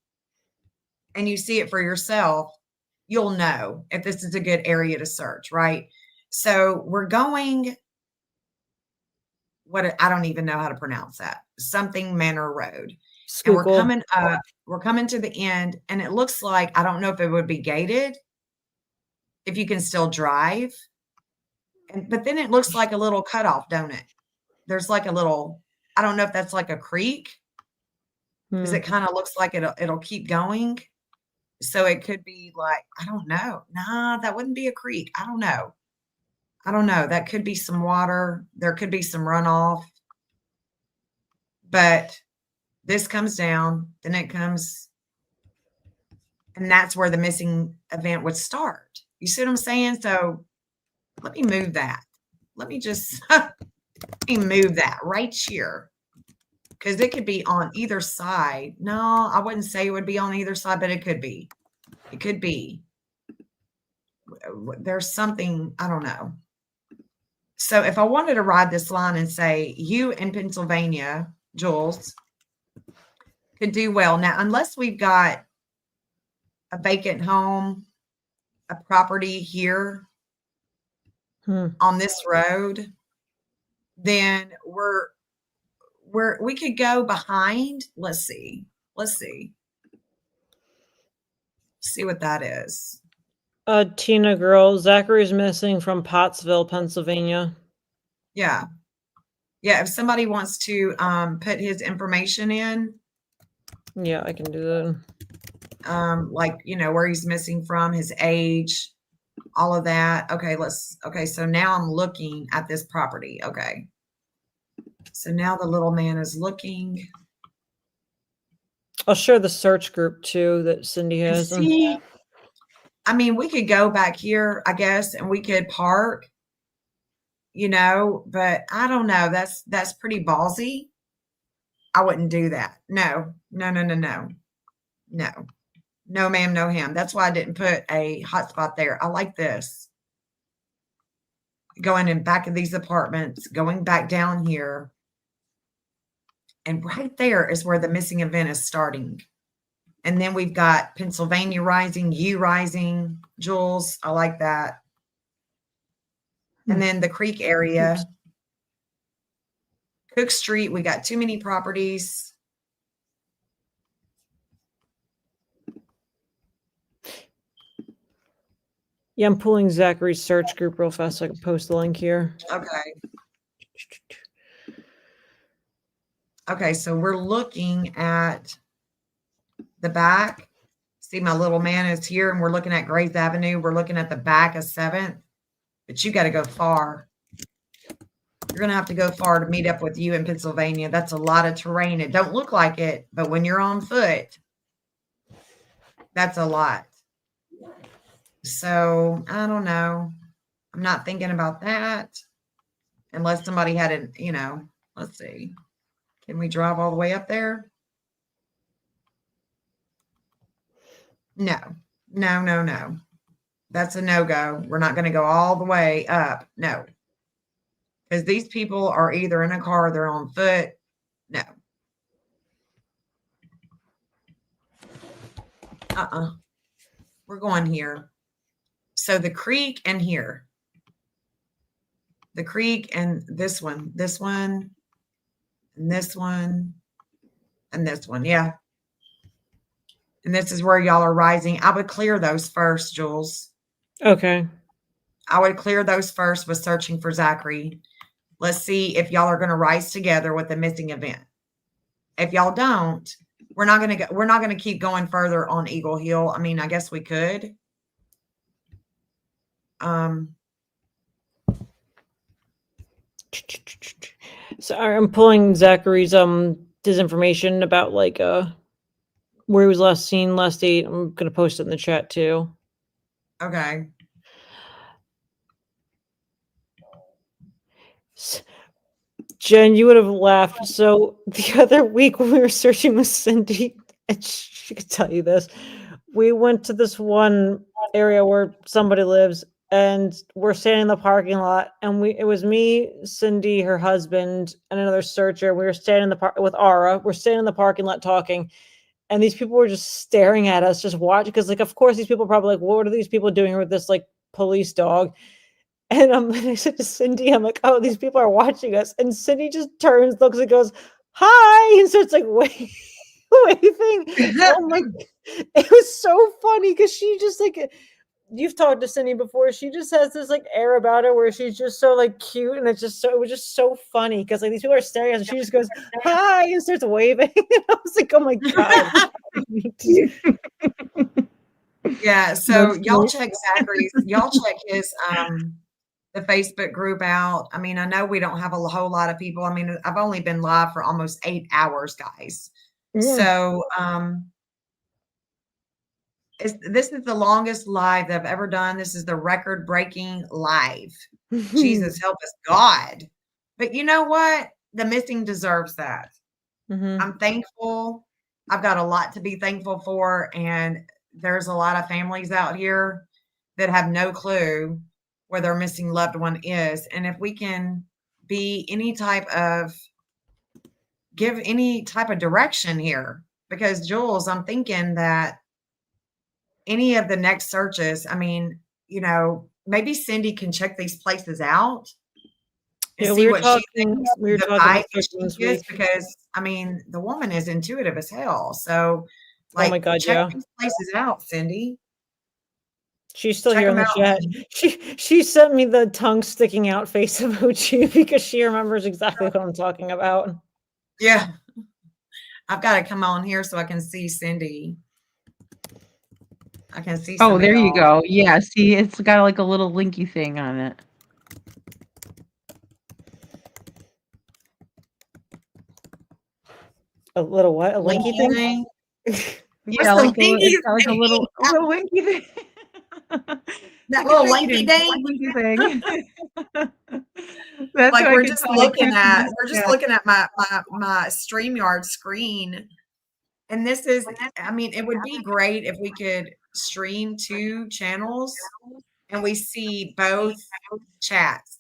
Speaker 1: and you see it for yourself, you'll know if this is a good area to search, right? So we're going, I don't even know how to pronounce that. Something Manor Road. And we're
Speaker 4: Schuylkill.
Speaker 1: coming up, we're coming to the end, and it looks like, I don't know if it would be gated, if you can still drive. But then it looks like a little cutoff, don't it? There's like a little, I don't know if that's like a creek, because
Speaker 4: Hmm.
Speaker 1: it kind of looks like it'll keep going. So it could be like, I don't know. Nah, that wouldn't be a creek. I don't know. That could be some water. There could be some runoff. But this comes down, then it comes, and that's where the missing event would start. You see what I'm saying? So let me move that. Let me just let me move that right here. Because it could be on either side. No, I wouldn't say it would be on either side, but it could be. It could be. There's something, I don't know. So if I wanted to ride this line and say, you in Pennsylvania, Jules, could do well. Now, unless we've got a vacant home, a property here on this road, then we could go behind. Let's see what that is.
Speaker 4: Tina girl, Zachary's missing from Pottsville, Pennsylvania.
Speaker 1: Yeah. If somebody wants to put his information in,
Speaker 4: Yeah, I can do that.
Speaker 1: like, where he's missing from, his age, all of that. Okay, so now I'm looking at this property. Okay. So now the little man is looking.
Speaker 4: I'll share the search group too that Cindy
Speaker 1: And
Speaker 4: has.
Speaker 1: see, I mean, we could go back here, I guess, and we could park, but I don't know. That's pretty ballsy. I wouldn't do that. No, ma'am, no ham. That's why I didn't put a hotspot there. I like this. Going in back of these apartments, going back down here. And right there is where the missing event is starting. And then we've got Pennsylvania rising, you rising, Jules. I like that. And then the creek area.
Speaker 4: Oops.
Speaker 1: Cook Street, we got too many properties.
Speaker 4: Yeah, I'm pulling Zachary's search group real fast so I can post the link here.
Speaker 1: Okay, so we're looking at the back. See, my little man is here, and we're looking at Grays Avenue. We're looking at the back of 7th, but you got to go far. You're going to have to go far to meet up with you in Pennsylvania. That's a lot of terrain. It don't look like it, but when you're on foot, that's a lot. So I don't know. I'm not thinking about that unless somebody had an, let's see. Can we drive all the way up there? No. That's a no-go. We're not going to go all the way up. No. Because these people are either in a car or they're on foot. No. We're going here. So the creek and here. The creek and this one, and this one, and this one. Yeah. And this is where y'all are rising. I would clear those first, Jules.
Speaker 4: Okay.
Speaker 1: I would clear those first with searching for Zachary. Let's see if y'all are going to rise together with the missing event. If y'all don't, we're not going to keep going further on Eagle Hill. I mean, I guess we could.
Speaker 4: So I'm pulling Zachary's his information about like where he was last seen, last date. I'm gonna post it in the chat too.
Speaker 1: Okay.
Speaker 4: Jen, you would have laughed. So the other week when we were searching with Cindy, and she could tell you this, we went to this one area where somebody lives, and we're standing in the parking lot, and it was me, Cindy, her husband, and another searcher. We were standing in the park with Ara. We're standing in the parking lot talking, and these people were just staring at us, just watching, because like of course these people probably like, what are these people doing with this like police dog? And I said to Cindy, I'm like, oh, these people are watching us. And Cindy just turns, looks, and goes, hi. And starts like waving. Oh my, it was so funny because she just like, you've talked to Cindy before. She just has this like air about her where she's just so like cute. And it was just so funny because like these people are staring at us and she just goes, hi, and starts waving. And I was like, oh my God.
Speaker 1: Yeah, so y'all check his the Facebook group out. I mean, I know we don't have a whole lot of people. I mean, I've only been live for almost 8 hours, guys.
Speaker 4: Yeah.
Speaker 1: So this is the longest live that I've ever done. This is the record-breaking live. Jesus help us, God. But you know what? The missing deserves that. I'm thankful. I've got a lot to be thankful for, and there's a lot of families out here that have no clue where their missing loved one is. And if we can be give any type of direction here, because Jules, I'm thinking that any of the next searches, I mean, maybe Cindy can check these places out and
Speaker 4: Yeah,
Speaker 1: see what she thinks
Speaker 4: we were
Speaker 1: the
Speaker 4: talking
Speaker 1: vibe
Speaker 4: about
Speaker 1: that
Speaker 4: searching this
Speaker 1: she is,
Speaker 4: week.
Speaker 1: because I mean, the woman is intuitive as hell. So,
Speaker 4: Oh my God,
Speaker 1: check
Speaker 4: yeah.
Speaker 1: these places out, Cindy.
Speaker 4: She's still
Speaker 1: Check
Speaker 4: here in
Speaker 1: them
Speaker 4: the
Speaker 1: out.
Speaker 4: chat. She sent me the tongue sticking out face emoji because she remembers exactly what I'm talking about.
Speaker 1: Yeah. I've got to come on here so I can see Cindy. I can see some
Speaker 2: Oh,
Speaker 1: of
Speaker 2: there you
Speaker 1: y'all.
Speaker 2: go. Yeah, see, it's got like a little linky thing on it.
Speaker 4: A little what? A linky thing?
Speaker 1: thing?
Speaker 2: Yeah,
Speaker 1: the
Speaker 2: like it's got like a
Speaker 1: linky
Speaker 2: little winky thing.
Speaker 1: That
Speaker 2: Like a
Speaker 1: little
Speaker 2: winky
Speaker 1: linky
Speaker 2: dink,
Speaker 1: dink?
Speaker 2: winky thing. That's
Speaker 1: Like
Speaker 2: what I
Speaker 1: we're
Speaker 2: can
Speaker 1: just
Speaker 2: tell you.
Speaker 1: looking at my StreamYard screen. And this is, I mean, it would be great if we could stream 2 channels and we see both chats.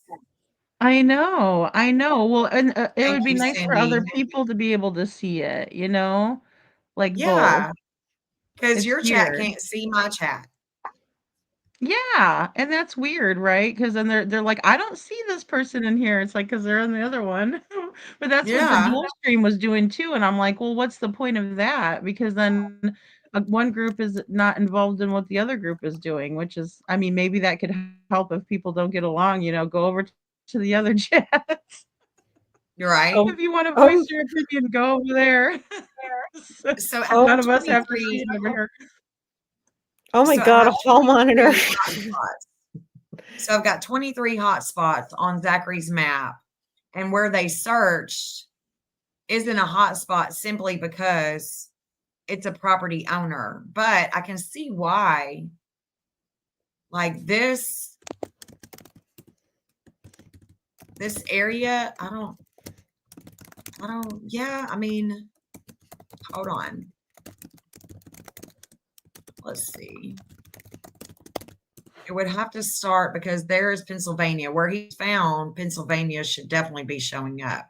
Speaker 2: I know. Well, and it
Speaker 1: Thank
Speaker 2: would be
Speaker 1: you,
Speaker 2: nice for other
Speaker 1: Cindy.
Speaker 2: people to be able to see it, like both.
Speaker 1: Yeah, because
Speaker 2: It's
Speaker 1: your chat
Speaker 2: weird.
Speaker 1: can't see my chat.
Speaker 2: Yeah, and that's weird, right? Because then they're like, I don't see this person in here. It's like because they're in the other one. But that's what the
Speaker 1: Yeah,
Speaker 2: dual stream was doing too. And I'm like, well, what's the point of that? Because then one group is not involved in what the other group is doing, which is, I mean, maybe that could help if people don't get along. Go over to the other chats.
Speaker 1: you're right.
Speaker 4: Oh,
Speaker 2: If you want to voice your opinion, go over there.
Speaker 1: So I've
Speaker 2: None
Speaker 1: got
Speaker 2: of us have to
Speaker 1: 23.
Speaker 2: see it over here.
Speaker 4: oh my
Speaker 1: So I
Speaker 4: God, a
Speaker 1: have
Speaker 4: hall monitor.
Speaker 1: 23 hotspots. So I've got 23 hotspots on Zachary's map, and where they searched isn't a hotspot simply because it's a property owner. But I can see why. Like this area, yeah, I mean, hold on. Let's see. It would have to start because there is Pennsylvania. Where he's found, Pennsylvania should definitely be showing up.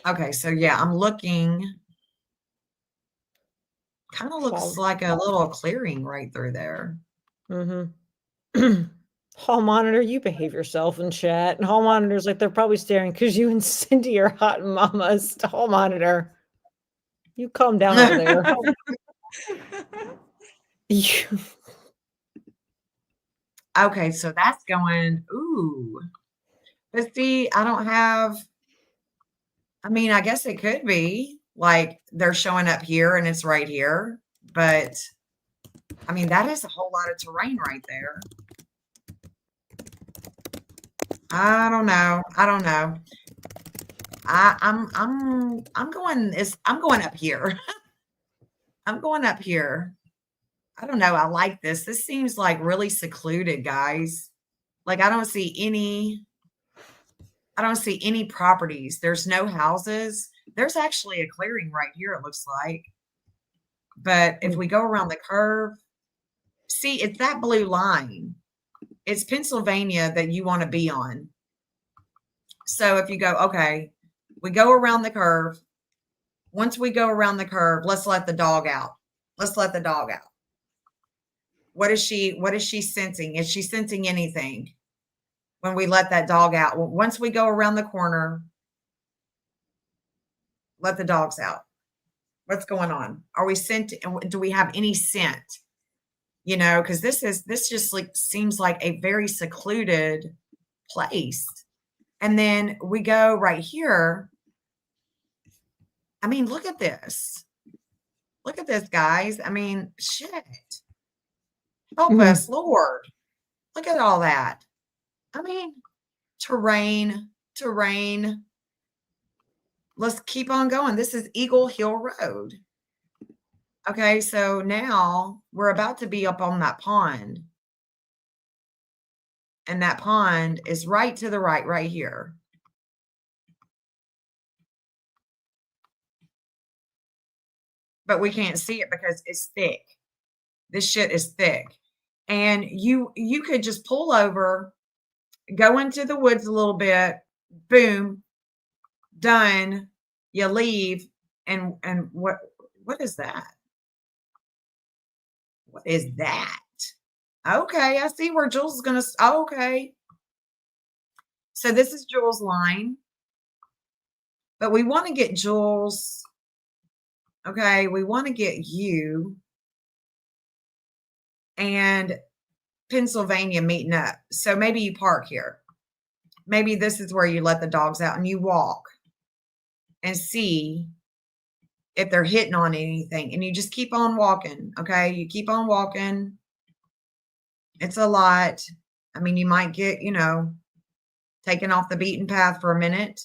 Speaker 1: Okay, so yeah, I'm looking. Kind of looks like a little clearing right through there.
Speaker 4: Hall monitor, you behave yourself in chat. And hall monitor's like they're probably staring because you and Cindy are hot mamas. Hall monitor, you calm down over there.
Speaker 1: Okay, so that's going, ooh. But see, I mean, I guess it could be like they're showing up here and it's right here, but I mean, that is a whole lot of terrain right there. I don't know. I don't know. I'm going up here. I'm going up here. I don't know. I like this. This seems like really secluded, guys. Like I don't see any properties. There's no houses. There's actually a clearing right here, it looks like. But if we go around the curve, see, it's that blue line. It's Pennsylvania that you want to be on. So if you go, okay, we go around the curve. Once we go around the curve, let's let the dog out. Let's let the dog out. What is she sensing? Is she sensing anything when we let that dog out? Once we go around the corner, let the dogs out. What's going on? Are we scent? Do we have any scent? You know, because this just like seems like a very secluded place. And then we go right here. I mean, look at this. Look at this, guys. I mean, shit. Help us, Lord. Look at all that. I mean, terrain. Let's keep on going. This is Eagle Hill Road. Okay, so now we're about to be up on that pond. And that pond is right to the right here. But we can't see it because it's thick. This shit is thick. And you could just pull over, go into the woods a little bit, boom, done. You leave, and what is that? What is that? Okay, I see where Jules is gonna. Okay, so this is Jules' line, but we want to get Jules. Okay, we want to get you and Pennsylvania meeting up. So maybe you park here. Maybe this is where you let the dogs out and you walk and see if they're hitting on anything. And you just keep on walking. Okay, you keep on walking. It's a lot. I mean, you might get, taken off the beaten path for a minute.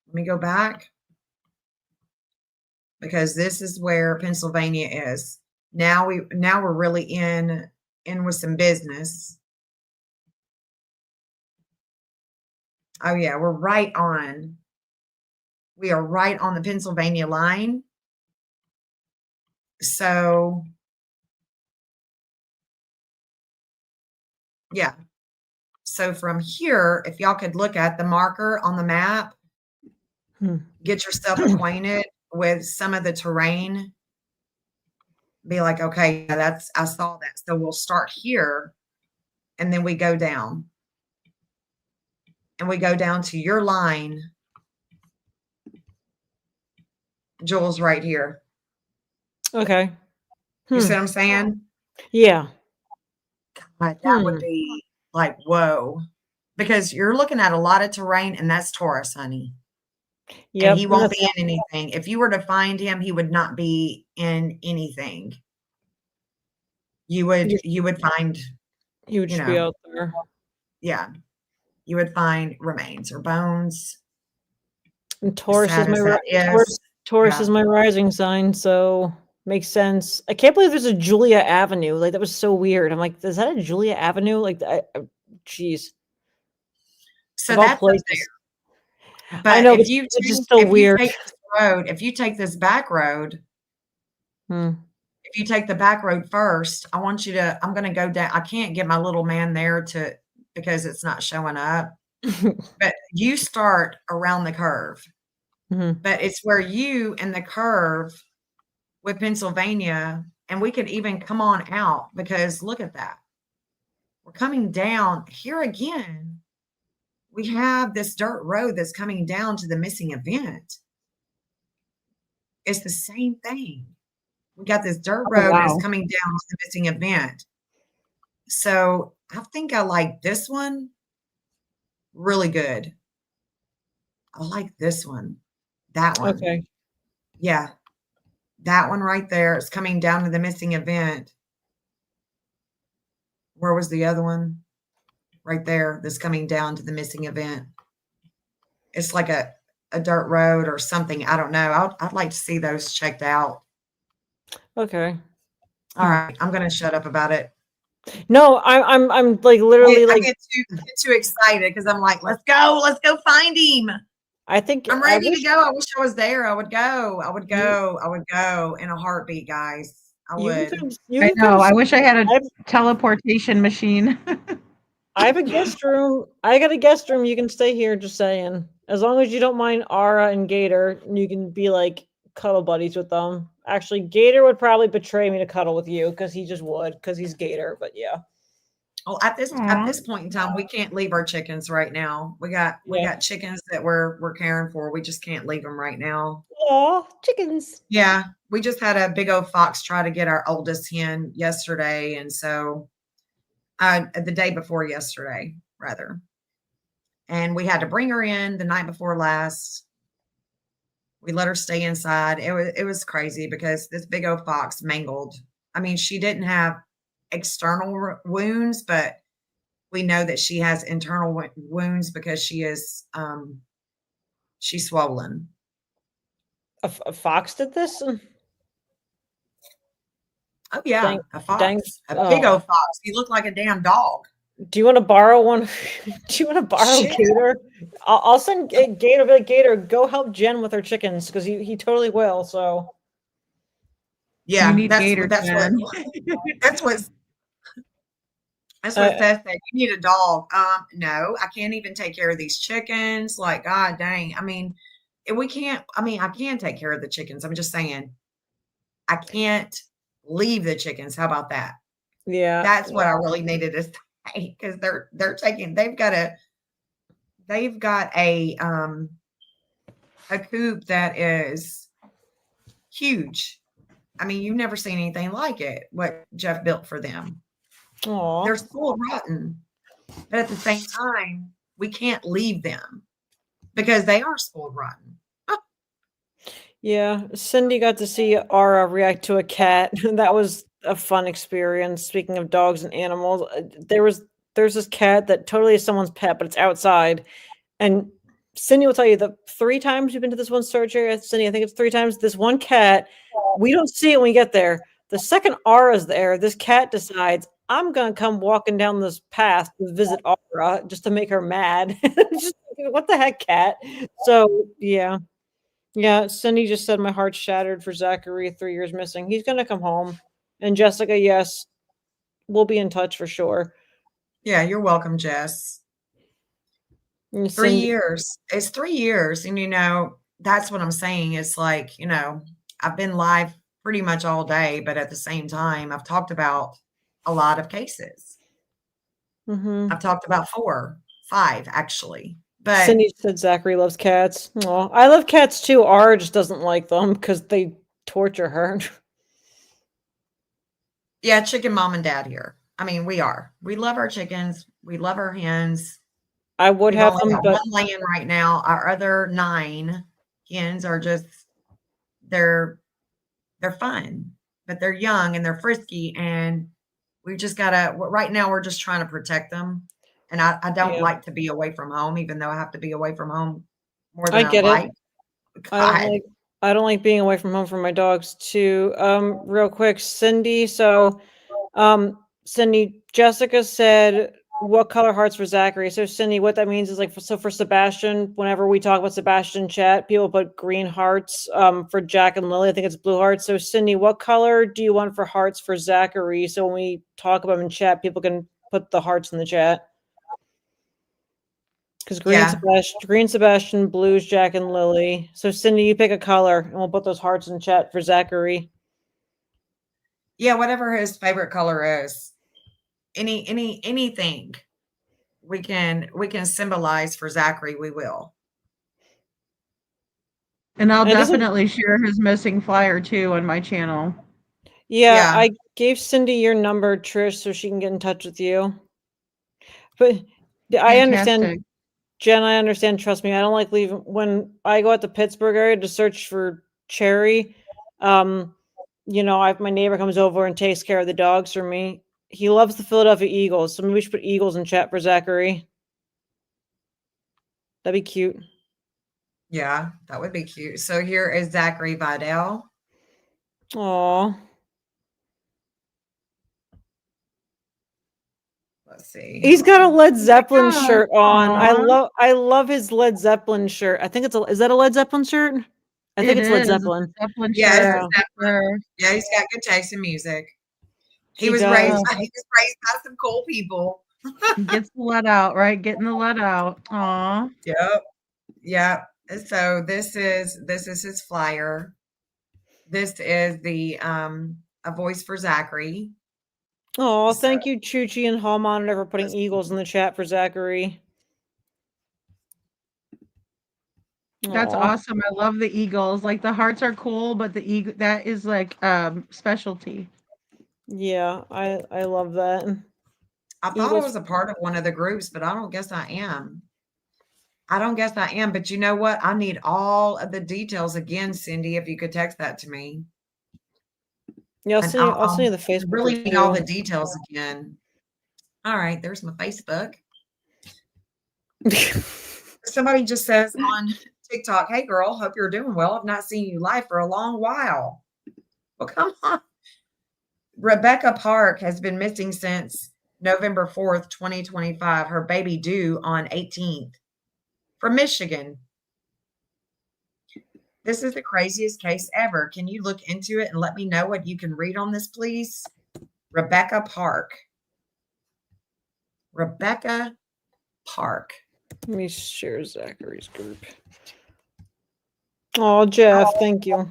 Speaker 1: Let me go back. Because this is where Pennsylvania is. Now we're really in with some business. Oh yeah, we are right on the Pennsylvania line. So yeah. So from here, if y'all could look at the marker on the map, get yourself acquainted with some of the terrain. Be like, okay, I saw that. So we'll start here and then we go down. And we go down to your line. Jules right here.
Speaker 4: Okay.
Speaker 1: You see what I'm saying?
Speaker 4: Yeah.
Speaker 1: God, that would be like, whoa. Because you're looking at a lot of terrain and that's Taurus, honey.
Speaker 4: Yep.
Speaker 1: And he won't be in anything. If you were to find him, he would not be in anything. You would find,
Speaker 4: he would just be out there.
Speaker 1: Yeah. You would find remains or bones.
Speaker 4: And Taurus is my rising sign, so makes sense. I can't believe there's a Julia Avenue. Like that was so weird. I'm like, is that a Julia Avenue? Like, geez.
Speaker 1: So that's up there. But
Speaker 4: I know,
Speaker 1: if you take this back road, if you take the back road first, I'm going to go down. I can't get my little man there because it's not showing up. But you start around the curve. But it's where you and the curve with Pennsylvania, and we could even come on out because look at that. We're coming down here again. We have this dirt road that's coming down to the missing event. It's the same thing. We got this dirt road that's coming down to the missing event. So I think I like this one really good. I like this one. That one.
Speaker 4: Okay.
Speaker 1: Yeah. That one right there is coming down to the missing event. Where was the other one? Right there, that's coming down to the missing event. It's like a dirt road or something. I don't know. I'd like to see those checked out.
Speaker 4: Okay.
Speaker 1: All right, I'm gonna shut up about it.
Speaker 4: No, I'm like literally
Speaker 1: I
Speaker 4: like
Speaker 1: get too excited because I'm like, let's go find him.
Speaker 4: I think
Speaker 1: I'm
Speaker 4: I
Speaker 1: ready to
Speaker 4: wish
Speaker 1: go. I wish I was there. I would go in a heartbeat, guys. I
Speaker 4: you can
Speaker 1: would.
Speaker 4: come. You
Speaker 2: I
Speaker 4: can come.
Speaker 2: know. I wish I had a
Speaker 4: I have,
Speaker 2: teleportation machine.
Speaker 4: I have a guest room. I got a guest room. You can stay here. Just saying, as long as you don't mind Ara and Gator, you can be like cuddle buddies with them. Actually, Gator would probably betray me to cuddle with you because he just would because he's Gator. But yeah.
Speaker 1: Well, at
Speaker 2: Aw.
Speaker 1: this point in time, we can't leave our chickens right now. We got chickens that we're caring for. We just can't leave them right now.
Speaker 4: Aw, chickens.
Speaker 1: Yeah, we just had a big old fox try to get our oldest hen yesterday, and so the day before yesterday, rather, and we had to bring her in the night before last. We let her stay inside. It was crazy because this big old fox mangled. I mean, she didn't have external wounds, but we know that she has internal wounds because she's swollen.
Speaker 4: A fox did this.
Speaker 1: Oh yeah,
Speaker 4: Dang,
Speaker 1: a fox,
Speaker 4: dang.
Speaker 1: a big old fox. He looked like a damn dog.
Speaker 4: Do you want to borrow one? Do you want to borrow
Speaker 1: Shit.
Speaker 4: Gator? I'll send Gator. Be like, Gator, go help Jen with her chickens because he totally will. So
Speaker 1: Yeah,
Speaker 2: You need
Speaker 1: that's
Speaker 2: Gator,
Speaker 1: that's what
Speaker 2: Jen.
Speaker 1: that's what Seth said. You need a dog. No, I can't even take care of these chickens. Like, God dang. I mean, we can't. I mean, I can take care of the chickens. I'm just saying, I can't leave the chickens. How about that?
Speaker 4: yeah,
Speaker 1: That's what I really needed to say because they're taking. They've got a coop that is huge. I mean, you've never seen anything like it. What Jeff built for them.
Speaker 4: Aw.
Speaker 1: They're spoiled rotten, but at the same time, we can't leave them because they are spoiled rotten.
Speaker 4: Yeah, Cindy got to see Ara react to a cat. That was a fun experience. Speaking of dogs and animals, there's this cat that totally is someone's pet, but it's outside. And Cindy will tell you the 3 times you've been to this one storage area, Cindy, I think it's 3 times. This one cat, we don't see it when we get there. The second Ara's there, this cat decides I'm gonna come walking down this path to visit Ara just to make her mad. Just what the heck, cat? So yeah. Yeah, Cindy just said my heart's shattered for Zachary, 3 years missing. He's gonna come home. And Jessica, yes, we'll be in touch for sure.
Speaker 1: Yeah, you're welcome, Jess.
Speaker 4: And
Speaker 1: 3
Speaker 4: Cindy,
Speaker 1: years. It's 3 years, and that's what I'm saying. It's like, I've been live pretty much all day, but at the same time, I've talked about a lot of cases.
Speaker 4: mhm.
Speaker 1: I've talked about 4, 5 actually. But
Speaker 4: Cindy said Zachary loves cats. Aw, I love cats too. Ara just doesn't like them because they torture her.
Speaker 1: yeah, chicken mom and dad here. I mean, we are. We love our chickens. We love our hens.
Speaker 4: I would
Speaker 1: We've
Speaker 4: have
Speaker 1: only
Speaker 4: them,
Speaker 1: got
Speaker 4: but
Speaker 1: one laying right now. Our other 9 hens are just they're fun, but they're young and they're frisky, and we just gotta. Right now, we're just trying to protect them. And I don't
Speaker 4: yeah,
Speaker 1: like to be away from home, even though I have to be away from home more
Speaker 4: I
Speaker 1: than I
Speaker 4: get it.
Speaker 1: like.
Speaker 4: I don't
Speaker 1: God,
Speaker 4: like I don't like being away from home from my dogs too. Real quick, Cindy. So, Cindy, Jessica said, "What color hearts for Zachary?" So, Cindy, what that means is like, for Sebastian, whenever we talk about Sebastian in chat, people put green hearts. For Jack and Lily, I think it's blue hearts. So, Cindy, what color do you want for hearts for Zachary? So when we talk about him in chat, people can put the hearts in the chat. Because
Speaker 1: yeah,
Speaker 4: Green Sebastian, blues Jack and Lily. So Cindy, you pick a color, and we'll put those hearts in chat for Zachary.
Speaker 1: yeah. Whatever his favorite color is, anything we can symbolize for Zachary, we will.
Speaker 2: And I'll
Speaker 4: And it doesn't.
Speaker 2: definitely share his missing flyer too on my channel.
Speaker 4: Yeah,
Speaker 1: Yeah.
Speaker 4: I gave Cindy your number, Trish, so she can get in touch with you. But I understand,
Speaker 2: Fantastic.
Speaker 4: Jen. I understand. Trust me, I don't like leaving when I go out to Pittsburgh area to search for Cherry. you know, if my neighbor comes over and takes care of the dogs for me, he loves the Philadelphia Eagles, so maybe we should put Eagles in chat for Zachary. That'd be cute.
Speaker 1: Yeah, that would be cute. So here is Zachary Vidal.
Speaker 4: Aw.
Speaker 1: Let's see.
Speaker 4: He's got a Led Zeppelin
Speaker 2: gosh,
Speaker 4: shirt on.
Speaker 2: aw.
Speaker 4: I love his Led Zeppelin shirt. I think is that a Led Zeppelin shirt? I think
Speaker 2: It
Speaker 4: it's Led
Speaker 2: is. It's a
Speaker 4: Zeppelin.
Speaker 2: Zeppelin
Speaker 1: Yeah,
Speaker 2: shirt.
Speaker 1: it's
Speaker 4: Yeah.
Speaker 1: Zeppelin. Yeah, he's got good taste in music. He
Speaker 4: He
Speaker 1: was
Speaker 4: does.
Speaker 1: raised by some cool people.
Speaker 2: He gets the let out, right? Getting the let out. Aw.
Speaker 1: Yep. Yep. So this is his flyer. This is the a voice for Zachary.
Speaker 4: Oh,
Speaker 1: So-
Speaker 4: thank you, Chuchi and Hall Monitor, for putting Eagles in the chat for Zachary.
Speaker 2: That's
Speaker 4: Aw.
Speaker 2: awesome. I love the Eagles. Like the hearts are cool, but the eagle that is like specialty.
Speaker 4: Yeah, I love that.
Speaker 1: I thought I
Speaker 4: Eagles.
Speaker 1: was a part of one of the groups, but I don't guess I am. I don't guess I am, but you know what? I need all of the details again, Cindy, if you could text that to me.
Speaker 4: Yeah,
Speaker 1: And
Speaker 4: I'll send you the
Speaker 1: I
Speaker 4: Facebook
Speaker 1: really
Speaker 4: group
Speaker 1: need all the
Speaker 4: too.
Speaker 1: details again. All right, there's my Facebook. Somebody just says on TikTok, "Hey girl, hope you're doing well. I've not seen you live for a long while." Well, come on. Rebecca Park has been missing since November 4th, 2025. Her baby due on 18th from Michigan. This is the craziest case ever. Can you look into it and let me know what you can read on this, please? Rebecca Park. Rebecca Park.
Speaker 4: Let me share Zachary's group. Oh, Jeff, thank you.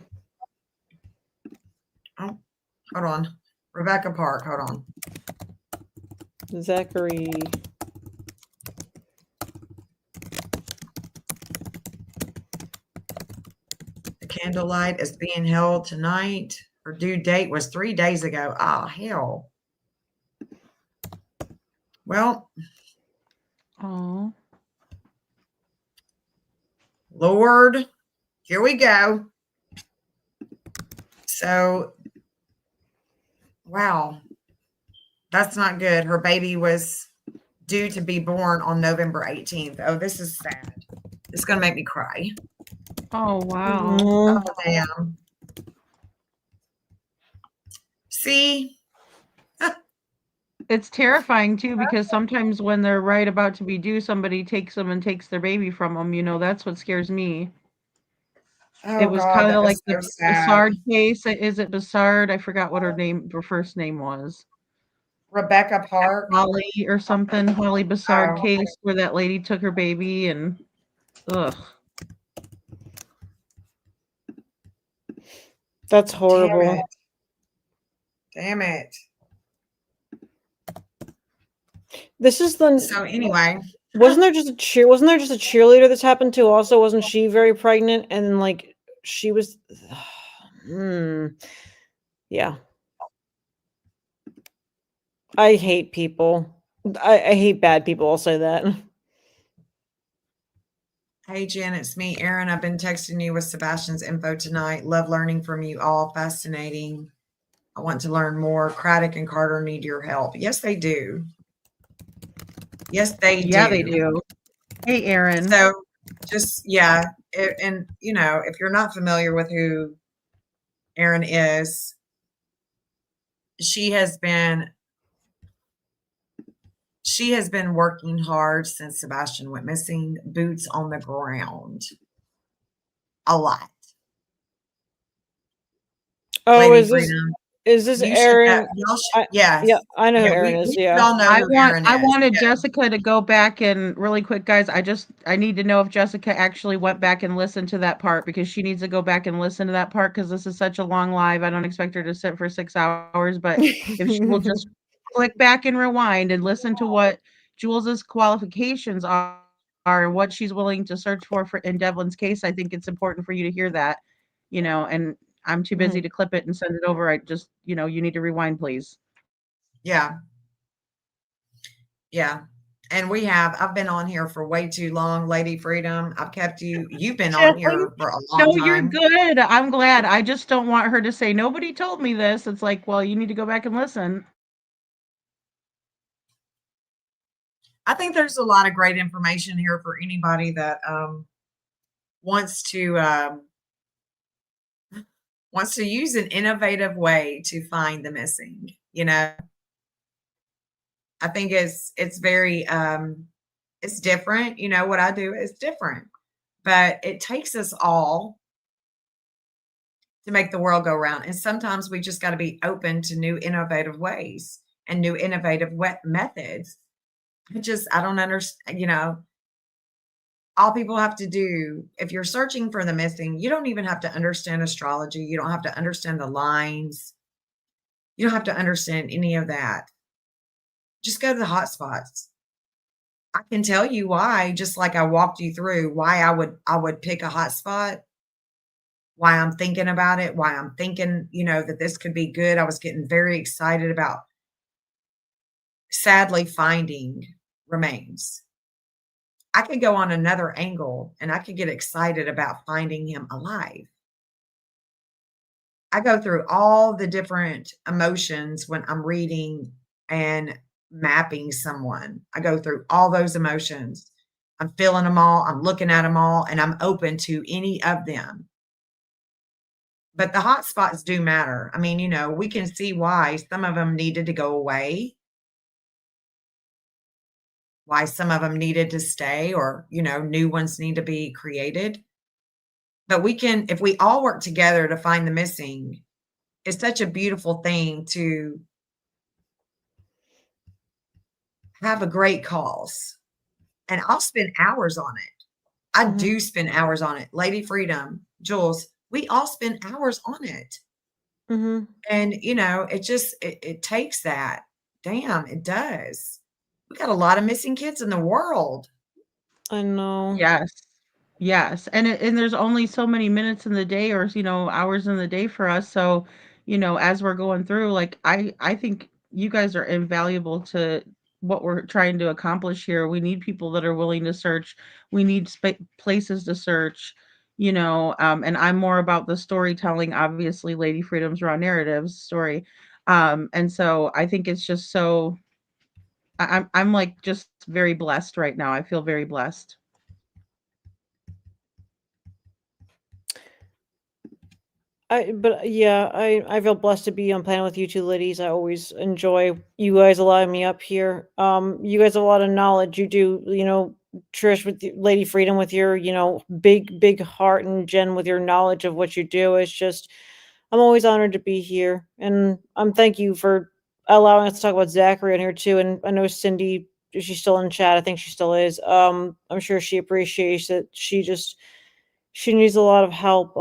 Speaker 1: Oh, hold on. Rebecca Park. Hold on.
Speaker 4: Zachary.
Speaker 1: The candlelight is being held tonight. Her due date was 3 days ago. Oh, hell. Well,
Speaker 2: Oh.
Speaker 1: Lord, here we go. So, wow, that's not good. Her baby was due to be born on November 18th. Oh, this is sad. It's going to make me cry.
Speaker 2: Oh wow.
Speaker 1: Oh, damn. See?
Speaker 2: It's terrifying too because sometimes when they're right about to be due, somebody takes them and takes their baby from them. You know, that's what scares me.
Speaker 1: Oh,
Speaker 2: It was
Speaker 1: God,
Speaker 2: kind
Speaker 1: that
Speaker 2: of like
Speaker 1: is
Speaker 2: the
Speaker 1: so sad.
Speaker 2: Bassard case. Is it Bassard? I forgot what her first name was.
Speaker 1: Rebecca Park.
Speaker 2: Holly or something. Holly Bassard
Speaker 1: Oh.
Speaker 2: case where that lady took her baby and ugh.
Speaker 4: That's horrible.
Speaker 1: Damn it.
Speaker 4: This is the
Speaker 1: So anyway,
Speaker 4: wasn't there just a cheerleader this happened to also? Wasn't she very pregnant and like she was yeah. I hate people. I hate bad people, I'll say that.
Speaker 1: hey Jen, it's me, Erin. I've been texting you with Sebastian's info tonight. Love learning from you all. Fascinating. I want to learn more. Craddock and Carter need your help. Yes, they do. Yes, they do.
Speaker 2: Yeah, they do. Hey, Erin.
Speaker 1: So just, yeah. And, you know, if you're not familiar with who Erin is, she has been working hard since Sebastian went missing, boots on the ground. A lot.
Speaker 4: Oh,
Speaker 1: Lady
Speaker 4: is
Speaker 1: Freedom.
Speaker 4: this
Speaker 1: You should
Speaker 4: Erin?
Speaker 1: y'all should, yes.
Speaker 4: Yeah, I know who
Speaker 1: Yeah,
Speaker 4: Erin
Speaker 1: we
Speaker 4: is.
Speaker 1: should
Speaker 4: Yeah.
Speaker 1: all know who Erin is.
Speaker 2: I wanted
Speaker 1: Yeah.
Speaker 2: Jessica to go back and really quick, guys. I need to know if Jessica actually went back and listened to that part because she needs to go back and listen to that part because this is such a long live. I don't expect her to sit for 6 hours, but if she will just click back and rewind and listen to what Jules's qualifications are and what she's willing to search for in Devlin's case, I think it's important for you to hear that, you know, and I'm too busy to clip it and send it over. I just, you know, you need to rewind, please.
Speaker 1: Yeah. Yeah. And I've been on here for way too long, Lady Freedom. You've been on
Speaker 2: Jen,
Speaker 1: here for a long
Speaker 2: no, you're
Speaker 1: time.
Speaker 2: good. I'm glad. I just don't want her to say, nobody told me this. It's like, well, you need to go back and listen.
Speaker 1: I think there's a lot of great information here for anybody that wants to use an innovative way to find the missing. I think it's very it's different. What I do is different, but it takes us all to make the world go round. And sometimes we just got to be open to new innovative ways and new innovative methods. I don't understand, all people have to do, if you're searching for the missing, you don't even have to understand astrology. You don't have to understand the lines. You don't have to understand any of that. Just go to the hot spots. I can tell you why, just like I walked you through why I would pick a hot spot, why I'm thinking about it, why I'm thinking, that this could be good. I was getting very excited about sadly finding remains. I could go on another angle and I could get excited about finding him alive. I go through all the different emotions when I'm reading and mapping someone. I go through all those emotions. I'm feeling them all, I'm looking at them all, and I'm open to any of them. But the hot spots do matter. I mean, we can see why some of them needed to go away, why some of them needed to stay, or, new ones need to be created. But if we all work together to find the missing, it's such a beautiful thing to have a great cause. And I'll spend hours on it. I do spend hours on it. Lady Freedom, Jules, we all spend hours on it. And, it takes that. Damn, it does. We got a lot of missing kids in the world.
Speaker 4: I know.
Speaker 2: Yes. Yes, and there's only so many minutes in the day or, hours in the day for us, so, as we're going through, like, I think you guys are invaluable to what we're trying to accomplish here. We need people that are willing to search. We need places to search, and I'm more about the storytelling, obviously, Lady Freedom's Raw Narratives story, and so I think it's just so I'm, like, just very blessed right now. I feel very blessed.
Speaker 4: I feel blessed to be on planet with you two ladies. I always enjoy you guys allowing me up here. You guys have a lot of knowledge. You do, Trish with Lady Freedom with your, big heart, and Jen with your knowledge of what you do. It's just, I'm always honored to be here, and thank you for allowing us to talk about Zachary in here too. And I know Cindy, she's still in chat. I think she still is. I'm sure she appreciates it. She needs a lot of help.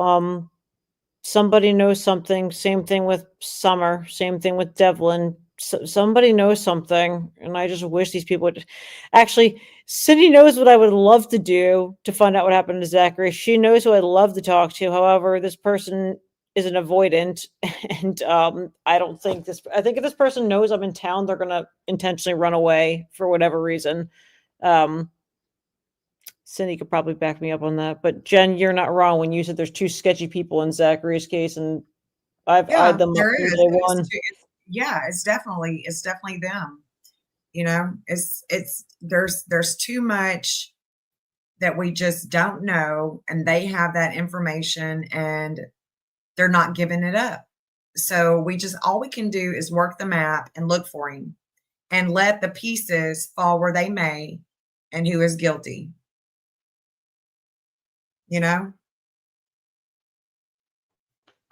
Speaker 4: Somebody knows something. Same thing with Summer. Same thing with Devlin. Somebody knows something, and I just wish these people would. Actually, Cindy knows what I would love to do to find out what happened to Zachary. She knows who I'd love to talk to. However, this person is an avoidant, and I don't think this. I think if this person knows I'm in town, they're gonna intentionally run away for whatever reason. Um, Cindy could probably back me up on that. But Jen, you're not wrong when you said there's two sketchy people in Zachary's case, and I've eyed them up
Speaker 1: There
Speaker 4: from
Speaker 1: is.
Speaker 4: day one.
Speaker 1: It's definitely them. There's too much that we just don't know, and they have that information and they're not giving it up. So all we can do is work the map and look for him and let the pieces fall where they may, and who is guilty.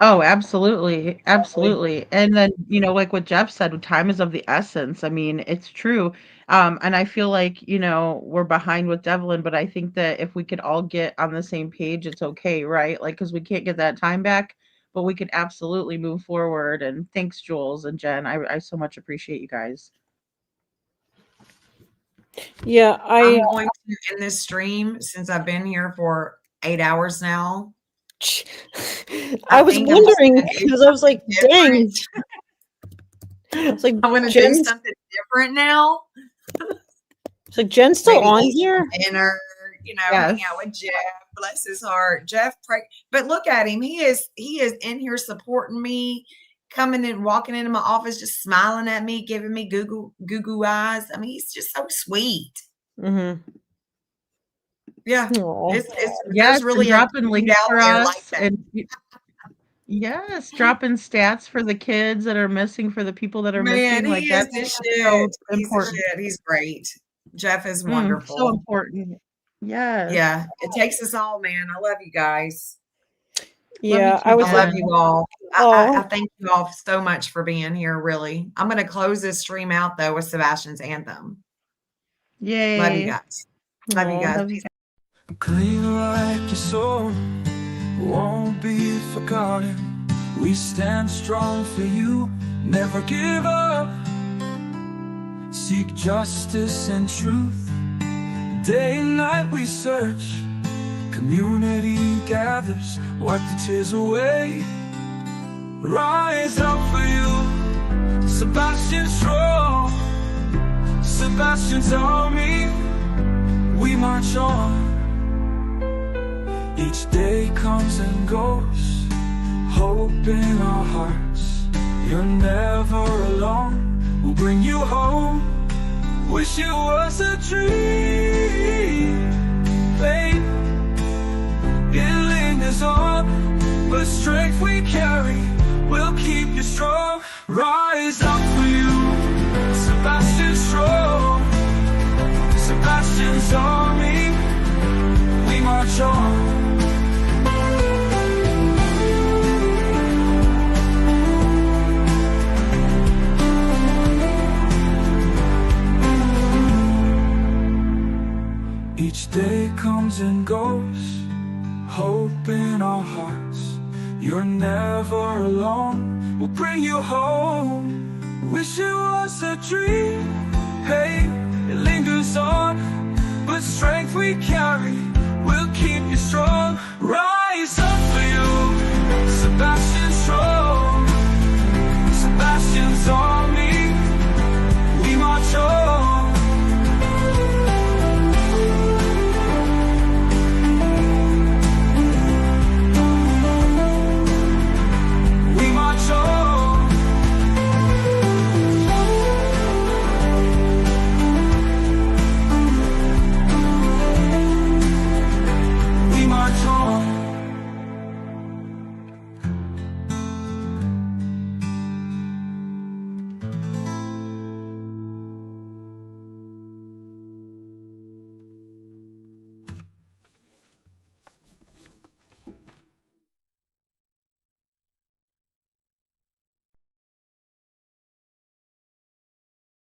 Speaker 2: Oh, absolutely, absolutely. And then, like what Jeff said, time is of the essence. I mean, it's true. And I feel like, we're behind with Devlin, but I think that if we could all get on the same page, it's okay, right? Like, because we can't get that time back, but we could absolutely move forward. And thanks, Jules and Jen. I so much appreciate you guys.
Speaker 4: Yeah,
Speaker 1: I'm going to end this stream since I've been here for 8 hours now.
Speaker 4: I was wondering because I was like, dang. I was like,
Speaker 1: I want to do something different now.
Speaker 4: So Jen's still
Speaker 1: maybe
Speaker 4: on
Speaker 1: eat
Speaker 4: here?
Speaker 1: some dinner, you know, hang out with Jeff. Bless his heart. Jeff, but look at him. He is in here supporting me, coming and walking into my office, just smiling at me, giving me goo eyes. I mean, he's just so sweet.
Speaker 4: Mm-hmm.
Speaker 1: Yeah.
Speaker 4: Aw.
Speaker 2: Yes,
Speaker 1: There's really
Speaker 2: and
Speaker 1: a
Speaker 2: dropping
Speaker 1: dude
Speaker 2: links
Speaker 1: out
Speaker 2: for
Speaker 1: there like
Speaker 2: us,
Speaker 1: that.
Speaker 2: and yes, dropping stats for the kids that are missing, for the people that are
Speaker 1: Man,
Speaker 2: missing. Like
Speaker 1: he is
Speaker 2: that's
Speaker 1: the
Speaker 2: so
Speaker 1: shit. He's the
Speaker 2: important.
Speaker 1: shit. He's great. Jeff is
Speaker 2: So
Speaker 1: wonderful.
Speaker 2: important. Yes.
Speaker 1: Yeah, it takes us all, man. I love you guys.
Speaker 4: Yeah,
Speaker 2: too,
Speaker 4: I was
Speaker 1: I
Speaker 4: like,
Speaker 1: love you all.
Speaker 4: oh,
Speaker 1: I thank you all so much for being here, really. I'm going to close this stream out, though, with Sebastian's anthem.
Speaker 2: Yay.
Speaker 1: Love you guys. Love you
Speaker 4: aw.
Speaker 1: guys.
Speaker 2: Love you
Speaker 1: Peace.
Speaker 3: Clean like your soul, won't be forgotten. We stand strong for you, never give up. Seek justice and truth. Day and night we search. Community gathers, wipe the tears away. Rise up for you, Sebastian strong. Sebastian's army, we march on. Each day comes and goes, hope in our hearts. You're never alone, we'll bring you home. Wish it was a dream, babe. It lingers on, but strength we carry will keep you strong. Rise up for you, Sebastian strong. Sebastian's army, we march on. Each day comes and goes, hope in our hearts. You're never alone, we'll bring you home. Wish it was a dream, hey, it lingers on, but strength we carry will keep you strong. Rise up.